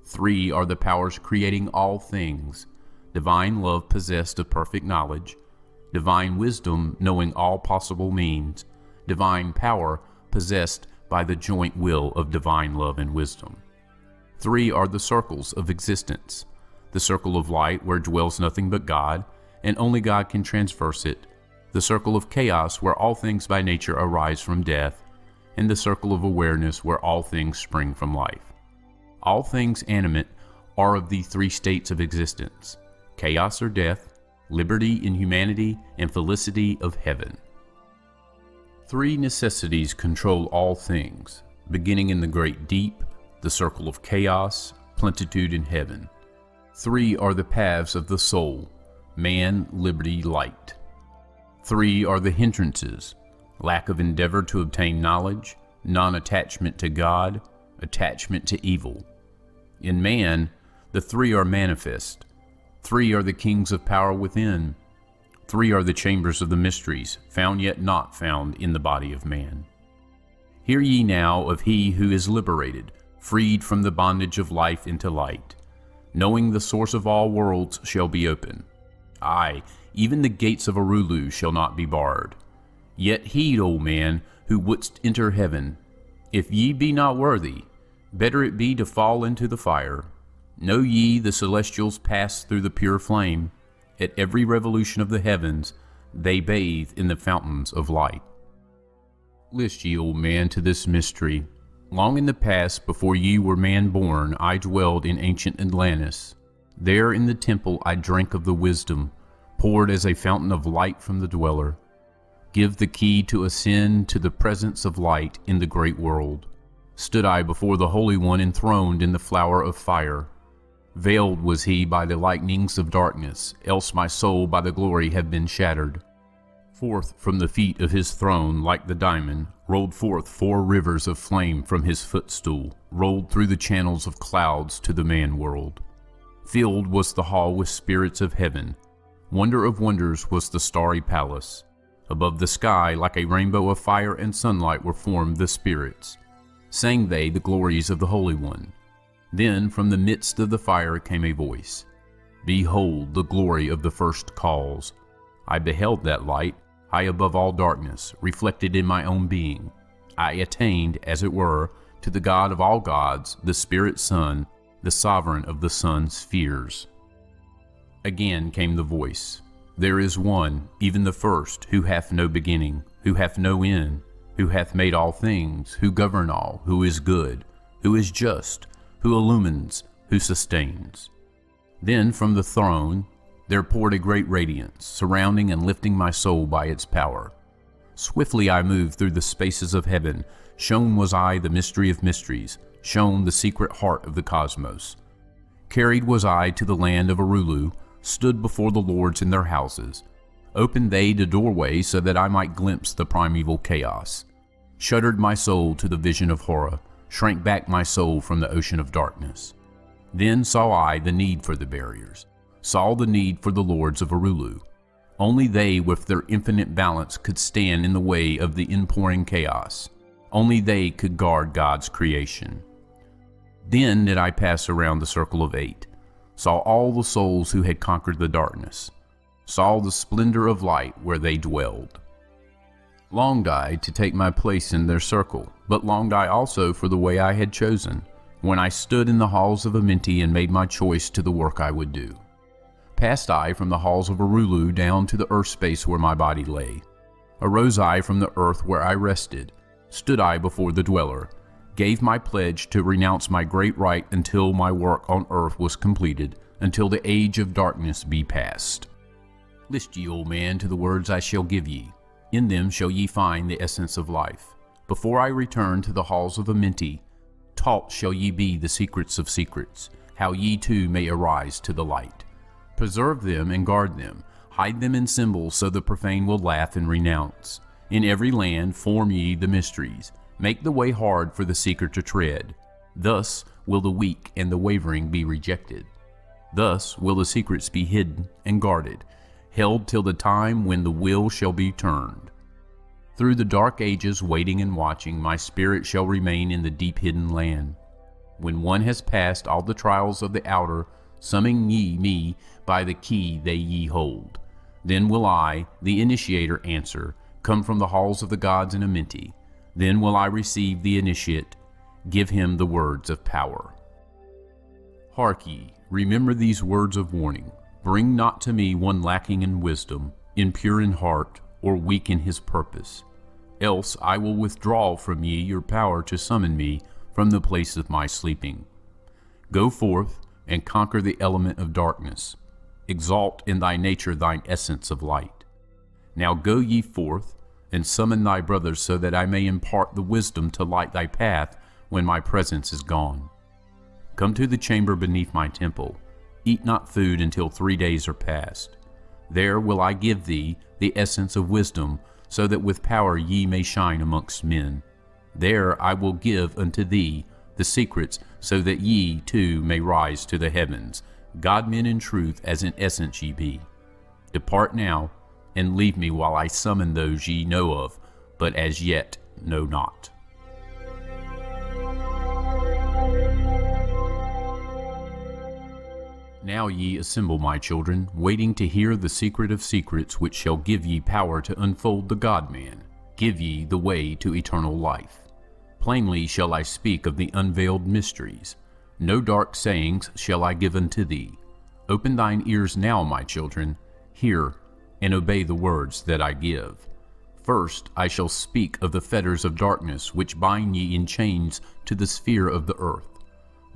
3 are the powers creating all things, divine love possessed of perfect knowledge, divine wisdom knowing all possible means, divine power possessed by the joint will of divine love and wisdom. 3 are the circles of existence, the circle of light where dwells nothing but God, and only God can traverse it, the circle of chaos where all things by nature arise from death, and the circle of awareness where all things spring from life. All things animate are of the 3 states of existence: chaos or death, liberty in humanity, and felicity of heaven. 3 necessities control all things: beginning in the great deep, the circle of chaos, plenitude in heaven. 3 are the paths of the soul, man, liberty, light. 3 are the hindrances, lack of endeavor to obtain knowledge, non-attachment to God, attachment to evil. In man, the 3 are manifest. 3 are the kings of power within. 3 are the chambers of the mysteries, found yet not found in the body of man. Hear ye now of he who is liberated, freed from the bondage of life into light. Knowing the source of all worlds shall be open. Aye, even the gates of Arulu shall not be barred. Yet heed, O man, who wouldst enter heaven. If ye be not worthy, better it be to fall into the fire. Know ye the celestials pass through the pure flame. At every revolution of the heavens, they bathe in the fountains of light. List ye, old man, to this mystery. Long in the past, before ye were man born, I dwelled in ancient Atlantis. There in the temple I drank of the wisdom, poured as a fountain of light from the dweller. Give the key to ascend to the presence of light in the great world. Stood I before the Holy One enthroned in the flower of fire. Veiled was he by the lightnings of darkness, else my soul by the glory had been shattered. Forth from the feet of his throne, like the diamond, rolled forth 4 rivers of flame from his footstool, rolled through the channels of clouds to the man world. Filled was the hall with spirits of heaven. Wonder of wonders was the starry palace. Above the sky, like a rainbow of fire and sunlight, were formed the spirits. Sang they the glories of the Holy One. Then from the midst of the fire came a voice. Behold the glory of the first cause. I beheld that light, high above all darkness, reflected in my own being. I attained, as it were, to the God of all gods, the Spirit Son, the sovereign of the sun spheres. Again came the voice. There is one, even the first, who hath no beginning, who hath no end, who hath made all things, who govern all, who is good, who is just, who illumines, who sustains. Then from the throne there poured a great radiance, surrounding and lifting my soul by its power. Swiftly I moved through the spaces of heaven. Shown was I the mystery of mysteries, shown the secret heart of the cosmos. Carried was I to the land of Arulu, stood before the lords in their houses. Opened they the doorway so that I might glimpse the primeval chaos. Shuddered my soul to the vision of horror, shrank back my soul from the ocean of darkness. Then saw I the need for the barriers, saw the need for the lords of Arulu. Only they with their infinite balance could stand in the way of the inpouring chaos. Only they could guard God's creation. Then did I pass around the circle of 8, saw all the souls who had conquered the darkness, saw the splendor of light where they dwelled. Longed I to take my place in their circle, but longed I also for the way I had chosen, when I stood in the halls of Amenti and made my choice to the work I would do. Passed I from the halls of Arulu down to the earth space where my body lay. Arose I from the earth where I rested, stood I before the dweller, gave my pledge to renounce my great right until my work on earth was completed, until the age of darkness be past. List ye, old man, to the words I shall give ye. In them shall ye find the essence of life. Before I return to the halls of Amenti, taught shall ye be the secrets of secrets, how ye too may arise to the light. Preserve them and guard them, hide them in symbols so the profane will laugh and renounce. In every land form ye the mysteries, make the way hard for the seeker to tread. Thus will the weak and the wavering be rejected. Thus will the secrets be hidden and guarded, held till the time when the will shall be turned. Through the dark ages, waiting and watching, my spirit shall remain in the deep hidden land. When one has passed all the trials of the outer, summon ye me by the key they ye hold. Then will I, the initiator, answer, come from the halls of the gods in Amenti. Then will I receive the initiate, give him the words of power. Hark ye, remember these words of warning. Bring not to me one lacking in wisdom, impure in heart, or weak in his purpose. Else I will withdraw from ye your power to summon me from the place of my sleeping. Go forth and conquer the element of darkness. Exalt in thy nature thine essence of light. Now go ye forth, and summon thy brothers so that I may impart the wisdom to light thy path when my presence is gone. Come to the chamber beneath my temple. Eat not food until 3 days are past. There will I give thee the essence of wisdom, so that with power ye may shine amongst men. There I will give unto thee the secrets, so that ye too may rise to the heavens, God-men in truth, as in essence ye be. Depart now, and leave me while I summon those ye know of, but as yet know not. Now ye assemble, my children, waiting to hear the secret of secrets, which shall give ye power to unfold the God-man, give ye the way to eternal life. Plainly shall I speak of the unveiled mysteries. No dark sayings shall I give unto thee. Open thine ears now, my children, hear, and obey the words that I give. First I shall speak of the fetters of darkness, which bind ye in chains to the sphere of the earth.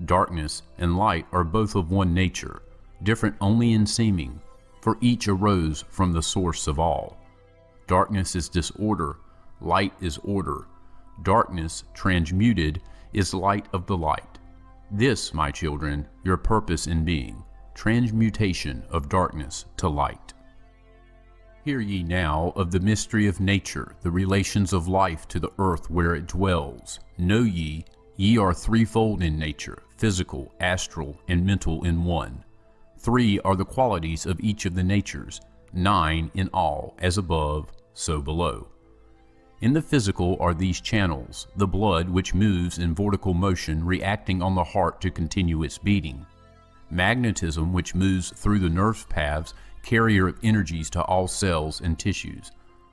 Darkness and light are both of one nature, different only in seeming, for each arose from the source of all. Darkness is disorder, light is order. Darkness, transmuted, is light of the light. This, my children, your purpose in being, transmutation of darkness to light. Hear ye now of the mystery of nature, the relations of life to the earth where it dwells. Know ye, ye are threefold in nature, physical, astral, and mental in one. 3 are the qualities of each of the natures, 9 in all, as above, so below. In the physical are these channels, the blood which moves in vortical motion reacting on the heart to continue its beating. Magnetism which moves through the nerve paths, carrier of energies to all cells and tissues.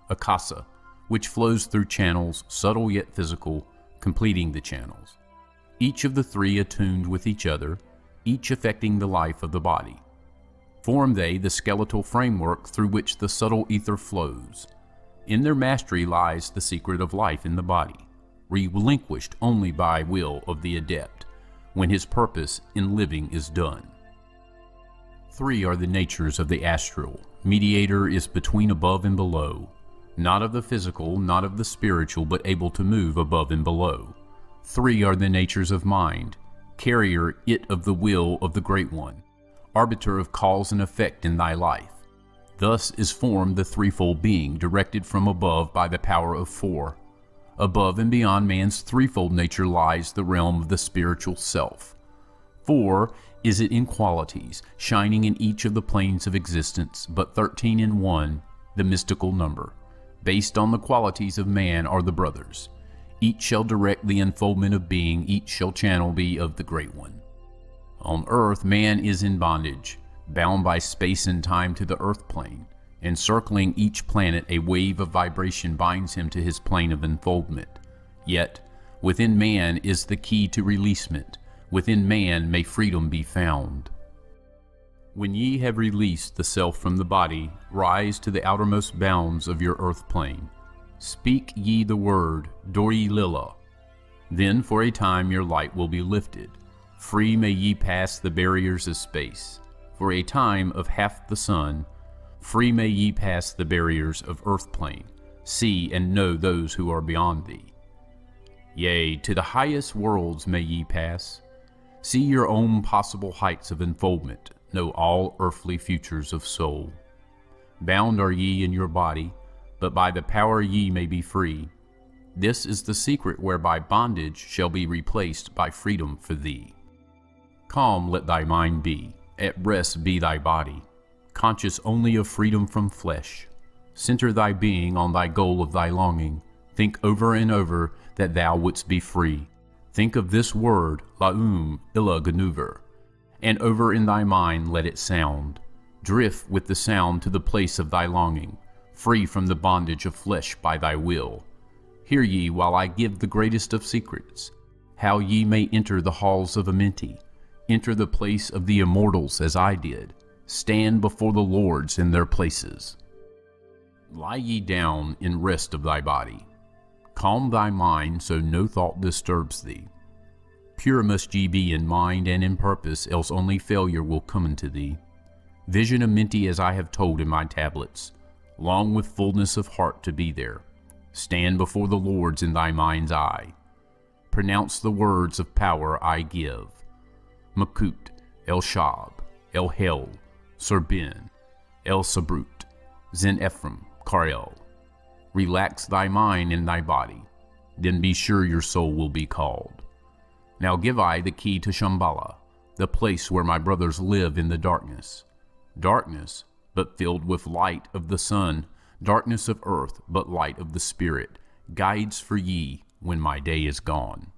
Akasa, which flows through channels, subtle yet physical, completing the channels. Each of the 3 attuned with each other, each affecting the life of the body. Form they the skeletal framework through which the subtle ether flows. In their mastery lies the secret of life in the body, relinquished only by will of the adept, when his purpose in living is done. 3 are the natures of the astral. Mediator is between above and below, not of the physical, not of the spiritual, but able to move above and below. 3 are the natures of mind, carrier it of the will of the Great One, arbiter of cause and effect in thy life. Thus is formed the threefold being, directed from above by the power of 4. Above and beyond man's threefold nature lies the realm of the spiritual self. 4 is it in qualities, shining in each of the planes of existence, but 13 in one, the mystical number. Based on the qualities of man are the brothers. Each shall direct the unfoldment of being, each shall channel be of the Great One. On earth man is in bondage, bound by space and time to the earth plane. Encircling each planet, a wave of vibration binds him to his plane of unfoldment. Yet, within man is the key to releasement. Within man may freedom be found. When ye have released the self from the body, rise to the outermost bounds of your earth plane. Speak ye the word, Dori Lila. Then for a time your light will be lifted. Free may ye pass the barriers of space. For a time of half the sun, free may ye pass the barriers of earth plane. See and know those who are beyond thee. Yea, to the highest worlds may ye pass. See your own possible heights of unfoldment, know all earthly futures of soul. Bound are ye in your body, but by the power ye may be free. This is the secret whereby bondage shall be replaced by freedom for thee. Calm let thy mind be, at rest be thy body, conscious only of freedom from flesh. Center thy being on thy goal of thy longing. Think over and over that thou wouldst be free. Think of this word, Laum Illa Ganuver, and over in thy mind let it sound. Drift with the sound to the place of thy longing, free from the bondage of flesh by thy will. Hear ye while I give the greatest of secrets, how ye may enter the halls of Amenti, enter the place of the immortals as I did, stand before the lords in their places. Lie ye down in rest of thy body. Calm thy mind so no thought disturbs thee. Pure must ye be in mind and in purpose, else only failure will come unto thee. Vision Amenti as I have told in my tablets, long with fullness of heart to be there. Stand before the lords in thy mind's eye. pronounce the words of power I give. Makut, El Shab, El Hel, Serbin, El Sabrut, Zen Ephraim, Karel. Relax thy mind and thy body, then be sure your soul will be called. Now give I the key to Shambhala, the place where my brothers live in the darkness. Darkness, but filled with light of the sun, darkness of earth, but light of the Spirit, guides for ye when my day is gone.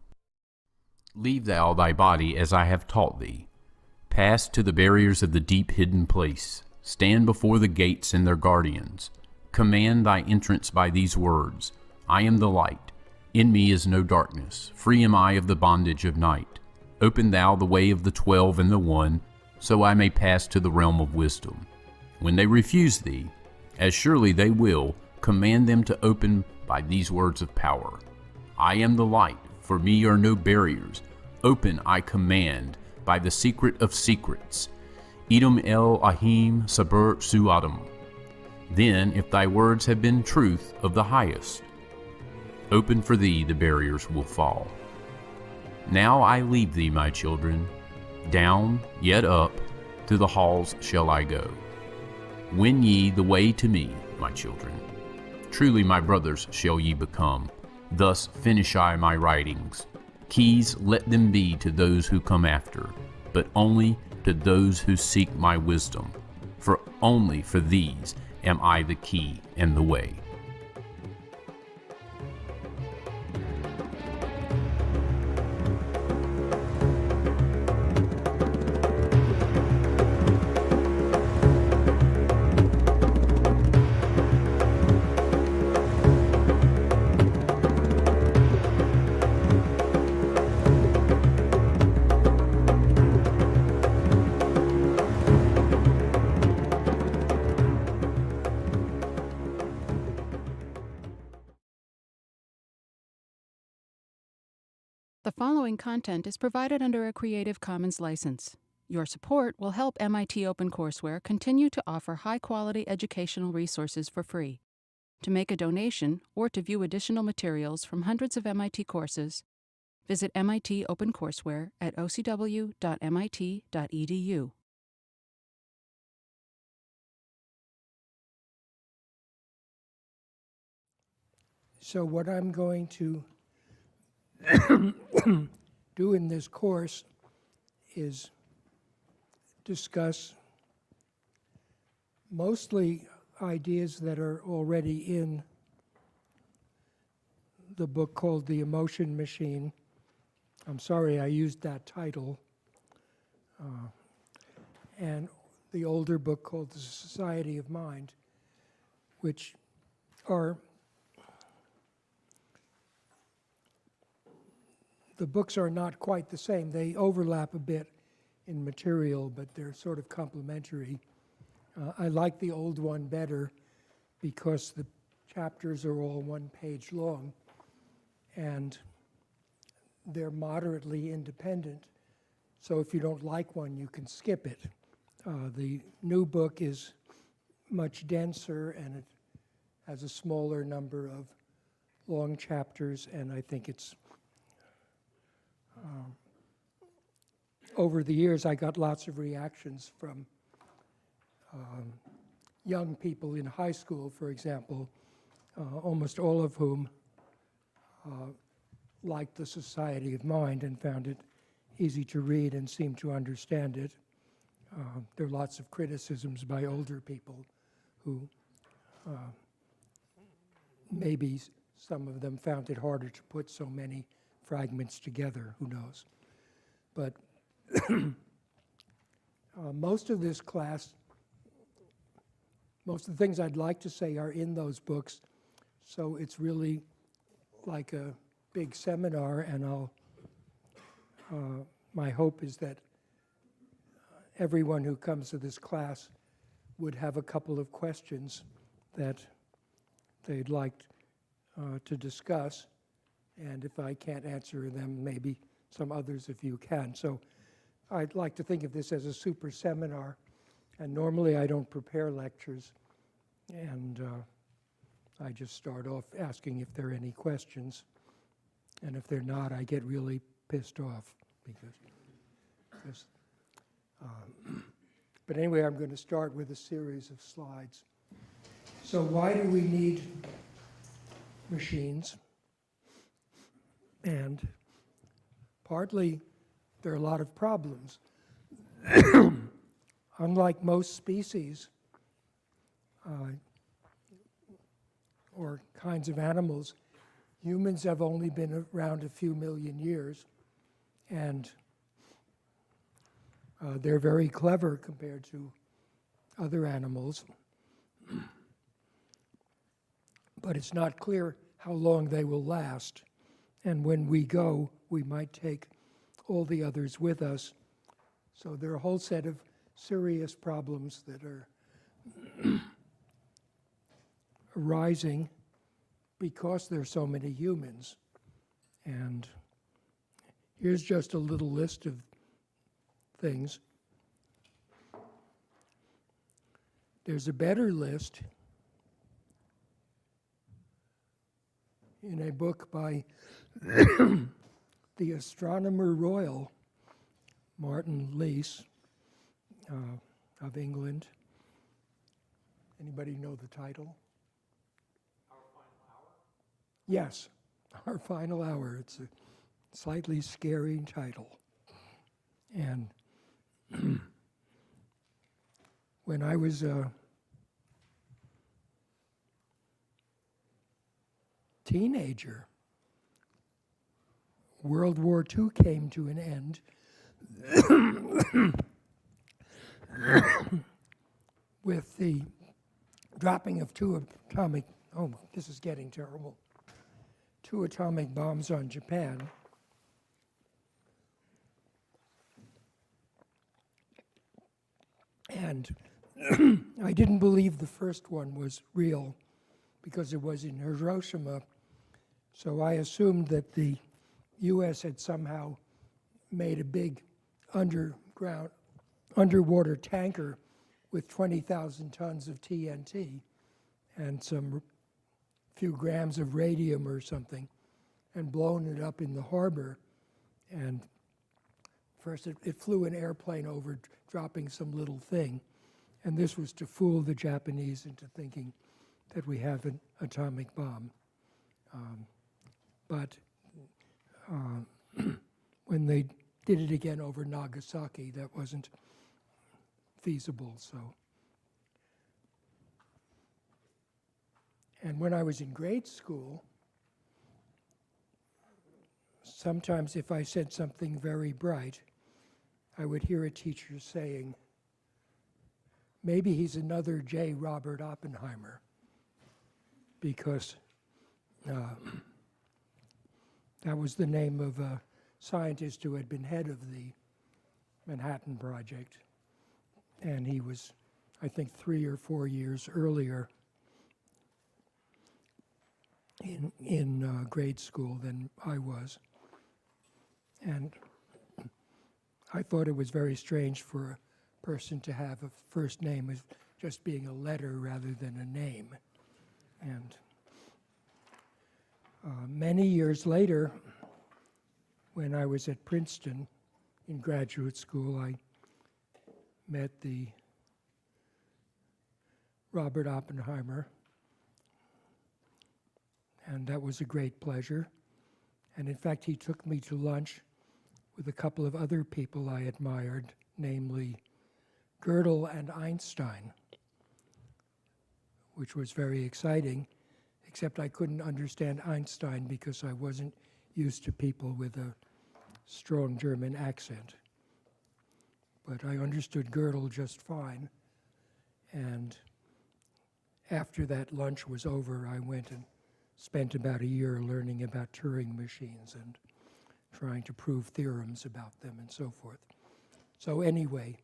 Leave thou thy body as I have taught thee. Pass to the barriers of the deep hidden place. Stand before the gates and their guardians. Command thy entrance by these words. I am the light. In me is no darkness. Free am I of the bondage of night. Open thou the way of the 12 and the 1, so I may pass to the realm of wisdom. When they refuse thee, as surely they will, command them to open by these words of power. I am the light, for me are no barriers. Open, I command, by the secret of secrets. Edom el ahim saber su adam. Then, if thy words have been truth of the highest, open for thee the barriers will fall. Now I leave thee, my children. Down, yet up, to the halls shall I go. Win ye the way to me, my children. Truly my brothers shall ye become. Thus finish I my writings. Keys let them be to those who come after, but only to those who seek my wisdom. For only for these am I the key and the way. The following content is provided under a Creative Commons license. Your support will help MIT OpenCourseware continue to offer high-quality educational resources for free. To make a donation or to view additional materials from hundreds of MIT courses, visit MIT OpenCourseware at ocw.mit.edu. So what I'm going to do in this course is discuss mostly ideas that are already in the book called The Emotion Machine. I'm sorry I used that title. And the older book called The Society of Mind, which are the books are not quite the same. They overlap a bit in material, but they're sort of complementary. I like the old one better because the chapters are all 1 page long, and they're moderately independent. So if you don't like one, you can skip it. The new book is much denser, and it has a smaller number of long chapters, and I think it's over the years, I got lots of reactions from young people in high school, for example, almost all of whom liked The Society of Mind and found it easy to read and seemed to understand it. There are lots of criticisms by older people who maybe some of them found it harder to put so many fragments together, who knows. But most of this class, most of the things I'd like to say are in those books, so it's really like a big seminar, and my hope is that everyone who comes to this class would have a couple of questions that they'd like to discuss. And if I can't answer them, maybe some others of you can. So I'd like to think of this as a super seminar. And normally I don't prepare lectures. And I just start off asking if there are any questions. And if they're not, I get really pissed off because but anyway, I'm going to start with a series of slides. So why do we need machines? And partly there are a lot of problems. Unlike most species or kinds of animals, humans have only been around a few million years, and they're very clever compared to other animals. But it's not clear how long they will last. And when we go, we might take all the others with us. So there are a whole set of serious problems that are arising because there's so many humans. And here's just a little list of things. There's a better list in a book by the Astronomer Royal, Martin Lees, of England. Anybody know the title? Our Final Hour? Yes, Our Final Hour. It's a slightly scary title. And when I was a teenager, World War II came to an end. With the dropping of two atomic bombs on Japan. And I didn't believe the first one was real because it was in Hiroshima. So I assumed that the U.S. had somehow made a big underwater tanker with 20,000 tons of TNT and some few grams of radium or something, and blown it up in the harbor. And first it flew an airplane over, dropping some little thing. And this was to fool the Japanese into thinking that we have an atomic bomb. But when they did it again over Nagasaki, that wasn't feasible. So, and when I was in grade school, sometimes if I said something very bright, I would hear a teacher saying, maybe he's another J. Robert Oppenheimer, because that was the name of a scientist who had been head of the Manhattan Project. And he was, I think, 3 or 4 years earlier in grade school than I was. And I thought it was very strange for a person to have a first name as just being a letter rather than a name. And many years later, when I was at Princeton in graduate school, I met the Robert Oppenheimer, and that was a great pleasure. And in fact, he took me to lunch with a couple of other people I admired, namely Gödel and Einstein, which was very exciting, except I couldn't understand Einstein because I wasn't used to people with a strong German accent. But I understood Gödel just fine. And after that lunch was over, I went and spent about a year learning about Turing machines and trying to prove theorems about them and so forth. So anyway,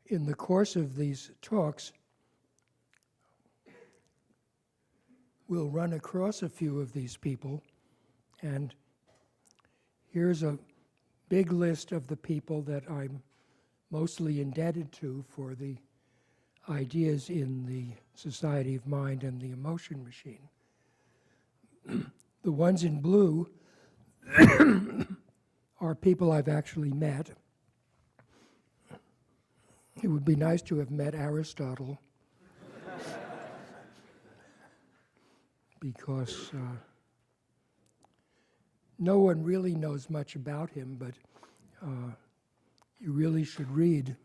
in the course of these talks, we'll run across a few of these people, and here's a big list of the people that I'm mostly indebted to for the ideas in the Society of Mind and the Emotion Machine. The ones in blue are people I've actually met. It would be nice to have met Aristotle because no one really knows much about him, but you really should read.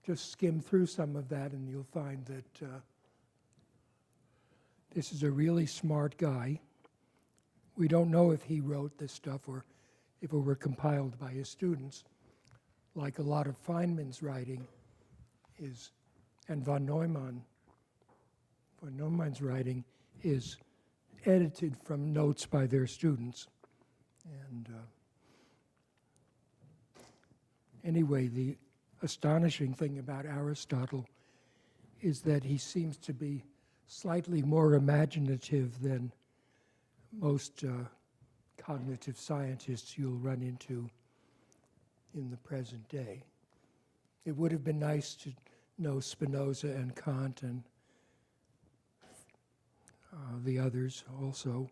Just skim through some of that and you'll find that this is a really smart guy. We don't know if he wrote this stuff or if it were compiled by his students, like a lot of Feynman's writing is, and von Neumann's writing is edited from notes by their students. And anyway, the astonishing thing about Aristotle is that he seems to be slightly more imaginative than most cognitive scientists you'll run into in the present day. It would have been nice to know Spinoza and Kant and the others also.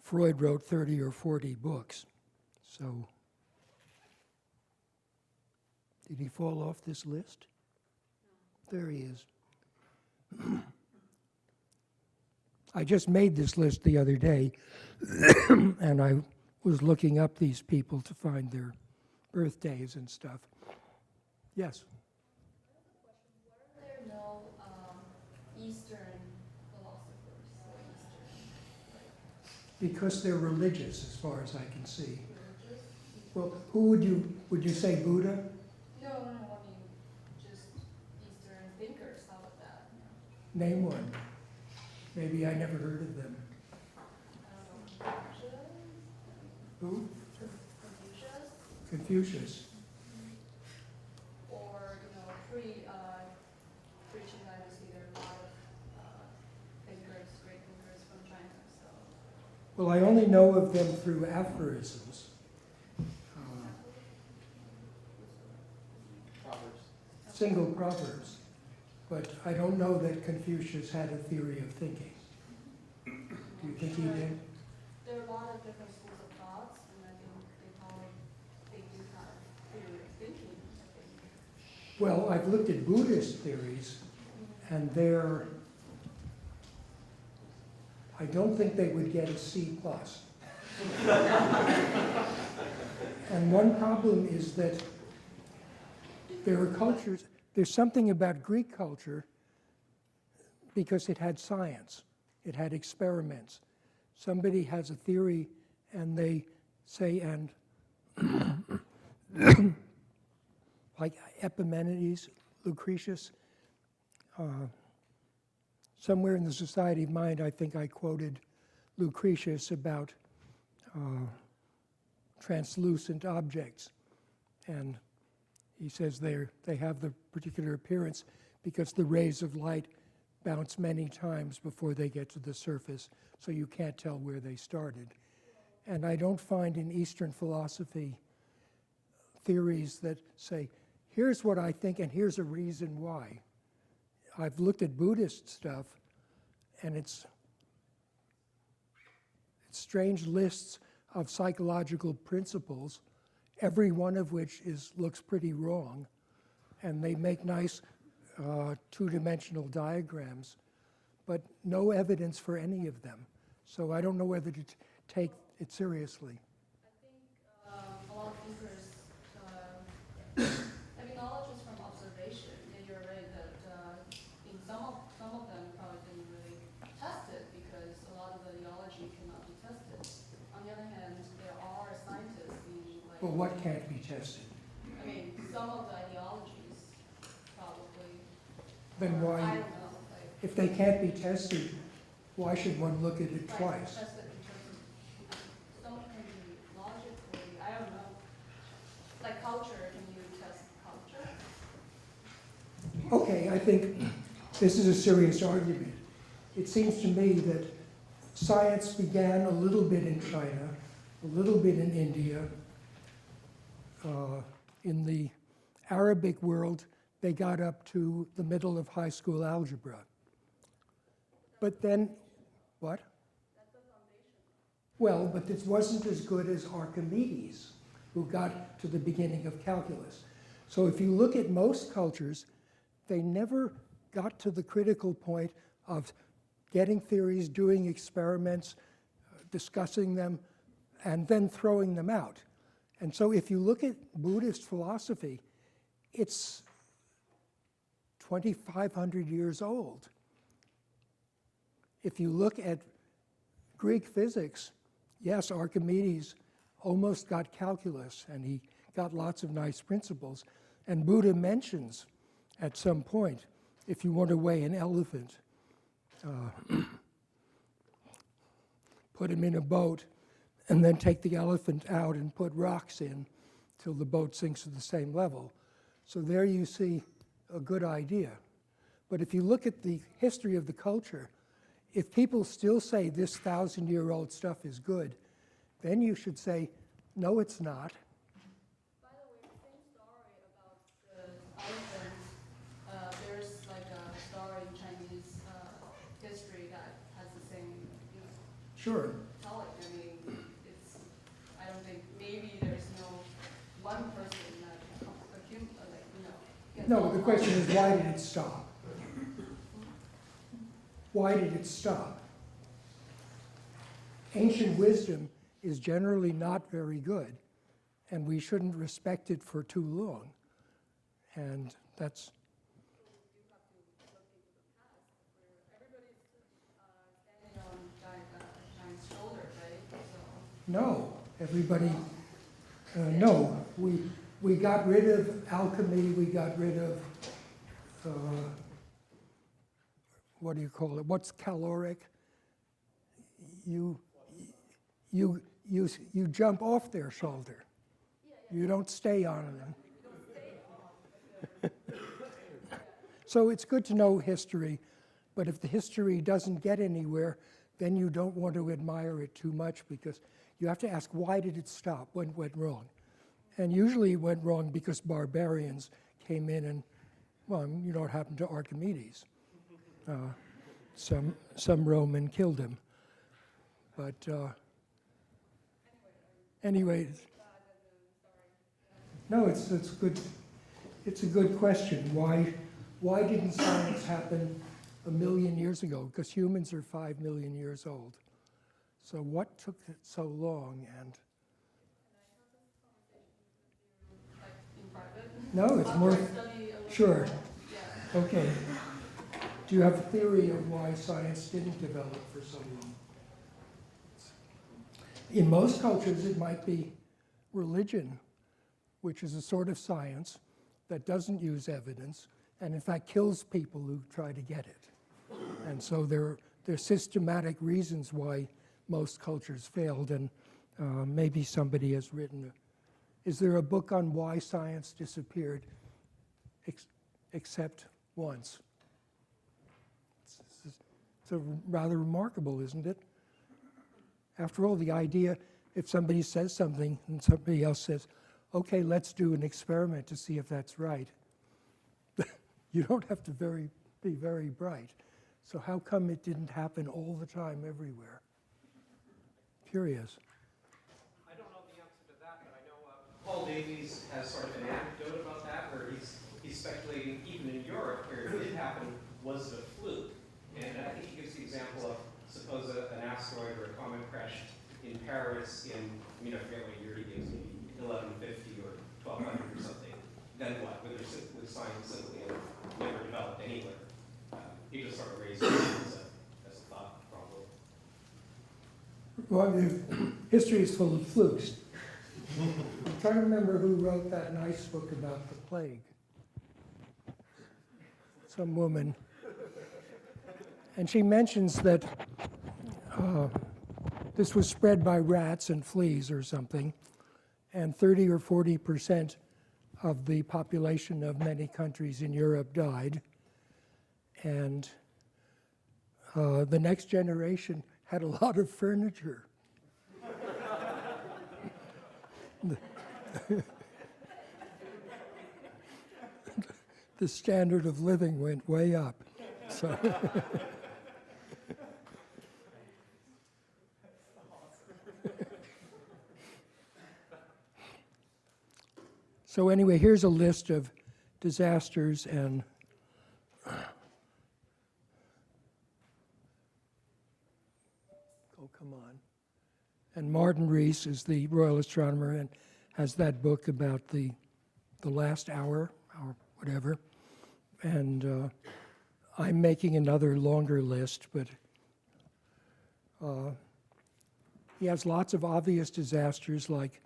Freud wrote 30 or 40 books, so did he fall off this list? There he is. I just made this list the other day, and I was looking up these people to find their birthdays and stuff. Yes? Were there no Eastern philosophers? Because they're religious, as far as I can see. Religious? Well, who would you say Buddha? No, I mean, just Eastern thinkers. How about that? Name one. Maybe I never heard of them. I don't know, Confucius? Who? Confucius? Confucius. Or, pre-Qing dynasty, there are a lot of thinkers, great thinkers from China, so. Well, I only know of them through aphorisms. Single proverbs. But I don't know that Confucius had a theory of thinking. Do you think he did? There are a lot of different schools of thoughts, and I think they do have theory of thinking, I think. Well, I've looked at Buddhist theories, and I don't think they would get a C+. And one problem is that there are cultures, there's something about Greek culture because it had science, it had experiments. Somebody has a theory and they say, and like Epimenides, Lucretius, somewhere in the Society of Mind, I think I quoted Lucretius about translucent objects. And he says they have the particular appearance because the rays of light bounce many times before they get to the surface, so you can't tell where they started. And I don't find in Eastern philosophy theories that say, here's what I think and here's a reason why. I've looked at Buddhist stuff, and it's strange lists of psychological principles, every one of which looks pretty wrong, and they make nice two-dimensional diagrams, but no evidence for any of them. So I don't know whether to take it seriously. I think a lot of thinkers, knowledge is from observation, and you're right that in some of them probably didn't really test it because a lot of the ideology cannot be tested. On the other hand, there are scientists in But what can't be tested? Some of the ideologies probably. Then why, I don't know. if they can't be tested, why should one look at it twice? Test it in terms of, some can be logically, I don't know. Like culture, can you test culture? Okay, I think this is a serious argument. It seems to me that science began a little bit in China, a little bit in India. In the Arabic world, they got up to the middle of high school algebra. But then, what? Well, but this wasn't as good as Archimedes, who got to the beginning of calculus. So if you look at most cultures, they never got to the critical point of getting theories, doing experiments, discussing them, and then throwing them out. And so if you look at Buddhist philosophy, it's 2,500 years old. If you look at Greek physics, yes, Archimedes almost got calculus, and he got lots of nice principles. And Buddha mentions at some point, if you want to weigh an elephant, put him in a boat, and then take the elephant out and put rocks in till the boat sinks to the same level. So there you see a good idea. But if you look at the history of the culture, if people still say this 1,000-year-old stuff is good, then you should say, no, it's not. By the way, the same story about the elephant, there's like a story in Chinese history that has the same, Sure. telling. I mean, it's, I don't think, maybe there's no one person that gets No, all the the question is, why did it stop? Why did it stop? Ancient wisdom is generally not very good, and we shouldn't respect it for too long. And that's... standing on giant's shoulder, right? So, No, everybody, no. We got rid of alchemy, we got rid of, what do you call it? What's caloric? You jump off their shoulder. You don't stay on them. So it's good to know history, but if the history doesn't get anywhere, then you don't want to admire it too much, because you have to ask, why did it stop? What went wrong? And usually it went wrong because barbarians came in and, well, you know what happened to Archimedes. Some Roman killed him. But anyway, no, it's good. It's a good question. Why didn't science happen 1 million years ago? Because humans are 5 million years old. So what took it so long? And like in private. no, it's more. Study a little Sure. more. Yeah. Okay. Do you have a theory of why science didn't develop for so long? In most cultures, it might be religion, which is a sort of science that doesn't use evidence and in fact kills people who try to get it. And so there are systematic reasons why most cultures failed, and maybe somebody has written is there a book on why science disappeared except once? It's rather remarkable, isn't it? After all, the idea, if somebody says something and somebody else says, okay, let's do an experiment to see if that's right, you don't have to be very bright. So how come it didn't happen all the time everywhere? Curious. I don't know the answer to that, but I know Paul Davies has sort of an anecdote about that, where he's speculating, even in Europe, where it did happen, was it a fluke? And I think he gives the example of, suppose an asteroid or a comet crashed in Paris in, I forget what year he gives, maybe 1150 or 1200 or something. Then what? Would science simply have never developed anywhere? He just sort of raised it as a thought, probably. Well, history is full of flukes. I'm trying to remember who wrote that nice book about the plague. Some woman. And she mentions that this was spread by rats and fleas or something, and 30 or 40% of the population of many countries in Europe died. And the next generation had a lot of furniture. the standard of living went way up. So, so anyway, here's a list of disasters and oh, come on. And Martin Rees is the Royal Astronomer and has that book about the last hour or whatever. And I'm making another longer list, but he has lots of obvious disasters, like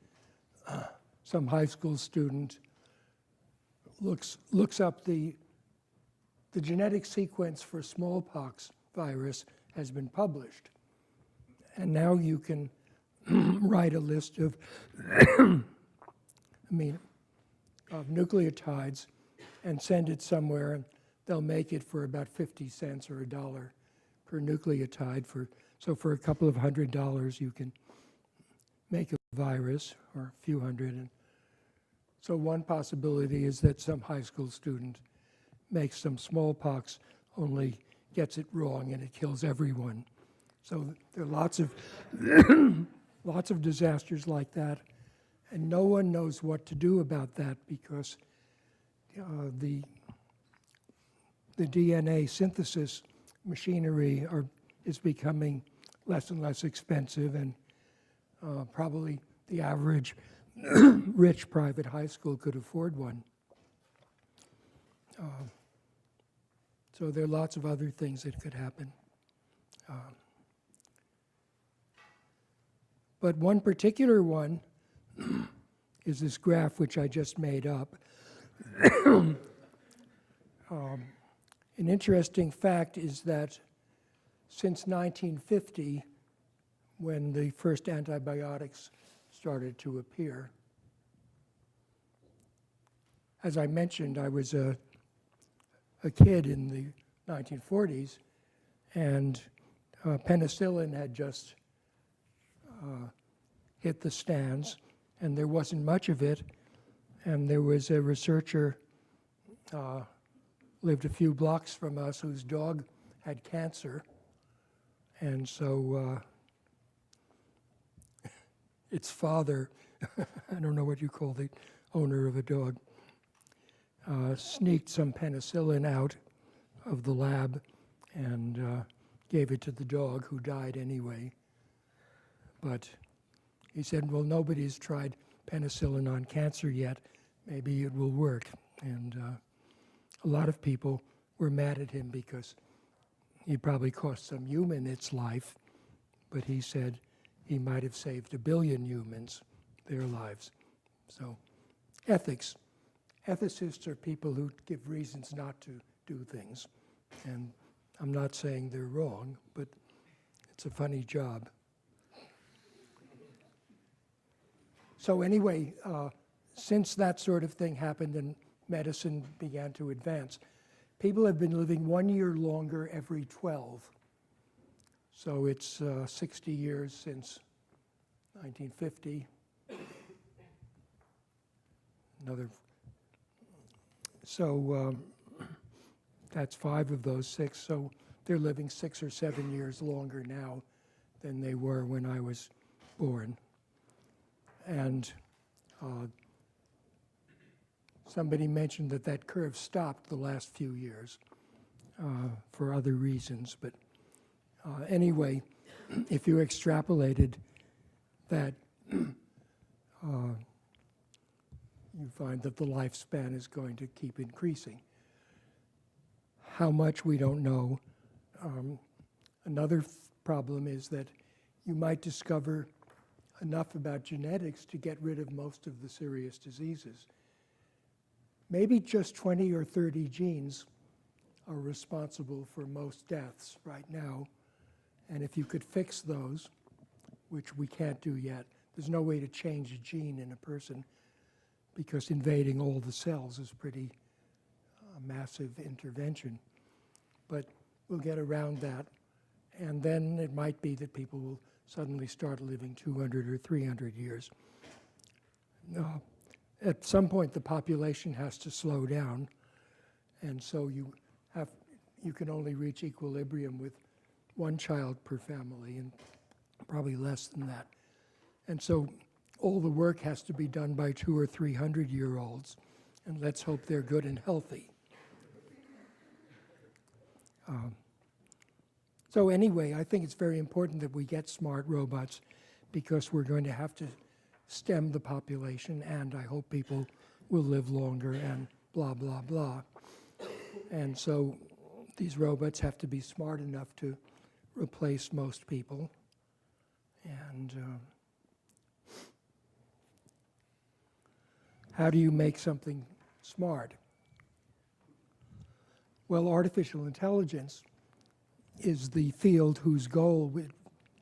some high school student looks up the genetic sequence for smallpox virus has been published. And now you can write a list of, of nucleotides and send it somewhere, and they'll make it for about 50 cents or $1 per nucleotide. So for a couple of $100, you can make a virus, or a few hundred. And so one possibility is that some high school student makes some smallpox, only gets it wrong, and it kills everyone. So there are lots of lots of disasters like that, and no one knows what to do about that because the DNA synthesis machinery is becoming less and less expensive, and probably the average rich private high school could afford one. So there are lots of other things that could happen. But one particular one is this graph, which I just made up. An interesting fact is that since 1950, when the first antibiotics started to appear, as I mentioned, I was a kid in the 1940s, and penicillin had just hit the stands, and there wasn't much of it. And there was a researcher lived a few blocks from us whose dog had cancer, and so its father, I don't know what you call the owner of a dog, sneaked some penicillin out of the lab and gave it to the dog, who died anyway. But he said, well, nobody's tried penicillin on cancer yet. Maybe it will work. And a lot of people were mad at him because he probably cost some human its life, but he said he might have saved 1 billion humans, their lives. So ethics. Ethicists are people who give reasons not to do things. And I'm not saying they're wrong, but it's a funny job. So anyway, since that sort of thing happened and medicine began to advance, people have been living 1 year longer every 12. So it's 60 years since 1950. So that's 5 of those 6. So they're living 6 or 7 years longer now than they were when I was born. And somebody mentioned that curve stopped the last few years for other reasons. But anyway, if you extrapolated that, you find that the lifespan is going to keep increasing. How much, we don't know. Another problem is that you might discover enough about genetics to get rid of most of the serious diseases. Maybe just 20 or 30 genes are responsible for most deaths right now. And if you could fix those, which we can't do yet, there's no way to change a gene in a person because invading all the cells is pretty massive intervention. But we'll get around that. And then it might be that people will suddenly start living 200 or 300 years. At some point, the population has to slow down. And so you can only reach equilibrium with one child per family, and probably less than that. And so all the work has to be done by 200 or 300-year-olds, and let's hope they're good and healthy. So anyway, I think it's very important that we get smart robots, because we're going to have to stem the population, and I hope people will live longer and blah, blah, blah. And so these robots have to be smart enough to replace most people. And how do you make something smart? Well, artificial intelligence is the field whose goal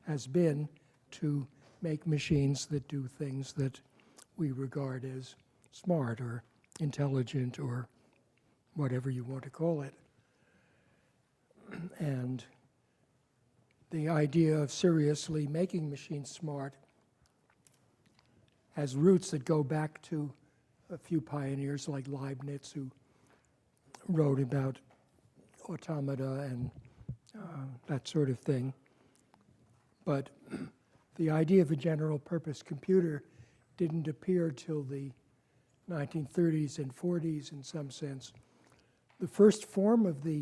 has been to make machines that do things that we regard as smart or intelligent or whatever you want to call it. And the idea of seriously making machines smart has roots that go back to a few pioneers like Leibniz, who wrote about automata and that sort of thing. But the idea of a general purpose computer didn't appear till the 1930s and 40s in some sense. The first form of the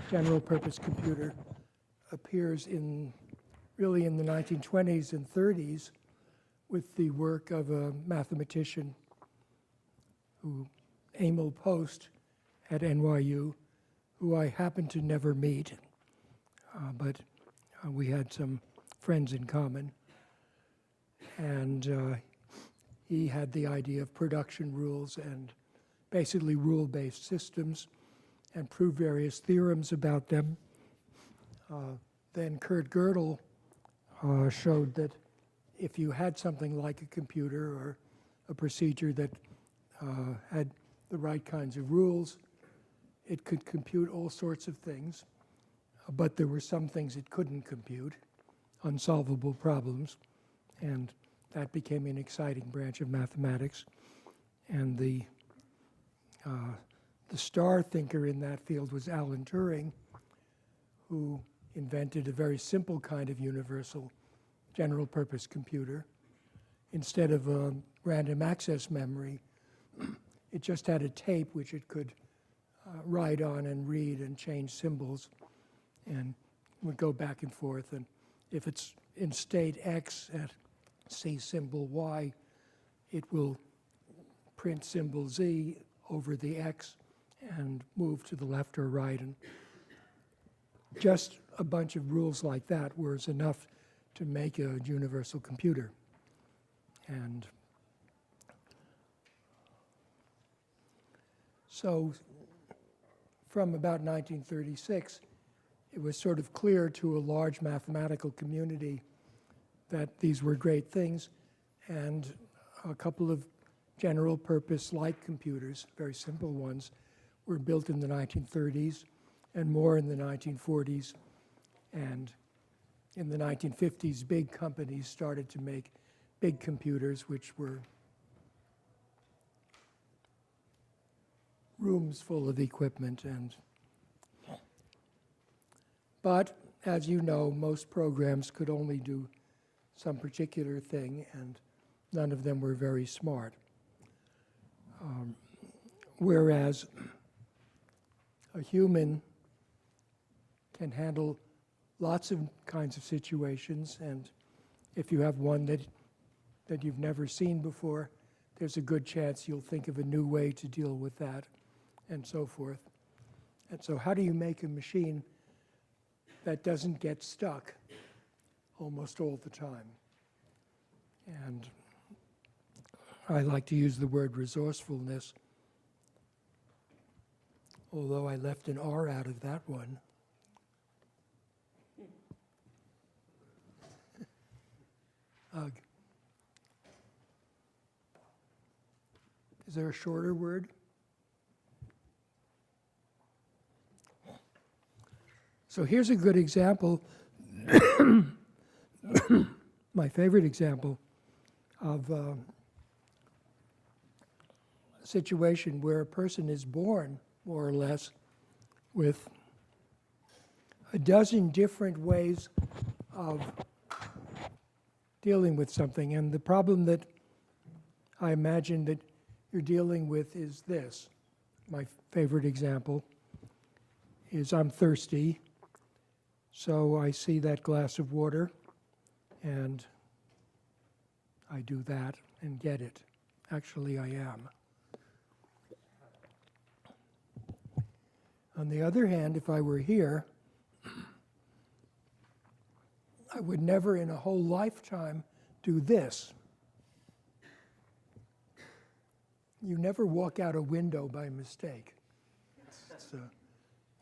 general purpose computer appears really in the 1920s and 30s with the work of a mathematician Emil Post at NYU, who I happened to never meet, but we had some friends in common. And he had the idea of production rules and basically rule-based systems, and proved various theorems about them. Then Kurt Gödel showed that if you had something like a computer or a procedure that had the right kinds of rules, it could compute all sorts of things, but there were some things it couldn't compute, unsolvable problems, and that became an exciting branch of mathematics. And the star thinker in that field was Alan Turing, who invented a very simple kind of universal general purpose computer. Instead of a random access memory, it just had a tape which it could write on and read and change symbols, and would go back and forth. And if it's in state X at, say, symbol Y, it will print symbol Z over the X and move to the left or right. And just a bunch of rules like that was enough to make a universal computer. And so from about 1936, it was sort of clear to a large mathematical community that these were great things, and a couple of general purpose light computers, very simple ones, were built in the 1930s and more in the 1940s. And in the 1950s, big companies started to make big computers, which were rooms full of equipment. But as you know, most programs could only do some particular thing, and none of them were very smart. Whereas a human can handle lots of kinds of situations, and if you have one that you've never seen before, there's a good chance you'll think of a new way to deal with that, and so forth. And so how do you make a machine that doesn't get stuck almost all the time? And I like to use the word resourcefulness, although I left an R out of that one. Ugh. Is there a shorter word? So here's a good example, my favorite example of a situation where a person is born more or less, with a dozen different ways of dealing with something. And the problem that I imagine that you're dealing with is this. My favorite example is I'm thirsty, so I see that glass of water, and I do that and get it. Actually, I am. On the other hand, if I were here, I would never in a whole lifetime do this. You never walk out a window by mistake.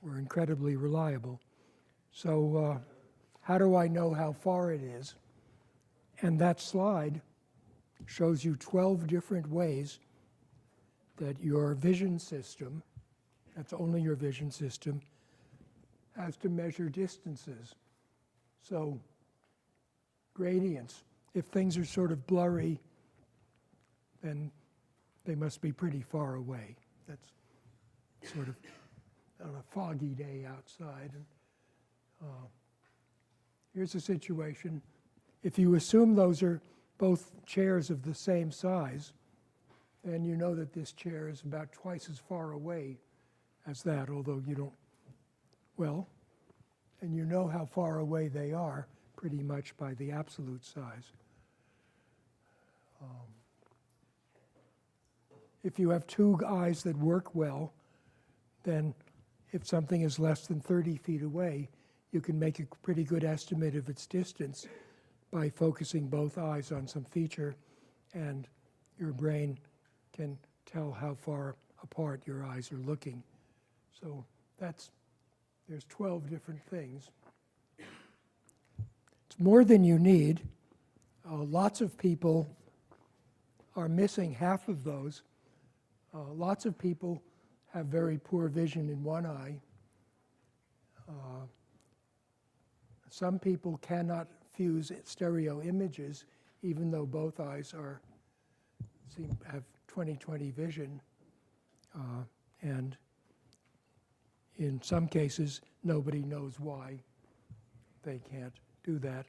We're incredibly reliable. So how do I know how far it is? And that slide shows you 12 different ways that your vision system, that's only your vision system, has to measure distances. So gradients, if things are sort of blurry, then they must be pretty far away. That's sort of on a foggy day outside. And, here's a situation. If you assume those are both chairs of the same size, then you know that this chair is about twice as far away as that, although you don't, well, and you know how far away they are pretty much by the absolute size. If you have two eyes that work well, then if something is less than 30 feet away, you can make a pretty good estimate of its distance by focusing both eyes on some feature, and your brain can tell how far apart your eyes are looking. So there's 12 different things. It's more than you need. Lots of people are missing half of those. Lots of people have very poor vision in one eye. Some people cannot fuse stereo images, even though both eyes have 20/20 vision. And in some cases, nobody knows why they can't do that.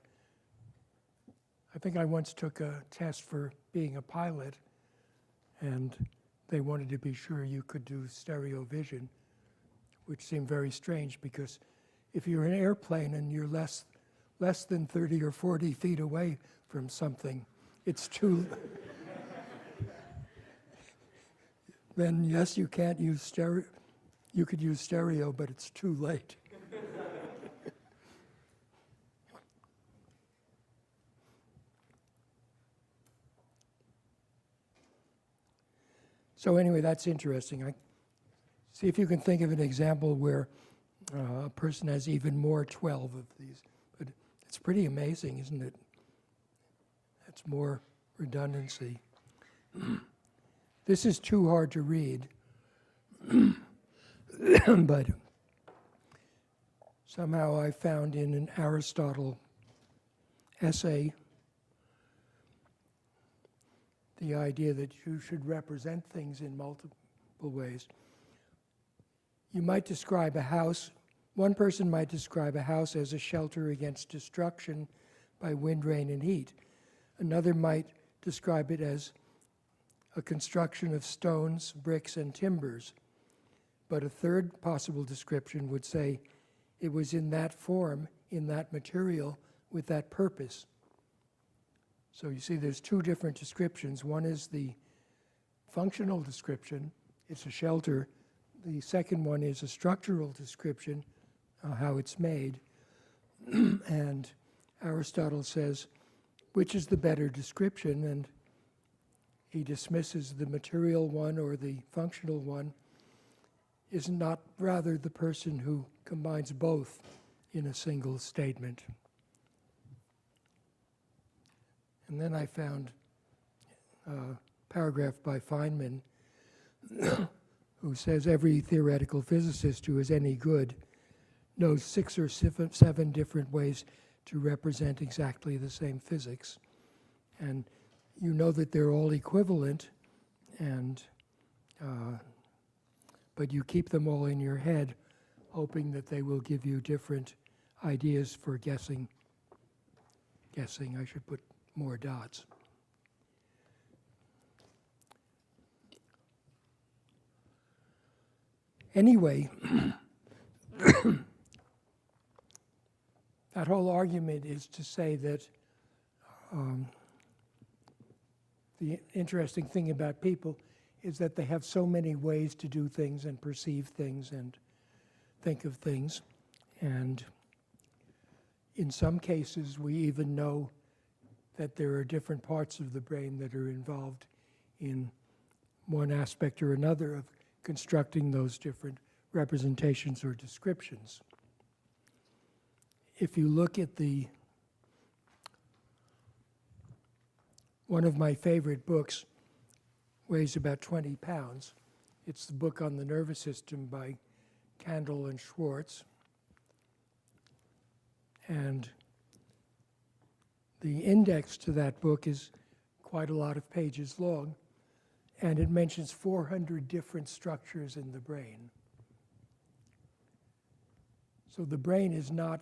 I think I once took a test for being a pilot, and they wanted to be sure you could do stereo vision, which seemed very strange because if you're in an airplane and you're less than 30 or 40 feet away from something, it's too, then yes, you can't use stereo, you could use stereo, but it's too late. So anyway, that's interesting. See if you can think of an example where a person has even more 12 of these. But it's pretty amazing, isn't it? That's more redundancy. This is too hard to read, but somehow I found in an Aristotle essay the idea that you should represent things in multiple ways. You might describe a house, one person might describe a house as a shelter against destruction by wind, rain, and heat. Another might describe it as a construction of stones, bricks, and timbers. But a third possible description would say it was in that form, in that material, with that purpose. So you see there's two different descriptions. One is the functional description, it's a shelter. The second one is a structural description, how it's made. And Aristotle says, which is the better description? And he dismisses the material one or the functional one. Is not rather the person who combines both in a single statement. And then I found a paragraph by Feynman who says every theoretical physicist who is any good knows 6 or 7 different ways to represent exactly the same physics. And you know that they're all equivalent, and but you keep them all in your head, hoping that they will give you different ideas for guessing. I should put more dots. Anyway, that whole argument is to say that the interesting thing about people is that they have so many ways to do things and perceive things and think of things. And in some cases, we even know that there are different parts of the brain that are involved in one aspect or another of constructing those different representations or descriptions. If you look at one of my favorite books, weighs about 20 pounds. It's the book on the nervous system by Kandel and Schwartz. And the index to that book is quite a lot of pages long, and it mentions 400 different structures in the brain. So the brain is not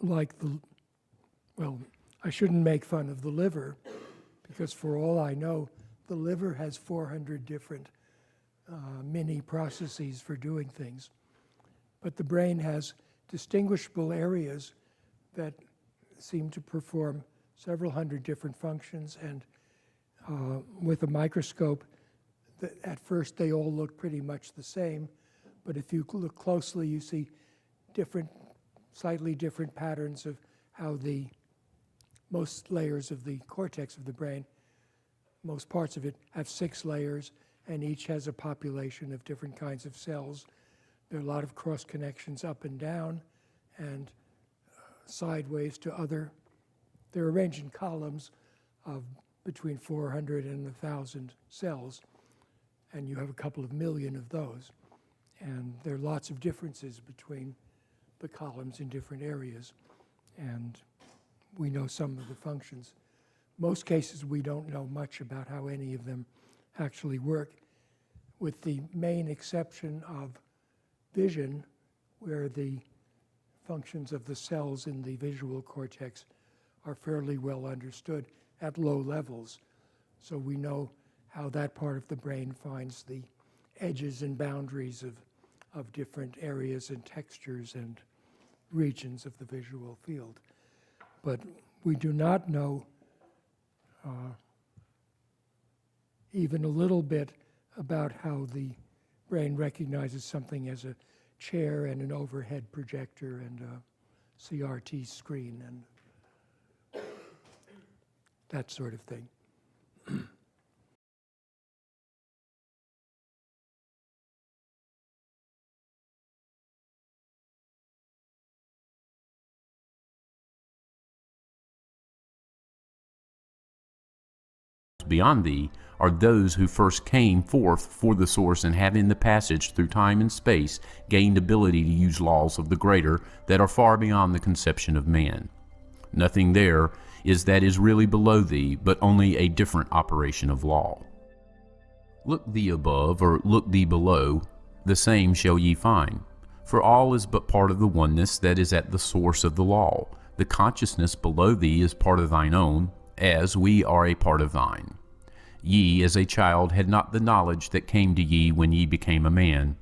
like well, I shouldn't make fun of the liver, because for all I know, the liver has 400 different mini processes for doing things. But the brain has distinguishable areas that seem to perform several hundred different functions, and with a microscope, at first they all look pretty much the same, but if you look closely, you see slightly different patterns of how the most layers of the cortex of the brain, most parts of it, have 6 layers, and each has a population of different kinds of cells. There are a lot of cross connections up and down and sideways to other. They're arranged in columns of between 400 and 1,000 cells, and you have a couple of million of those. And there are lots of differences between the columns in different areas, and we know some of the functions. Most cases, we don't know much about how any of them actually work, with the main exception of vision, where the functions of the cells in the visual cortex are fairly well understood at low levels. So we know how that part of the brain finds the edges and boundaries of different areas and textures and regions of the visual field. But we do not know even a little bit about how the brain recognizes something as a chair and an overhead projector and a CRT screen and that sort of thing. Beyond thee are those who first came forth for the source and have in the passage through time and space gained ability to use laws of the greater that are far beyond the conception of man. Nothing there is that is really below thee, but only a different operation of law. Look thee above, or look thee below, the same shall ye find. For all is but part of the oneness that is at the source of the law. The consciousness below thee is part of thine own, as we are a part of thine. Ye, as a child, had not the knowledge that came to ye when ye became a man.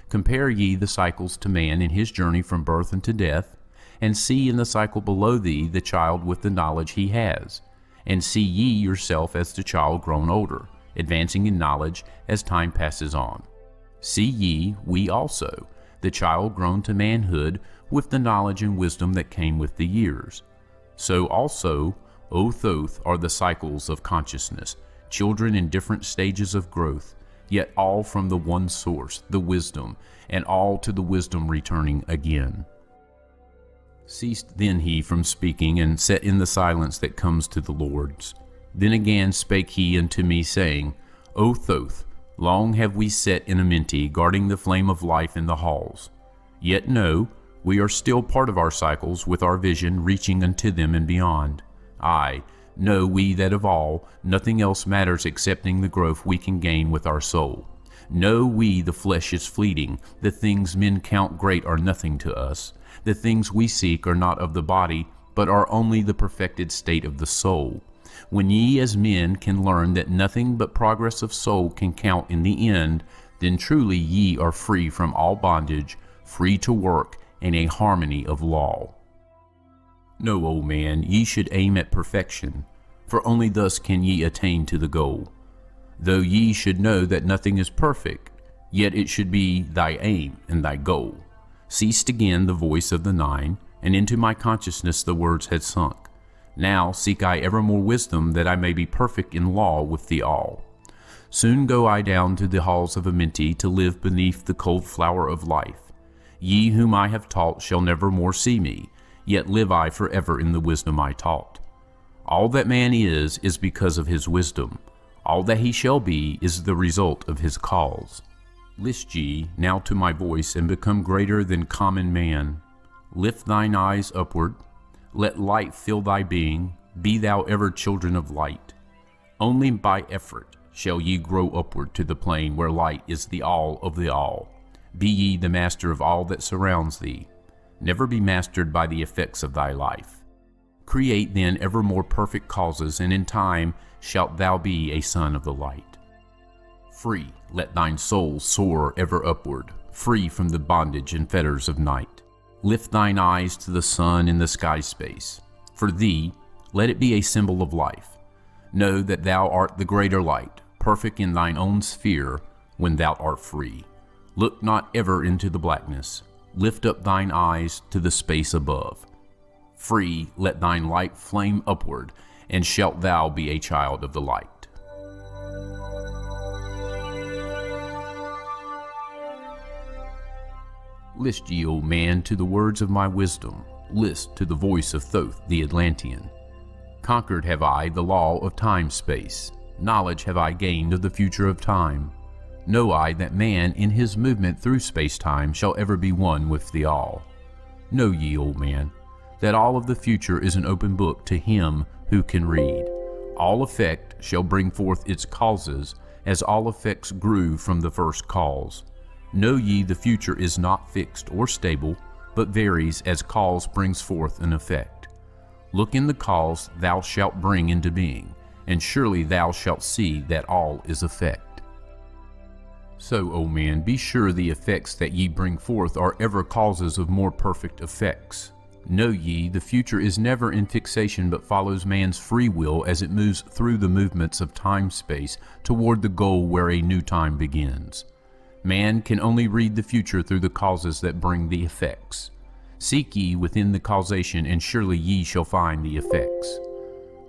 Compare ye the cycles to man in his journey from birth unto death, and see in the cycle below thee the child with the knowledge he has, and see ye yourself as the child grown older, advancing in knowledge as time passes on. See ye, we also, the child grown to manhood, with the knowledge and wisdom that came with the years. So also, O Thoth, are the cycles of consciousness, children in different stages of growth, yet all from the one source, the wisdom, and all to the wisdom returning again. Ceased then he from speaking, and sat in the silence that comes to the Lord's. Then again spake he unto me, saying, O Thoth, long have we set in Amenti, guarding the flame of life in the halls. Yet know, we are still part of our cycles, with our vision reaching unto them and beyond. Aye, know we that of all, nothing else matters excepting the growth we can gain with our soul. Know we the flesh is fleeting, the things men count great are nothing to us. The things we seek are not of the body, but are only the perfected state of the soul. When ye as men can learn that nothing but progress of soul can count in the end, then truly ye are free from all bondage, free to work in a harmony of law. Know, O man, ye should aim at perfection, for only thus can ye attain to the goal. Though ye should know that nothing is perfect, yet it should be thy aim and thy goal. Ceased again the voice of the nine, and into my consciousness the words had sunk. Now seek I ever more wisdom, that I may be perfect in law with thee all. Soon go I down to the halls of Amenti, to live beneath the cold flower of life. Ye whom I have taught shall never more see me, yet live I forever in the wisdom I taught. All that man is because of his wisdom. All that he shall be is the result of his cause. List ye now to my voice, and become greater than common man. Lift thine eyes upward. Let light fill thy being. Be thou ever children of light. Only by effort shall ye grow upward to the plane where light is the all of the all. Be ye the master of all that surrounds thee. Never be mastered by the effects of thy life. Create then ever more perfect causes, and in time shalt thou be a son of the light. Free, let thine soul soar ever upward, free from the bondage and fetters of night. Lift thine eyes to the sun in the sky space. For thee, let it be a symbol of life. Know that thou art the greater light, perfect in thine own sphere when thou art free. Look not ever into the blackness. Lift up thine eyes to the space above. Free, let thine light flame upward, and shalt thou be a child of the light. List ye, O man, to the words of my wisdom. List to the voice of Thoth the Atlantean. Conquered have I the law of time-space. Knowledge have I gained of the future of time. Know I that man in his movement through space-time shall ever be one with the all. Know ye, O man, that all of the future is an open book to him who can read. All effect shall bring forth its causes, as all effects grew from the first cause. Know ye the future is not fixed or stable, but varies as cause brings forth an effect. Look in the cause thou shalt bring into being, and surely thou shalt see that all is effect. So, O man, be sure the effects that ye bring forth are ever causes of more perfect effects. Know ye, the future is never in fixation, but follows man's free will as it moves through the movements of time-space toward the goal where a new time begins. Man can only read the future through the causes that bring the effects. Seek ye within the causation, and surely ye shall find the effects.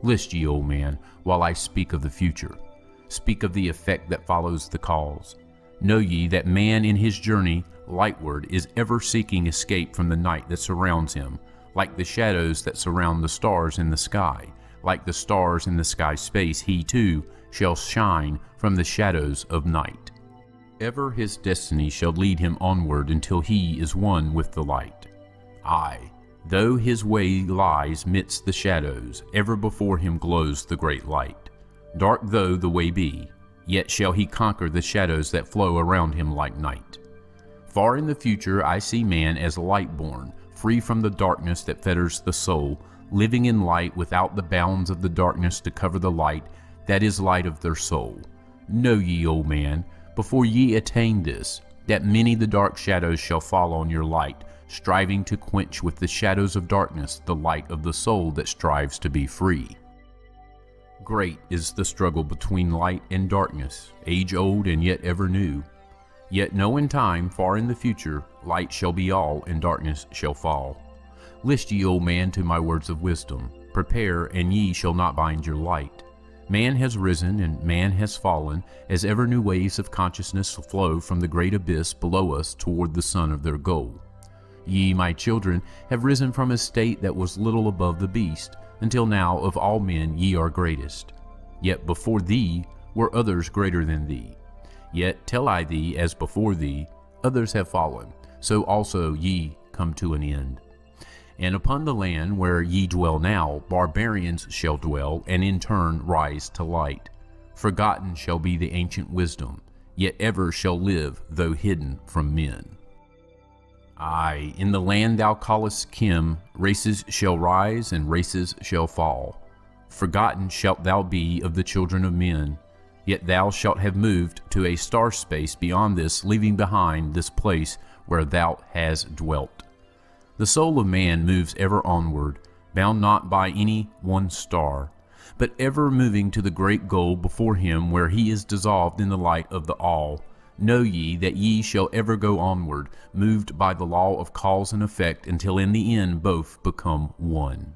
List ye, O man, while I speak of the future. Speak of the effect that follows the cause. Know ye that man in his journey lightward is ever seeking escape from the night that surrounds him, like the shadows that surround the stars in the sky. Like the stars in the sky space, he too shall shine from the shadows of night. Ever his destiny shall lead him onward until he is one with the light. Aye, though his way lies midst the shadows, ever before him glows the great light. Dark though the way be, yet shall he conquer the shadows that flow around him like night. Far in the future I see man as light-born, free from the darkness that fetters the soul, living in light without the bounds of the darkness to cover the light that is light of their soul. Know ye, O man, before ye attain this, that many the dark shadows shall fall on your light, striving to quench with the shadows of darkness the light of the soul that strives to be free. Great is the struggle between light and darkness, age-old and yet ever new. Yet know in time, far in the future, light shall be all and darkness shall fall. List ye, O man, to my words of wisdom. Prepare, and ye shall not bind your light. Man has risen and man has fallen, as ever new waves of consciousness flow from the great abyss below us toward the sun of their goal. Ye, my children, have risen from a state that was little above the beast, until now of all men ye are greatest. Yet before thee were others greater than thee. Yet tell I thee, as before thee, others have fallen, so also ye come to an end. And upon the land where ye dwell now, barbarians shall dwell, and in turn rise to light. Forgotten shall be the ancient wisdom, yet ever shall live, though hidden from men. Aye, in the land thou callest Kim, races shall rise and races shall fall. Forgotten shalt thou be of the children of men, yet thou shalt have moved to a star space beyond this, leaving behind this place where thou hast dwelt. The soul of man moves ever onward, bound not by any one star, but ever moving to the great goal before him, where he is dissolved in the light of the all. Know ye that ye shall ever go onward, moved by the law of cause and effect, until in the end both become one.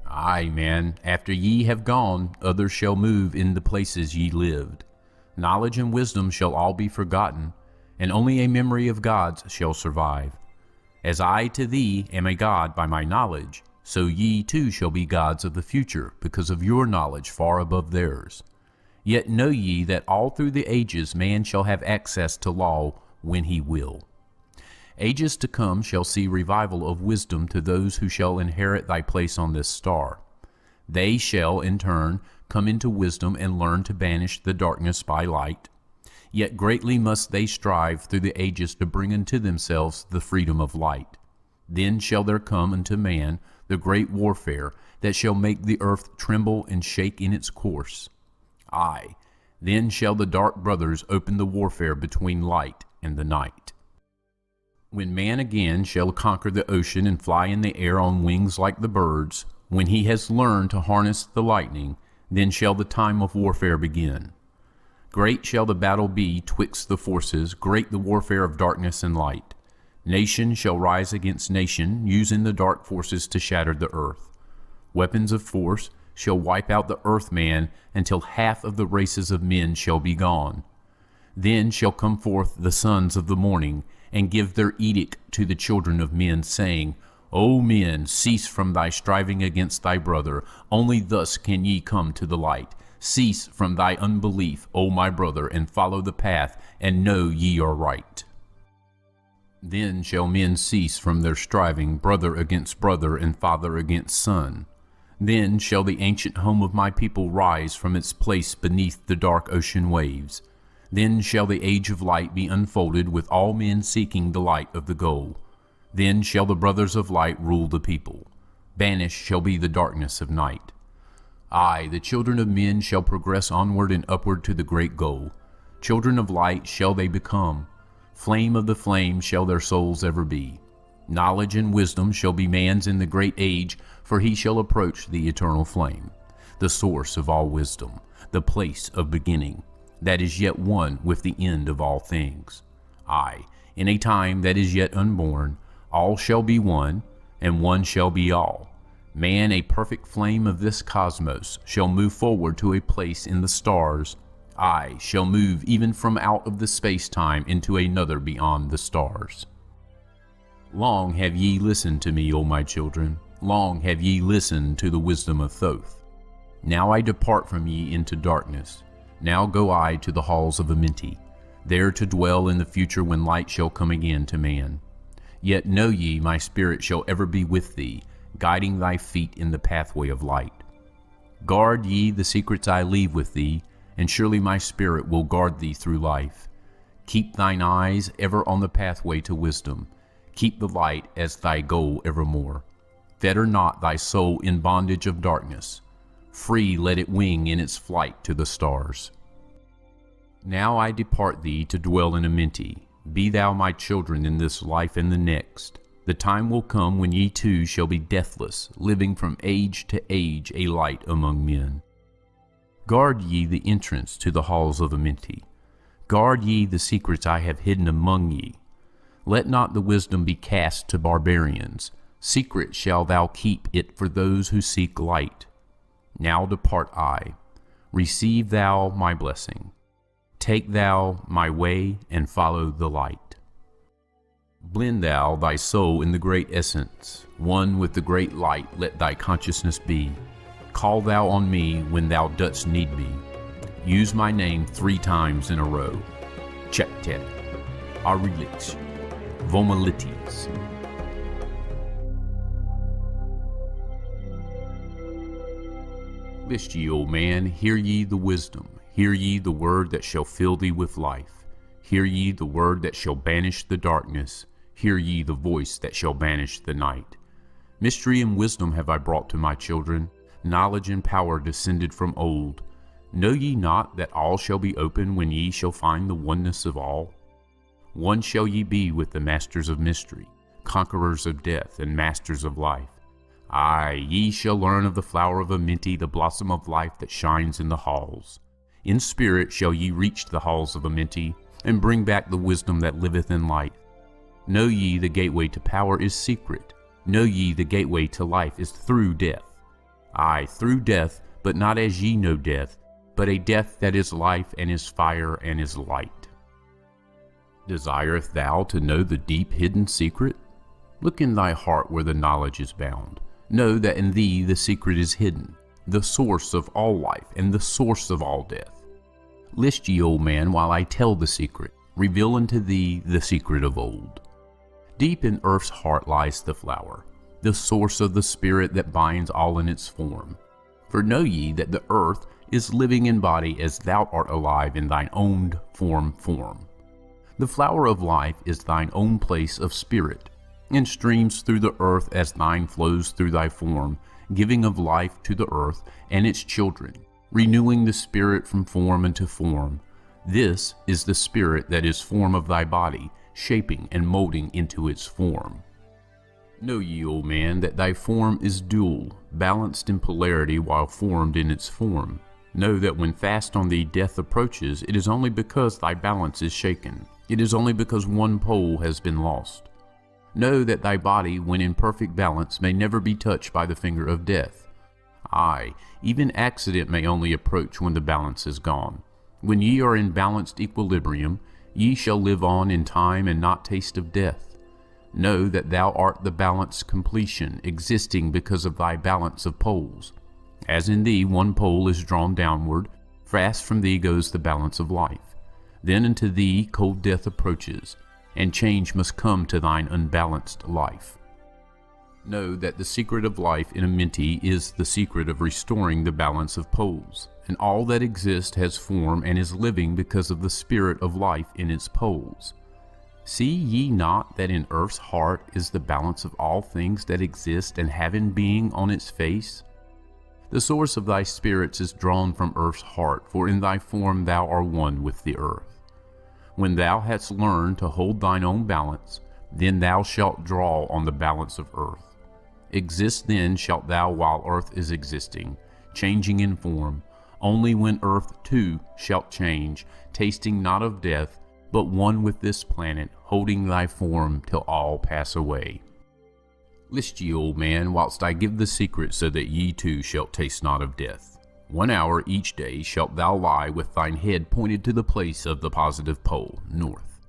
Aye, man, after ye have gone, others shall move in the places ye lived. Knowledge and wisdom shall all be forgotten, and only a memory of God's shall survive. As I to thee am a God by my knowledge, so ye too shall be gods of the future, because of your knowledge far above theirs. Yet know ye that all through the ages man shall have access to law when he will. Ages to come shall see revival of wisdom to those who shall inherit thy place on this star. They shall, in turn, come into wisdom and learn to banish the darkness by light. Yet greatly must they strive through the ages to bring unto themselves the freedom of light. Then shall there come unto man the great warfare that shall make the earth tremble and shake in its course. Aye, then shall the dark brothers open the warfare between light and the night. When man again shall conquer the ocean and fly in the air on wings like the birds, when he has learned to harness the lightning, then shall the time of warfare begin. Great shall the battle be twixt the forces, great the warfare of darkness and light. Nation shall rise against nation, using the dark forces to shatter the earth. Weapons of force shall wipe out the earth-man until half of the races of men shall be gone. Then shall come forth the sons of the morning, and give their edict to the children of men, saying, O men, cease from thy striving against thy brother, only thus can ye come to the light. Cease from thy unbelief, O my brother, and follow the path, and know ye are right. Then shall men cease from their striving, brother against brother, and father against son. Then shall the ancient home of my people rise from its place beneath the dark ocean waves. Then shall the age of light be unfolded, with all men seeking the light of the goal. Then shall the brothers of light rule the people. Banished shall be the darkness of night. Aye, the children of men shall progress onward and upward to the great goal. Children of light shall they become. Flame of the flame shall their souls ever be. Knowledge and wisdom shall be man's in the great age, for he shall approach the eternal flame, the source of all wisdom, the place of beginning, that is yet one with the end of all things. Aye, in a time that is yet unborn, all shall be one, and one shall be all. Man, a perfect flame of this cosmos, shall move forward to a place in the stars. Aye, shall move even from out of the space-time into another beyond the stars. Long have ye listened to me, O my children. Long have ye listened to the wisdom of Thoth. Now I depart from ye into darkness. Now go I to the halls of Amenti, there to dwell in the future when light shall come again to man. Yet know ye, my spirit shall ever be with thee, guiding thy feet in the pathway of light. Guard ye the secrets I leave with thee, and surely my spirit will guard thee through life. Keep thine eyes ever on the pathway to wisdom. Keep the light as thy goal evermore. Fetter not thy soul in bondage of darkness. Free let it wing in its flight to the stars. Now I depart thee to dwell in Amenti. Be thou my children in this life and the next. The time will come when ye too shall be deathless, living from age to age a light among men. Guard ye the entrance to the halls of Amenti. Guard ye the secrets I have hidden among ye. Let not the wisdom be cast to barbarians. Secret shall thou keep it for those who seek light. Now depart I. Receive thou my blessing. Take thou my way and follow the light. Blend thou thy soul in the great essence. One with the great light let thy consciousness be. Call thou on me when thou dost need me. Use my name 3 times in a row. Chektet, Arilix, Vomalites. List ye, O man, hear ye the wisdom. Hear ye the word that shall fill thee with life. Hear ye the word that shall banish the darkness. Hear ye the voice that shall banish the night. Mystery and wisdom have I brought to my children, knowledge and power descended from old. Know ye not that all shall be open when ye shall find the oneness of all? One shall ye be with the masters of mystery, conquerors of death and masters of life. Aye, ye shall learn of the flower of Amenti, the blossom of life that shines in the halls. In spirit shall ye reach the halls of Amenti, and bring back the wisdom that liveth in light. Know ye the gateway to power is secret. Know ye the gateway to life is through death. Aye, through death, but not as ye know death, but a death that is life and is fire and is light. Desireth thou to know the deep hidden secret? Look in thy heart where the knowledge is bound. Know that in thee the secret is hidden, the source of all life and the source of all death. List ye, old man, while I tell the secret, reveal unto thee the secret of old. Deep in earth's heart lies the flower, the source of the spirit that binds all in its form. For know ye that the earth is living in body as thou art alive in thine own form. The flower of life is thine own place of spirit, and streams through the earth as thine flows through thy form, giving of life to the earth and its children, renewing the spirit from form unto form. This is the spirit that is form of thy body, shaping and molding into its form. Know ye, old man, that thy form is dual, balanced in polarity while formed in its form. Know that when fast on thee death approaches, it is only because thy balance is shaken. It is only because one pole has been lost. Know that thy body, when in perfect balance, may never be touched by the finger of death. Aye, even accident may only approach when the balance is gone. When ye are in balanced equilibrium, ye shall live on in time and not taste of death. Know that thou art the balanced completion, existing because of thy balance of poles. As in thee one pole is drawn downward, fast from thee goes the balance of life. Then unto thee cold death approaches, and change must come to thine unbalanced life. Know that the secret of life in Amenti is the secret of restoring the balance of poles, and all that exists has form and is living because of the spirit of life in its poles. See ye not that in earth's heart is the balance of all things that exist and have in being on its face? The source of thy spirits is drawn from earth's heart, for in thy form thou art one with the earth. When thou hast learned to hold thine own balance, then thou shalt draw on the balance of earth. Exist then shalt thou while earth is existing, changing in form. Only when earth too shalt change, tasting not of death, but one with this planet, holding thy form till all pass away. List ye, old man, whilst I give the secret, so that ye too shalt taste not of death. 1 hour each day shalt thou lie with thine head pointed to the place of the positive pole, north.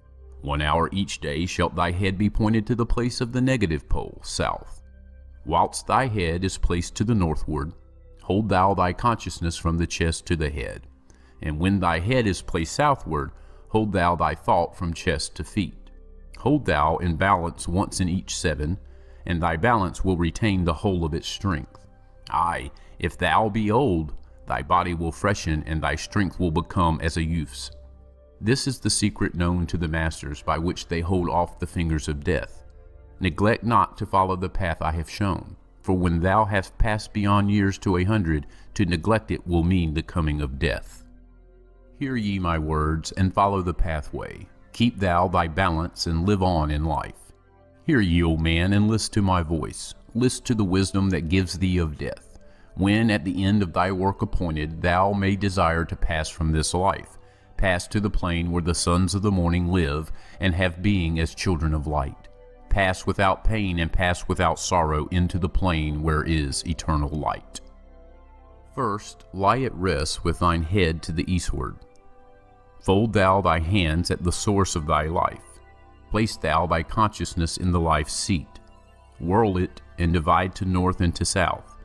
1 hour each day shalt thy head be pointed to the place of the negative pole, south. Whilst thy head is placed to the northward, hold thou thy consciousness from the chest to the head. And when thy head is placed southward, hold thou thy thought from chest to feet. Hold thou in balance once in each 7, and thy balance will retain the whole of its strength. Aye, if thou be old, thy body will freshen, and thy strength will become as a youth's. This is the secret known to the masters, by which they hold off the fingers of death. Neglect not to follow the path I have shown, for when thou hast passed beyond years to 100, to neglect it will mean the coming of death. Hear ye my words, and follow the pathway. Keep thou thy balance, and live on in life. Hear ye, O man, and list to my voice. List to the wisdom that gives thee of death. When at the end of thy work appointed, thou may desire to pass from this life, pass to the plane where the sons of the morning live, and have being as children of light. Pass without pain and pass without sorrow into the plane where is eternal light. First, lie at rest with thine head to the eastward. Fold thou thy hands at the source of thy life. Place thou thy consciousness in the life's seat. Whirl it and divide to north and to south.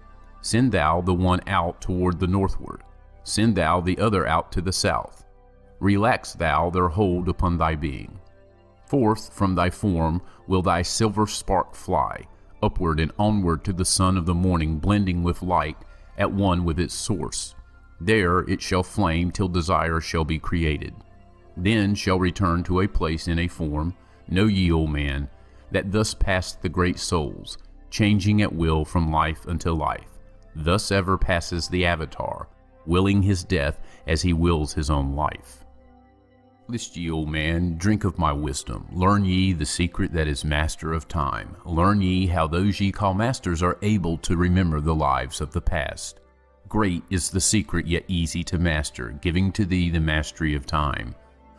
Send thou the one out toward the northward. Send thou the other out to the south. Relax thou their hold upon thy being. Forth from thy form will thy silver spark fly, upward and onward to the sun of the morning, blending with light, at one with its source. There it shall flame till desire shall be created. Then shall return to a place in a form, know ye, O man, that thus passed the great souls, changing at will from life unto life. Thus ever passes the avatar, willing his death as he wills his own life. List ye, O man, drink of my wisdom. Learn ye the secret that is master of time. Learn ye how those ye call masters are able to remember the lives of the past. Great is the secret, yet easy to master, giving to thee the mastery of time.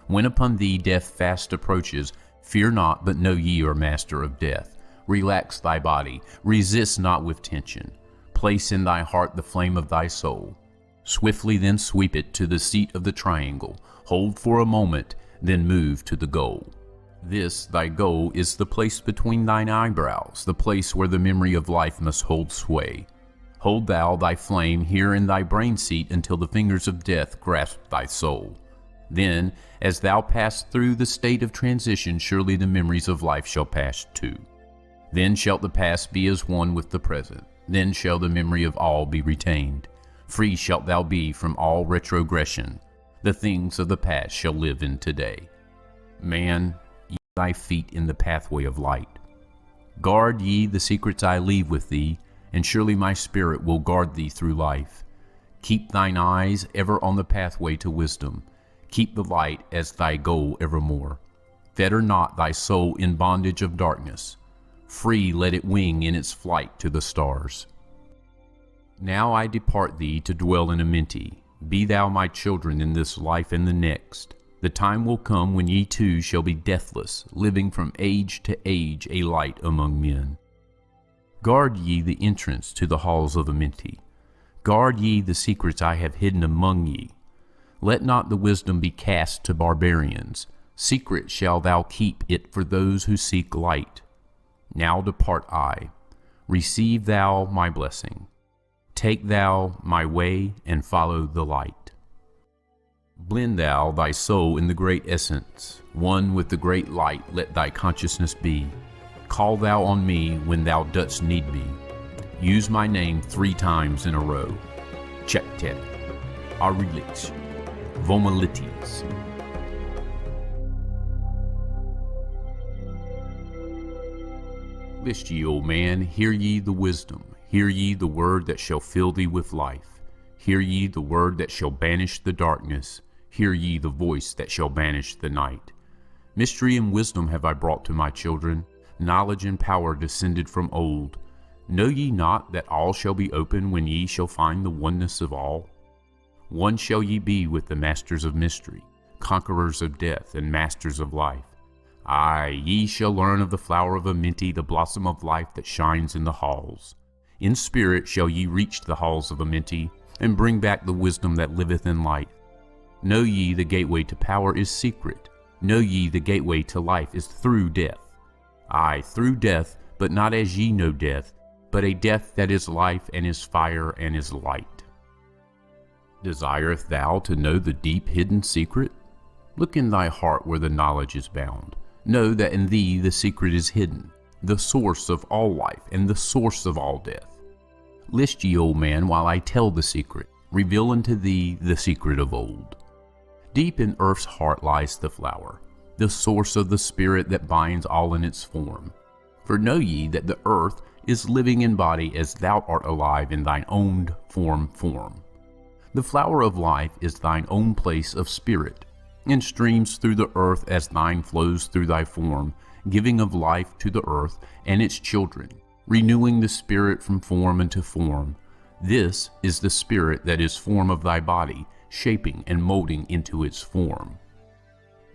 When upon thee death fast approaches, fear not, but know ye are master of death. Relax thy body, resist not with tension. Place in thy heart the flame of thy soul. Swiftly then sweep it to the seat of the triangle. Hold for a moment, then move to the goal. This, thy goal, is the place between thine eyebrows, the place where the memory of life must hold sway. Hold thou thy flame here in thy brain seat until the fingers of death grasp thy soul. Then, as thou pass through the state of transition, surely the memories of life shall pass too. Then shall the past be as one with the present. Then shall the memory of all be retained. Free shalt thou be from all retrogression. The things of the past shall live in today. Man, ye thy feet in the pathway of light. Guard ye the secrets I leave with thee, and surely my spirit will guard thee through life. Keep thine eyes ever on the pathway to wisdom. Keep the light as thy goal evermore. Fetter not thy soul in bondage of darkness. Free let it wing in its flight to the stars. Now I depart thee to dwell in Amenti. Be thou my children in this life and the next. The time will come when ye too shall be deathless, living from age to age a light among men. Guard ye the entrance to the halls of Amenti. Guard ye the secrets I have hidden among ye. Let not the wisdom be cast to barbarians. Secret shall thou keep it for those who seek light. Now depart I. Receive thou my blessing. Take thou my way and follow the light. Blend thou thy soul in the great essence. One with the great light let thy consciousness be. Call thou on me when thou dost need me. Use my name 3 times in a row. Chektet, Arilix, Vomalites. List ye, O man, hear ye the wisdom. Hear ye the word that shall fill thee with life. Hear ye the word that shall banish the darkness. Hear ye the voice that shall banish the night. Mystery and wisdom have I brought to my children, knowledge and power descended from old. Know ye not that all shall be open when ye shall find the oneness of all? One shall ye be with the masters of mystery, conquerors of death and masters of life. Aye, ye shall learn of the flower of Amenti, the blossom of life that shines in the halls. In spirit shall ye reach the halls of Amenti, and bring back the wisdom that liveth in light. Know ye the gateway to power is secret. Know ye the gateway to life is through death. Aye, through death, but not as ye know death, but a death that is life and is fire and is light. Desireth thou to know the deep hidden secret? Look in thy heart where the knowledge is bound. Know that in thee the secret is hidden, the source of all life and the source of all death. List ye, O man, while I tell the secret, reveal unto thee the secret of old. Deep in earth's heart lies the flower, the source of the spirit that binds all in its form. For know ye that the earth is living in body as thou art alive in thine own form. The flower of life is thine own place of spirit, and streams through the earth as thine flows through thy form, giving of life to the earth and its children, renewing the spirit from form into form. This is the spirit that is form of thy body, shaping and molding into its form.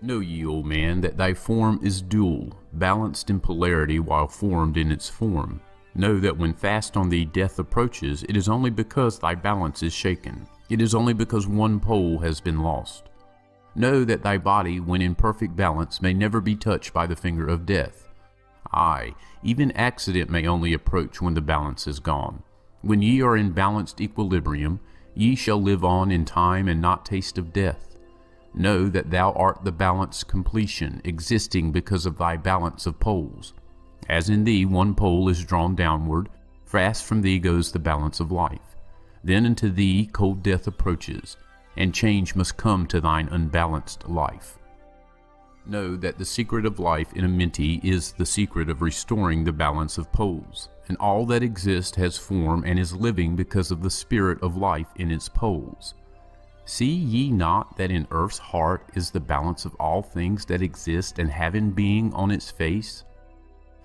Know ye, O man, that thy form is dual, balanced in polarity while formed in its form. Know that when fast on thee death approaches, it is only because thy balance is shaken. It is only because one pole has been lost. Know that thy body, when in perfect balance, may never be touched by the finger of death. Aye, even accident may only approach when the balance is gone. When ye are in balanced equilibrium, ye shall live on in time and not taste of death. Know that thou art the balanced completion, existing because of thy balance of poles. As in thee one pole is drawn downward, fast from thee goes the balance of life. Then unto thee cold death approaches, and change must come to thine unbalanced life. Know that the secret of life in a Minty is the secret of restoring the balance of poles, and all that exists has form and is living because of the spirit of life in its poles. See ye not that in earth's heart is the balance of all things that exist and have in being on its face?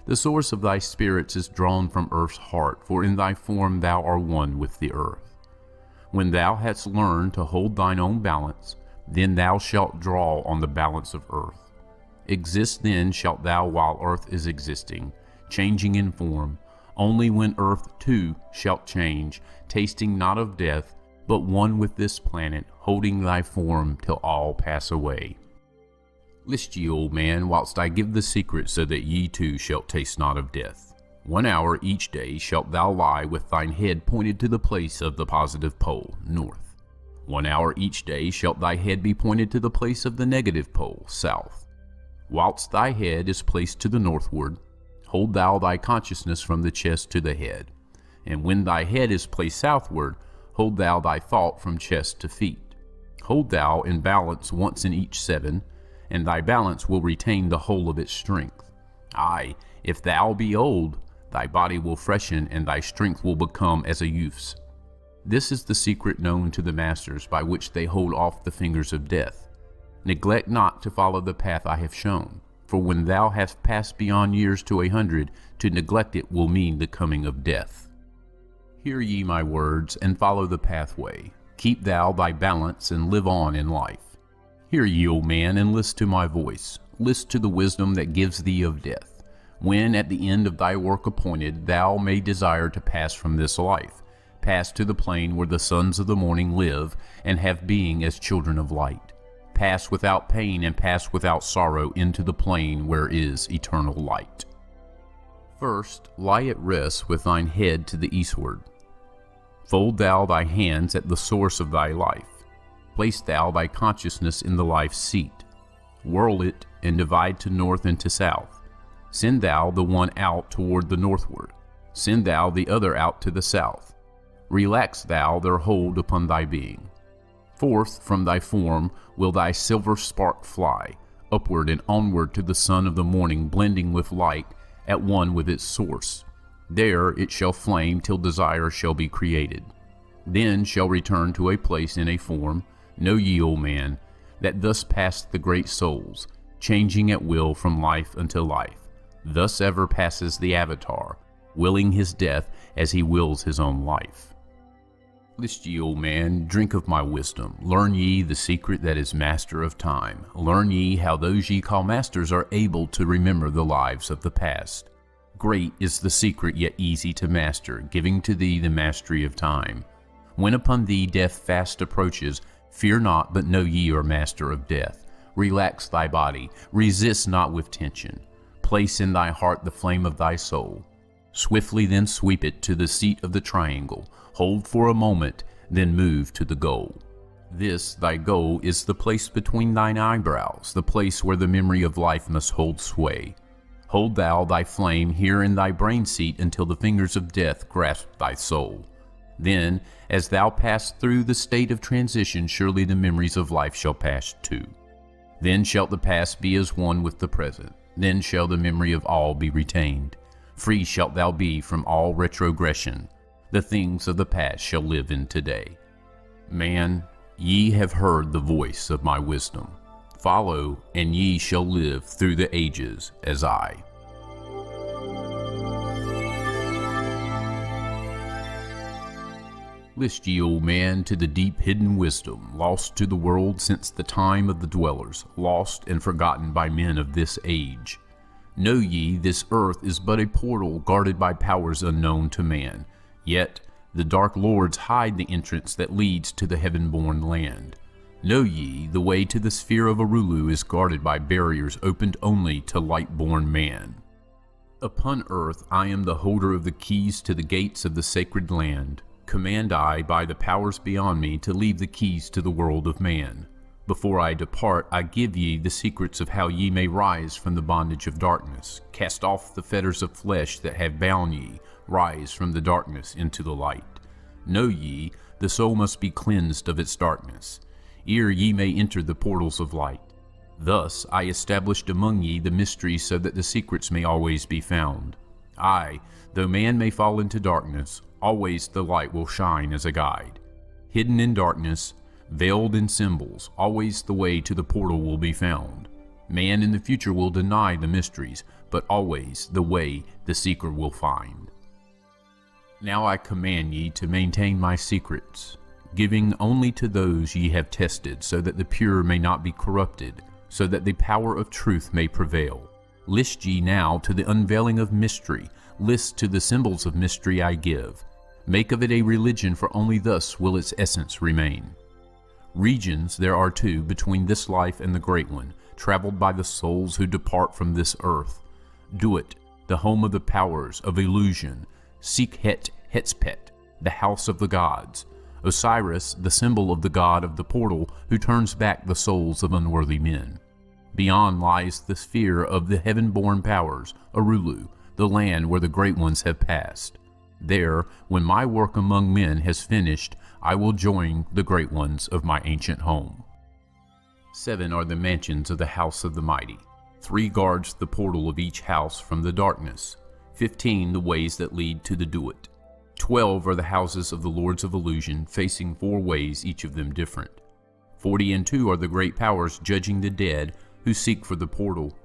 The source of thy spirits is drawn from earth's heart, for in thy form thou art one with the earth. When thou hast learned to hold thine own balance, then thou shalt draw on the balance of earth. Exist then shalt thou while earth is existing, changing in form. Only when earth too shalt change, tasting not of death, but one with this planet, holding thy form till all pass away. List ye, old man, whilst I give the secret, so that ye too shalt taste not of death. 1 hour each day shalt thou lie with thine head pointed to the place of the positive pole, north. 1 hour each day shalt thy head be pointed to the place of the negative pole, south. Whilst thy head is placed to the northward, hold thou thy consciousness from the chest to the head. And when thy head is placed southward, hold thou thy thought from chest to feet. Hold thou in balance once in each 7, and thy balance will retain the whole of its strength. Aye, if thou be old, thy body will freshen, and thy strength will become as a youth's. This is the secret known to the masters, by which they hold off the fingers of death. Neglect not to follow the path I have shown, for when thou hast passed beyond years to 100, to neglect it will mean the coming of death. Hear ye my words, and follow the pathway. Keep thou thy balance, and live on in life. Hear ye, O man, and list to my voice. List to the wisdom that gives thee of death. When at the end of thy work appointed, thou may desire to pass from this life, pass to the plane where the sons of the morning live, and have being as children of light. Pass without pain and pass without sorrow into the plane where is eternal light. First, lie at rest with thine head to the eastward. Fold thou thy hands at the source of thy life. Place thou thy consciousness in the life's seat. Whirl it and divide to north and to south. Send thou the one out toward the northward. Send thou the other out to the south. Relax thou their hold upon thy being. Forth from thy form will thy silver spark fly, upward and onward to the sun of the morning, blending with light, at one with its source. There it shall flame till desire shall be created. Then shall return to a place in a form, know ye, O man, that thus passed the great souls, changing at will from life unto life. Thus ever passes the Avatar, willing his death as he wills his own life. List ye, O man, drink of my wisdom. Learn ye the secret that is master of time. Learn ye how those ye call masters are able to remember the lives of the past. Great is the secret, yet easy to master, giving to thee the mastery of time. When upon thee death fast approaches, fear not, but know ye are master of death. Relax thy body, resist not with tension. Place in thy heart the flame of thy soul. Swiftly then sweep it to the seat of the triangle. Hold for a moment, then move to the goal. This, thy goal, is the place between thine eyebrows, the place where the memory of life must hold sway. Hold thou thy flame here in thy brain seat until the fingers of death grasp thy soul. Then, as thou pass through the state of transition, surely the memories of life shall pass too. Then shall the past be as one with the present. Then shall the memory of all be retained. Free shalt thou be from all retrogression. The things of the past shall live in today. Man, ye have heard the voice of my wisdom. Follow, and ye shall live through the ages as I. List ye, O man, to the deep hidden wisdom, lost to the world since the time of the dwellers, lost and forgotten by men of this age. Know ye, this earth is but a portal guarded by powers unknown to man. Yet the dark lords hide the entrance that leads to the heaven-born land. Know ye, the way to the sphere of Arulu is guarded by barriers opened only to light-born man. Upon earth I am the holder of the keys to the gates of the sacred land. Command I, by the powers beyond me, to leave the keys to the world of man. Before I depart, I give ye the secrets of how ye may rise from the bondage of darkness. Cast off the fetters of flesh that have bound ye. Rise from the darkness into the light. Know ye, the soul must be cleansed of its darkness, ere ye may enter the portals of light. Thus I established among ye the mysteries, so that the secrets may always be found. Aye, though man may fall into darkness, always the light will shine as a guide. Hidden in darkness, veiled in symbols, always the way to the portal will be found. Man in the future will deny the mysteries, but always the way the seeker will find. Now I command ye to maintain my secrets, giving only to those ye have tested, so that the pure may not be corrupted, so that the power of truth may prevail. List ye now to the unveiling of mystery, list to the symbols of mystery I give. Make of it a religion, for only thus will its essence remain. Regions there are two between this life and the great one, traveled by the souls who depart from this earth. Duat, the home of the powers of illusion. Sekhet Hetspet, the house of the gods. Osiris, the symbol of the god of the portal, who turns back the souls of unworthy men. Beyond lies the sphere of the heaven-born powers, Arulu, the land where the great ones have passed. There, when my work among men has finished, I will join the great ones of my ancient home. 7 are the mansions of the house of the mighty. 3 guards the portal of each house from the darkness. 15 the ways that lead to the Duat. 12 are the houses of the lords of illusion, facing 4 ways, each of them different. 40 and 2 are the great powers judging the dead who seek for the portal.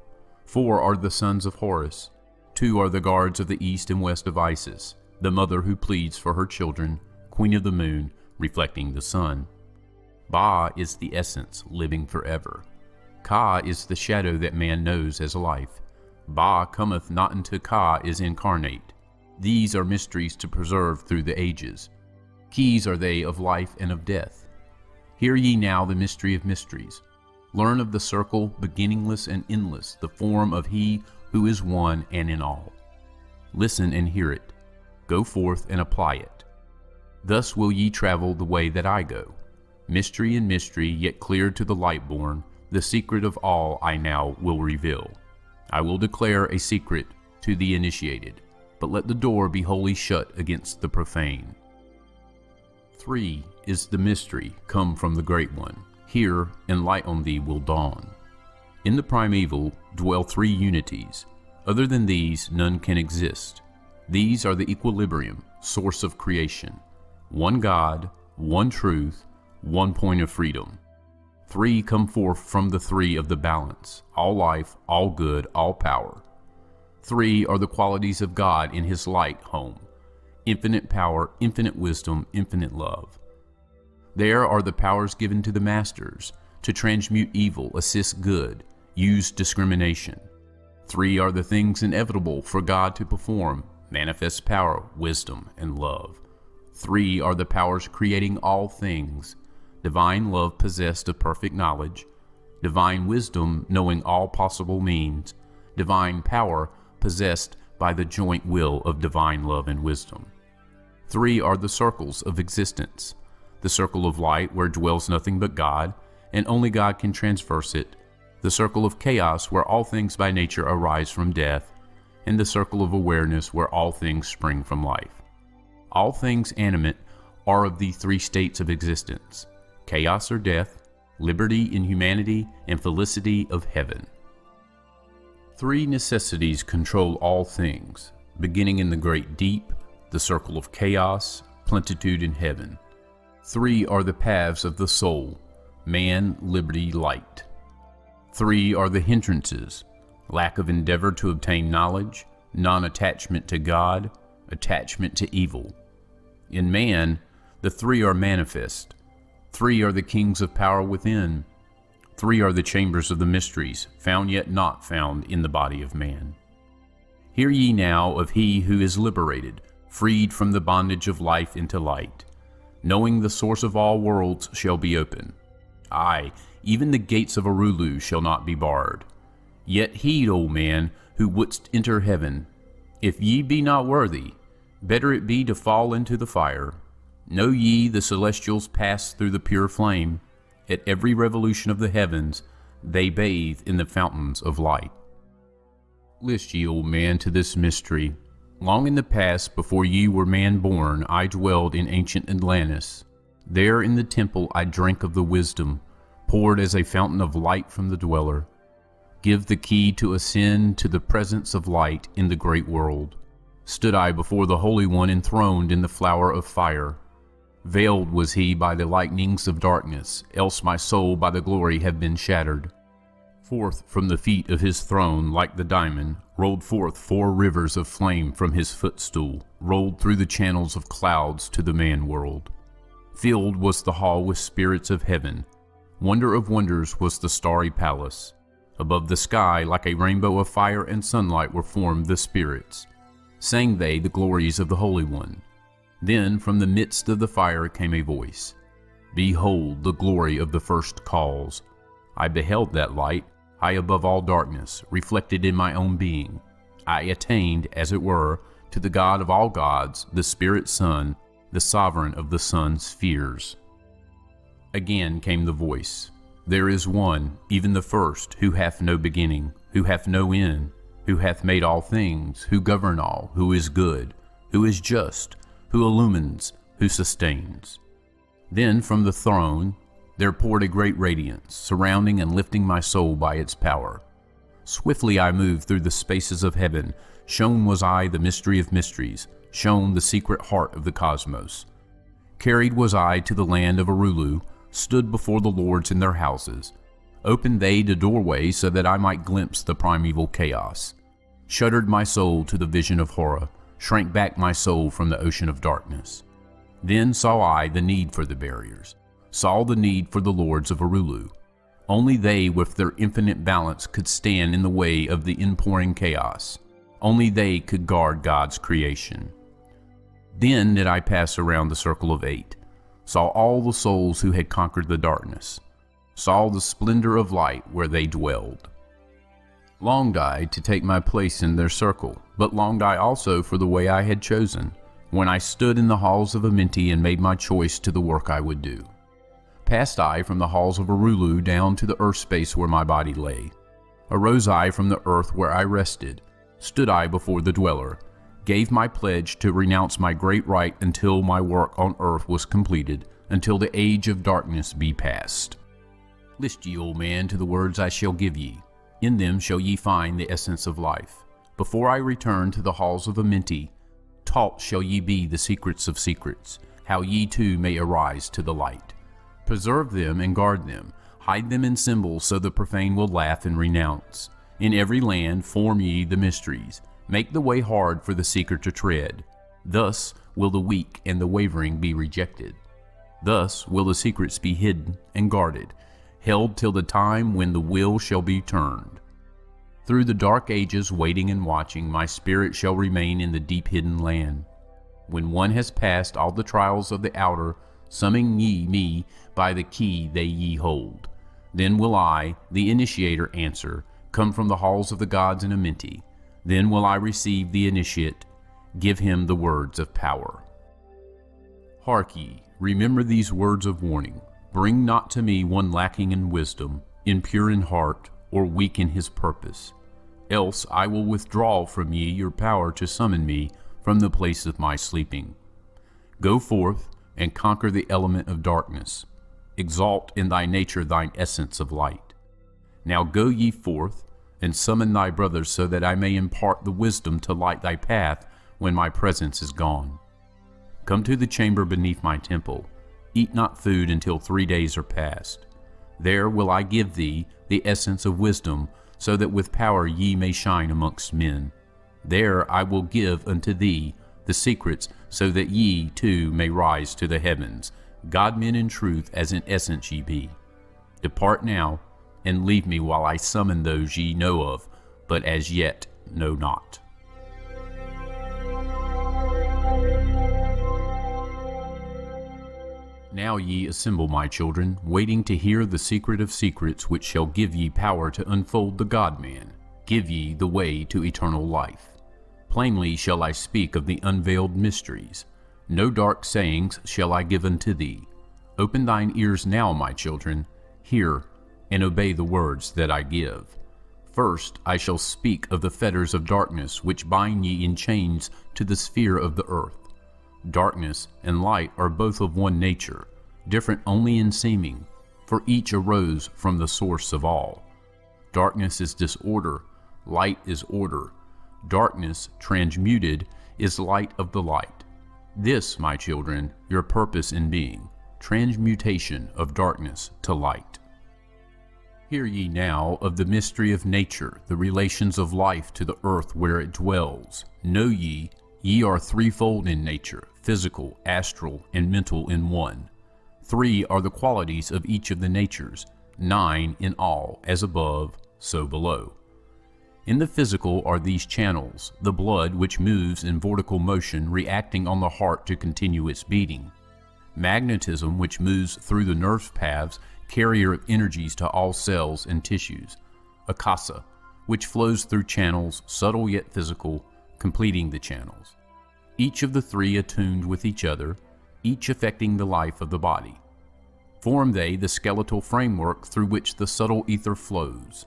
4 are the sons of Horus. 2 are the guards of the east and west of Isis, the mother who pleads for her children, queen of the moon, reflecting the sun. Ba is the essence, living forever. Ka is the shadow that man knows as life. Ba cometh not unto Ka is incarnate. These are mysteries to preserve through the ages. Keys are they of life and of death. Hear ye now the mystery of mysteries. Learn of the circle, beginningless and endless, the form of He who is one and in all. Listen and hear it. Go forth and apply it. Thus will ye travel the way that I go. Mystery in mystery, yet clear to the light-born, the secret of all I now will reveal. I will declare a secret to the initiated, but let the door be wholly shut against the profane. 3 is the mystery come from the Great One. Here, and light on thee will dawn. In the primeval dwell 3 unities. Other than these, none can exist. These are the equilibrium, source of creation. One God, one truth, one point of freedom. 3 come forth from the 3 of the balance, all life, all good, all power. 3 are the qualities of God in His light home. Infinite power, infinite wisdom, infinite love. There are the powers given to the masters, to transmute evil, assist good, use discrimination. 3 are the things inevitable for God to perform, manifest power, wisdom, and love. 3 are the powers creating all things, divine love possessed of perfect knowledge, divine wisdom knowing all possible means, divine power possessed by the joint will of divine love and wisdom. 3 are the circles of existence, the circle of light where dwells nothing but God, and only God can traverse it, the circle of chaos where all things by nature arise from death, and the circle of awareness where all things spring from life. All things animate are of the 3 states of existence: chaos or death, liberty in humanity, and felicity of heaven. 3 necessities control all things, beginning in the great deep, the circle of chaos, plenitude in heaven. 3 are the paths of the soul: man, liberty, light. 3 are the hindrances: lack of endeavor to obtain knowledge, non-attachment to God, attachment to evil. In man, the 3 are manifest. 3 are the kings of power within. 3 are the chambers of the mysteries, found yet not found in the body of man. Hear ye now of He who is liberated, freed from the bondage of life into light. Knowing the source of all worlds shall be open. Aye, even the gates of Arulu shall not be barred. Yet heed, O man, who wouldst enter heaven. If ye be not worthy, better it be to fall into the fire. Know ye the celestials pass through the pure flame. At every revolution of the heavens, they bathe in the fountains of light. List ye, O man, to this mystery. Long in the past, before ye were man born, I dwelled in ancient Atlantis. There in the temple I drank of the wisdom, poured as a fountain of light from the dweller. Give the key to ascend to the presence of light in the great world. Stood I before the Holy One enthroned in the flower of fire. Veiled was he by the lightnings of darkness, else my soul by the glory have been shattered. Forth from the feet of his throne, like the diamond, rolled forth 4 rivers of flame from his footstool, rolled through the channels of clouds to the man world. Filled was the hall with spirits of heaven. Wonder of wonders was the starry palace. Above the sky, like a rainbow of fire and sunlight, were formed the spirits. Sang they the glories of the Holy One. Then from the midst of the fire came a voice. Behold the glory of the first cause. I beheld that light, high above all darkness, reflected in my own being. I attained, as it were, to the God of all gods, the Spirit Son, the sovereign of the sun's spheres. Again came the voice. There is one, even the first, who hath no beginning, who hath no end, who hath made all things, who govern all, who is good, who is just, who illumines, who sustains. Then from the throne there poured a great radiance, surrounding and lifting my soul by its power. Swiftly I moved through the spaces of heaven. Shown was I the mystery of mysteries, shown the secret heart of the cosmos. Carried was I to the land of Arulu, stood before the lords in their houses. Opened they the doorway so that I might glimpse the primeval chaos. Shuddered my soul to the vision of horror, shrank back my soul from the ocean of darkness. Then saw I the need for the barriers, saw the need for the lords of Arulu. Only they with their infinite balance could stand in the way of the inpouring chaos. Only they could guard God's creation. Then did I pass around the circle of 8, saw all the souls who had conquered the darkness, saw the splendor of light where they dwelled. Longed I to take my place in their circle, but longed I also for the way I had chosen, when I stood in the halls of Amenti and made my choice to the work I would do. Passed I from the halls of Arulu down to the earth space where my body lay. Arose I from the earth where I rested, stood I before the dweller, gave my pledge to renounce my great right until my work on earth was completed, until the age of darkness be past. List ye, old man, to the words I shall give ye. In them shall ye find the essence of life. Before I return to the halls of Amenti, taught shall ye be the secrets of secrets, how ye too may arise to the light. Preserve them and guard them, hide them in symbols so the profane will laugh and renounce. In every land form ye the mysteries, make the way hard for the seeker to tread. Thus will the weak and the wavering be rejected. Thus will the secrets be hidden and guarded, held till the time when the will shall be turned. Through the dark ages waiting and watching, my spirit shall remain in the deep hidden land. When one has passed all the trials of the outer, summon ye me by the key they ye hold. Then will I, the initiator, answer, come from the halls of the gods in Amenti. Then will I receive the initiate, give him the words of power. Hark ye, remember these words of warning. Bring not to me one lacking in wisdom, impure in heart, or weak in his purpose. Else I will withdraw from ye your power to summon me from the place of my sleeping. Go forth and conquer the element of darkness. Exalt in thy nature thine essence of light. Now go ye forth, and summon thy brothers so that I may impart the wisdom to light thy path when my presence is gone. Come to the chamber beneath my temple. Eat not food until 3 days are past. There will I give thee the essence of wisdom, so that with power ye may shine amongst men. There I will give unto thee the secrets, so that ye too may rise to the heavens, God-men in truth as in essence ye be. Depart now, and leave me while I summon those ye know of, but as yet know not. Now ye assemble, my children, waiting to hear the secret of secrets, which shall give ye power to unfold the God-man, give ye the way to eternal life. Plainly shall I speak of the unveiled mysteries. No dark sayings shall I give unto thee. Open thine ears now, my children, hear, and obey the words that I give. First I shall speak of the fetters of darkness, which bind ye in chains to the sphere of the earth. Darkness and light are both of one nature. different only in seeming, for each arose from the source of all. Darkness is disorder, light is order. Darkness, transmuted, is light of the light. This, my children, your purpose in being, transmutation of darkness to light. Hear ye now of the mystery of nature, the relations of life to the earth where it dwells. Know ye, ye are threefold in nature, physical, astral, and mental in one. 3 are the qualities of each of the natures, 9 in all, as above, so below. In the physical are these channels, the blood which moves in vortical motion reacting on the heart to continue its beating. Magnetism which moves through the nerve paths, carrier of energies to all cells and tissues. Akasa, which flows through channels, subtle yet physical, completing the channels. Each of the 3 attuned with each other, each affecting the life of the body. Form they the skeletal framework through which the subtle ether flows.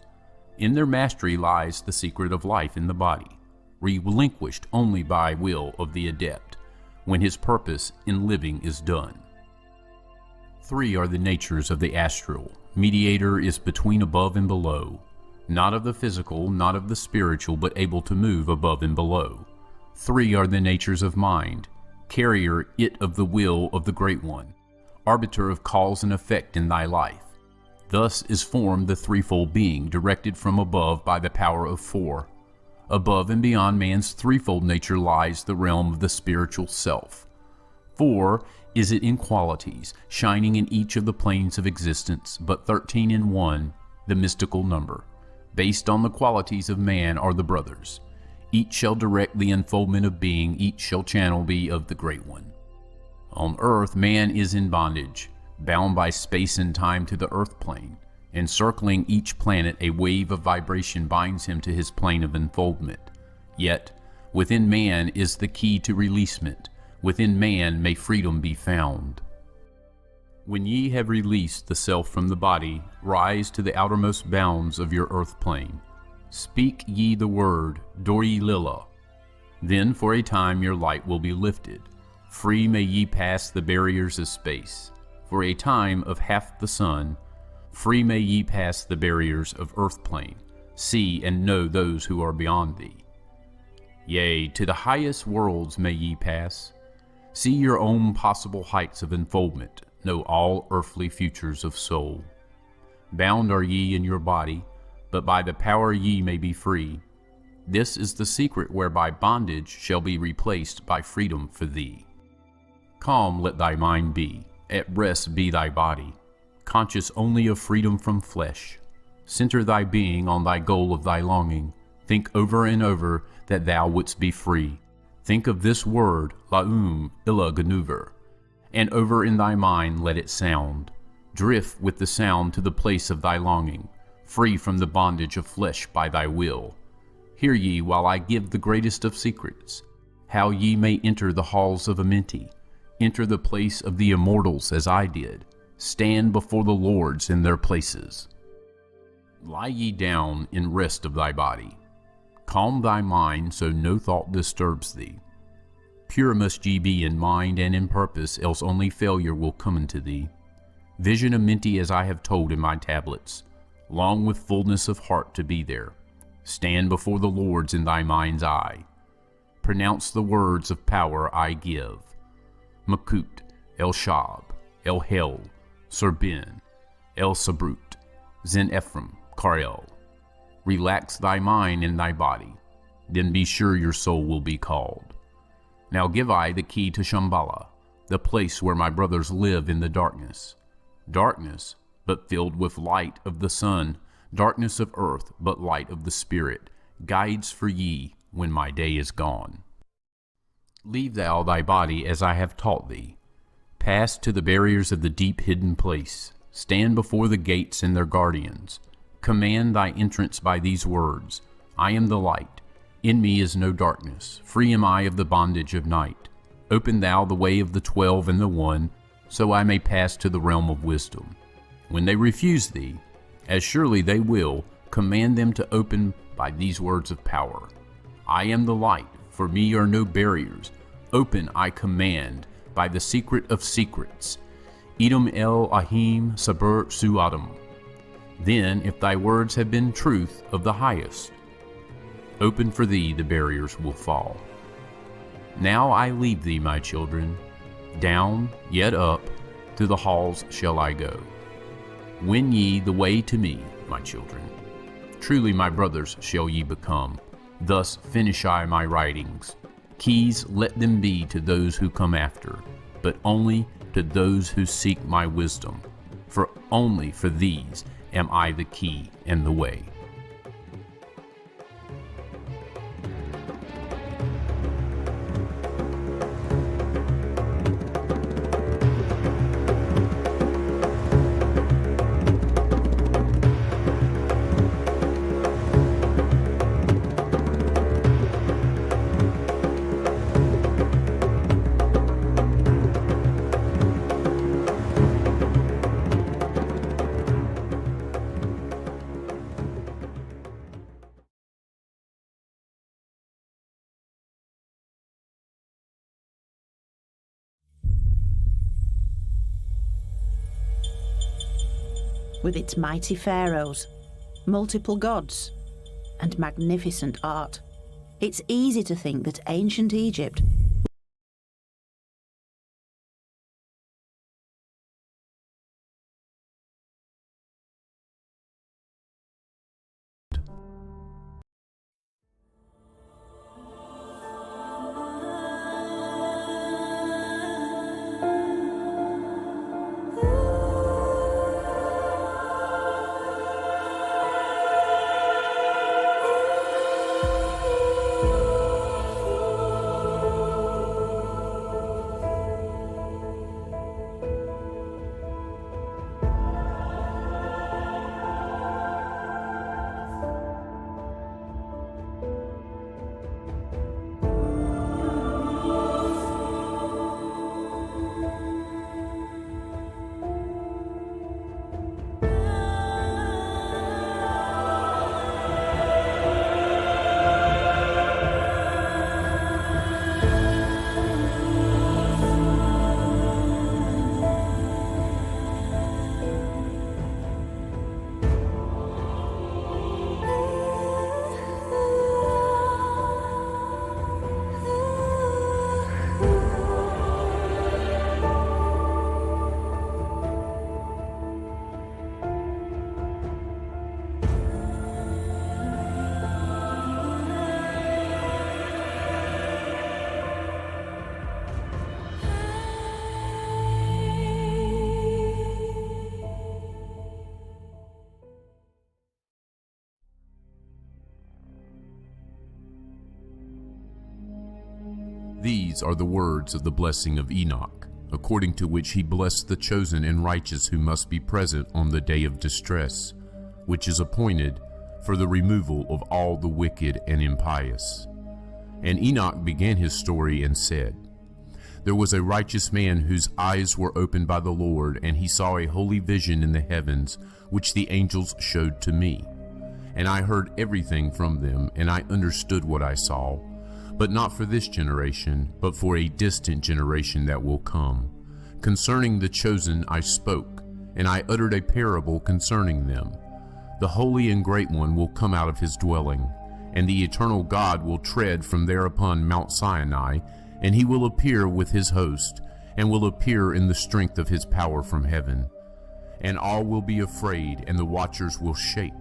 In their mastery lies the secret of life in the body, relinquished only by will of the adept, when his purpose in living is done. 3 are the natures of the astral. Mediator is between above and below, not of the physical, not of the spiritual, but able to move above and below. 3 are the natures of mind. Carrier it of the will of the Great One, arbiter of cause and effect in thy life. Thus is formed the threefold being, directed from above by the power of 4. Above and beyond man's threefold nature lies the realm of the spiritual self. 4 is it in qualities, shining in each of the planes of existence, but 13 in 1, the mystical number. Based on the qualities of man are the brothers. Each shall direct the unfoldment of being, each shall channel be of the Great One. On earth man is in bondage, bound by space and time to the earth plane. Encircling each planet, a wave of vibration binds him to his plane of unfoldment. Yet, within man is the key to releasement. Within man may freedom be found. When ye have released the self from the body, rise to the outermost bounds of your earth plane. Speak ye the word, Dori Lila. Then for a time your light will be lifted. Free may ye pass the barriers of space. For a time of half the sun, free may ye pass the barriers of earth plane. See and know those who are beyond thee. Yea, to the highest worlds may ye pass. See your own possible heights of unfoldment. Know all earthly futures of soul. Bound are ye in your body, but by the power ye may be free. This is the secret whereby bondage shall be replaced by freedom for thee. Calm let thy mind be, at rest be thy body, conscious only of freedom from flesh. Center thy being on thy goal of thy longing. Think over and over that thou wouldst be free. Think of this word, Laum Illa Ganuver, and over in thy mind let it sound. Drift with the sound to the place of thy longing, free from the bondage of flesh by thy will. Hear ye while I give the greatest of secrets, how ye may enter the halls of Amenti, enter the place of the immortals as I did, stand before the lords in their places. Lie ye down in rest of thy body. Calm thy mind so no thought disturbs thee. Pure must ye be in mind and in purpose, else only failure will come unto thee. Vision Amenti as I have told in my tablets, long with fullness of heart to be there. Stand before the lords in thy mind's eye. Pronounce the words of power I give. Makut, El Shab, El Hel, Serbin, El Sabrut, Zen Ephraim, Karel. Relax thy mind and thy body, then be sure your soul will be called. Now give I the key to Shambhala, the place where my brothers live in the darkness. Darkness, but filled with light of the sun, darkness of earth, but light of the spirit, guides for ye when my day is gone. Leave thou thy body as I have taught thee. Pass to the barriers of the deep hidden place. Stand before the gates and their guardians. Command thy entrance by these words. I am the light. In me is no darkness. Free am I of the bondage of night. Open thou the way of the 12 and the 1, so I may pass to the realm of wisdom. When they refuse thee, as surely they will, command them to open by these words of power. I am the light. For me are no barriers. Open I command by the secret of secrets. Edom el ahim saber su Adam. Then, if thy words have been truth of the highest, open for thee the barriers will fall. Now I leave thee, my children, down, yet up, to the halls shall I go. Win ye the way to me, my children. Truly my brothers shall ye become. Thus finish I my writings. Keys let them be to those who come after, but only to those who seek my wisdom. For only for these am I the key and the way. With its mighty pharaohs, multiple gods, and magnificent art, it's easy to think that ancient Egypt These are the words of the blessing of Enoch, according to which he blessed the chosen and righteous who must be present on the day of distress, which is appointed for the removal of all the wicked and impious. And Enoch began his story and said, There was a righteous man whose eyes were opened by the Lord, and he saw a holy vision in the heavens, which the angels showed to me. And I heard everything from them, and I understood what I saw. But not for this generation, but for a distant generation that will come. Concerning the chosen I spoke, and I uttered a parable concerning them. The Holy and Great One will come out of his dwelling, and the eternal God will tread from there upon Mount Sinai, and he will appear with his host, and will appear in the strength of his power from heaven. And all will be afraid, and the watchers will shake,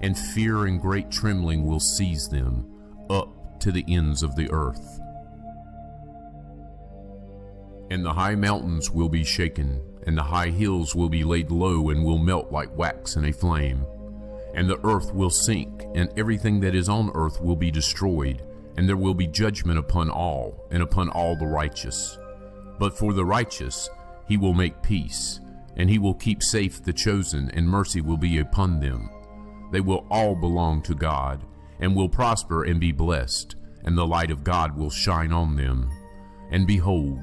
and fear and great trembling will seize them, up to the ends of the earth. And the high mountains will be shaken, and the high hills will be laid low and will melt like wax in a flame. And the earth will sink, and everything that is on earth will be destroyed, and there will be judgment upon all, and upon all the righteous. But for the righteous he will make peace, and he will keep safe the chosen, and mercy will be upon them. They will all belong to God, and will prosper and be blessed, and the light of God will shine on them. And behold,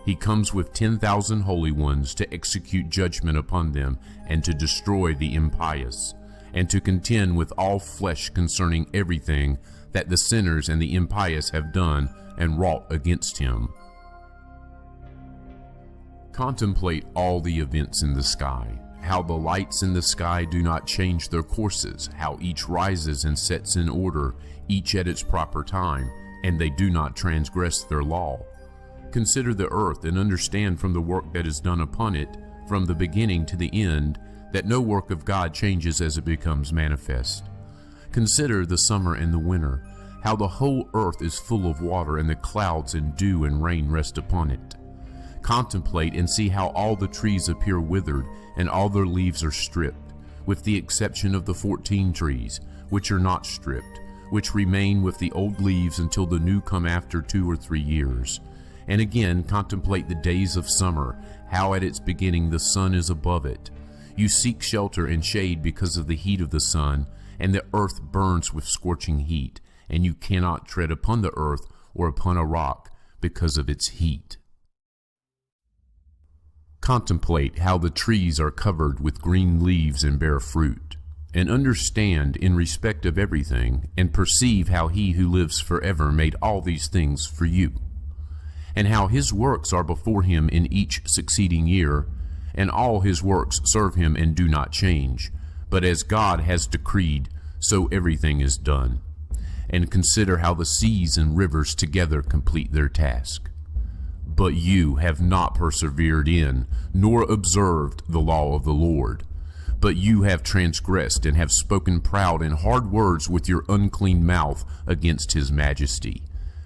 he comes with 10,000 holy ones to execute judgment upon them, and to destroy the impious, and to contend with all flesh concerning everything that the sinners and the impious have done and wrought against him. Contemplate all the events in the sky, how the lights in the sky do not change their courses, how each rises and sets in order, each at its proper time, and they do not transgress their law. Consider the earth and understand from the work that is done upon it, from the beginning to the end, that no work of God changes as it becomes manifest. Consider the summer and the winter, how the whole earth is full of water, and the clouds and dew and rain rest upon it. Contemplate and see how all the trees appear withered, and all their leaves are stripped, with the exception of the 14 trees, which are not stripped, which remain with the old leaves until the new come after 2 or 3 years. And again, contemplate the days of summer, how at its beginning the sun is above it. You seek shelter and shade because of the heat of the sun, and the earth burns with scorching heat, and you cannot tread upon the earth or upon a rock because of its heat. Contemplate how the trees are covered with green leaves and bear fruit, and understand in respect of everything, and perceive how he who lives forever made all these things for you, and how his works are before him in each succeeding year, and all his works serve him and do not change, but as God has decreed, so everything is done. And consider how the seas and rivers together complete their task. But you have not persevered in, nor observed the law of the Lord. But you have transgressed, and have spoken proud and hard words with your unclean mouth against his majesty.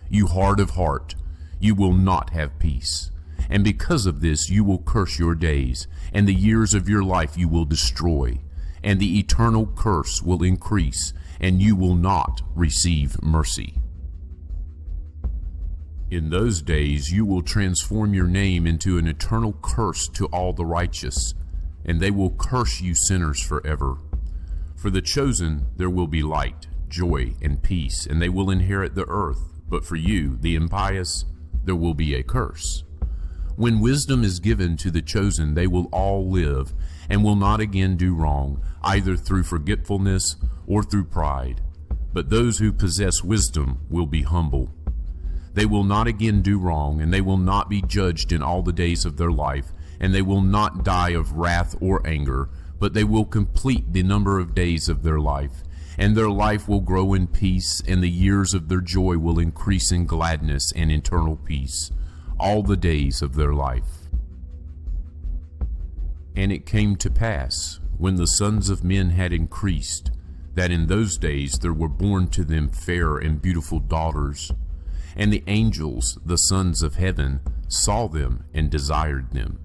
You hard of heart, you will not have peace. And because of this you will curse your days, and the years of your life you will destroy. And the eternal curse will increase, and you will not receive mercy. In those days you will transform your name into an eternal curse to all the righteous, and they will curse you sinners forever. For the chosen there will be light, joy, and peace, and they will inherit the earth. But for you, the impious, there will be a curse. When wisdom is given to the chosen, they will all live, and will not again do wrong, either through forgetfulness or through pride. But those who possess wisdom will be humble. They will not again do wrong, and they will not be judged in all the days of their life, and they will not die of wrath or anger, but they will complete the number of days of their life, and their life will grow in peace, and the years of their joy will increase in gladness and eternal peace, all the days of their life. And it came to pass, when the sons of men had increased, that in those days there were born to them fair and beautiful daughters, and the angels, the sons of heaven, saw them and desired them.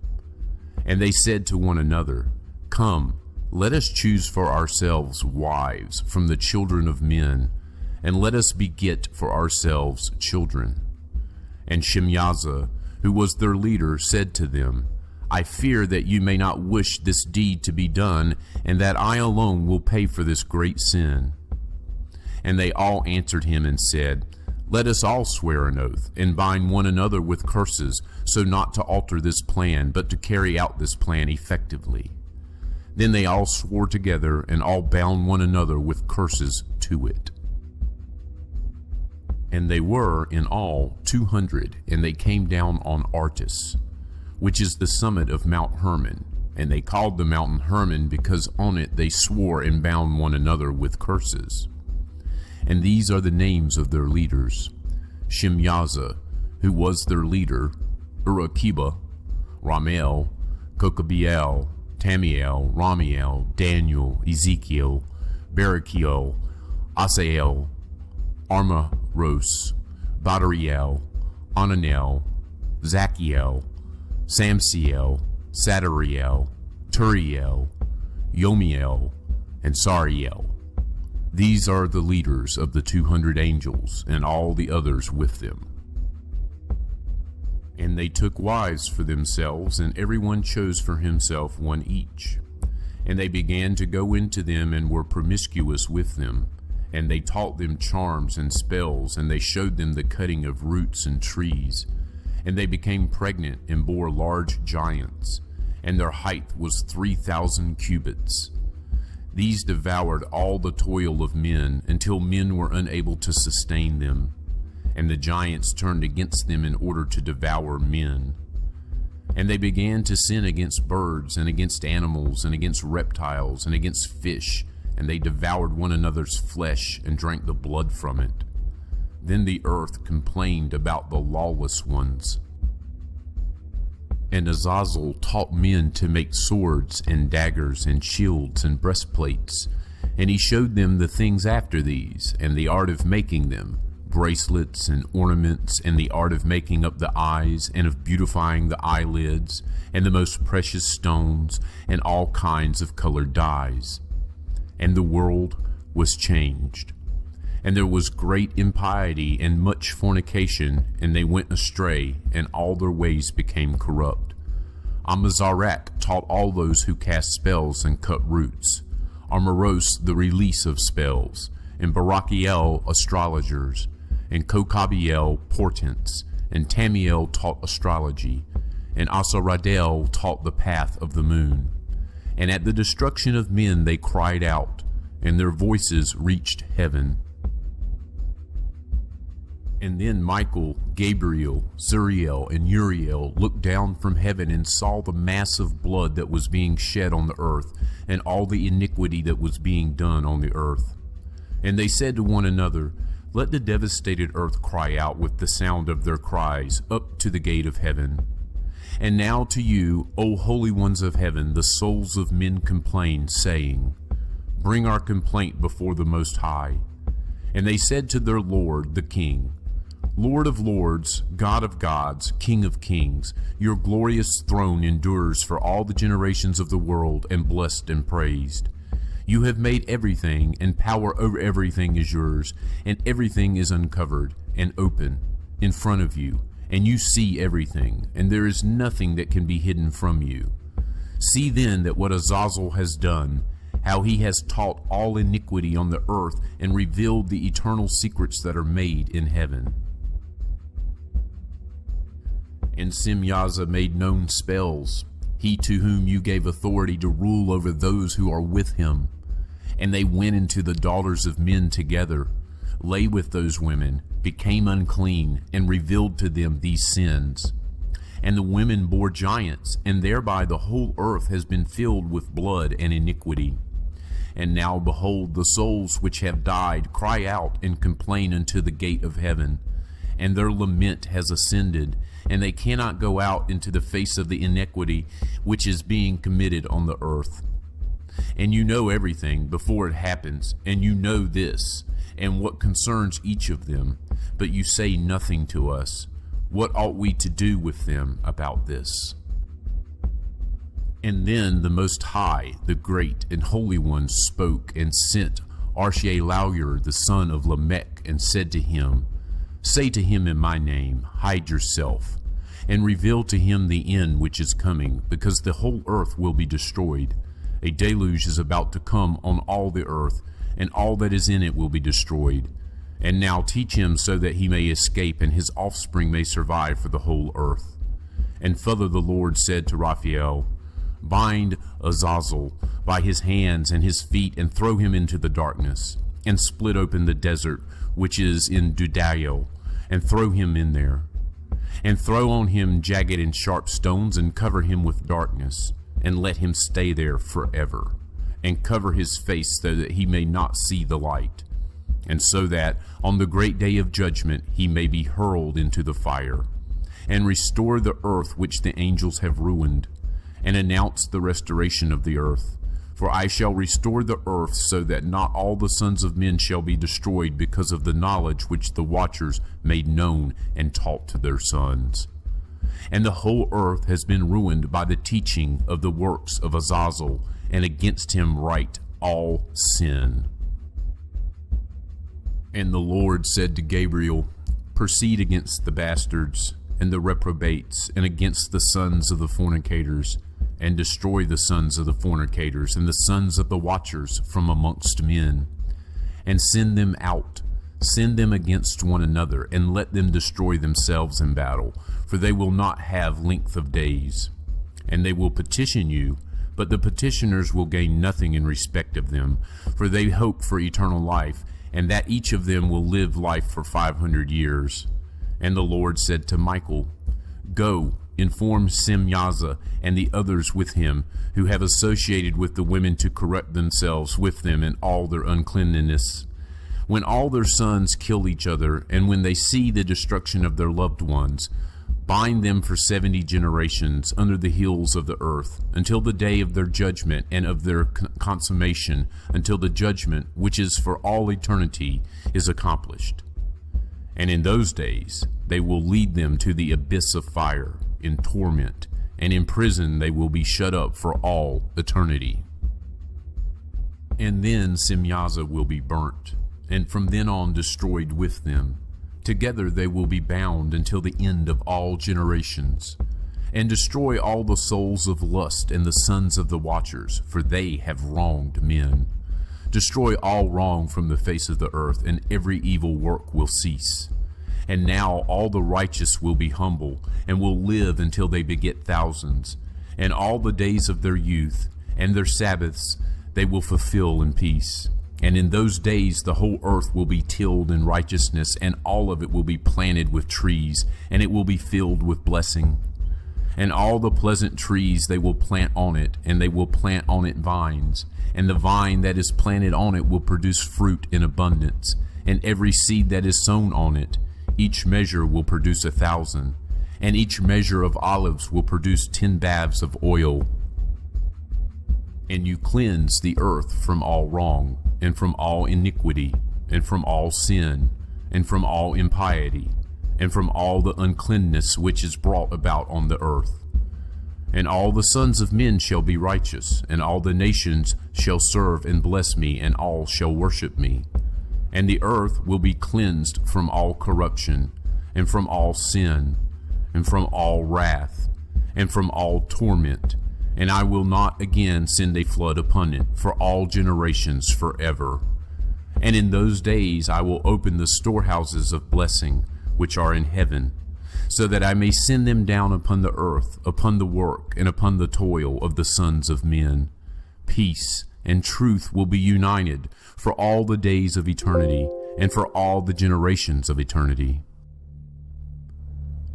And they said to one another, Come, let us choose for ourselves wives from the children of men, and let us beget for ourselves children. And Shemyaza, who was their leader, said to them, I fear that you may not wish this deed to be done, and that I alone will pay for this great sin. And they all answered him and said, Let us all swear an oath, and bind one another with curses, so not to alter this plan, but to carry out this plan effectively. Then they all swore together, and all bound one another with curses to it. And they were in all 200, and they came down on Artis, which is the summit of Mount Hermon. And they called the mountain Hermon, because on it they swore and bound one another with curses. And these are the names of their leaders: Shemyaza, who was their leader, Urakiba, Ramel, Kokabiel, Tamiel, Ramiel, Daniel, Ezekiel, Barakiel, Asael, Armaros, Badariel, Ananel, Zachiel, Samsiel, Sadariel, Turiel, Yomiel, and Sariel. These are the leaders of the 200 angels, and all the others with them. And they took wives for themselves, and everyone chose for himself one each. And they began to go into them, and were promiscuous with them. And they taught them charms and spells, and they showed them the cutting of roots and trees. And they became pregnant, and bore large giants, and their height was 3,000 cubits. These devoured all the toil of men, until men were unable to sustain them. And the giants turned against them in order to devour men. And they began to sin against birds, and against animals, and against reptiles, and against fish, and they devoured one another's flesh, and drank the blood from it. Then the earth complained about the lawless ones. And Azazel taught men to make swords, and daggers, and shields, and breastplates. And he showed them the things after these, and the art of making them, bracelets and ornaments, and the art of making up the eyes, and of beautifying the eyelids, and the most precious stones, and all kinds of colored dyes. And the world was changed. And there was great impiety and much fornication, and they went astray, and all their ways became corrupt. Amazarach taught all those who cast spells and cut roots, Armoros the release of spells, and Barachiel astrologers, and Kokabiel portents, and Tamiel taught astrology, and Asaradel taught the path of the moon. And at the destruction of men they cried out, and their voices reached heaven. And then Michael, Gabriel, Zuriel, and Uriel looked down from heaven and saw the mass of blood that was being shed on the earth, and all the iniquity that was being done on the earth. And they said to one another, "Let the devastated earth cry out with the sound of their cries up to the gate of heaven. And now to you, O holy ones of heaven, the souls of men complain, saying, Bring our complaint before the Most High." And they said to their Lord, the King, "Lord of lords, God of gods, King of kings, your glorious throne endures for all the generations of the world, and blessed and praised. You have made everything, and power over everything is yours, and everything is uncovered and open in front of you, and you see everything, and there is nothing that can be hidden from you. See then that what Azazel has done, how he has taught all iniquity on the earth, and revealed the eternal secrets that are made in heaven." And Simyaza made known spells, he to whom you gave authority to rule over those who are with him. And they went into the daughters of men together, lay with those women, became unclean, and revealed to them these sins. And the women bore giants, and thereby the whole earth has been filled with blood and iniquity. And now behold, the souls which have died cry out and complain unto the gate of heaven, and their lament has ascended, and they cannot go out into the face of the iniquity which is being committed on the earth. And you know everything before it happens, and you know this, and what concerns each of them, but you say nothing to us. What ought we to do with them about this? And then the Most High, the Great and Holy One, spoke and sent Arshelauer, the son of Lamech, and said to him, "Say to him in my name, hide yourself, and reveal to him the end which is coming, because the whole earth will be destroyed. A deluge is about to come on all the earth, and all that is in it will be destroyed. And now teach him so that he may escape, and his offspring may survive for the whole earth." And further the Lord said to Raphael, "Bind Azazel by his hands and his feet, and throw him into the darkness, and split open the desert which is in Dudael, and throw him in there. And throw on him jagged and sharp stones, and cover him with darkness, and let him stay there forever, and cover his face so that he may not see the light, and so that on the great day of judgment he may be hurled into the fire. And restore the earth which the angels have ruined, and announce the restoration of the earth. For I shall restore the earth so that not all the sons of men shall be destroyed because of the knowledge which the watchers made known and taught to their sons. And the whole earth has been ruined by the teaching of the works of Azazel, and against him write all sin." And the Lord said to Gabriel, "Proceed against the bastards and the reprobates, and against the sons of the fornicators, and destroy the sons of the fornicators and the sons of the watchers from amongst men, and send them out, send them against one another, and let them destroy themselves in battle, for they will not have length of days. And they will petition you, but the petitioners will gain nothing in respect of them, for they hope for eternal life, and that each of them will live life for 500 years. And the Lord said to Michael, "Go, inform Semyaza and the others with him who have associated with the women to correct themselves with them in all their uncleanness. When all their sons kill each other, and when they see the destruction of their loved ones, bind them for 70 generations under the hills of the earth, until the day of their judgment and of their consummation, until the judgment, which is for all eternity, is accomplished. And in those days they will lead them to the abyss of fire, in torment, and in prison they will be shut up for all eternity. And then Semyaza will be burnt, and from then on destroyed with them. Together they will be bound until the end of all generations, and destroy all the souls of lust and the sons of the watchers, for they have wronged men. Destroy all wrong from the face of the earth, and every evil work will cease. And now all the righteous will be humble, and will live until they beget thousands. And all the days of their youth, and their Sabbaths, they will fulfill in peace. And in those days the whole earth will be tilled in righteousness, and all of it will be planted with trees, and it will be filled with blessing. And all the pleasant trees they will plant on it, and they will plant on it vines. And the vine that is planted on it will produce fruit in abundance. And every seed that is sown on it, each measure will produce 1,000. And each measure of olives will produce 10 baths of oil. And you cleanse the earth from all wrong, and from all iniquity, and from all sin, and from all impiety, and from all the uncleanness which is brought about on the earth. And all the sons of men shall be righteous, and all the nations shall serve and bless me, and all shall worship me. And the earth will be cleansed from all corruption, and from all sin, and from all wrath, and from all torment. And I will not again send a flood upon it for all generations forever. And in those days I will open the storehouses of blessing which are in heaven, so that I may send them down upon the earth, upon the work and upon the toil of the sons of men. Peace and truth will be united for all the days of eternity, and for all the generations of eternity.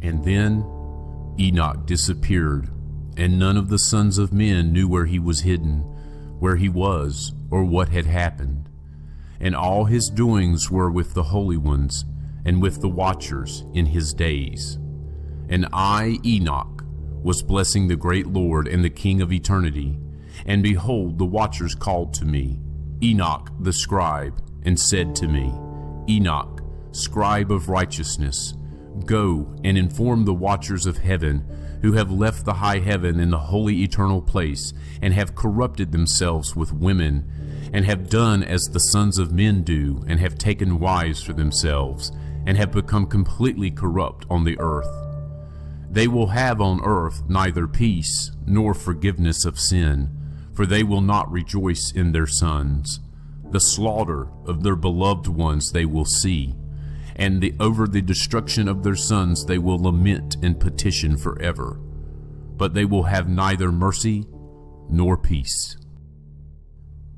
And then Enoch disappeared, and none of the sons of men knew where he was hidden, where he was, or what had happened. And all his doings were with the holy ones, and with the watchers in his days. And I, Enoch, was blessing the great Lord and the King of eternity. And behold, the watchers called to me, Enoch the scribe, and said to me, Enoch, scribe of righteousness, go and inform the watchers of heaven, who have left the high heaven and the holy eternal place, and have corrupted themselves with women, and have done as the sons of men do, and have taken wives for themselves, and have become completely corrupt on the earth. They will have on earth neither peace nor forgiveness of sin, for they will not rejoice in their sons. The slaughter of their beloved ones they will see, and over the destruction of their sons they will lament and petition forever. But they will have neither mercy nor peace.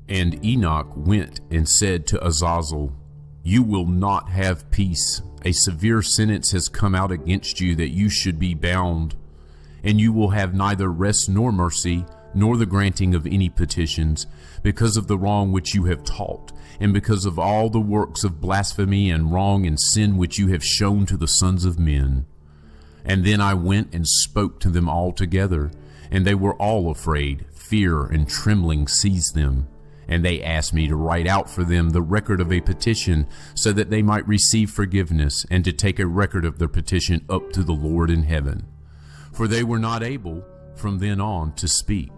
And Enoch went and said to Azazel, You will not have peace. A severe sentence has come out against you that you should be bound. And you will have neither rest nor mercy, nor the granting of any petitions, because of the wrong which you have taught, and because of all the works of blasphemy and wrong and sin which you have shown to the sons of men. And then I went and spoke to them all together, and they were all afraid. Fear and trembling seized them. And they asked me to write out for them the record of a petition, so that they might receive forgiveness, and to take a record of their petition up to the Lord in heaven. For they were not able from then on to speak,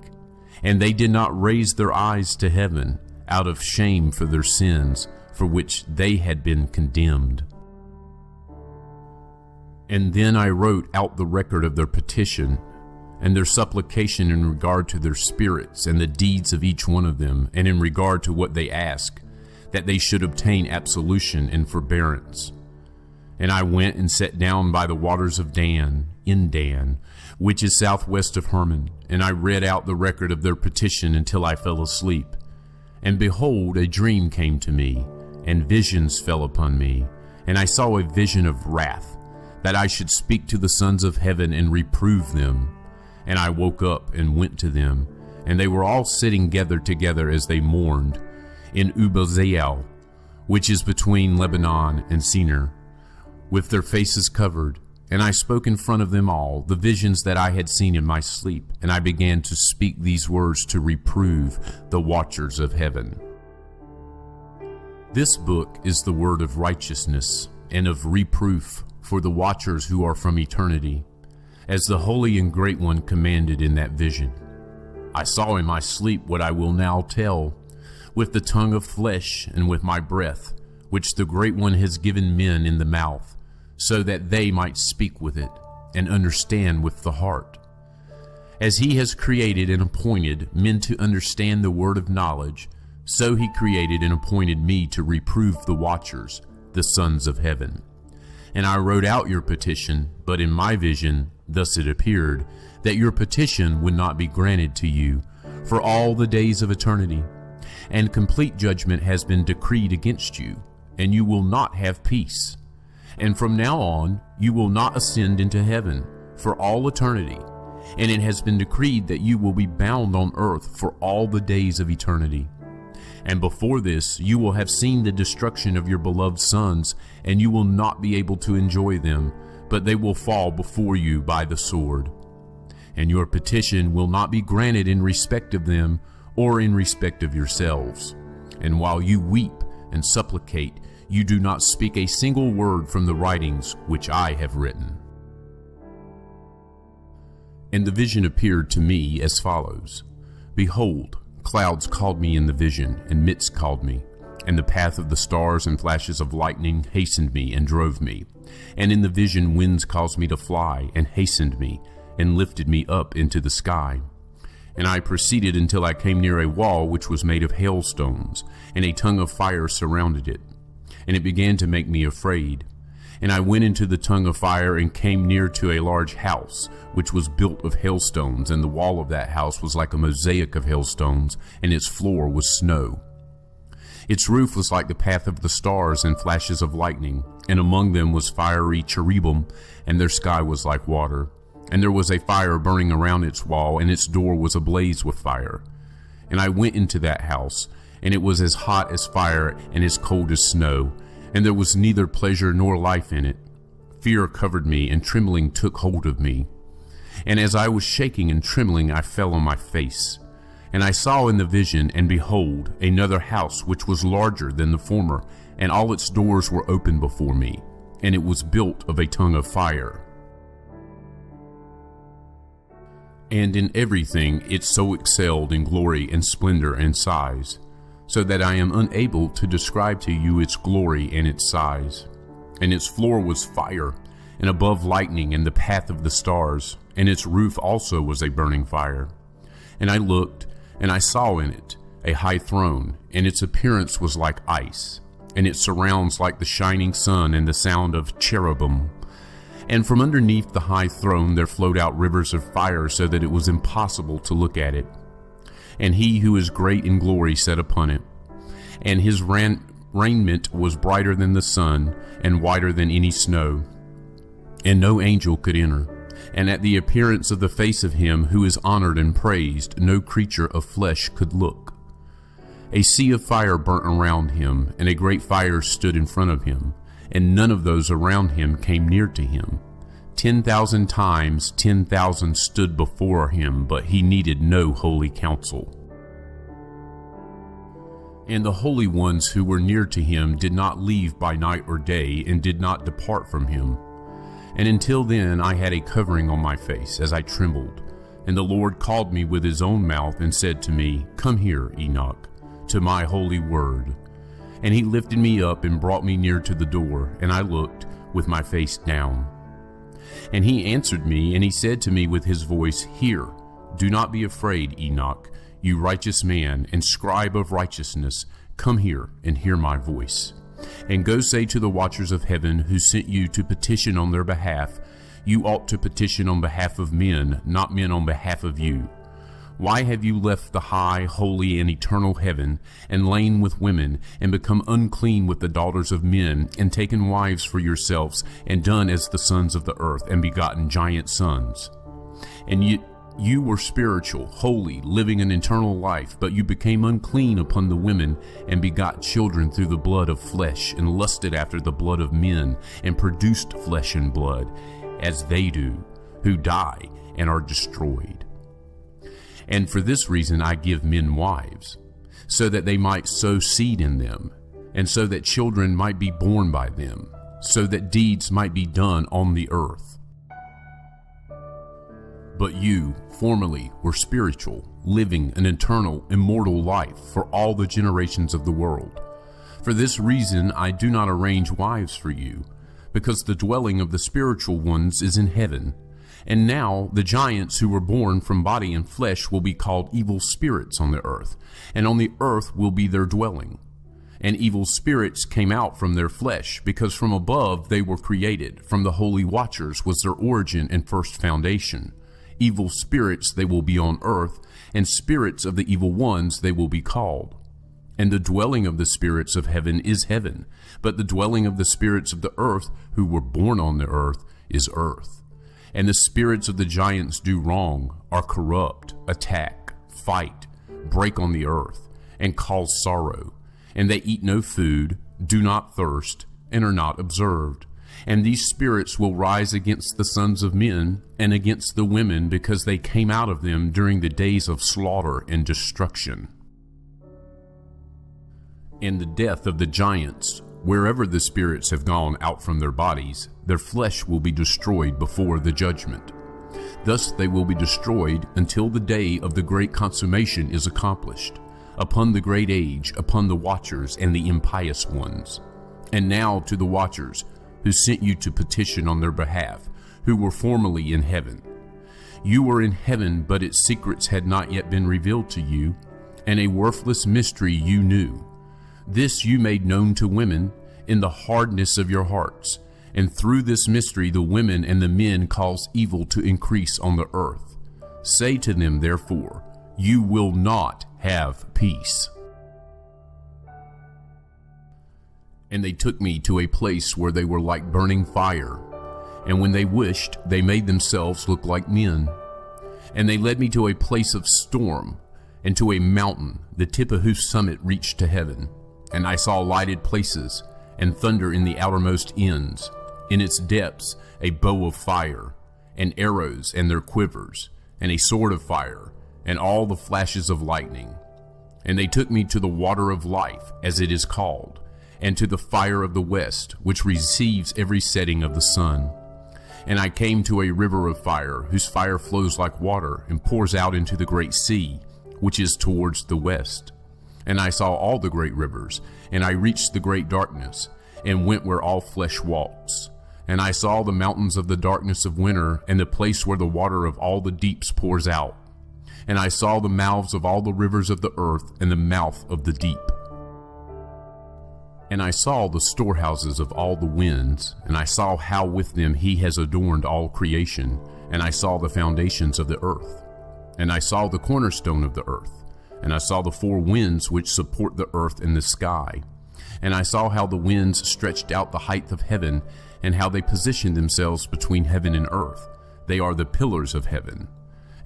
and they did not raise their eyes to heaven, out of shame for their sins, for which they had been condemned. And then I wrote out the record of their petition, and their supplication in regard to their spirits, and the deeds of each one of them, and in regard to what they ask, that they should obtain absolution and forbearance. And I went and sat down by the waters of Dan, in Dan, which is southwest of Hermon, and I read out the record of their petition until I fell asleep. And behold, a dream came to me, and visions fell upon me, and I saw a vision of wrath, that I should speak to the sons of heaven and reprove them. And I woke up and went to them, and they were all sitting gathered together as they mourned, in Ubazael, which is between Lebanon and Senir, with their faces covered. And I spoke in front of them all the visions that I had seen in my sleep, and I began to speak these words to reprove the watchers of heaven. This book is the word of righteousness and of reproof for the watchers who are from eternity, as the Holy and Great One commanded in that vision. I saw in my sleep what I will now tell, with the tongue of flesh and with my breath, which the Great One has given men in the mouth, so that they might speak with it and understand with the heart. As he has created and appointed men to understand the word of knowledge, so he created and appointed me to reprove the watchers, the sons of heaven. And I wrote out your petition, but in my vision thus it appeared, that your petition would not be granted to you for all the days of eternity. And complete judgment has been decreed against you, and you will not have peace. And from now on, you will not ascend into heaven for all eternity. And it has been decreed that you will be bound on earth for all the days of eternity. And before this, you will have seen the destruction of your beloved sons, and you will not be able to enjoy them, but they will fall before you by the sword. And your petition will not be granted in respect of them, or in respect of yourselves. And while you weep and supplicate, you do not speak a single word from the writings which I have written. And the vision appeared to me as follows. Behold, clouds called me in the vision, and mists called me. And the path of the stars and flashes of lightning hastened me and drove me. And in the vision winds caused me to fly, and hastened me, and lifted me up into the sky. And I proceeded until I came near a wall which was made of hailstones, and a tongue of fire surrounded it. And it began to make me afraid. And I went into the tongue of fire and came near to a large house, which was built of hailstones, and the wall of that house was like a mosaic of hailstones, and its floor was snow. Its roof was like the path of the stars and flashes of lightning, and among them was fiery cherubim, and their sky was like water. And there was a fire burning around its wall, and its door was ablaze with fire. And I went into that house, and it was as hot as fire and as cold as snow, and there was neither pleasure nor life in it. Fear covered me, and trembling took hold of me. And as I was shaking and trembling, I fell on my face. And I saw in the vision, and behold, another house which was larger than the former, and all its doors were open before me, and it was built of a tongue of fire. And in everything it so excelled in glory and splendor and size, so that I am unable to describe to you its glory and its size. And its floor was fire, and above lightning and the path of the stars, and its roof also was a burning fire. And I looked, and I saw in it a high throne, and its appearance was like ice, and its surrounds like the shining sun and the sound of cherubim. And from underneath the high throne there flowed out rivers of fire, so that it was impossible to look at it. And he who is great in glory sat upon it. And his raiment was brighter than the sun, and whiter than any snow. And no angel could enter. And at the appearance of the face of him who is honored and praised, no creature of flesh could look. A sea of fire burnt around him, and a great fire stood in front of him, and none of those around him came near to him. 10,000 times 10,000 stood before him, but he needed no holy counsel. And the holy ones who were near to him did not leave by night or day, and did not depart from him. And until then I had a covering on my face, as I trembled. And the Lord called me with his own mouth, and said to me, Come here, Enoch, to my holy word. And he lifted me up and brought me near to the door, and I looked with my face down. And he answered me, and he said to me with his voice, Hear, do not be afraid, Enoch, you righteous man and scribe of righteousness, come here and hear my voice. And go say to the watchers of heaven who sent you to petition on their behalf, you ought to petition on behalf of men, not men on behalf of you. Why have you left the high, holy, and eternal heaven, and lain with women, and become unclean with the daughters of men, and taken wives for yourselves, and done as the sons of the earth, and begotten giant sons? And you were spiritual, holy, living an eternal life, but you became unclean upon the women, and begot children through the blood of flesh, and lusted after the blood of men, and produced flesh and blood, as they do, who die and are destroyed. And for this reason I give men wives, so that they might sow seed in them, and so that children might be born by them, so that deeds might be done on the earth. But you formerly were spiritual, living an eternal, immortal life for all the generations of the world. For this reason I do not arrange wives for you, because the dwelling of the spiritual ones is in heaven. And now the giants who were born from body and flesh will be called evil spirits on the earth, and on the earth will be their dwelling. And evil spirits came out from their flesh, because from above they were created. From the holy watchers was their origin and first foundation. Evil spirits they will be on earth, and spirits of the evil ones they will be called. And the dwelling of the spirits of heaven is heaven, but the dwelling of the spirits of the earth who were born on the earth is earth. And the spirits of the giants do wrong, are corrupt, attack, fight, break on the earth, and cause sorrow. And they eat no food, do not thirst, and are not observed. And these spirits will rise against the sons of men and against the women, because they came out of them during the days of slaughter and destruction. In the death of the giants, wherever the spirits have gone out from their bodies, their flesh will be destroyed before the judgment. Thus they will be destroyed until the day of the great consummation is accomplished, upon the great age, upon the watchers and the impious ones. And now to the watchers, who sent you to petition on their behalf, who were formerly in heaven. You were in heaven, but its secrets had not yet been revealed to you, and a worthless mystery you knew. This you made known to women in the hardness of your hearts, and through this mystery the women and the men cause evil to increase on the earth. Say to them, therefore, you will not have peace. And they took me to a place where they were like burning fire, and when they wished, they made themselves look like men. And they led me to a place of storm, and to a mountain, the tip of whose summit reached to heaven. And I saw lighted places, and thunder in the outermost ends. In its depths a bow of fire, and arrows and their quivers, and a sword of fire, and all the flashes of lightning. And they took me to the water of life, as it is called, and to the fire of the west, which receives every setting of the sun. And I came to a river of fire, whose fire flows like water, and pours out into the great sea, which is towards the west. And I saw all the great rivers, and I reached the great darkness, and went where all flesh walks. And I saw the mountains of the darkness of winter, and the place where the water of all the deeps pours out. And I saw the mouths of all the rivers of the earth, and the mouth of the deep. And I saw the storehouses of all the winds, and I saw how with them he has adorned all creation, and I saw the foundations of the earth. And I saw the cornerstone of the earth, and I saw the four winds which support the earth and the sky. And I saw how the winds stretched out the height of heaven, and how they positioned themselves between heaven and earth. They are the pillars of heaven.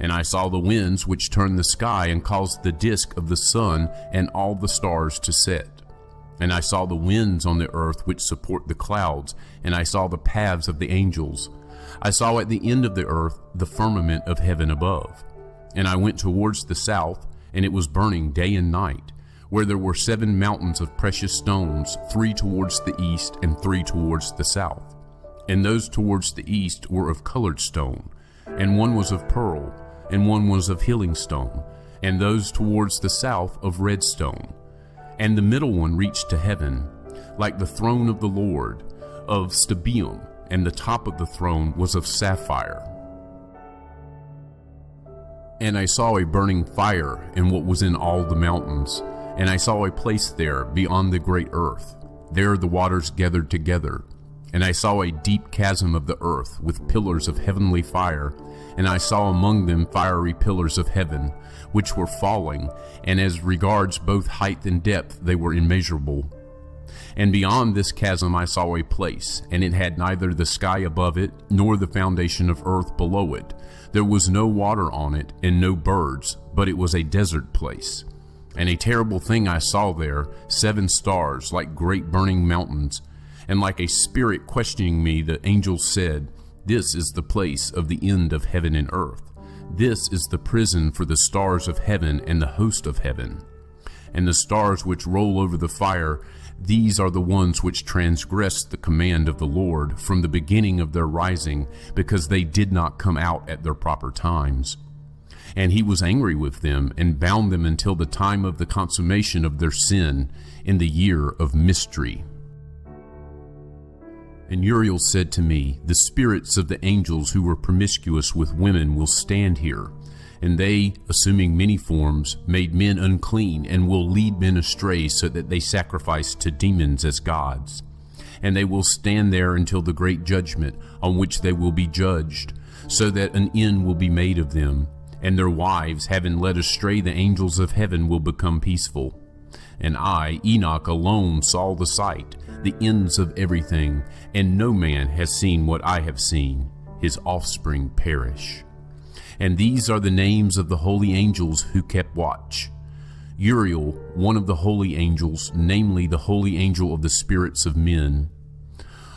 And I saw the winds which turn the sky and caused the disk of the sun and all the stars to set. And I saw the winds on the earth which support the clouds, and I saw the paths of the angels. I saw at the end of the earth the firmament of heaven above. And I went towards the south, and it was burning day and night, where there were 7 mountains of precious stones, 3 towards the east and 3 towards the south. And those towards the east were of colored stone, and one was of pearl, and one was of healing stone, and those towards the south of red stone. And the middle one reached to heaven, like the throne of the Lord, of stibium, and the top of the throne was of sapphire. And I saw a burning fire in what was in all the mountains, and I saw a place there beyond the great earth. There the waters gathered together, And I saw a deep chasm of the earth with pillars of heavenly fire, and I saw among them fiery pillars of heaven, which were falling, and as regards both height and depth they were immeasurable. And beyond this chasm I saw a place, and it had neither the sky above it, nor the foundation of earth below it. There was no water on it, and no birds, but it was a desert place. And a terrible thing I saw there, 7 stars, like great burning mountains. And like a spirit questioning me, the angel said, "This is the place of the end of heaven and earth. This is the prison for the stars of heaven and the host of heaven. And the stars which roll over the fire, these are the ones which transgressed the command of the Lord from the beginning of their rising, because they did not come out at their proper times. And he was angry with them and bound them until the time of the consummation of their sin in the year of mystery." And Uriel said to me, "The spirits of the angels who were promiscuous with women will stand here, and they, assuming many forms, made men unclean, and will lead men astray so that they sacrifice to demons as gods. And they will stand there until the great judgment, on which they will be judged, so that an end will be made of them. And their wives, having led astray the angels of heaven, will become peaceful. And I, Enoch, alone saw the sight, the ends of everything, and no man has seen what I have seen. His offspring perish. And these are the names of the holy angels who kept watch. Uriel, one of the holy angels, namely the holy angel of the spirits of men.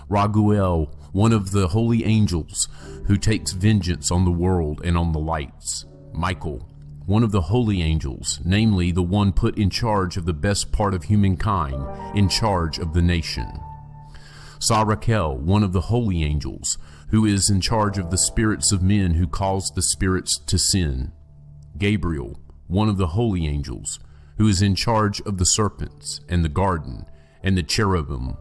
Raguel, one of the holy angels, who takes vengeance on the world and on the lights. Michael, one of the holy angels, namely the one put in charge of the best part of humankind, in charge of the nation. Sarakel, one of the holy angels, who is in charge of the spirits of men who cause the spirits to sin. Gabriel, one of the holy angels, who is in charge of the serpents, and the garden, and the cherubim.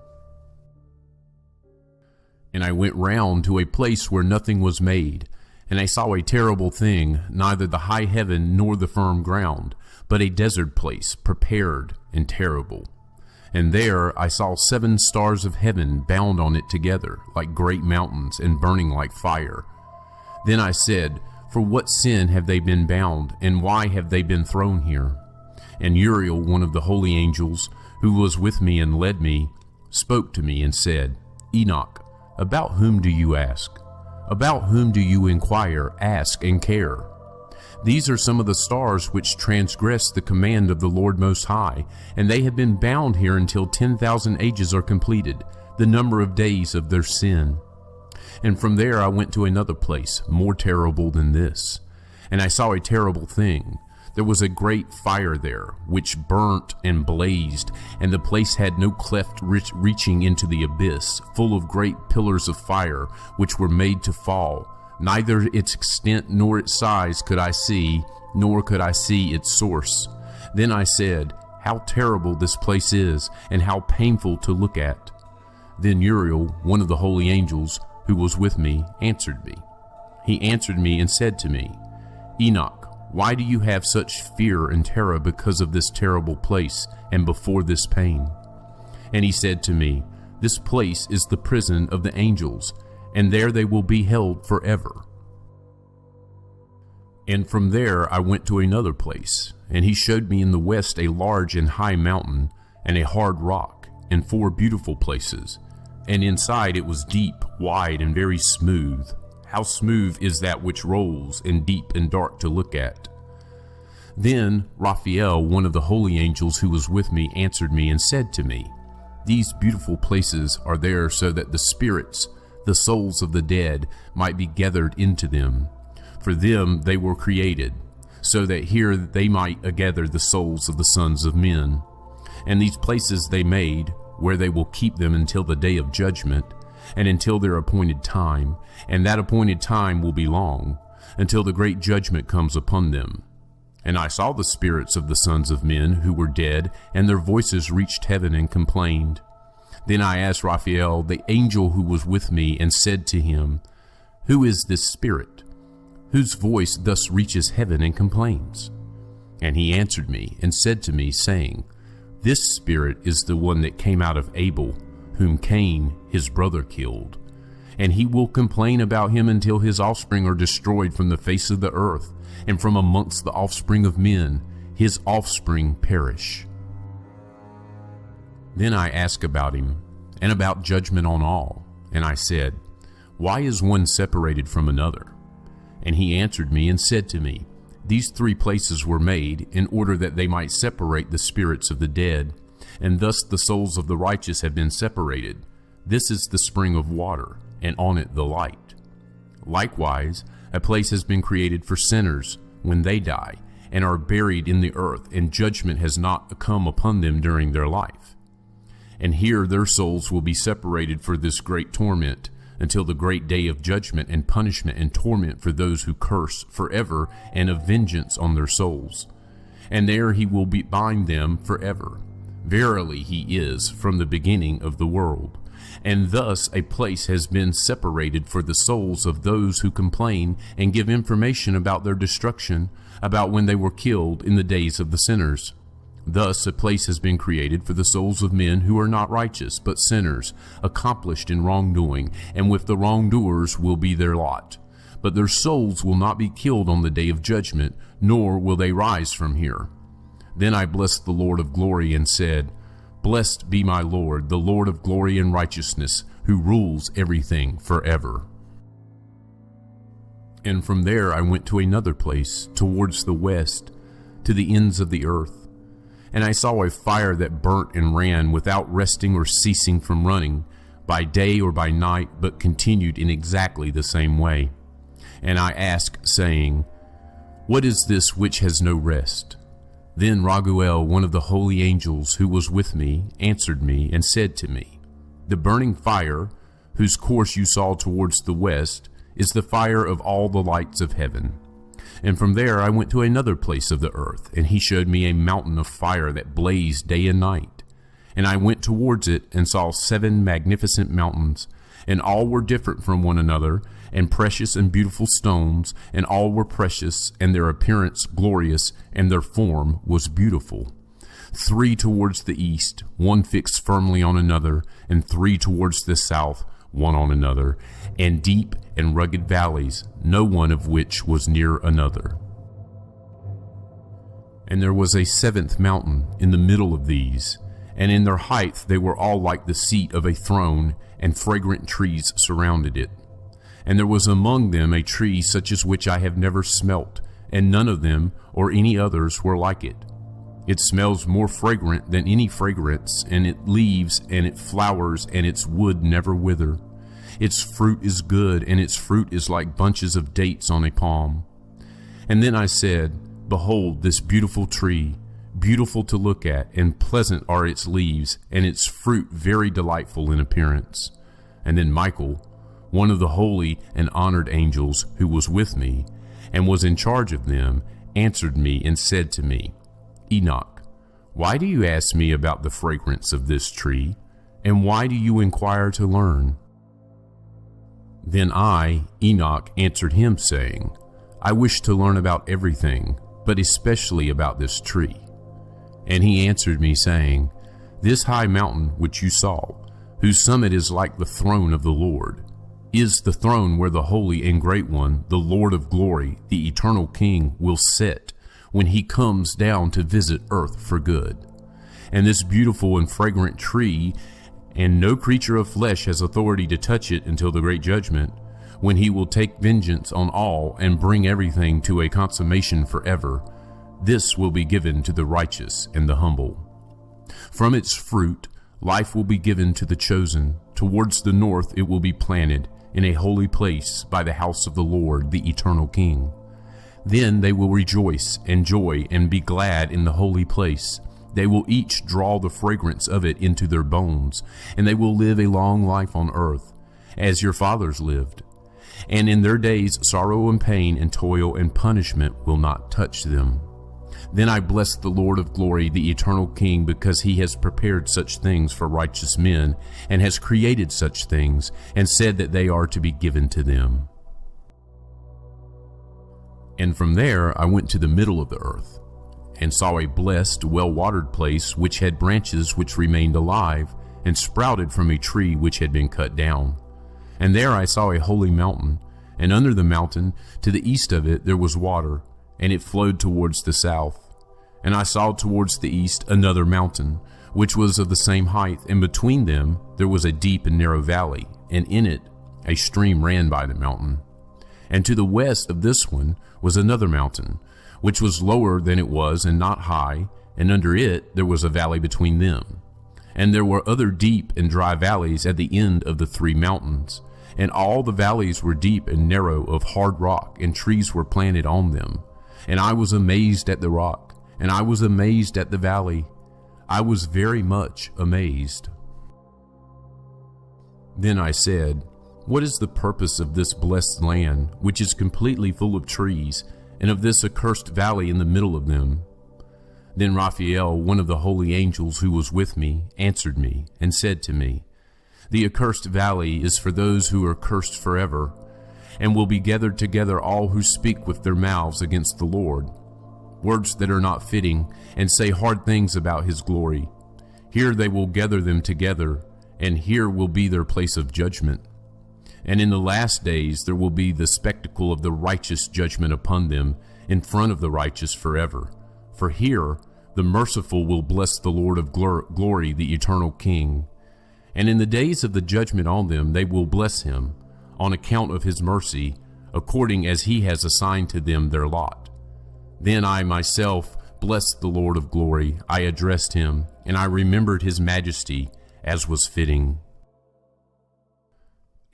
And I went round to a place where nothing was made, and I saw a terrible thing, neither the high heaven nor the firm ground, but a desert place, prepared and terrible. And there I saw 7 stars of heaven bound on it together, like great mountains, and burning like fire. Then I said, "For what sin have they been bound, and why have they been thrown here?" And Uriel, one of the holy angels, who was with me and led me, spoke to me and said, "Enoch, about whom do you ask? About whom do you inquire, ask, and care? These are some of the stars which transgress the command of the Lord Most High, and they have been bound here until 10,000 ages are completed, the number of days of their sin." And from there I went to another place, more terrible than this. And I saw a terrible thing. There was a great fire there, which burnt and blazed, and the place had no cleft reaching into the abyss, full of great pillars of fire, which were made to fall. Neither its extent nor its size could I see, nor could I see its source. Then I said, "How terrible this place is, and how painful to look at." Then Uriel, one of the holy angels, who was with me, answered me. He answered me and said to me, "Enoch, why do you have such fear and terror because of this terrible place, and before this pain?" And he said to me, "This place is the prison of the angels, and there they will be held forever." And from there I went to another place, and he showed me in the west a large and high mountain, and a hard rock, and 4 beautiful places. And inside it was deep, wide, and very smooth. How smooth is that which rolls, and deep and dark to look at. Then Raphael, one of the holy angels who was with me, answered me and said to me, "These beautiful places are there so that the spirits, the souls of the dead, might be gathered into them. For them they were created, so that here they might gather the souls of the sons of men. And these places they made, where they will keep them until the day of judgment, and until their appointed time, and that appointed time will be long, until the great judgment comes upon them. And I saw the spirits of the sons of men who were dead, and their voices reached heaven and complained. Then I asked Raphael, the angel who was with me, and said to him, "Who is this spirit, whose voice thus reaches heaven and complains?" And he answered me and said to me, saying, "This spirit is the one that came out of Abel, whom Cain, his brother, killed. And he will complain about him until his offspring are destroyed from the face of the earth, and from amongst the offspring of men, his offspring perish. Then I asked about him, and about judgment on all. And I said, Why is one separated from another? And he answered me and said to me, These 3 places were made in order that they might separate the spirits of the dead, and thus the souls of the righteous have been separated. This is the spring of water, and on it the light. Likewise, a place has been created for sinners when they die, and are buried in the earth, and judgment has not come upon them during their life. And here their souls will be separated for this great torment, until the great day of judgment and punishment and torment for those who curse forever, and of vengeance on their souls. And there he will bind them forever. Verily he is from the beginning of the world. And thus a place has been separated for the souls of those who complain and give information about their destruction, about when they were killed in the days of the sinners. Thus a place has been created for the souls of men who are not righteous, but sinners, accomplished in wrongdoing, and with the wrongdoers will be their lot. But their souls will not be killed on the day of judgment, nor will they rise from here. Then I blessed the Lord of glory and said, Blessed be my Lord, the Lord of glory and righteousness, who rules everything forever. And from there I went to another place, towards the west, to the ends of the earth. And I saw a fire that burnt and ran without resting or ceasing from running, by day or by night, but continued in exactly the same way. And I asked, saying, What is this which has no rest? Then Raguel, one of the holy angels who was with me, answered me and said to me, The burning fire, whose course you saw towards the west, is the fire of all the lights of heaven. And from there I went to another place of the earth, and he showed me a mountain of fire that blazed day and night. And I went towards it and saw 7 magnificent mountains, and all were different from one another, and precious and beautiful stones, and all were precious, and their appearance glorious, and their form was beautiful. 3 towards the east, 1 fixed firmly on another, and 3 towards the south, 1 on another, and deep and rugged valleys, no one of which was near another. And there was a 7th mountain in the middle of these, and in their height they were all like the seat of a throne, and fragrant trees surrounded it. And there was among them a tree such as which I have never smelt, and none of them or any others were like it. It smells more fragrant than any fragrance, and it leaves and it flowers, and its wood never wither. Its fruit is good, and its fruit is like bunches of dates on a palm. And then I said, Behold, this beautiful tree, beautiful to look at, and pleasant are its leaves, and its fruit very delightful in appearance. And then Michael, one of the holy and honored angels who was with me, and was in charge of them, answered me and said to me, Enoch, why do you ask me about the fragrance of this tree, and why do you inquire to learn? Then I, Enoch, answered him, saying, I wish to learn about everything, but especially about this tree. And he answered me, saying, This high mountain which you saw, whose summit is like the throne of the Lord, is the throne where the Holy and Great One, the Lord of glory, the eternal King, will sit when he comes down to visit earth for good. And this beautiful and fragrant tree, and no creature of flesh has authority to touch it until the great judgment, when he will take vengeance on all and bring everything to a consummation forever. This will be given to the righteous and the humble. From its fruit life will be given to the chosen. Towards the north it will be planted in a holy place by the house of the Lord, the eternal King. Then they will rejoice and joy and be glad in the holy place. They will each draw the fragrance of it into their bones, and they will live a long life on earth, as your fathers lived. And in their days sorrow and pain and toil and punishment will not touch them. Then I blessed the Lord of glory, the eternal King, because he has prepared such things for righteous men, and has created such things, and said that they are to be given to them. And from there I went to the middle of the earth, and saw a blessed, well-watered place which had branches which remained alive, and sprouted from a tree which had been cut down. And there I saw a holy mountain, and under the mountain, to the east of it, there was water, and it flowed towards the south. And I saw towards the east another mountain, which was of the same height, and between them there was a deep and narrow valley, and in it a stream ran by the mountain. And to the west of this one was another mountain, which was lower than it was and not high, and under it there was a valley between them. And there were other deep and dry valleys at the end of the three mountains. And all the valleys were deep and narrow of hard rock, and trees were planted on them. And I was amazed at the rock, and I was amazed at the valley. I was very much amazed. Then I said, "What is the purpose of this blessed land, which is completely full of trees, and of this accursed valley in the middle of them?" Then Raphael, one of the holy angels who was with me, answered me, and said to me, "The accursed valley is for those who are cursed forever, and will be gathered together all who speak with their mouths against the Lord, words that are not fitting, and say hard things about his glory. Here they will gather them together, and here will be their place of judgment. And in the last days there will be the spectacle of the righteous judgment upon them in front of the righteous forever. For here the merciful will bless the Lord of glory, the eternal King. And in the days of the judgment on them they will bless him, on account of his mercy, according as he has assigned to them their lot. Then I myself blessed the Lord of glory. I addressed him, and I remembered his majesty, as was fitting.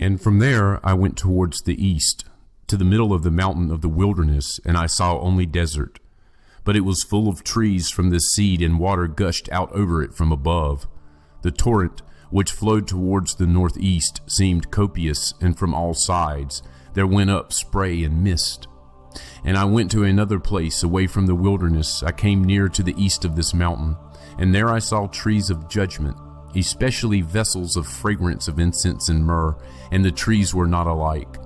And from there I went towards the east, to the middle of the mountain of the wilderness, and I saw only desert. But it was full of trees from the seed, and water gushed out over it from above. The torrent, which flowed towards the northeast, seemed copious, and from all sides there went up spray and mist. And I went to another place away from the wilderness. I came near to the east of this mountain, and there I saw trees of judgment, especially vessels of fragrance of incense and myrrh, and the trees were not alike.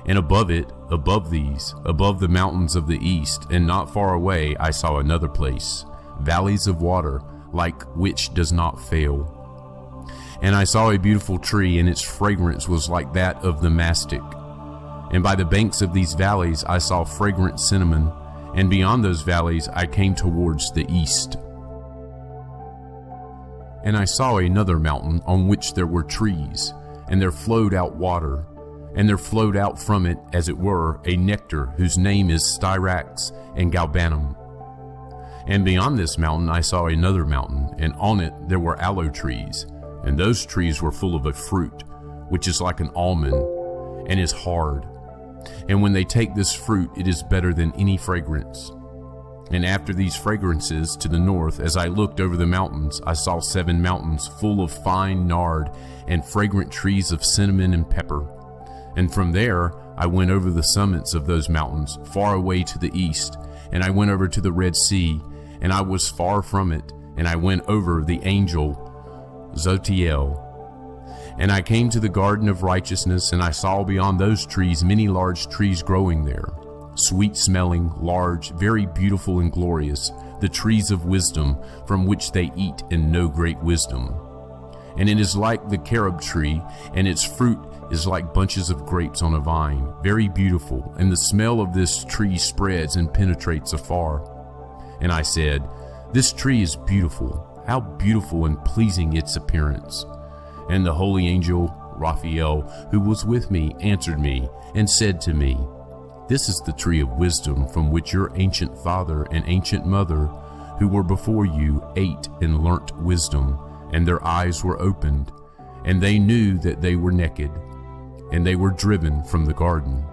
And above it, above these, above the mountains of the east, and not far away, I saw another place, valleys of water, like which does not fail. And I saw a beautiful tree, and its fragrance was like that of the mastic. And by the banks of these valleys I saw fragrant cinnamon, and beyond those valleys I came towards the east. And I saw another mountain on which there were trees, and there flowed out water, and there flowed out from it, as it were, a nectar whose name is styrax and galbanum. And beyond this mountain I saw another mountain, and on it there were aloe trees, and those trees were full of a fruit, which is like an almond, and is hard. And when they take this fruit, it is better than any fragrance. And after these fragrances, to the north, as I looked over the mountains, I saw 7 mountains full of fine nard and fragrant trees of cinnamon and pepper. And from there I went over the summits of those mountains, far away to the east, and I went over to the Red Sea, and I was far from it, and I went over the angel Zotiel. And I came to the garden of righteousness, and I saw beyond those trees many large trees growing there, sweet-smelling, large, very beautiful and glorious, the trees of wisdom, from which they eat and know great wisdom. And it is like the carob tree, and its fruit is like bunches of grapes on a vine, very beautiful, and the smell of this tree spreads and penetrates afar. And I said, "This tree is beautiful, how beautiful and pleasing its appearance." And the holy angel Raphael, who was with me, answered me and said to me, "This is the tree of wisdom, from which your ancient father and ancient mother, who were before you, ate and learnt wisdom, and their eyes were opened, and they knew that they were naked, and they were driven from the garden."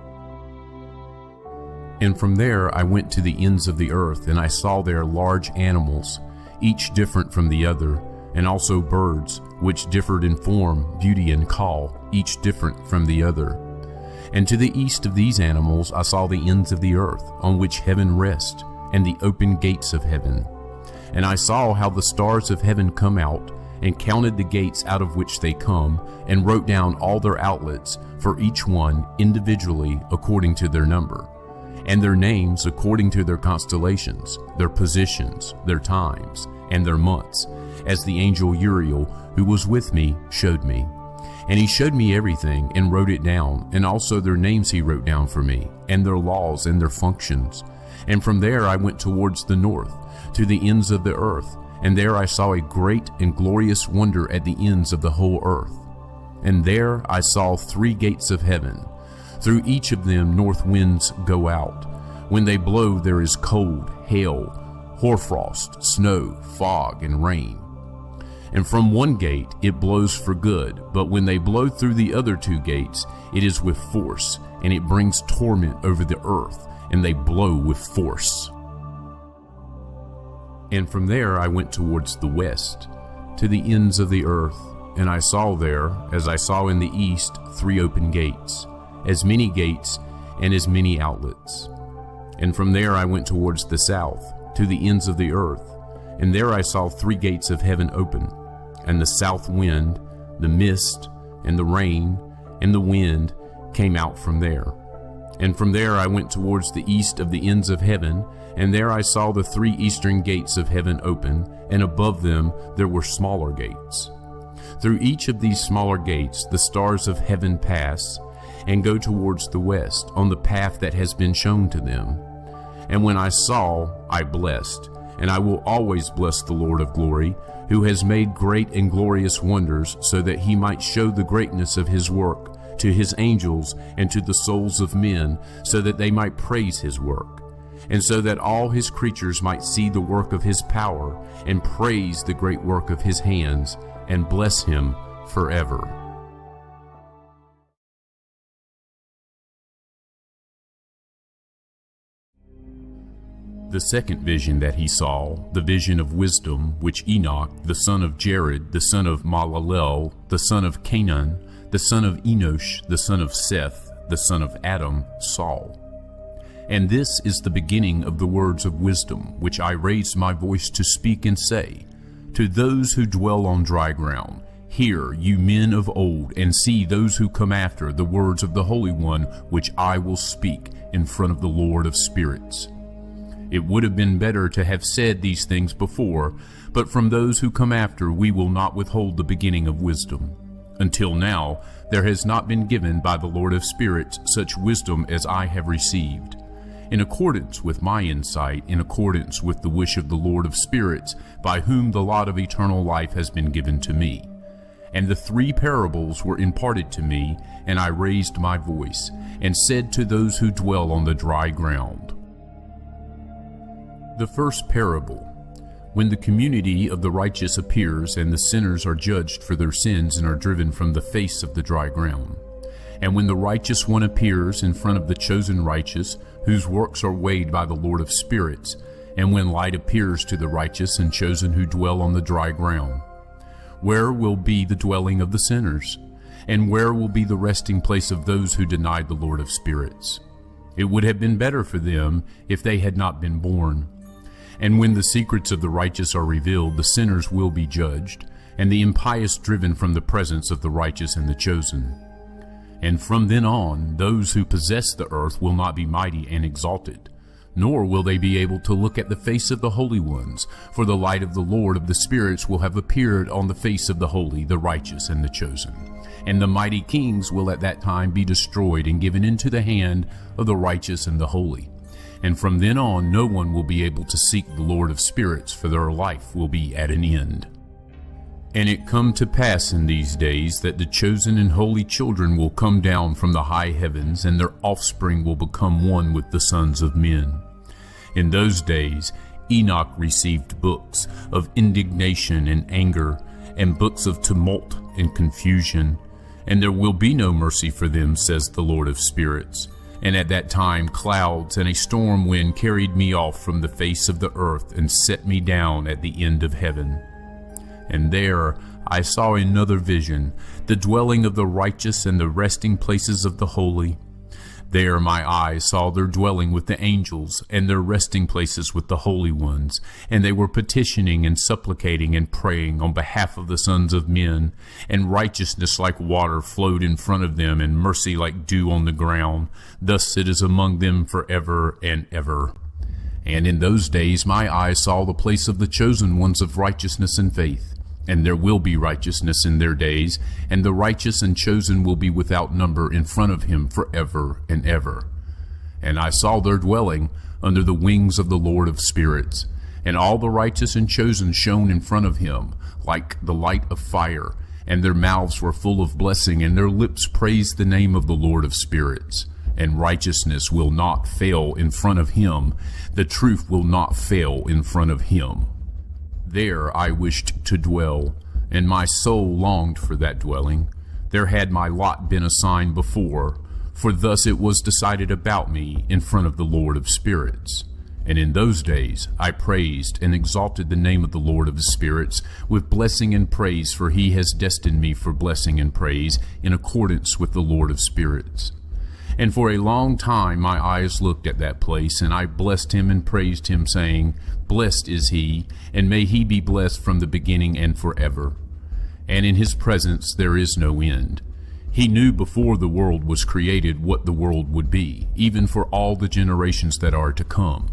And from there I went to the ends of the earth, and I saw there large animals, each different from the other, and also birds, which differed in form, beauty, and call, each different from the other. And to the east of these animals I saw the ends of the earth, on which heaven rests, and the open gates of heaven. And I saw how the stars of heaven come out, and counted the gates out of which they come, and wrote down all their outlets, for each one individually according to their number, and their names according to their constellations, their positions, their times, and their months, as the angel Uriel, who was with me, showed me. And he showed me everything and wrote it down, and also their names he wrote down for me, and their laws and their functions. And from there I went towards the north, to the ends of the earth, and there I saw a great and glorious wonder at the ends of the whole earth. And there I saw 3 gates of heaven. Through each of them north winds go out. When they blow there is cold, hail, hoarfrost, snow, fog, and rain. And from one gate it blows for good, but when they blow through the other 2 gates, it is with force, and it brings torment over the earth, and they blow with force. And from there I went towards the west, to the ends of the earth, and I saw there, as I saw in the east, 3 open gates, as many gates and as many outlets. And from there I went towards the south, to the ends of the earth, and there I saw 3 gates of heaven open, and the south wind, the mist, and the rain, and the wind came out from there. And from there I went towards the east of the ends of heaven, and there I saw the 3 eastern gates of heaven open, and above them there were smaller gates. Through each of these smaller gates the stars of heaven pass, and go towards the west, on the path that has been shown to them. And when I saw, I blessed, and I will always bless the Lord of glory, who has made great and glorious wonders, so that he might show the greatness of his work to his angels and to the souls of men, so that they might praise his work, and so that all his creatures might see the work of his power, and praise the great work of his hands, and bless him forever. The second vision that he saw, the vision of wisdom, which Enoch, the son of Jared, the son of Malalel, the son of Canaan, the son of Enosh, the son of Seth, the son of Adam, saw. And this is the beginning of the words of wisdom, which I raised my voice to speak and say, to those who dwell on dry ground, hear, you men of old, and see those who come after the words of the Holy One, which I will speak in front of the Lord of spirits. It would have been better to have said these things before, but from those who come after we will not withhold the beginning of wisdom. Until now there has not been given by the Lord of spirits such wisdom as I have received, in accordance with my insight, in accordance with the wish of the Lord of spirits, by whom the lot of eternal life has been given to me. And the 3 parables were imparted to me, and I raised my voice, and said to those who dwell on the dry ground. The first parable. When the community of the righteous appears, and the sinners are judged for their sins and are driven from the face of the dry ground. And when the righteous one appears in front of the chosen righteous, whose works are weighed by the Lord of spirits, and when light appears to the righteous and chosen who dwell on the dry ground, where will be the dwelling of the sinners? And where will be the resting place of those who denied the Lord of spirits? It would have been better for them if they had not been born. And when the secrets of the righteous are revealed, the sinners will be judged, and the impious driven from the presence of the righteous and the chosen. And from then on, those who possess the earth will not be mighty and exalted, nor will they be able to look at the face of the holy ones, for the light of the Lord of the spirits will have appeared on the face of the holy, the righteous, and the chosen. And the mighty kings will at that time be destroyed and given into the hand of the righteous and the holy. And from then on no one will be able to seek the Lord of spirits, for their life will be at an end. And it come to pass in these days that the chosen and holy children will come down from the high heavens, and their offspring will become one with the sons of men. In those days Enoch received books of indignation and anger, and books of tumult and confusion. And there will be no mercy for them, says the Lord of spirits. And at that time clouds and a storm wind carried me off from the face of the earth, and set me down at the end of heaven. And there I saw another vision, the dwelling of the righteous and the resting places of the holy. There my eyes saw their dwelling with the angels, and their resting places with the holy ones. And they were petitioning and supplicating and praying on behalf of the sons of men. And righteousness like water flowed in front of them, and mercy like dew on the ground. Thus it is among them forever and ever. And in those days my eyes saw the place of the chosen ones of righteousness and faith. And there will be righteousness in their days, and the righteous and chosen will be without number in front of him forever and ever. And I saw their dwelling under the wings of the Lord of spirits, and all the righteous and chosen shone in front of him, like the light of fire, and their mouths were full of blessing, and their lips praised the name of the Lord of spirits. And righteousness will not fail in front of him, the truth will not fail in front of him. There I wished to dwell, and my soul longed for that dwelling. There had my lot been assigned before, for thus it was decided about me in front of the Lord of spirits. And in those days I praised and exalted the name of the Lord of spirits with blessing and praise, for he has destined me for blessing and praise in accordance with the Lord of spirits. And for a long time my eyes looked at that place, and I blessed him and praised him, saying, Blessed is he, and may he be blessed from the beginning and forever. And in his presence there is no end. He knew before the world was created what the world would be, even for all the generations that are to come.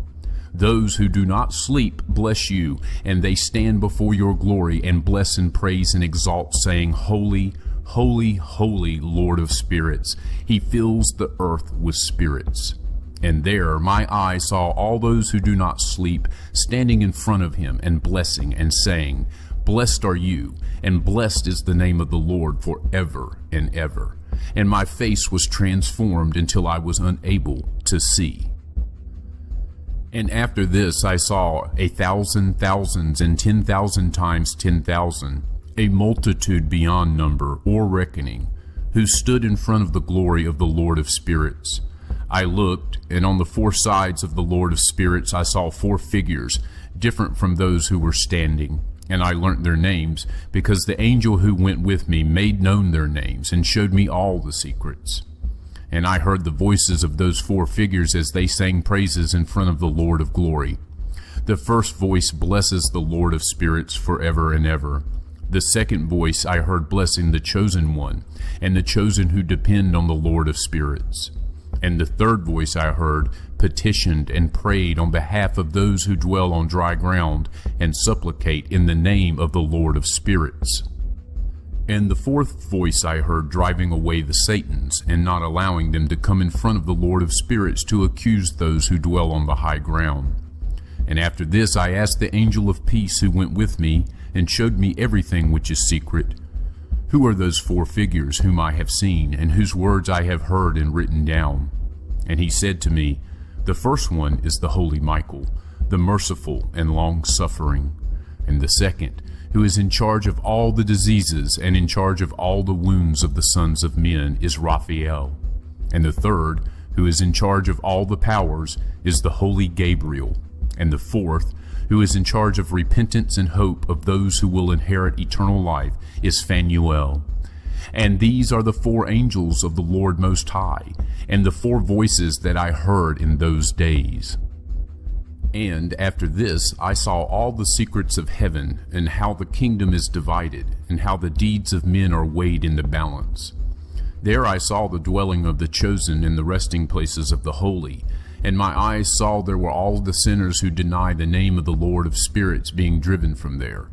Those who do not sleep bless you, and they stand before your glory and bless and praise and exalt, saying, Holy, holy, holy, Lord of spirits. He fills the earth with spirits. And there my eye saw all those who do not sleep standing in front of him and blessing and saying, Blessed are you, and blessed is the name of the Lord forever and ever. And my face was transformed until I was unable to see. And after this I saw 1,000 thousands and 10,000 times 10,000, a multitude beyond number or reckoning, who stood in front of the glory of the Lord of spirits. I looked, and on the four sides of the Lord of spirits I saw 4 figures, different from those who were standing. And I learnt their names, because the angel who went with me made known their names, and showed me all the secrets. And I heard the voices of those 4 figures as they sang praises in front of the Lord of glory. The first voice blesses the Lord of spirits forever and ever. The second voice I heard blessing the chosen one, and the chosen who depend on the Lord of spirits. And the third voice I heard petitioned and prayed on behalf of those who dwell on dry ground, and supplicate in the name of the Lord of spirits. And the fourth voice I heard driving away the Satans, and not allowing them to come in front of the Lord of spirits to accuse those who dwell on the high ground. And after this I asked the angel of peace who went with me, and showed me everything which is secret. Who are those 4 figures whom I have seen, and whose words I have heard and written down? And he said to me, The first one is the holy Michael, the merciful and long-suffering. And the second, who is in charge of all the diseases and in charge of all the wounds of the sons of men, is Raphael. And the third, who is in charge of all the powers, is the holy Gabriel. And the fourth, who is in charge of repentance and hope of those who will inherit eternal life, is Phanuel. And these are the 4 angels of the Lord Most High, and the 4 voices that I heard in those days. And after this I saw all the secrets of heaven, and how the kingdom is divided, and how the deeds of men are weighed in the balance. There I saw the dwelling of the chosen and the resting places of the holy, and my eyes saw there were all the sinners who deny the name of the Lord of spirits being driven from there.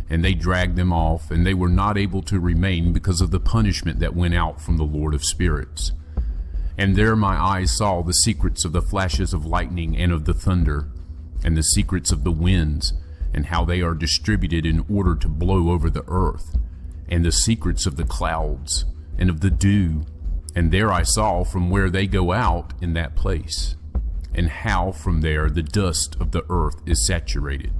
And they dragged them off, and they were not able to remain because of the punishment that went out from the Lord of spirits. And there my eyes saw the secrets of the flashes of lightning and of the thunder, and the secrets of the winds, and how they are distributed in order to blow over the earth, and the secrets of the clouds, and of the dew. And there I saw from where they go out in that place, and how from there the dust of the earth is saturated.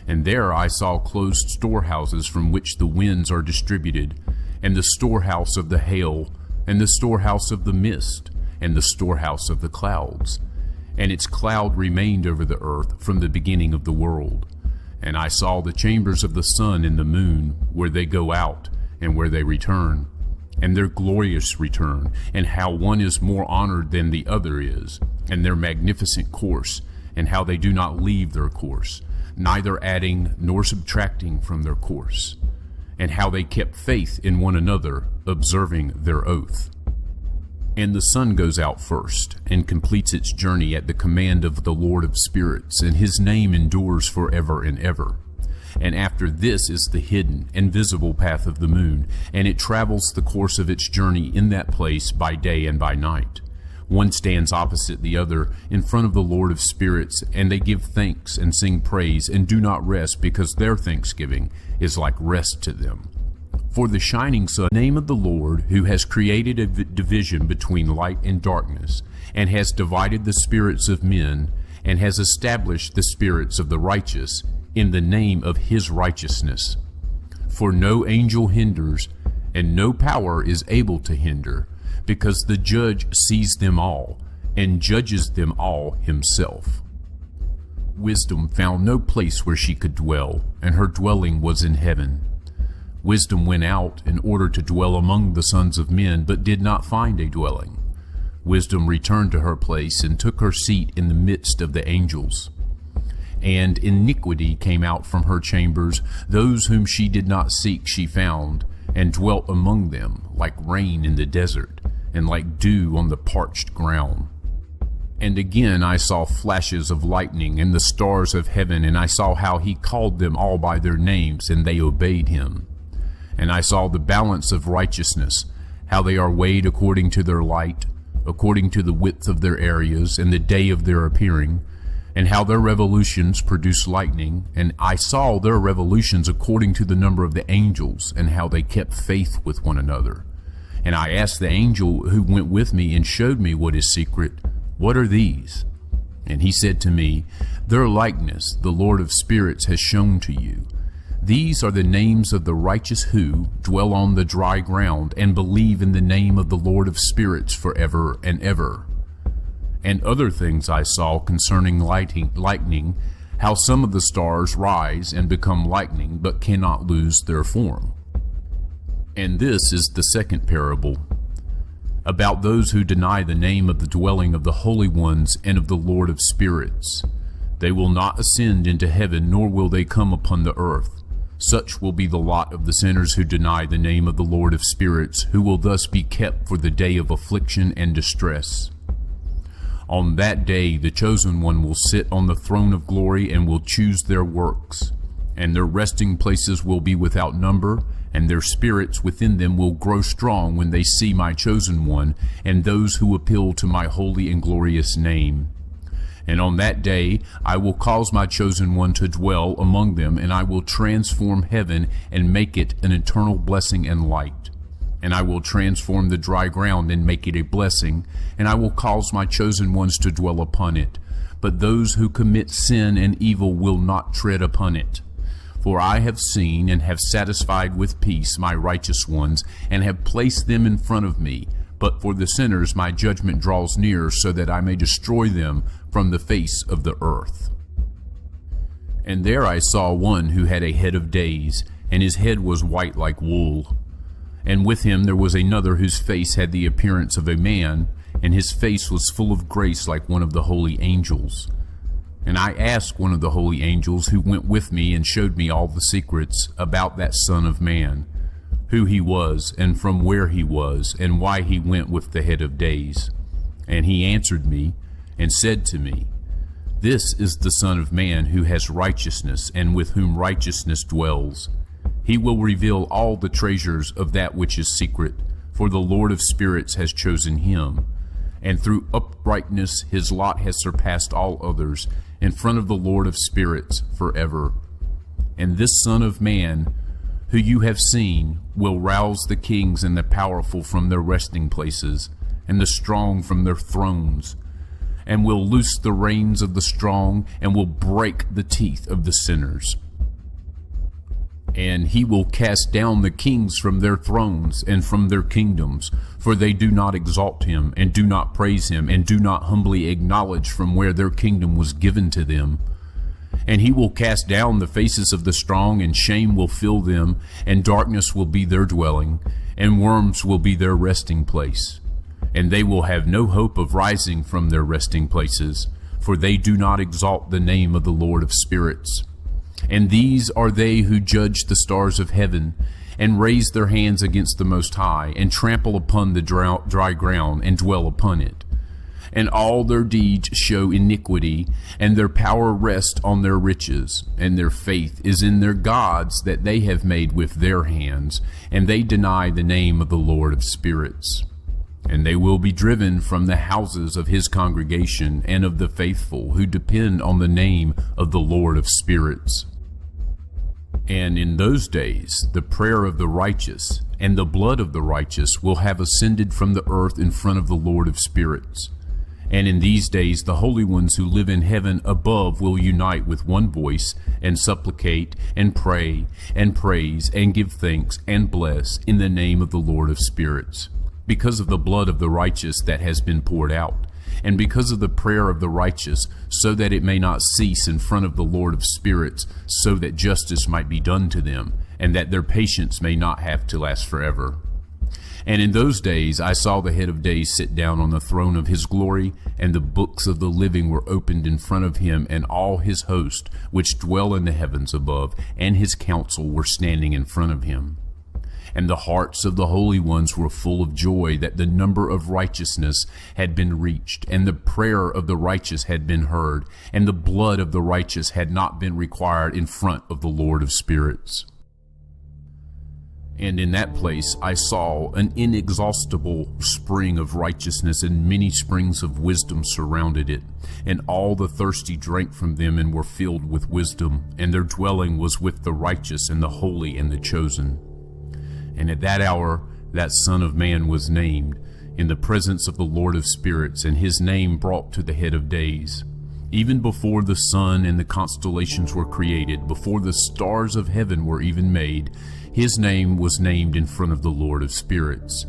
And there I saw closed storehouses from which the winds are distributed, and the storehouse of the hail, and the storehouse of the mist, and the storehouse of the clouds. And its cloud remained over the earth from the beginning of the world. And I saw the chambers of the sun and the moon, where they go out, and where they return, and their glorious return, and how one is more honored than the other is, and their magnificent course, and how they do not leave their course, neither adding nor subtracting from their course, and how they kept faith in one another, observing their oath. And the sun goes out first, and completes its journey at the command of the Lord of Spirits, and his name endures forever and ever. And after this is the hidden and visible path of the moon, and it travels the course of its journey in that place by day and by night. One stands opposite the other in front of the Lord of Spirits, and they give thanks and sing praise, and do not rest, because their thanksgiving is like rest to them. For the shining sun, name of the Lord, who has created a division between light and darkness, and has divided the spirits of men, and has established the spirits of the righteous in the name of his righteousness. For no angel hinders, and no power is able to hinder, because the judge sees them all, and judges them all himself. Wisdom found no place where she could dwell, and her dwelling was in heaven. Wisdom went out in order to dwell among the sons of men, but did not find a dwelling. Wisdom returned to her place and took her seat in the midst of the angels. And iniquity came out from her chambers. Those whom she did not seek she found, and dwelt among them like rain in the desert, and like dew on the parched ground. And again I saw flashes of lightning and the stars of heaven, and I saw how he called them all by their names, and they obeyed him. And I saw the balance of righteousness, how they are weighed according to their light, according to the width of their areas, and the day of their appearing, and how their revolutions produce lightning. And I saw their revolutions according to the number of the angels, and how they kept faith with one another. And I asked the angel who went with me and showed me what is secret, "What are these?" And he said to me, "Their likeness the Lord of Spirits has shown to you. These are the names of the righteous who dwell on the dry ground and believe in the name of the Lord of Spirits forever and ever." And other things I saw concerning lightning, how some of the stars rise and become lightning, but cannot lose their form. And this is the second parable, about those who deny the name of the dwelling of the holy ones and of the Lord of Spirits. They will not ascend into heaven, nor will they come upon the earth. Such will be the lot of the sinners who deny the name of the Lord of Spirits, who will thus be kept for the day of affliction and distress. On that day the chosen one will sit on the throne of glory and will choose their works, and their resting places will be without number, and their spirits within them will grow strong when they see my chosen one and those who appeal to my holy and glorious name. And on that day I will cause my chosen one to dwell among them, and I will transform heaven and make it an eternal blessing and light. And I will transform the dry ground and make it a blessing, and I will cause my chosen ones to dwell upon it. But those who commit sin and evil will not tread upon it. For I have seen and have satisfied with peace my righteous ones, and have placed them in front of me. But for the sinners my judgment draws near, so that I may destroy them from the face of the earth. And there I saw one who had a head of days, and his head was white like wool. And with him there was another whose face had the appearance of a man, and his face was full of grace like one of the holy angels. And I asked one of the holy angels who went with me and showed me all the secrets about that Son of Man, who he was, and from where he was, and why he went with the head of days. And he answered me and said to me, "This is the Son of Man who has righteousness, and with whom righteousness dwells. He will reveal all the treasures of that which is secret, for the Lord of Spirits has chosen him. And through uprightness his lot has surpassed all others, in front of the Lord of Spirits forever. And this Son of Man, who you have seen, will rouse the kings and the powerful from their resting places, and the strong from their thrones, and will loose the reins of the strong, and will break the teeth of the sinners. And he will cast down the kings from their thrones and from their kingdoms, for they do not exalt him, and do not praise him, and do not humbly acknowledge from where their kingdom was given to them. And he will cast down the faces of the strong, and shame will fill them, and darkness will be their dwelling, and worms will be their resting place. And they will have no hope of rising from their resting places, for they do not exalt the name of the Lord of Spirits. And these are they who judge the stars of heaven, and raise their hands against the Most High, and trample upon the dry ground, and dwell upon it. And all their deeds show iniquity, and their power rests on their riches, and their faith is in their gods that they have made with their hands, and they deny the name of the Lord of spirits. And they will be driven from the houses of his congregation and of the faithful who depend on the name of the Lord of spirits. And in those days the prayer of the righteous and the blood of the righteous will have ascended from the earth in front of the Lord of spirits. And in these days the holy ones who live in heaven above will unite with one voice, and supplicate, and pray, and praise, and give thanks, and bless in the name of the Lord of spirits, because of the blood of the righteous that has been poured out, and because of the prayer of the righteous, so that it may not cease in front of the Lord of spirits, so that justice might be done to them, and that their patience may not have to last forever. And in those days I saw the head of days sit down on the throne of his glory, and the books of the living were opened in front of him, and all his host, which dwell in the heavens above, and his council were standing in front of him. And the hearts of the holy ones were full of joy that the number of righteousness had been reached, and the prayer of the righteous had been heard, and the blood of the righteous had not been required in front of the Lord of spirits. And in that place I saw an inexhaustible spring of righteousness, and many springs of wisdom surrounded it. And all the thirsty drank from them and were filled with wisdom, and their dwelling was with the righteous and the holy and the chosen. And at that hour that Son of Man was named, in the presence of the Lord of spirits, and his name brought to the head of days. Even before the sun and the constellations were created, before the stars of heaven were even made, his name was named in front of the Lord of spirits.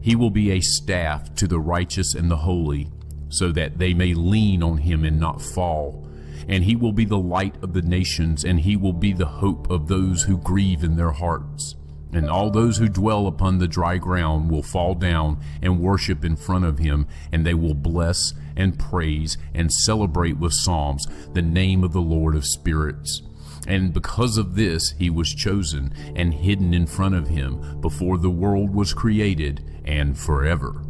He will be a staff to the righteous and the holy, so that they may lean on him and not fall. And he will be the light of the nations, and he will be the hope of those who grieve in their hearts. And all those who dwell upon the dry ground will fall down and worship in front of him, and they will bless and praise and celebrate with psalms the name of the Lord of spirits. And because of this he was chosen and hidden in front of him before the world was created and forever.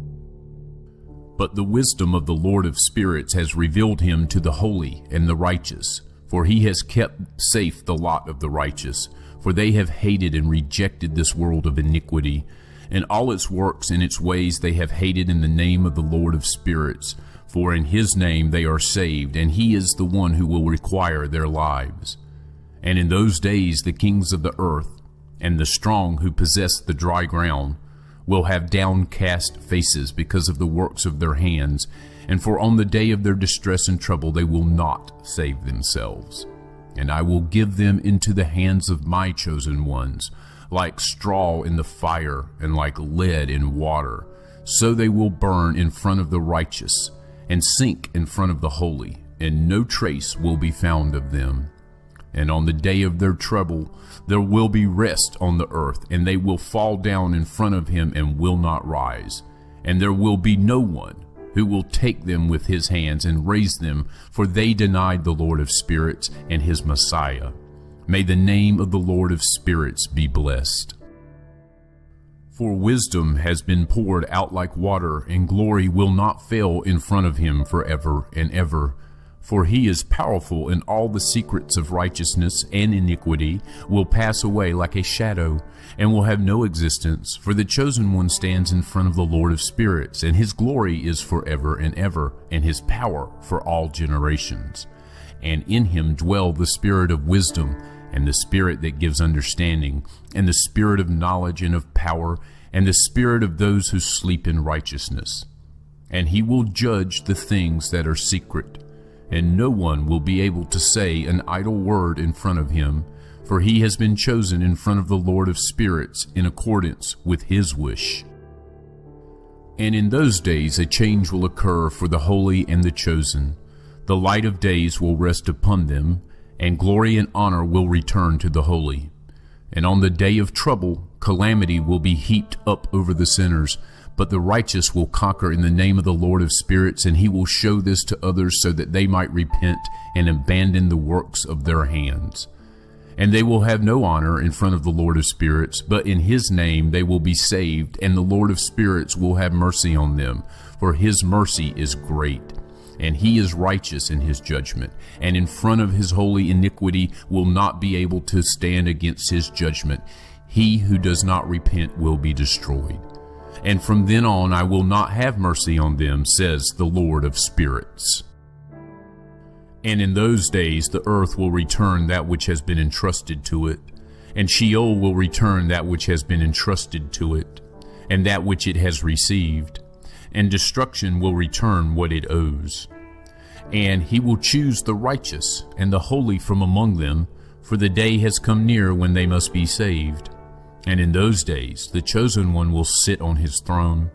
But the wisdom of the Lord of spirits has revealed him to the holy and the righteous, for he has kept safe the lot of the righteous. For they have hated and rejected this world of iniquity, and all its works and its ways they have hated in the name of the Lord of spirits. For in his name they are saved, and he is the one who will require their lives. And in those days the kings of the earth, and the strong who possess the dry ground, will have downcast faces because of the works of their hands, and for on the day of their distress and trouble they will not save themselves. And I will give them into the hands of my chosen ones, like straw in the fire and like lead in water. So they will burn in front of the righteous and sink in front of the holy, and no trace will be found of them. And on the day of their trouble there will be rest on the earth, and they will fall down in front of him and will not rise. And there will be no one who will take them with his hands and raise them, for they denied the Lord of spirits and his Messiah. May the name of the Lord of spirits be blessed. For wisdom has been poured out like water, and glory will not fail in front of him forever and ever. For he is powerful, and all the secrets of righteousness and iniquity will pass away like a shadow, and will have no existence. For the chosen one stands in front of the Lord of spirits, and his glory is forever and ever, and his power for all generations. And in him dwell the spirit of wisdom, and the spirit that gives understanding, and the spirit of knowledge and of power, and the spirit of those who sleep in righteousness. And he will judge the things that are secret, and no one will be able to say an idle word in front of him, for he has been chosen in front of the Lord of spirits in accordance with his wish. And in those days a change will occur for the holy and the chosen. The light of days will rest upon them, and glory and honor will return to the holy. And on the day of trouble, calamity will be heaped up over the sinners, but the righteous will conquer in the name of the Lord of spirits, and he will show this to others so that they might repent and abandon the works of their hands. And they will have no honor in front of the Lord of spirits, but in his name they will be saved, and the Lord of spirits will have mercy on them, for his mercy is great. And he is righteous in his judgment, and in front of his holy iniquity will not be able to stand against his judgment. He who does not repent will be destroyed. And from then on I will not have mercy on them, says the Lord of spirits. And in those days the earth will return that which has been entrusted to it, and Sheol will return that which has been entrusted to it, and that which it has received, and destruction will return what it owes. And he will choose the righteous and the holy from among them, for the day has come near when they must be saved. And in those days the chosen one will sit on his throne,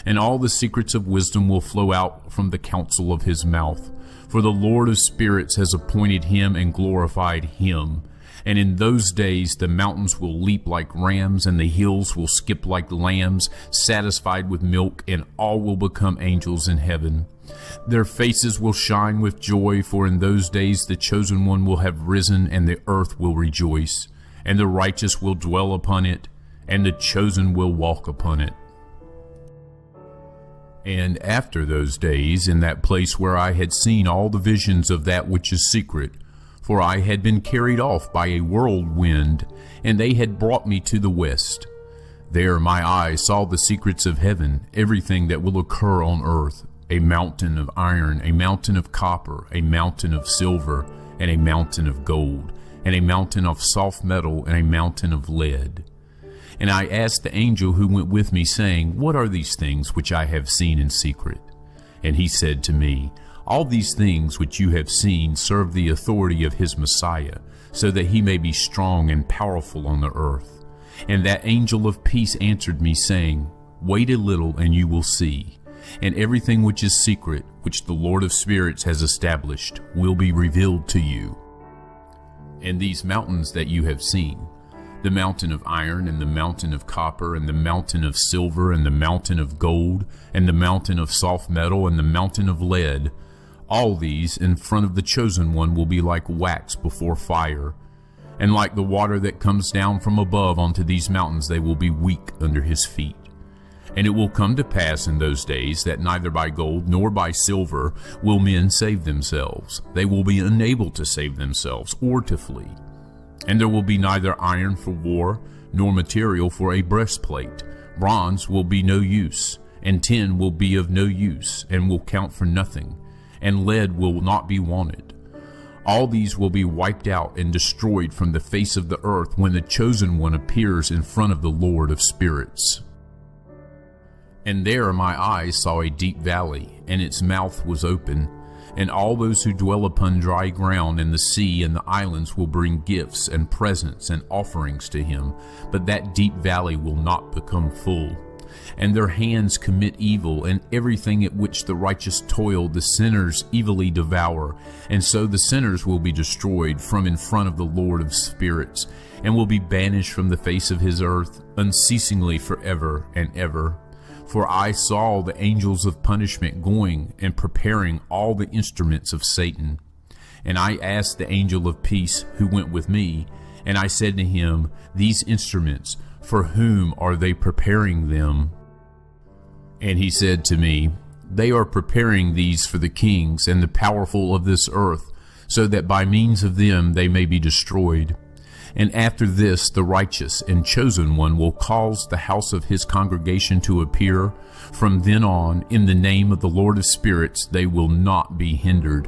and all the secrets of wisdom will flow out from the counsel of his mouth. For the Lord of spirits has appointed him and glorified him. And in those days the mountains will leap like rams, and the hills will skip like lambs, satisfied with milk, and all will become angels in heaven. Their faces will shine with joy, for in those days the chosen one will have risen, and the earth will rejoice. And the righteous will dwell upon it, and the chosen will walk upon it. And after those days, in that place where I had seen all the visions of that which is secret, for I had been carried off by a whirlwind, and they had brought me to the west. There my eyes saw the secrets of heaven, everything that will occur on earth, a mountain of iron, a mountain of copper, a mountain of silver, and a mountain of gold, and a mountain of soft metal, and a mountain of lead. And I asked the angel who went with me, saying, What are these things which I have seen in secret? And he said to me, All these things which you have seen serve the authority of his Messiah, so that he may be strong and powerful on the earth. And that angel of peace answered me, saying, Wait a little, and you will see. And everything which is secret, which the Lord of spirits has established, will be revealed to you. And these mountains that you have seen, the mountain of iron, and the mountain of copper, and the mountain of silver, and the mountain of gold, and the mountain of soft metal, and the mountain of lead, all these in front of the chosen one will be like wax before fire. And like the water that comes down from above onto these mountains, they will be weak under his feet. And it will come to pass in those days that neither by gold nor by silver will men save themselves. They will be unable to save themselves or to flee. And there will be neither iron for war, nor material for a breastplate. Bronze will be no use, and tin will be of no use, and will count for nothing, and lead will not be wanted. All these will be wiped out and destroyed from the face of the earth when the chosen one appears in front of the Lord of spirits. And there my eyes saw a deep valley, and its mouth was open. And all those who dwell upon dry ground and the sea and the islands will bring gifts and presents and offerings to him, but that deep valley will not become full. And their hands commit evil, and everything at which the righteous toil the sinners evilly devour. And so the sinners will be destroyed from in front of the Lord of spirits, and will be banished from the face of his earth unceasingly forever and ever. For I saw the angels of punishment going and preparing all the instruments of Satan. And I asked the angel of peace who went with me, and I said to him, These instruments, for whom are they preparing them? And he said to me, They are preparing these for the kings and the powerful of this earth, so that by means of them they may be destroyed. And after this the righteous and chosen one will cause the house of his congregation to appear. From then on, in the name of the Lord of spirits, they will not be hindered.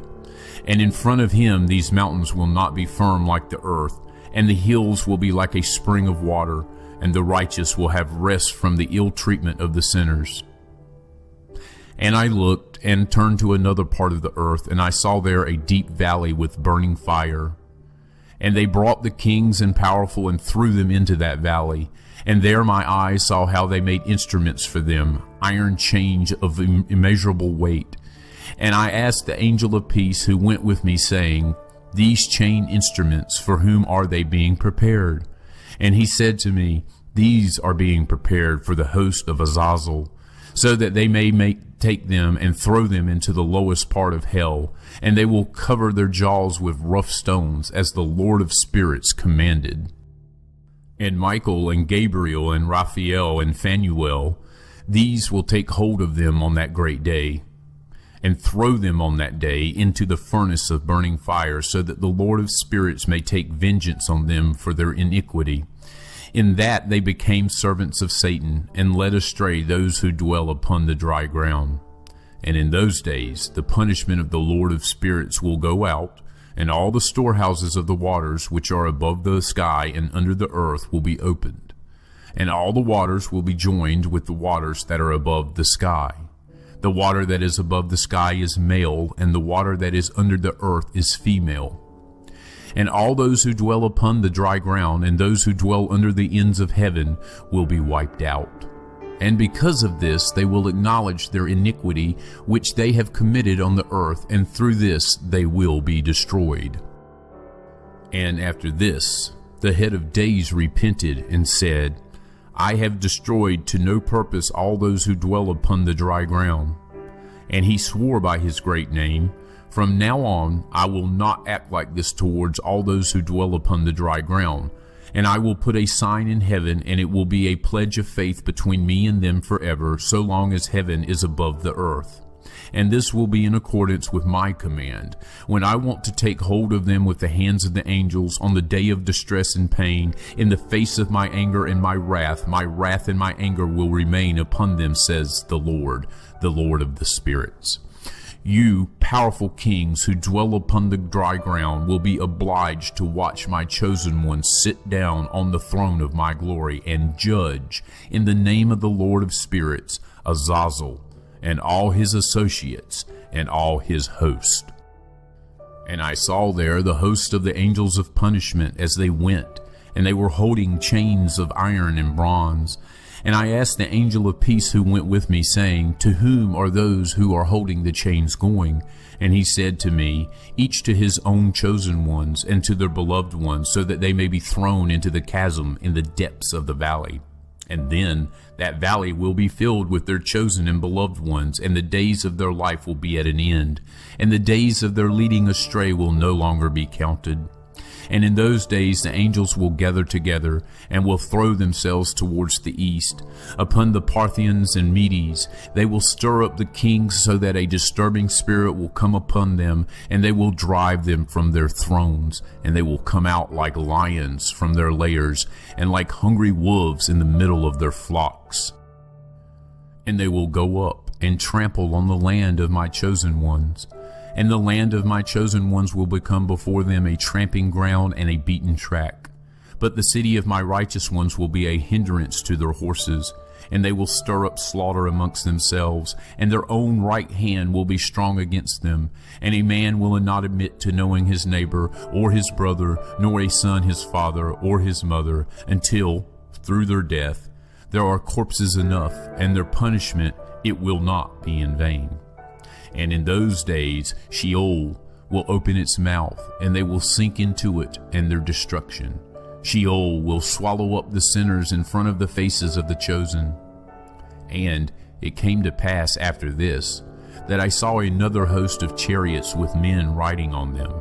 And in front of him these mountains will not be firm like the earth, and the hills will be like a spring of water, and the righteous will have rest from the ill treatment of the sinners. And I looked and turned to another part of the earth, and I saw there a deep valley with burning fire. And they brought the kings and powerful and threw them into that valley. And there my eyes saw how they made instruments for them, iron chains of immeasurable weight. And I asked the angel of peace who went with me, saying, These chain instruments, for whom are they being prepared? And he said to me, These are being prepared for the host of Azazel. so that they may take them and throw them into the lowest part of hell, and they will cover their jaws with rough stones, as the Lord of spirits commanded. And Michael and Gabriel and Raphael and Phanuel, these will take hold of them on that great day, and throw them on that day into the furnace of burning fire, so that the Lord of spirits may take vengeance on them for their iniquity. In that they became servants of Satan, and led astray those who dwell upon the dry ground. And in those days the punishment of the Lord of spirits will go out, and all the storehouses of the waters which are above the sky and under the earth will be opened. And all the waters will be joined with the waters that are above the sky. The water that is above the sky is male, and the water that is under the earth is female. And all those who dwell upon the dry ground and those who dwell under the ends of heaven will be wiped out. And because of this they will acknowledge their iniquity which they have committed on the earth, and through this they will be destroyed. And after this the head of days repented and said, I have destroyed to no purpose all those who dwell upon the dry ground. And he swore by his great name, From now on I will not act like this towards all those who dwell upon the dry ground, and I will put a sign in heaven, and it will be a pledge of faith between me and them forever, so long as heaven is above the earth. And this will be in accordance with my command, when I want to take hold of them with the hands of the angels on the day of distress and pain, in the face of my anger and my wrath and my anger will remain upon them, says the Lord of the spirits. You, powerful kings who dwell upon the dry ground, will be obliged to watch my chosen ones sit down on the throne of my glory and judge in the name of the Lord of spirits, Azazel, and all his associates, and all his host. And I saw there the host of the angels of punishment as they went, and they were holding chains of iron and bronze. And I asked the angel of peace who went with me, saying, To whom are those who are holding the chains going? And he said to me, Each to his own chosen ones, and to their beloved ones, so that they may be thrown into the chasm in the depths of the valley. And then that valley will be filled with their chosen and beloved ones, and the days of their life will be at an end, and the days of their leading astray will no longer be counted. And in those days the angels will gather together, and will throw themselves towards the east. Upon the Parthians and Medes they will stir up the kings, so that a disturbing spirit will come upon them, and they will drive them from their thrones. And they will come out like lions from their lairs, and like hungry wolves in the middle of their flocks. And they will go up and trample on the land of my chosen ones. And the land of my chosen ones will become before them a tramping ground and a beaten track. But the city of my righteous ones will be a hindrance to their horses, and they will stir up slaughter amongst themselves, and their own right hand will be strong against them. And a man will not admit to knowing his neighbor, or his brother, nor a son his father, or his mother, until, through their death, there are corpses enough, and their punishment it will not be in vain. And in those days Sheol will open its mouth, and they will sink into it and their destruction. Sheol will swallow up the sinners in front of the faces of the chosen. And it came to pass after this, that I saw another host of chariots with men riding on them,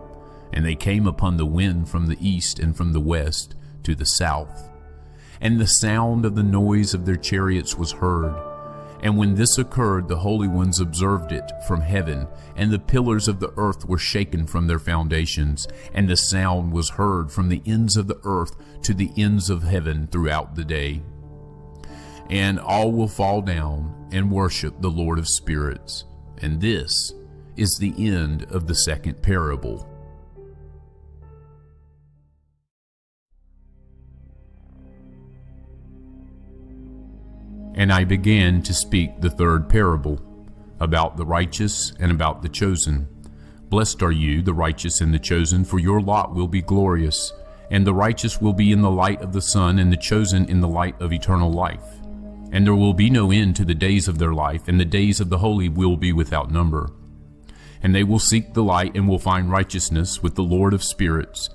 and they came upon the wind from the east and from the west to the south. And the sound of the noise of their chariots was heard. And when this occurred, the holy ones observed it from heaven, and the pillars of the earth were shaken from their foundations, and the sound was heard from the ends of the earth to the ends of heaven throughout the day. And all will fall down and worship the Lord of spirits. And this is the end of the second parable. And I began to speak the third parable, about the righteous and about the chosen. Blessed are you, the righteous and the chosen, for your lot will be glorious, and the righteous will be in the light of the sun, and the chosen in the light of eternal life. And there will be no end to the days of their life, and the days of the holy will be without number. And they will seek the light, and will find righteousness with the Lord of spirits.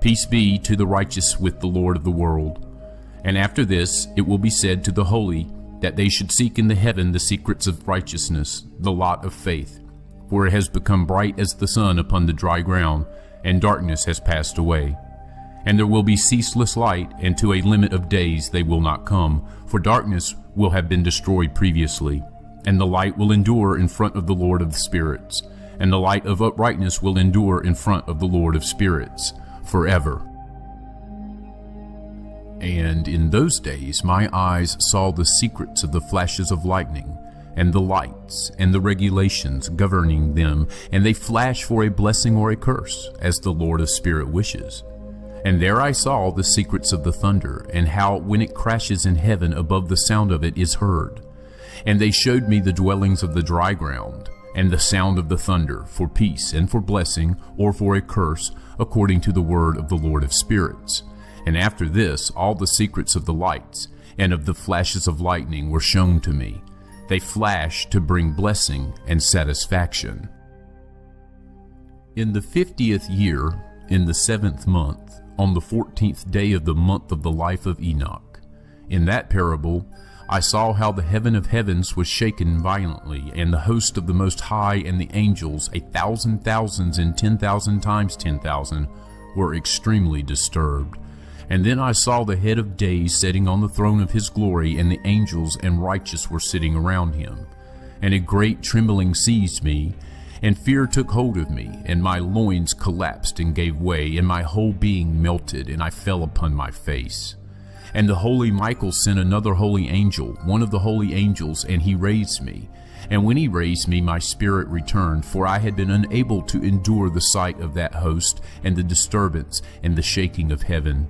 Peace be to the righteous with the Lord of the world. And after this it will be said to the holy, that they should seek in the heaven the secrets of righteousness, the lot of faith. For it has become bright as the sun upon the dry ground, and darkness has passed away. And there will be ceaseless light, and to a limit of days they will not come, for darkness will have been destroyed previously. And the light will endure in front of the Lord of the spirits, and the light of uprightness will endure in front of the Lord of spirits, forever. And in those days my eyes saw the secrets of the flashes of lightning, and the lights, and the regulations governing them, and they flash for a blessing or a curse, as the Lord of Spirit wishes. And there I saw the secrets of the thunder, and how when it crashes in heaven above the sound of it is heard. And they showed me the dwellings of the dry ground, and the sound of the thunder, for peace and for blessing, or for a curse, according to the word of the Lord of Spirits. And after this all the secrets of the lights, and of the flashes of lightning were shown to me. They flash to bring blessing and satisfaction. In the 50th year, in the 7th month, on the 14th day of the month of the life of Enoch, in that parable I saw how the heaven of heavens was shaken violently, and the host of the Most High and the angels, 1,000 thousands and 10,000 times 10,000, were extremely disturbed. And then I saw the head of days sitting on the throne of his glory, and the angels and righteous were sitting around him. And a great trembling seized me, and fear took hold of me, and my loins collapsed and gave way, and my whole being melted, and I fell upon my face. And the holy Michael sent another holy angel, one of the holy angels, and he raised me. And when he raised me, my spirit returned, for I had been unable to endure the sight of that host, and the disturbance, and the shaking of heaven.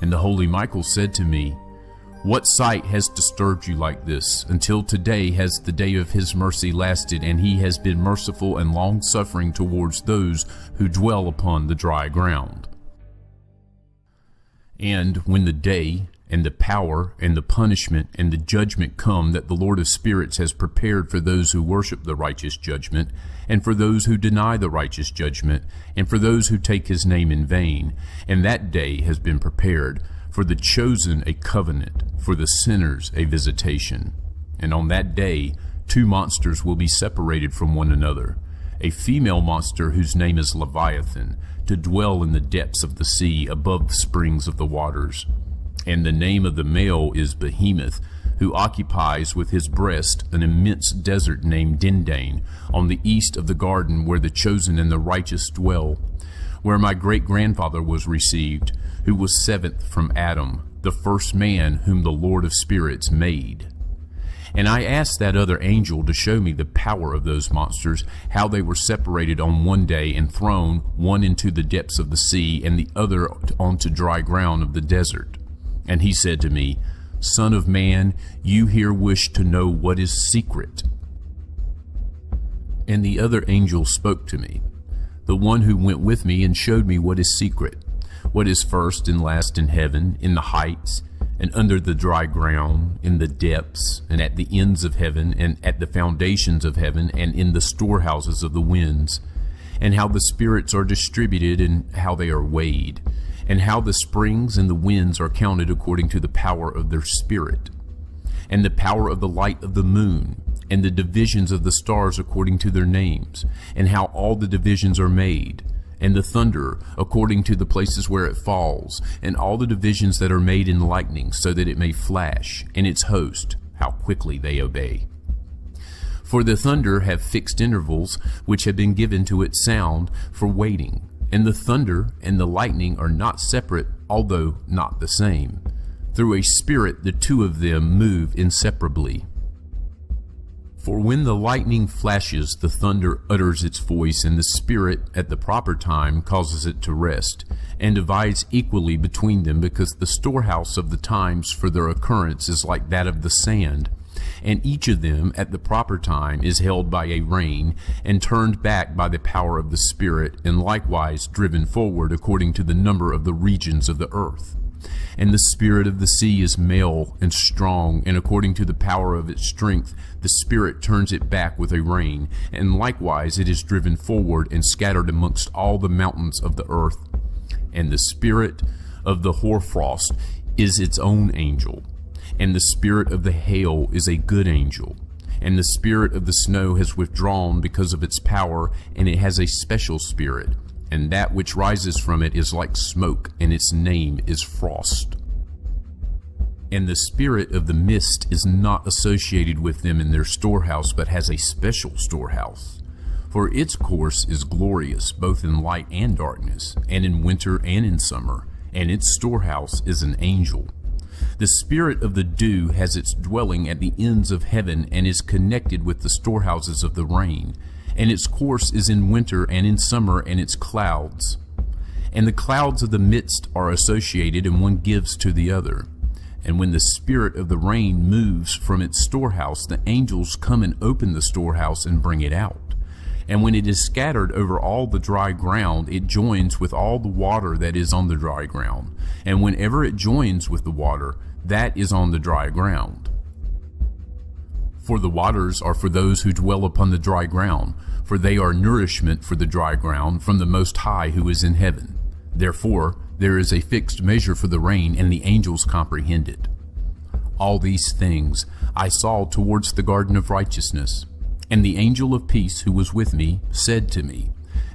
And the holy Michael said to me, "What sight has disturbed you like this? Until today has the day of his mercy lasted, and he has been merciful and long-suffering towards those who dwell upon the dry ground." And when the day, and the power, and the punishment, and the judgment come that the Lord of Spirits has prepared for those who worship the righteous judgment, and for those who deny the righteous judgment, and for those who take his name in vain, and that day has been prepared, for the chosen a covenant, for the sinners a visitation. And on that day 2 monsters will be separated from one another, a female monster whose name is Leviathan, to dwell in the depths of the sea above the springs of the waters. And the name of the male is Behemoth, who occupies with his breast an immense desert named Dindane, on the east of the garden where the chosen and the righteous dwell, where my great-grandfather was received, who was 7th from Adam, the first man whom the Lord of Spirits made. And I asked that other angel to show me the power of those monsters, how they were separated on one day and thrown, one into the depths of the sea, and the other onto dry ground of the desert. And he said to me, "Son of man, you here wish to know what is secret." And the other angel spoke to me, the one who went with me, and showed me what is secret, what is first and last in heaven, in the heights, and under the dry ground, in the depths, and at the ends of heaven, and at the foundations of heaven, and in the storehouses of the winds, and how the spirits are distributed, and how they are weighed, and how the springs and the winds are counted according to the power of their spirit, and the power of the light of the moon, and the divisions of the stars according to their names, and how all the divisions are made, and the thunder according to the places where it falls, and all the divisions that are made in lightning, so that it may flash, and its host, how quickly they obey. For the thunder have fixed intervals, which have been given to its sound for waiting. And the thunder and the lightning are not separate, although not the same. Through a spirit the two of them move inseparably. For when the lightning flashes, the thunder utters its voice, and the spirit at the proper time causes it to rest, and divides equally between them, because the storehouse of the times for their occurrence is like that of the sand. And each of them at the proper time is held by a rein, and turned back by the power of the Spirit, and likewise driven forward according to the number of the regions of the earth. And the spirit of the sea is male and strong, and according to the power of its strength the Spirit turns it back with a rein, and likewise it is driven forward and scattered amongst all the mountains of the earth. And the spirit of the hoarfrost is its own angel, And the spirit of the hail is a good angel. And the spirit of the snow has withdrawn because of its power, and it has a special spirit. And that which rises from it is like smoke, and its name is frost. And the spirit of the mist is not associated with them in their storehouse, but has a special storehouse. For its course is glorious, both in light and darkness, and in winter and in summer, and its storehouse is an angel. The spirit of the dew has its dwelling at the ends of heaven, and is connected with the storehouses of the rain. And its course is in winter and in summer, and its clouds. And the clouds of the midst are associated, and one gives to the other. And when the spirit of the rain moves from its storehouse, the angels come and open the storehouse and bring it out. And when it is scattered over all the dry ground, it joins with all the water that is on the dry ground. And whenever it joins with the water, that is on the dry ground. For the waters are for those who dwell upon the dry ground, for they are nourishment for the dry ground from the Most High who is in heaven. Therefore, there is a fixed measure for the rain, and the angels comprehend it. All these things I saw towards the garden of righteousness. And the angel of peace who was with me said to me,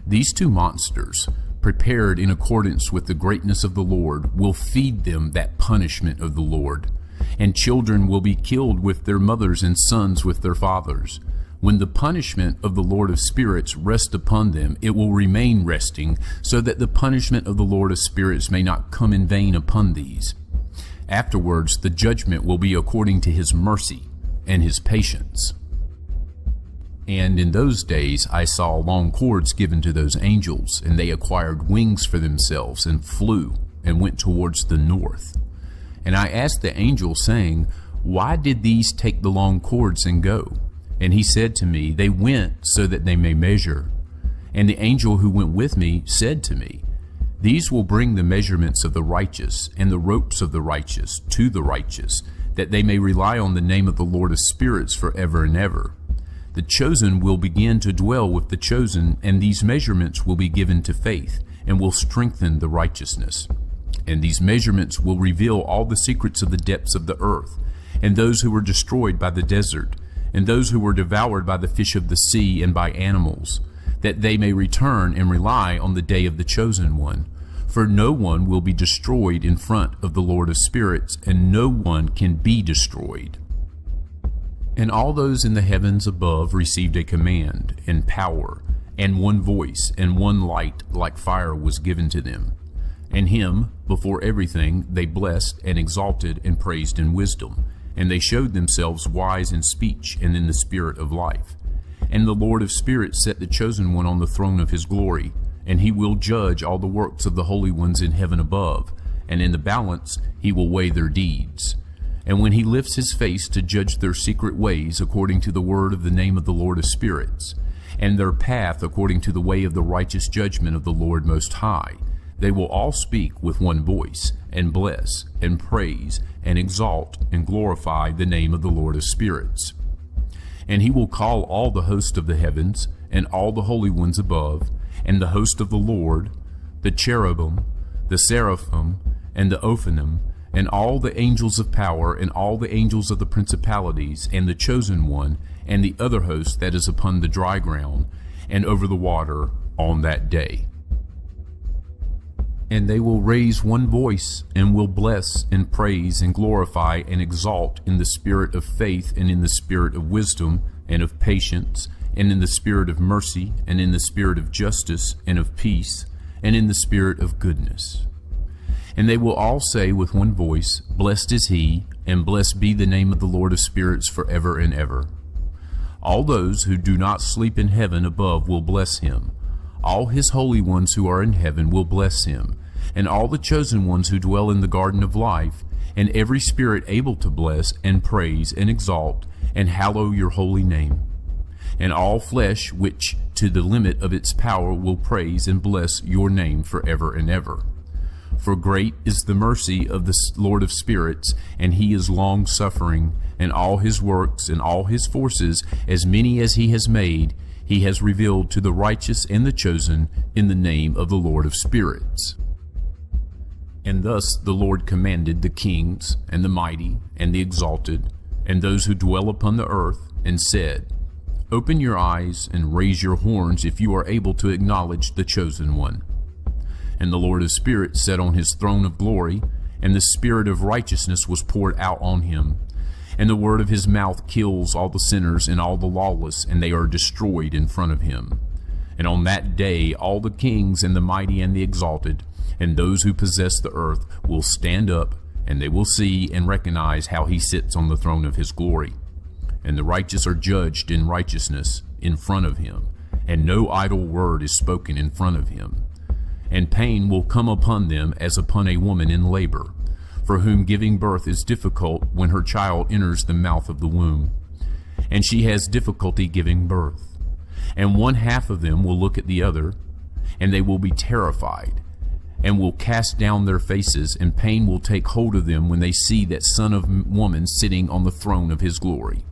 These two monsters, prepared in accordance with the greatness of the Lord, will feed them that punishment of the Lord. And children will be killed with their mothers, and sons with their fathers. When the punishment of the Lord of spirits rests upon them, it will remain resting, so that the punishment of the Lord of spirits may not come in vain upon these. Afterwards, the judgment will be according to his mercy and his patience. And in those days I saw long cords given to those angels, and they acquired wings for themselves, and flew, and went towards the north. And I asked the angel, saying, Why did these take the long cords and go? And he said to me, They went so that they may measure. And the angel who went with me said to me, These will bring the measurements of the righteous, and the ropes of the righteous to the righteous, that they may rely on the name of the Lord of spirits forever and ever. The chosen will begin to dwell with the chosen, and these measurements will be given to faith, and will strengthen the righteousness. And these measurements will reveal all the secrets of the depths of the earth, and those who were destroyed by the desert, and those who were devoured by the fish of the sea and by animals, that they may return and rely on the day of the chosen one. For no one will be destroyed in front of the Lord of spirits, and no one can be destroyed. And all those in the heavens above received a command, and power, and one voice, and one light like fire was given to them. And him, before everything, they blessed and exalted and praised in wisdom. And they showed themselves wise in speech and in the spirit of life. And the Lord of spirits set the chosen one on the throne of his glory, and he will judge all the works of the holy ones in heaven above, and in the balance he will weigh their deeds. And when he lifts his face to judge their secret ways according to the word of the name of the Lord of spirits, and their path according to the way of the righteous judgment of the Lord Most High, they will all speak with one voice, and bless, and praise, and exalt, and glorify the name of the Lord of spirits. And he will call all the host of the heavens, and all the holy ones above, and the host of the Lord, the cherubim, the seraphim, and the ophanim, and all the angels of power, and all the angels of the principalities, and the chosen one, and the other host that is upon the dry ground, and over the water on that day. And they will raise one voice, and will bless, and praise, and glorify, and exalt in the spirit of faith, and in the spirit of wisdom, and of patience, and in the spirit of mercy, and in the spirit of justice, and of peace, and in the spirit of goodness. And they will all say with one voice, Blessed is he, and blessed be the name of the Lord of spirits forever and ever. All those who do not sleep in heaven above will bless him. All his holy ones who are in heaven will bless him, and all the chosen ones who dwell in the garden of life, and every spirit able to bless, and praise, and exalt, and hallow your holy name. And all flesh which to the limit of its power will praise and bless your name forever and ever. For great is the mercy of the Lord of spirits, and he is long-suffering, and all his works and all his forces, as many as he has made, he has revealed to the righteous and the chosen in the name of the Lord of spirits. And thus the Lord commanded the kings, and the mighty, and the exalted, and those who dwell upon the earth, and said, Open your eyes, and raise your horns, if you are able to acknowledge the chosen one. And the Lord of spirits sat on his throne of glory, and the Spirit of righteousness was poured out on him. And the word of his mouth kills all the sinners and all the lawless, and they are destroyed in front of him. And on that day all the kings and the mighty and the exalted, and those who possess the earth will stand up, and they will see and recognize how he sits on the throne of his glory. And the righteous are judged in righteousness in front of him, and no idle word is spoken in front of him. And pain will come upon them as upon a woman in labor, for whom giving birth is difficult when her child enters the mouth of the womb. And she has difficulty giving birth. And one half of them will look at the other, and they will be terrified, and will cast down their faces, and pain will take hold of them when they see that Son of Woman sitting on the throne of his glory.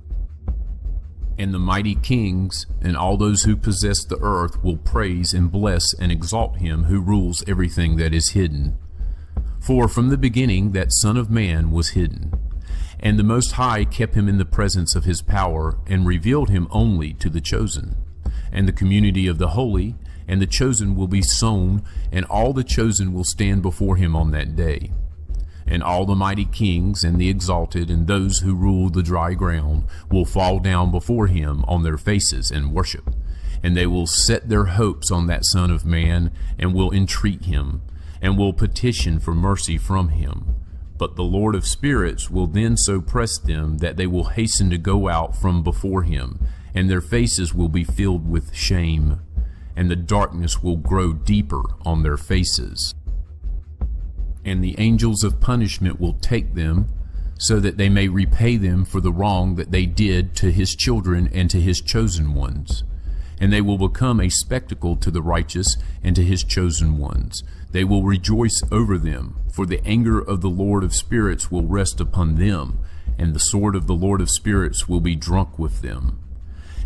And the mighty kings and all those who possess the earth will praise and bless and exalt him who rules everything that is hidden. For from the beginning that Son of Man was hidden, and the Most High kept him in the presence of his power, and revealed him only to the chosen. And the community of the holy and the chosen will be sown, and all the chosen will stand before him on that day. And all the mighty kings and the exalted and those who rule the dry ground will fall down before him on their faces and worship. And they will set their hopes on that Son of Man, and will entreat him, and will petition for mercy from him. But the Lord of spirits will then so press them that they will hasten to go out from before him, and their faces will be filled with shame, and the darkness will grow deeper on their faces. And the angels of punishment will take them, so that they may repay them for the wrong that they did to his children and to his chosen ones. And they will become a spectacle to the righteous and to his chosen ones. They will rejoice over them, for the anger of the Lord of spirits will rest upon them, and the sword of the Lord of spirits will be drunk with them.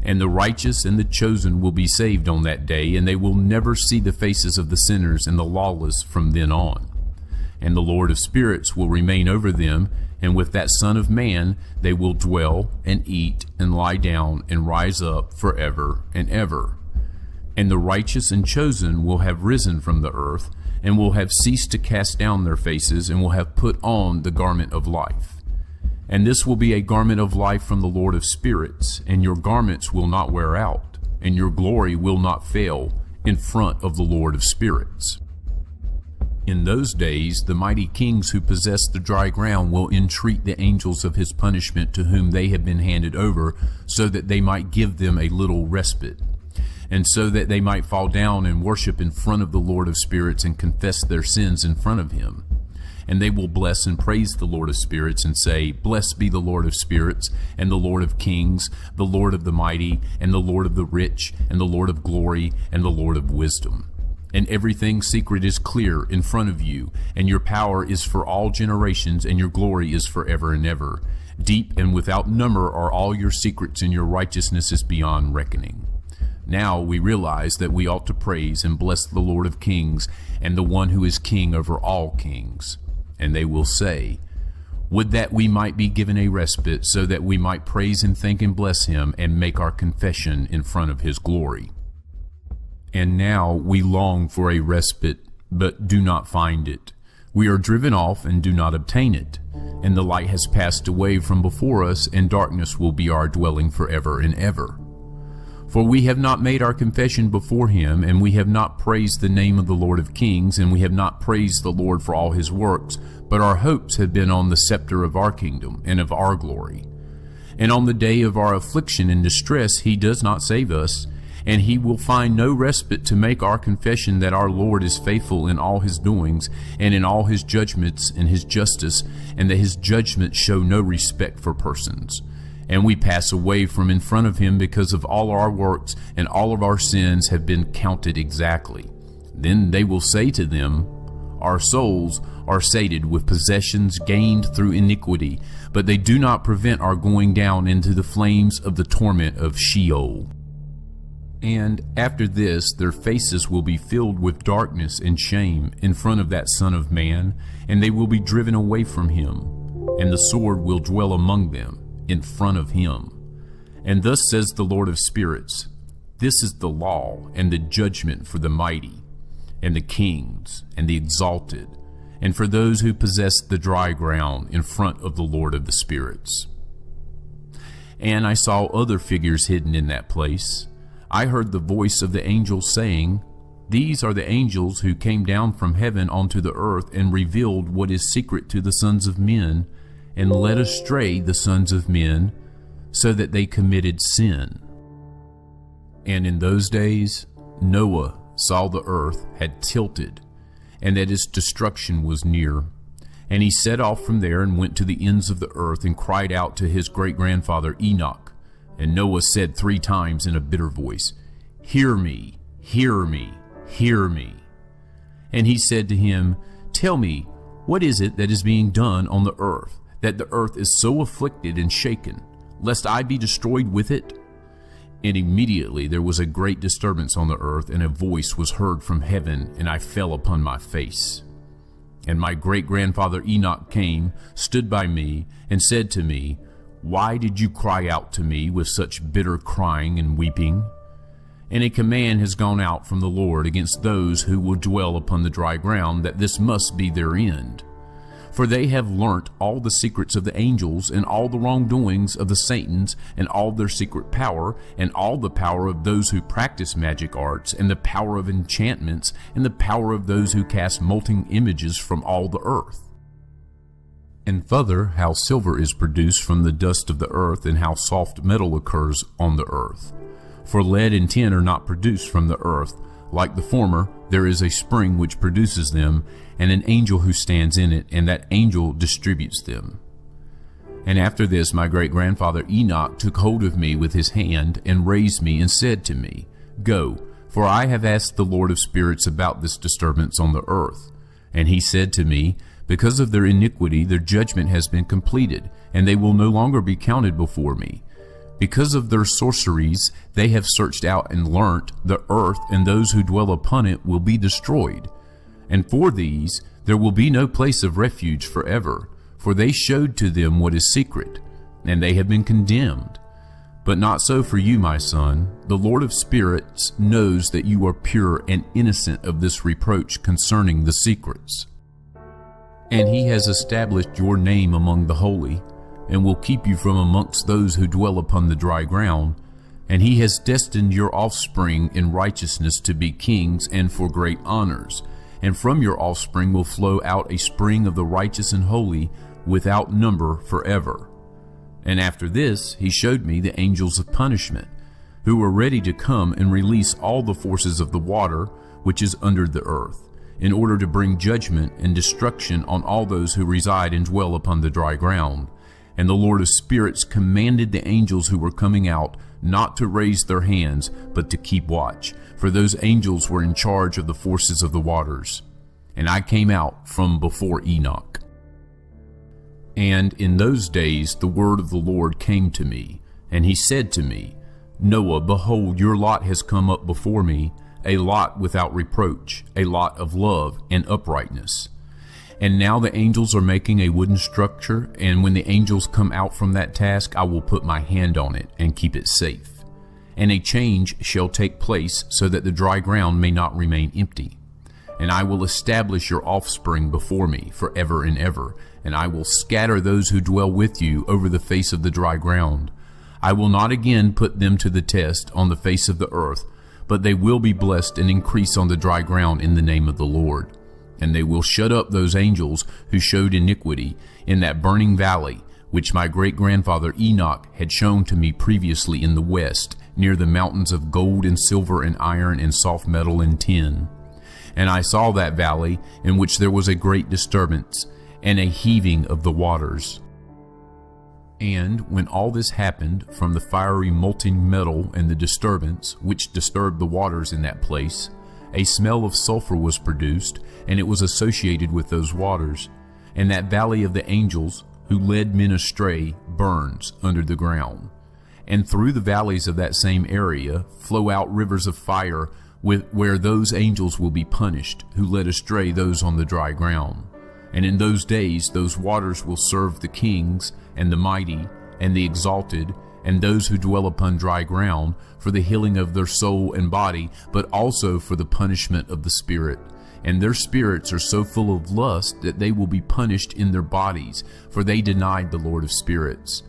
And the righteous and the chosen will be saved on that day, and they will never see the faces of the sinners and the lawless from then on. And the Lord of spirits will remain over them, and with that Son of Man they will dwell and eat and lie down and rise up forever and ever. And the righteous and chosen will have risen from the earth, and will have ceased to cast down their faces, and will have put on the garment of life. And this will be a garment of life from the Lord of spirits, and your garments will not wear out, and your glory will not fail in front of the Lord of spirits. In those days the mighty kings who possess the dry ground will entreat the angels of his punishment to whom they have been handed over, so that they might give them a little respite, and so that they might fall down and worship in front of the Lord of spirits and confess their sins in front of him. And they will bless and praise the Lord of spirits and say, Blessed be the Lord of spirits, and the Lord of kings, the Lord of the mighty, and the Lord of the rich, and the Lord of glory, and the Lord of wisdom. And everything secret is clear in front of you, and your power is for all generations, and your glory is forever and ever. Deep and without number are all your secrets, and your righteousness is beyond reckoning. Now we realize that we ought to praise and bless the Lord of kings, and the one who is king over all kings. And they will say, Would that we might be given a respite, so that we might praise and thank and bless him, and make our confession in front of his glory. And now we long for a respite, but do not find it. We are driven off and do not obtain it. And the light has passed away from before us, and darkness will be our dwelling forever and ever. For we have not made our confession before him, and we have not praised the name of the Lord of kings, and we have not praised the Lord for all his works, but our hopes have been on the scepter of our kingdom and of our glory. And on the day of our affliction and distress he does not save us, and he will find no respite to make our confession that our Lord is faithful in all his doings, and in all his judgments and his justice, and that his judgments show no respect for persons. And we pass away from in front of him because of all our works, and all of our sins have been counted exactly. Then they will say to them, Our souls are sated with possessions gained through iniquity, but they do not prevent our going down into the flames of the torment of Sheol. And after this, their faces will be filled with darkness and shame in front of that Son of Man, and they will be driven away from him, and the sword will dwell among them in front of him. And thus says the Lord of spirits, this is the law and the judgment for the mighty, and the kings, and the exalted, and for those who possess the dry ground in front of the Lord of the spirits. And I saw other figures hidden in that place. I heard the voice of the angel saying, these are the angels who came down from heaven onto the earth and revealed what is secret to the sons of men, and led astray the sons of men, so that they committed sin. And in those days Noah saw the earth had tilted, and that its destruction was near. And he set off from there and went to the ends of the earth, and cried out to his great-grandfather Enoch. And Noah said 3 times in a bitter voice, hear me, hear me, hear me. And he said to him, tell me, what is it that is being done on the earth, that the earth is so afflicted and shaken, lest I be destroyed with it? And immediately there was a great disturbance on the earth, and a voice was heard from heaven, and I fell upon my face. And my great-grandfather Enoch came, stood by me, and said to me, why did you cry out to me with such bitter crying and weeping? And a command has gone out from the Lord against those who will dwell upon the dry ground, that this must be their end. For they have learnt all the secrets of the angels, and all the wrongdoings of the Satans, and all their secret power, and all the power of those who practice magic arts, and the power of enchantments, and the power of those who cast molten images from all the earth. And further, how silver is produced from the dust of the earth, and how soft metal occurs on the earth. For lead and tin are not produced from the earth. Like the former, there is a spring which produces them, and an angel who stands in it, and that angel distributes them. And after this my great-grandfather Enoch took hold of me with his hand, and raised me, and said to me, go, for I have asked the Lord of spirits about this disturbance on the earth. And he said to me, because of their iniquity their judgment has been completed, and they will no longer be counted before me. Because of their sorceries they have searched out and learnt, the earth and those who dwell upon it will be destroyed. And for these there will be no place of refuge forever, for they showed to them what is secret, and they have been condemned. But not so for you, my son. The Lord of spirits knows that you are pure and innocent of this reproach concerning the secrets. And he has established your name among the holy, and will keep you from amongst those who dwell upon the dry ground. And he has destined your offspring in righteousness to be kings and for great honors. And from your offspring will flow out a spring of the righteous and holy, without number forever. And after this he showed me the angels of punishment, who were ready to come and release all the forces of the water which is under the earth, in order to bring judgment and destruction on all those who reside and dwell upon the dry ground. And the Lord of spirits commanded the angels who were coming out not to raise their hands, but to keep watch, for those angels were in charge of the forces of the waters. And I came out from before Enoch. And in those days the word of the Lord came to me, and he said to me, Noah, behold, your lot has come up before me, a lot without reproach, a lot of love and uprightness. And now the angels are making a wooden structure, and when the angels come out from that task, I will put my hand on it and keep it safe. And a change shall take place, so that the dry ground may not remain empty. And I will establish your offspring before me forever and ever, and I will scatter those who dwell with you over the face of the dry ground. I will not again put them to the test on the face of the earth, but they will be blessed and increase on the dry ground in the name of the Lord. And they will shut up those angels who showed iniquity in that burning valley, which my great-grandfather Enoch had shown to me previously in the west, near the mountains of gold and silver and iron and soft metal and tin. And I saw that valley, in which there was a great disturbance, and a heaving of the waters. And when all this happened, from the fiery molten metal and the disturbance, which disturbed the waters in that place, a smell of sulfur was produced, and it was associated with those waters. And that valley of the angels, who led men astray, burns under the ground. and through the valleys of that same area flow out rivers of fire, where those angels will be punished who led astray those on the dry ground. And in those days those waters will serve the kings and the mighty and the exalted and those who dwell upon dry ground for the healing of their soul and body, but also for the punishment of the spirit. And their spirits are so full of lust that they will be punished in their bodies, for they denied the Lord of spirits.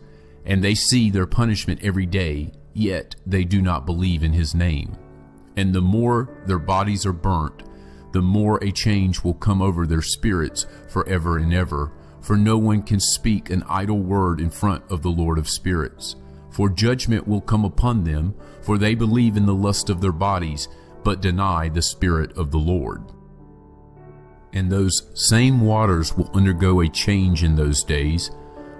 And they see their punishment every day, yet they do not believe in his name. And the more their bodies are burnt, the more a change will come over their spirits forever and ever. For no one can speak an idle word in front of the Lord of spirits. For judgment will come upon them, for they believe in the lust of their bodies, but deny the Spirit of the Lord. And those same waters will undergo a change in those days.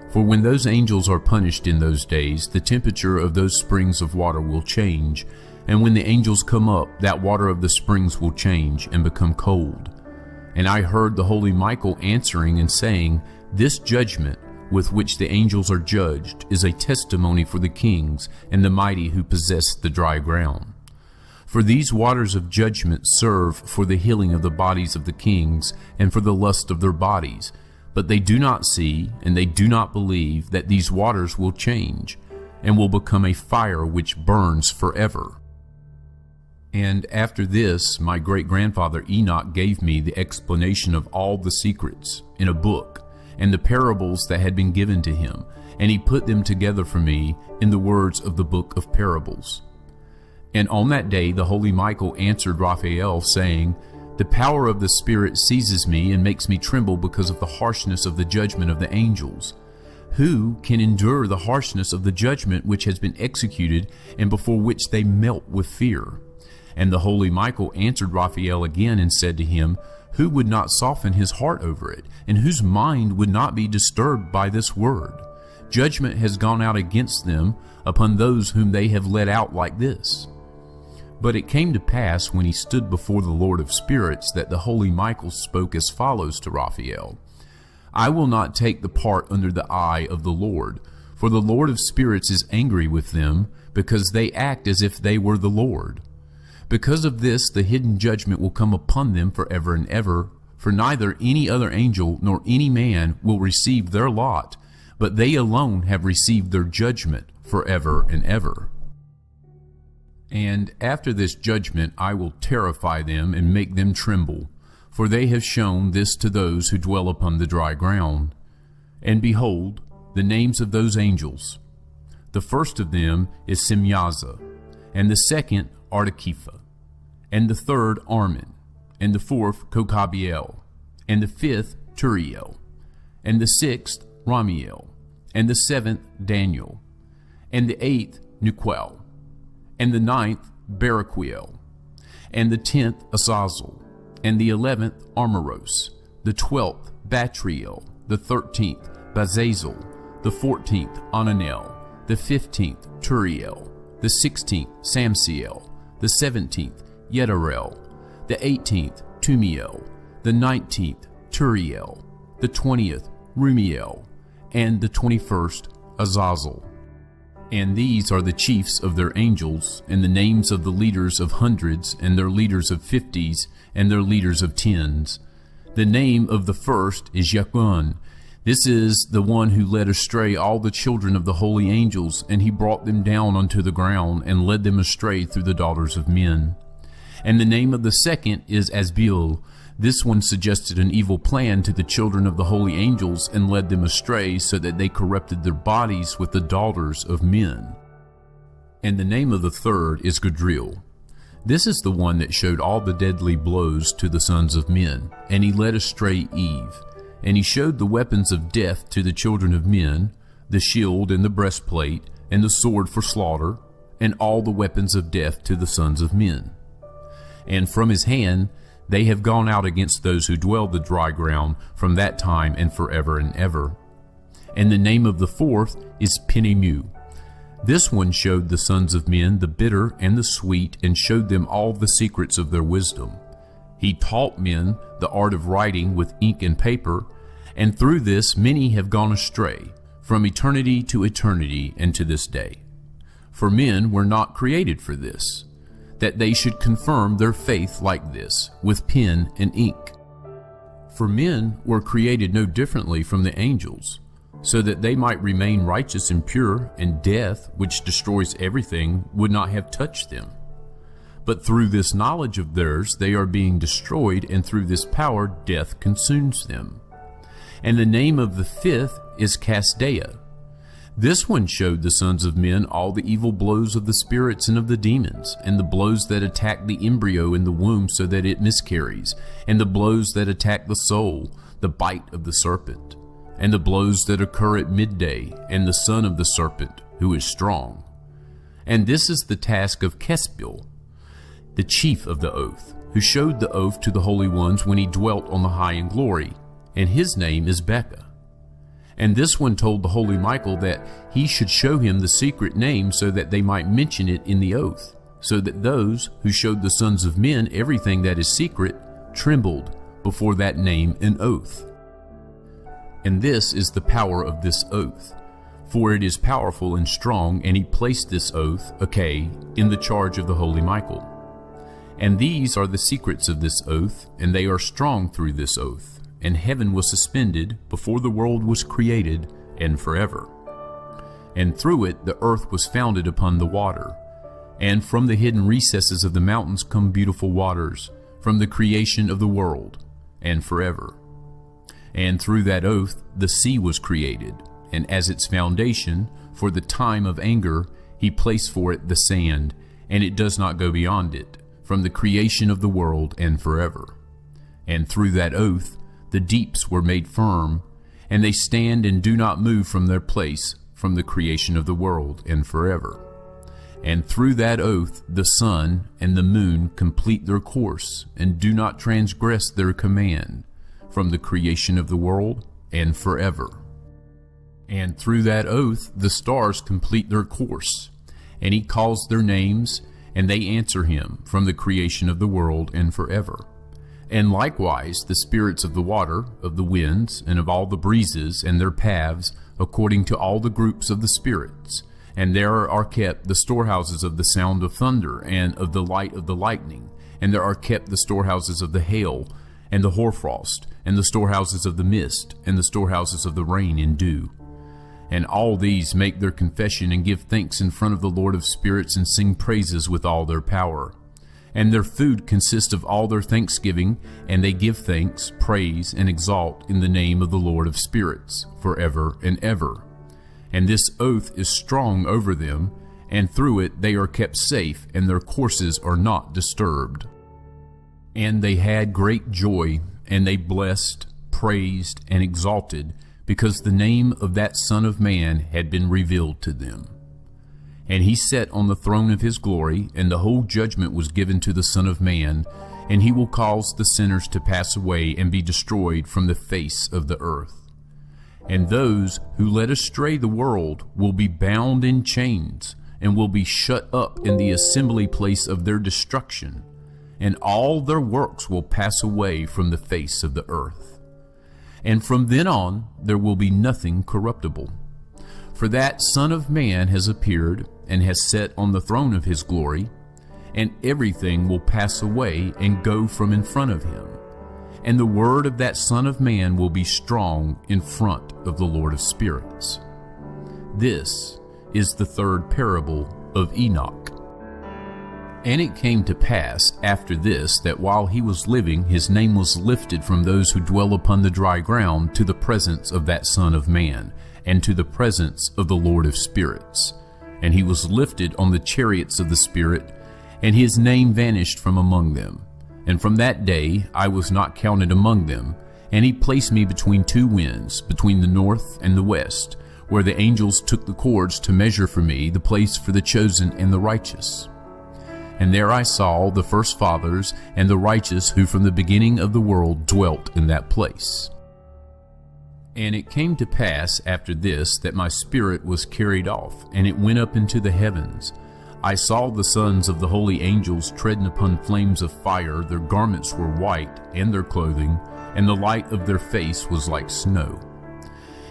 For when those angels are punished in those days, the temperature of those springs of water will change. And when the angels come up, that water of the springs will change and become cold. And I heard the holy Michael answering and saying, This judgment with which the angels are judged is a testimony for the kings and the mighty who possess the dry ground. For these waters of judgment serve for the healing of the bodies of the kings and for the lust of their bodies. But they do not see and they do not believe that these waters will change and will become a fire which burns forever. And after this, my great-grandfather Enoch gave me the explanation of all the secrets in a book and the parables that had been given to him, and he put them together for me in the words of the book of parables. And on that day the holy Michael answered Raphael, saying, The power of the Spirit seizes me and makes me tremble because of the harshness of the judgment of the angels. Who can endure the harshness of the judgment which has been executed and before which they melt with fear? And the holy Michael answered Raphael again and said to him, Who would not soften his heart over it, and whose mind would not be disturbed by this word? Judgment has gone out against them upon those whom they have led out like this. But it came to pass when he stood before the Lord of spirits that the holy Michael spoke as follows to Raphael, I will not take the part under the eye of the Lord, for the Lord of spirits is angry with them, because they act as if they were the Lord. Because of this, the hidden judgment will come upon them forever and ever, for neither any other angel nor any man will receive their lot, but they alone have received their judgment forever and ever. And after this judgment I will terrify them and make them tremble, for they have shown this to those who dwell upon the dry ground. And behold, the names of those angels. The first of them is Simyaza, and the second Artakipha, and the third Armin, and the fourth Kokabiel, and the fifth Turiel, and the sixth Ramiel, and the seventh Daniel, and the eighth Nuquel, and the ninth Baraquiel, and the 10th Azazel, and the 11th Armoros, the 12th Batriel, the 13th Bazazel, the 14th Ananel, the 15th Turiel, the 16th Samsiel, the 17th Yedarel, the 18th Tumiel, the 19th Turiel, the 20th Rumiel, and the 21st Azazel. And these are the chiefs of their angels, and the names of the leaders of hundreds, and their leaders of 50s, and their leaders of 10s. The name of the first is Yakun. This is the one who led astray all the children of the holy angels, and he brought them down unto the ground, and led them astray through the daughters of men. And the name of the second is Asbiel. This one suggested an evil plan to the children of the holy angels and led them astray, so that they corrupted their bodies with the daughters of men. And the name of the third is Gadriel. This is the one that showed all the deadly blows to the sons of men, and he led astray Eve. And he showed the weapons of death to the children of men, the shield and the breastplate, and the sword for slaughter, and all the weapons of death to the sons of men. And from his hand they have gone out against those who dwell the dry ground from that time and forever and ever. And the name of the fourth is Penemu. This one showed the sons of men the bitter and the sweet, and showed them all the secrets of their wisdom. He taught men the art of writing with ink and paper, and through this many have gone astray, from eternity to eternity and to this day. For men were not created for this, that they should confirm their faith like this, with pen and ink. For men were created no differently from the angels, so that they might remain righteous and pure, and death, which destroys everything, would not have touched them. But through this knowledge of theirs they are being destroyed, and through this power death consumes them. And the name of the fifth is Casdea. This one showed the sons of men all the evil blows of the spirits and of the demons, and the blows that attack the embryo in the womb so that it miscarries, and the blows that attack the soul, the bite of the serpent, and the blows that occur at midday, and the son of the serpent, who is strong. And this is the task of Kespil, the chief of the oath, who showed the oath to the holy ones when he dwelt on the high in glory, and his name is Becca. And this one told the holy Michael that he should show him the secret name so that they might mention it in the oath, so that those who showed the sons of men everything that is secret trembled before that name and oath. And this is the power of this oath, for it is powerful and strong, and he placed this oath, okay, in the charge of the holy Michael. And these are the secrets of this oath, and they are strong through this oath. And heaven was suspended before the world was created, and forever. And through it the earth was founded upon the water. And from the hidden recesses of the mountains come beautiful waters, from the creation of the world, and forever. And through that oath the sea was created, and as its foundation, for the time of anger, he placed for it the sand, and it does not go beyond it, from the creation of the world, and forever. And through that oath the deeps were made firm, and they stand and do not move from their place from the creation of the world, and forever. And through that oath the sun and the moon complete their course, and do not transgress their command, from the creation of the world, and forever. And through that oath the stars complete their course, and he calls their names, and they answer him, from the creation of the world, and forever. And likewise the spirits of the water, of the winds, and of all the breezes, and their paths, according to all the groups of the spirits. And there are kept the storehouses of the sound of thunder, and of the light of the lightning. And there are kept the storehouses of the hail, and the hoarfrost, and the storehouses of the mist, and the storehouses of the rain and dew. And all these make their confession, and give thanks in front of the Lord of spirits, and sing praises with all their power. And their food consists of all their thanksgiving, and they give thanks, praise, and exalt in the name of the Lord of spirits, forever and ever. And this oath is strong over them, and through it they are kept safe, and their courses are not disturbed. And they had great joy, and they blessed, praised, and exalted, because the name of that Son of Man had been revealed to them. And he sat on the throne of his glory, and the whole judgment was given to the Son of Man, and he will cause the sinners to pass away and be destroyed from the face of the earth. And those who led astray the world will be bound in chains, and will be shut up in the assembly place of their destruction, and all their works will pass away from the face of the earth. And from then on there will be nothing corruptible. For that Son of Man has appeared, and has sat on the throne of his glory, and everything will pass away and go from in front of him. And the word of that Son of Man will be strong in front of the Lord of spirits. This is the third parable of Enoch. And it came to pass after this that while he was living, his name was lifted from those who dwell upon the dry ground to the presence of that Son of Man, and to the presence of the Lord of spirits. And he was lifted on the chariots of the Spirit, and his name vanished from among them. And from that day I was not counted among them, and he placed me between two winds, between the north and the west, where the angels took the cords to measure for me the place for the chosen and the righteous. And there I saw the first fathers and the righteous who from the beginning of the world dwelt in that place. And it came to pass after this that my spirit was carried off, and it went up into the heavens. I saw the sons of the holy angels treading upon flames of fire. Their garments were white, and their clothing, and the light of their face was like snow.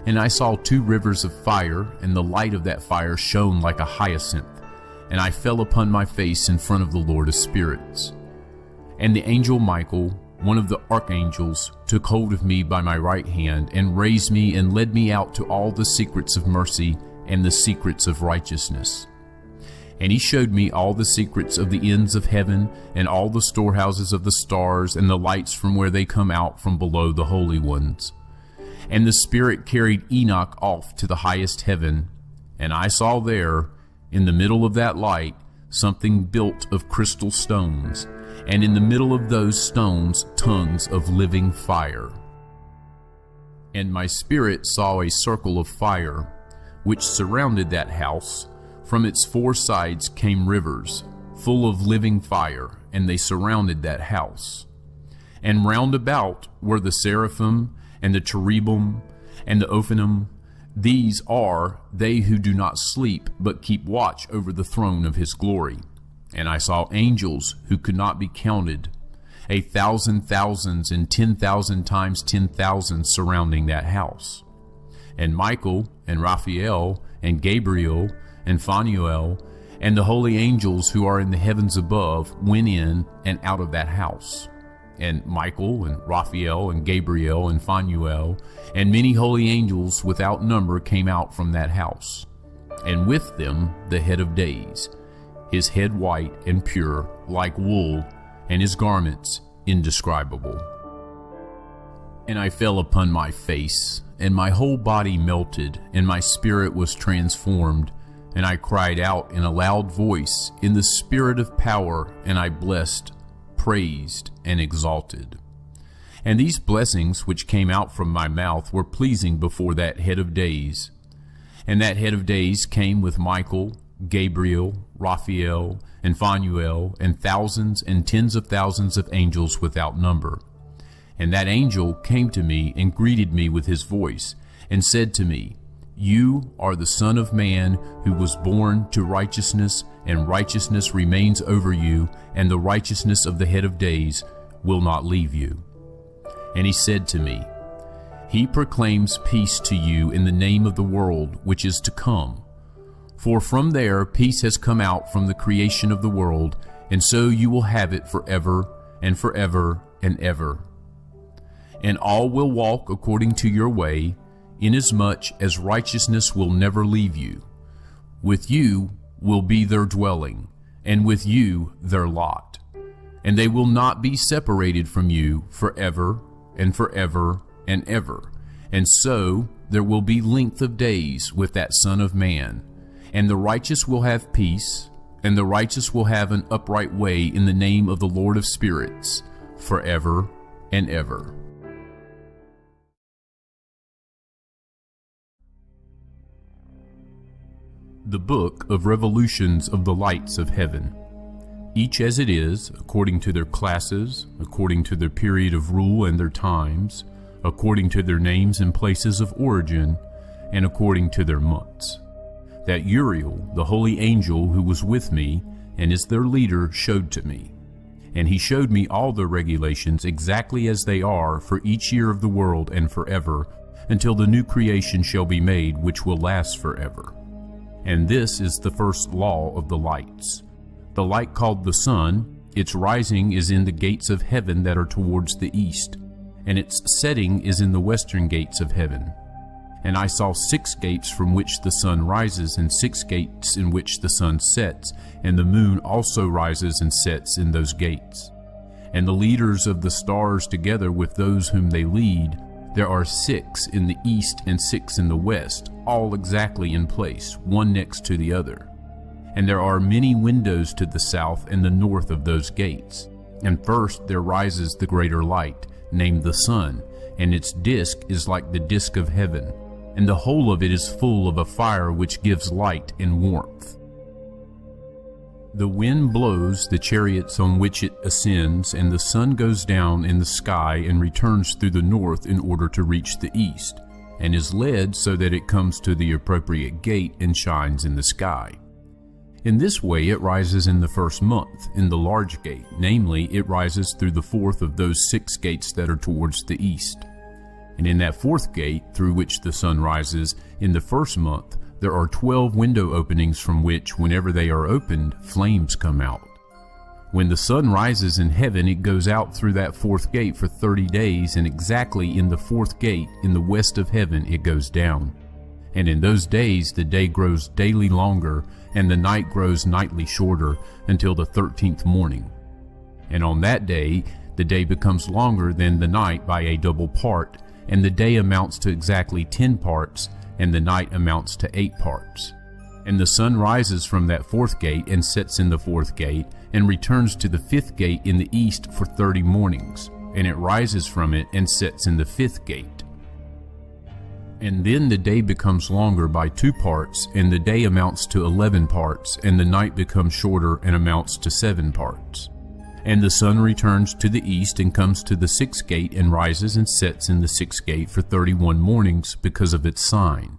And I saw two rivers of fire, and the light of that fire shone like a hyacinth, and I fell upon my face in front of the Lord of spirits. And the angel Michael, one of the archangels, took hold of me by my right hand and raised me and led me out to all the secrets of mercy and the secrets of righteousness. And he showed me all the secrets of the ends of heaven and all the storehouses of the stars and the lights from where they come out from below the holy ones. And the Spirit carried Enoch off to the highest heaven, and I saw there, in the middle of that light, something built of crystal stones, and in the middle of those stones tongues of living fire. And my spirit saw a circle of fire, which surrounded that house. From its four sides came rivers, full of living fire, and they surrounded that house. And round about were the seraphim, and the cherubim, and the ophanim. These are they who do not sleep, but keep watch over the throne of his glory. And I saw angels who could not be counted, 1,000 thousands and 10,000 times 10,000 surrounding that house. And Michael and Raphael and Gabriel and Phanuel and the holy angels who are in the heavens above went in and out of that house. And Michael and Raphael and Gabriel and Phanuel and many holy angels without number came out from that house. And with them the head of days, his head white and pure like wool, and his garments indescribable. And I fell upon my face, and my whole body melted, and my spirit was transformed. And I cried out in a loud voice in the spirit of power, and I blessed, praised, and exalted. And these blessings which came out from my mouth were pleasing before that head of days. And that head of days came with Michael, Gabriel, Raphael, and Phanuel, and thousands and tens of thousands of angels without number. And that angel came to me and greeted me with his voice, and said to me, You are the Son of Man who was born to righteousness, and righteousness remains over you, and the righteousness of the head of days will not leave you. And he said to me, He proclaims peace to you in the name of the world which is to come. For from there peace has come out from the creation of the world, and so you will have it forever and forever and ever. And all will walk according to your way, inasmuch as righteousness will never leave you. With you will be their dwelling, and with you their lot. And they will not be separated from you forever and forever and ever. And so there will be length of days with that Son of Man. And the righteous will have peace, and the righteous will have an upright way in the name of the Lord of spirits, forever and ever. The Book of Revolutions of the Lights of Heaven, each as it is, according to their classes, according to their period of rule and their times, according to their names and places of origin, and according to their months. That Uriel, the holy angel who was with me, and is their leader, showed to me. And he showed me all the regulations exactly as they are for each year of the world and forever, until the new creation shall be made, which will last forever. And this is the first law of the lights. The light called the sun, its rising is in the gates of heaven that are towards the east, and its setting is in the western gates of heaven. And I saw 6 gates from which the sun rises, and 6 gates in which the sun sets, and the moon also rises and sets in those gates. And the leaders of the stars together with those whom they lead, there are 6 in the east and 6 in the west, all exactly in place, one next to the other. And there are many windows to the south and the north of those gates. And first there rises the greater light, named the sun, and its disk is like the disk of heaven. And the whole of it is full of a fire which gives light and warmth. The wind blows the chariots on which it ascends, and the sun goes down in the sky and returns through the north in order to reach the east, and is led so that it comes to the appropriate gate and shines in the sky. In this way it rises in the first month, in the large gate, namely, it rises through the fourth of those 6 gates that are towards the east. And in that 4th gate, through which the sun rises, in the first month, there are 12 window openings from which, whenever they are opened, flames come out. When the sun rises in heaven, it goes out through that fourth gate for 30 days, and exactly in the fourth gate, in the west of heaven, it goes down. And in those days the day grows daily longer, and the night grows nightly shorter, until the 13th morning. And on that day the day becomes longer than the night by a double part, and the day amounts to exactly 10 parts, and the night amounts to 8 parts. And the sun rises from that fourth gate and sets in the fourth gate, and returns to the fifth gate in the east for 30 mornings, and it rises from it and sets in the fifth gate. And then the day becomes longer by 2 parts, and the day amounts to 11 parts, and the night becomes shorter and amounts to 7 parts. And the sun returns to the east and comes to the sixth gate and rises and sets in the sixth gate for 31 mornings because of its sign.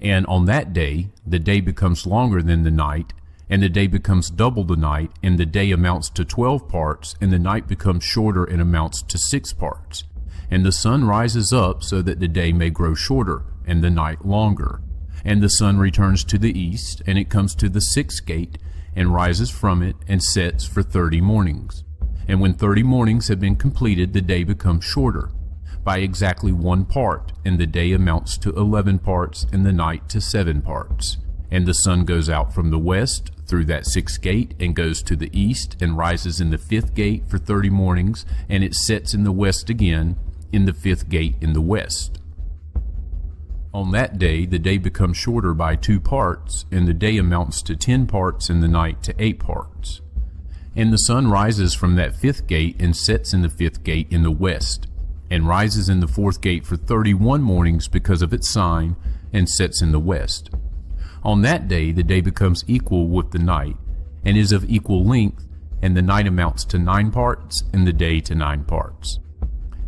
And on that day the day becomes longer than the night, and the day becomes double the night, and the day amounts to 12 parts, and the night becomes shorter and amounts to 6 parts. And the sun rises up so that the day may grow shorter, and the night longer. And the sun returns to the east, and it comes to the sixth gate, and rises from it, and sets for 30 mornings. And when 30 mornings have been completed, the day becomes shorter, by exactly 1 part, and the day amounts to 11 parts, and the night to 7 parts. And the sun goes out from the west through that sixth gate and goes to the east and rises in the fifth gate for 30 mornings, and it sets in the west again in the fifth gate in the west. On that day the day becomes shorter by 2 parts, and the day amounts to 10 parts and the night to 8 parts. And the sun rises from that fifth gate and sets in the fifth gate in the west, and rises in the fourth gate for 31 mornings because of its sign, and sets in the west. On that day the day becomes equal with the night, and is of equal length, and the night amounts to 9 parts, and the day to 9 parts.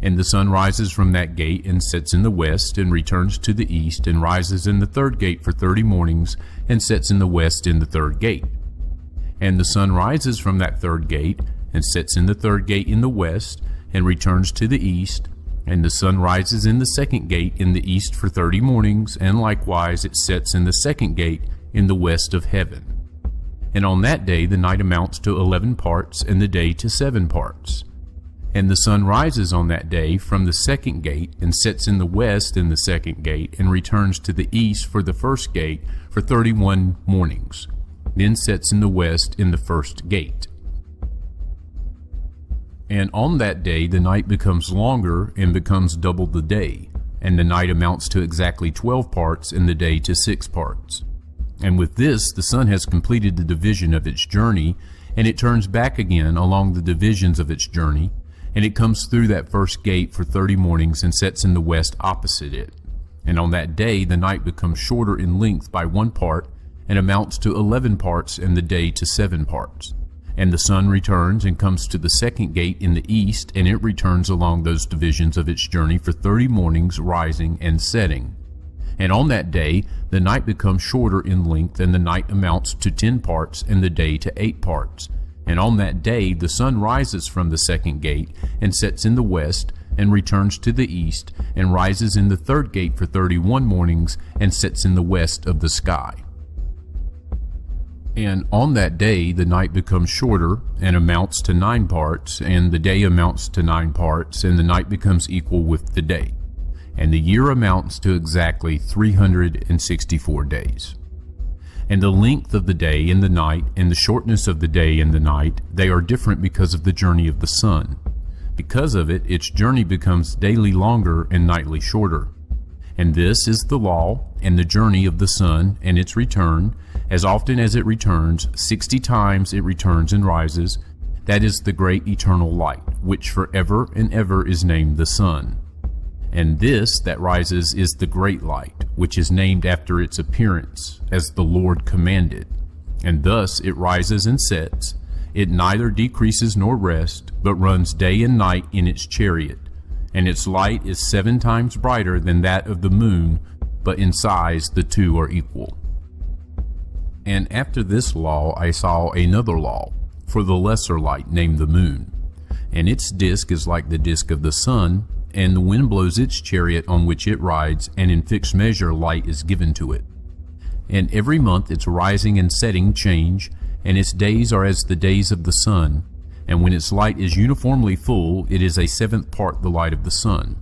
And the sun rises from that gate and sets in the west, and returns to the east, and rises in the third gate for 30 mornings, and sets in the west in the third gate. And the sun rises from that third gate, and sets in the third gate in the west, and returns to the east, and the sun rises in the second gate in the east for 30 mornings, and likewise it sets in the second gate in the west of heaven. And on that day the night amounts to 11 parts, and the day to 7 parts. And the sun rises on that day from the second gate, and sets in the west in the second gate, and returns to the east for the first gate for 31 mornings, then sets in the west in the first gate. And on that day the night becomes longer and becomes double the day, and the night amounts to exactly 12 parts, and the day to 6 parts. And with this the sun has completed the division of its journey, and it turns back again along the divisions of its journey, and it comes through that first gate for 30 mornings and sets in the west opposite it. And on that day the night becomes shorter in length by 1 part, and amounts to 11 parts, and the day to 7 parts. And the sun returns and comes to the second gate in the east, and it returns along those divisions of its journey for 30 mornings, rising and setting. And on that day the night becomes shorter in length, and the night amounts to 10 parts, and the day to 8 parts. And on that day the sun rises from the second gate, and sets in the west, and returns to the east, and rises in the third gate for 31 mornings, and sets in the west of the sky. And on that day the night becomes shorter, and amounts to 9 parts, and the day amounts to 9 parts, and the night becomes equal with the day. And the year amounts to exactly 364 days. And the length of the day and the night, and the shortness of the day and the night, they are different because of the journey of the sun. Because of it, its journey becomes daily longer and nightly shorter. And this is the law and the journey of the sun, and its return, as often as it returns, 60 times it returns and rises. That is the great eternal light, which forever and ever is named the sun. And this that rises is the great light, which is named after its appearance, as the Lord commanded. And thus it rises and sets. It neither decreases nor rests, but runs day and night in its chariot. And its light is 7 times brighter than that of the moon, but in size the two are equal. And after this law I saw another law, for the lesser light, named the moon. And its disk is like the disk of the sun, and the wind blows its chariot on which it rides, and in fixed measure light is given to it. and every month its rising and setting change, and its days are as the days of the sun. And when its light is uniformly full, it is a seventh part the light of the sun.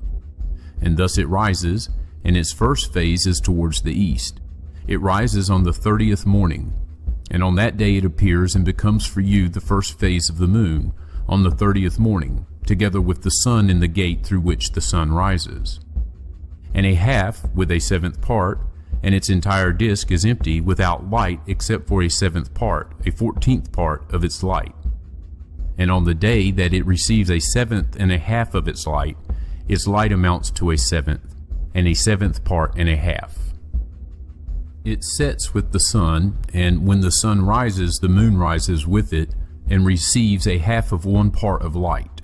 And thus it rises, and its first phase is towards the east. It rises on the 30th morning, and on that day it appears and becomes for you the first phase of the moon, on the 30th morning, together with the sun in the gate through which the sun rises. And a half with a seventh part, and its entire disk is empty without light except for a seventh part, a 14th part of its light. And on the day that it receives a seventh and a half of its light amounts to a seventh, and a seventh part and a half. It sets with the sun, and when the sun rises, the moon rises with it, and receives a half of one part of light.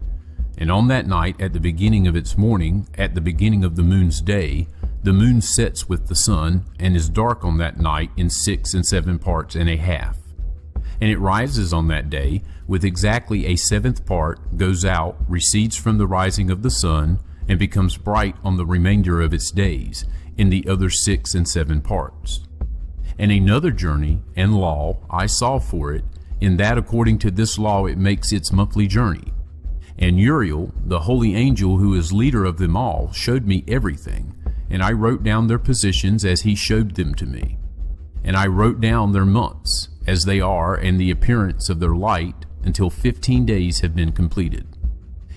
And on that night, at the beginning of its morning, at the beginning of the moon's day, the moon sets with the sun, and is dark on that night in 6 and 7 parts and a half. And it rises on that day, with exactly a seventh part, goes out, recedes from the rising of the sun, and becomes bright on the remainder of its days, in the other 6 and 7 parts. And another journey and law I saw for it, in that according to this law it makes its monthly journey. And Uriel, the holy angel who is leader of them all, showed me everything, and I wrote down their positions as he showed them to me. And I wrote down their months, as they are, and the appearance of their light, until 15 days have been completed.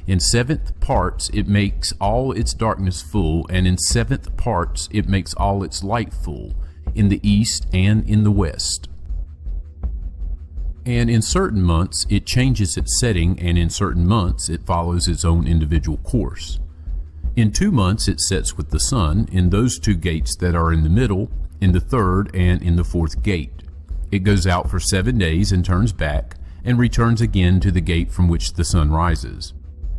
In seventh parts it makes all its darkness full, and in seventh parts it makes all its light full, in the east and in the west. And in certain months it changes its setting, and in certain months it follows its own individual course. In 2 months it sets with the sun, in those 2 gates that are in the middle, in the 3rd and in the 4th gate. It goes out for 7 days and turns back, and returns again to the gate from which the sun rises.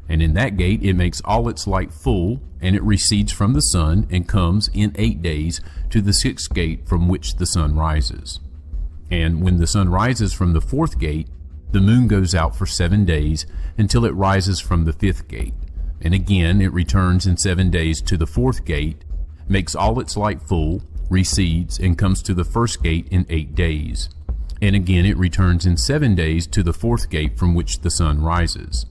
And in that gate it makes all its light full, and it recedes from the sun, and comes in 8 days to the 6th gate from which the sun rises. And when the sun rises from the 4th gate, the moon goes out for 7 days, until it rises from the 5th gate. And again it returns in 7 days to the 4th gate, makes all its light full, recedes, and comes to the 1st gate in 8 days. And again it returns in 7 days to the 4th gate from which the sun rises.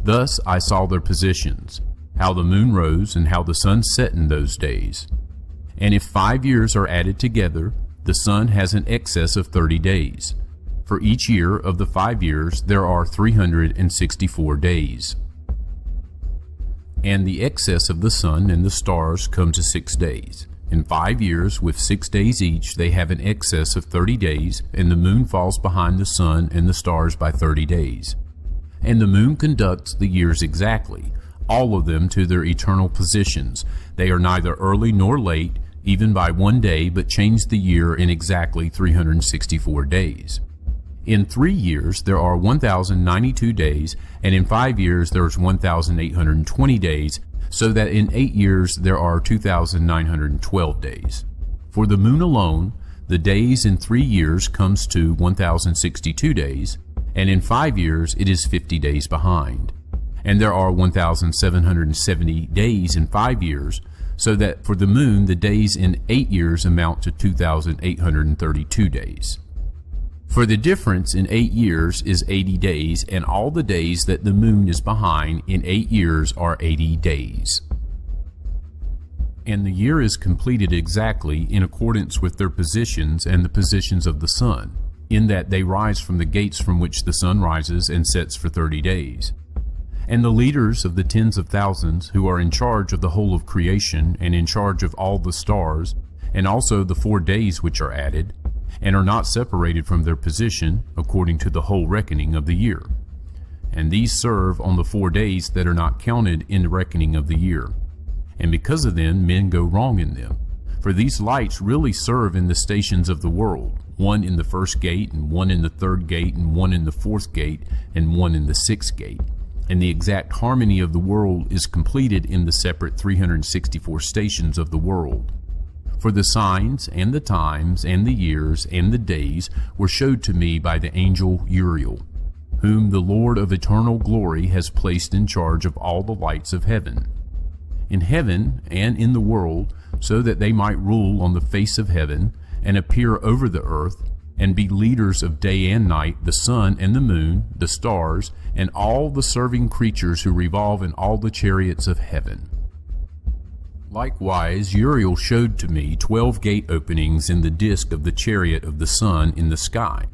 Thus I saw their positions, how the moon rose and how the sun set in those days. And if 5 years are added together, the sun has an excess of 30 days. For each year of the 5 years there are 364 days. And the excess of the sun and the stars come to 6 days. In 5 years, with 6 days each, they have an excess of 30 days, and the moon falls behind the sun and the stars by 30 days. And the moon conducts the years exactly, all of them to their eternal positions. They are neither early nor late, even by 1 day, but change the year in exactly 364 days. In 3 years there are 1,092 days, and in 5 years there is 1,820 days, so that in 8 years there are 2,912 days. For the moon alone, the days in 3 years comes to 1,062 days, and in 5 years it is 50 days behind. And there are 1,770 days in 5 years, so that for the moon the days in 8 years amount to 2,832 days. For the difference in 8 years is 80 days, and all the days that the moon is behind in 8 years are 80 days. And the year is completed exactly in accordance with their positions and the positions of the sun, in that they rise from the gates from which the sun rises and sets for 30 days. And the leaders of the tens of thousands, who are in charge of the whole of creation and in charge of all the stars, and also the 4 days which are added, and are not separated from their position according to the whole reckoning of the year. And these serve on the 4 days that are not counted in the reckoning of the year. And because of them men go wrong in them. For these lights really serve in the stations of the world, one in the 1st gate, and one in the 3rd gate, and one in the 4th gate, and one in the 6th gate. And the exact harmony of the world is completed in the separate 364 stations of the world. For the signs, and the times, and the years, and the days were showed to me by the angel Uriel, whom the Lord of eternal glory has placed in charge of all the lights of heaven, in heaven and in the world, so that they might rule on the face of heaven, and appear over the earth, and be leaders of day and night, the sun and the moon, the stars, and all the serving creatures who revolve in all the chariots of heaven. Likewise, Uriel showed to me 12 gate openings in the disk of the chariot of the sun in the sky,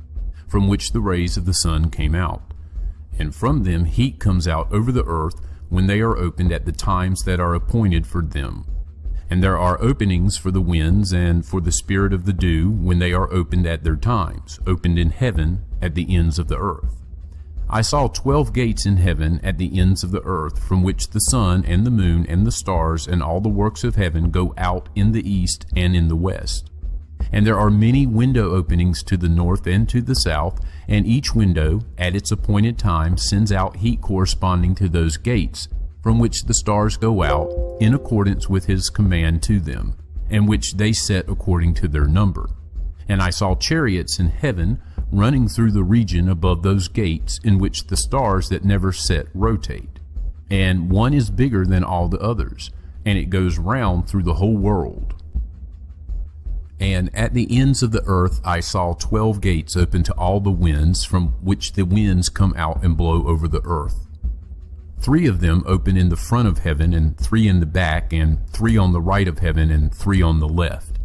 from which the rays of the sun came out. And from them heat comes out over the earth when they are opened at the times that are appointed for them. And there are openings for the winds and for the spirit of the dew when they are opened at their times, opened in heaven at the ends of the earth. I saw 12 gates in heaven at the ends of the earth, from which the sun and the moon and the stars and all the works of heaven go out in the east and in the west. And there are many window openings to the north and to the south, and each window, at its appointed time, sends out heat corresponding to those gates, from which the stars go out, in accordance with his command to them, and which they set according to their number. And I saw chariots in heaven, running through the region above those gates, in which the stars that never set rotate. And one is bigger than all the others, and it goes round through the whole world. And at the ends of the earth I saw 12 gates open to all the winds, from which the winds come out and blow over the earth. 3 of them open in the front of heaven, and 3 in the back, and 3 on the right of heaven, and 3 on the left.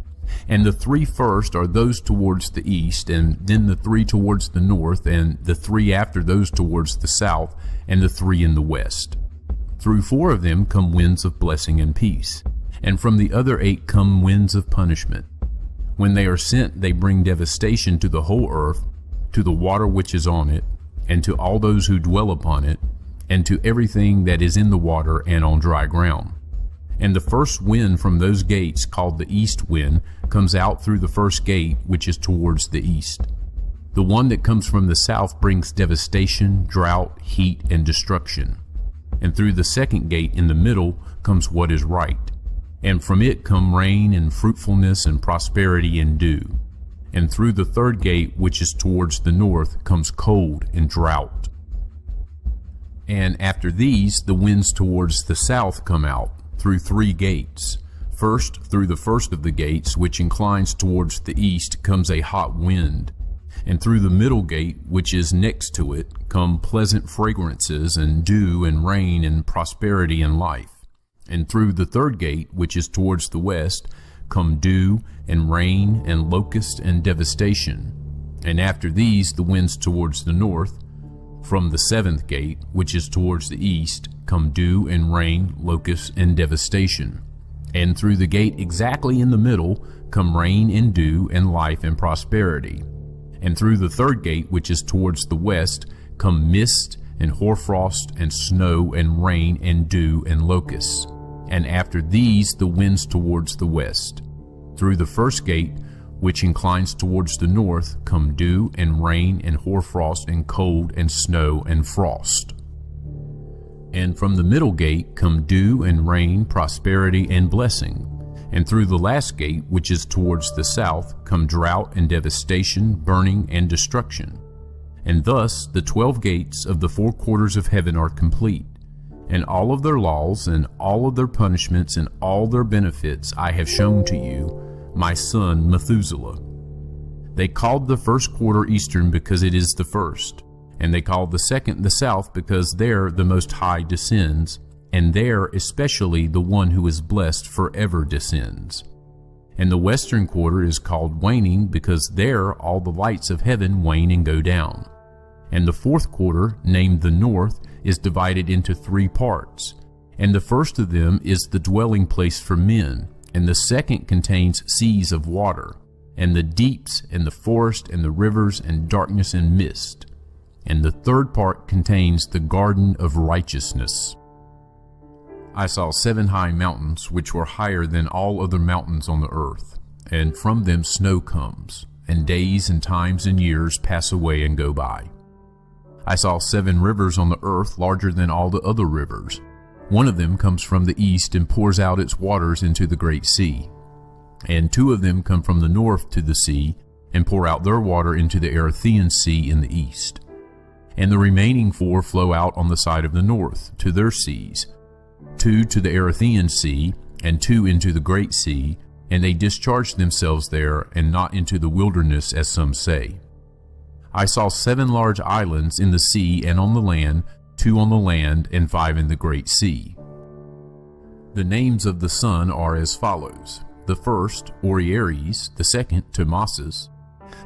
And the 3 first are those towards the east, and then the 3 towards the north, and the 3 after those towards the south, and the 3 in the west. Through 4 of them come winds of blessing and peace, and from the other 8 come winds of punishment. When they are sent, they bring devastation to the whole earth, to the water which is on it, and to all those who dwell upon it, and to everything that is in the water and on dry ground. And the first wind from those gates, called the east wind, comes out through the first gate, which is towards the east. The one that comes from the south brings devastation, drought, heat, and destruction. And through the second gate in the middle comes what is right. And from it come rain and fruitfulness and prosperity and dew. And through the third gate, which is towards the north, comes cold and drought. And after these, the winds towards the south come out, through 3 gates. First, through the first of the gates, which inclines towards the east, comes a hot wind. And through the middle gate, which is next to it, come pleasant fragrances and dew and rain and prosperity and life. And through the third gate, which is towards the west, come dew and rain and locust and devastation. And after these, the winds towards the north. From the 7th gate, which is towards the east, come dew and rain, locusts and devastation. And through the gate exactly in the middle come rain and dew and life and prosperity. And through the third gate, which is towards the west, come mist and hoarfrost and snow and rain and dew and locusts. And after these, the winds towards the west. Through the first gate, which inclines towards the north, come dew and rain and hoarfrost and cold and snow and frost. And from the middle gate come dew and rain, prosperity and blessing. And through the last gate, which is towards the south, come drought and devastation, burning and destruction. And thus the 12 gates of the 4 quarters of heaven are complete. And all of their laws and all of their punishments and all their benefits I have shown to you, my son Methuselah. They called the first quarter eastern because it is the first, and they called the second the south because there the Most High descends, and there especially the one who is blessed forever descends. And the western quarter is called waning because there all the lights of heaven wane and go down. And the 4th quarter, named the north, is divided into 3 parts. And the first of them is the dwelling place for men, and the second contains seas of water, and the deeps, and the forest, and the rivers, and darkness and mist. And the third part contains the garden of righteousness. I saw 7 high mountains, which were higher than all other mountains on the earth, and from them snow comes, and days and times and years pass away and go by. I saw 7 rivers on the earth larger than all the other rivers. One of them comes from the east and pours out its waters into the great sea. And 2 of them come from the north to the sea and pour out their water into the Erythraean Sea in the east. And the remaining 4 flow out on the side of the north to their seas, 2 to the Erythraean Sea, and 2 into the great sea, and they discharged themselves there, and not into the wilderness, as some say. I saw 7 large islands in the sea and on the land, 2 on the land, and 5 in the great sea. The names of the sun are as follows: the first, Orieres; the second, Tomasis.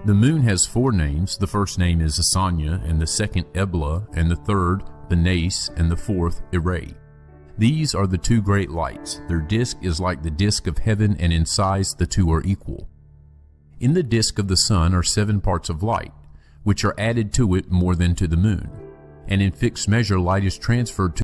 The moon has 4 names. The first name is Asanya, and the second, Ebla, and the third, Benace, and the fourth, Irae. These are the 2 great lights. Their disk is like the disk of heaven, and in size the 2 are equal. In the disk of the sun are 7 parts of light, which are added to it more than to the moon. And in fixed measure light is transferred to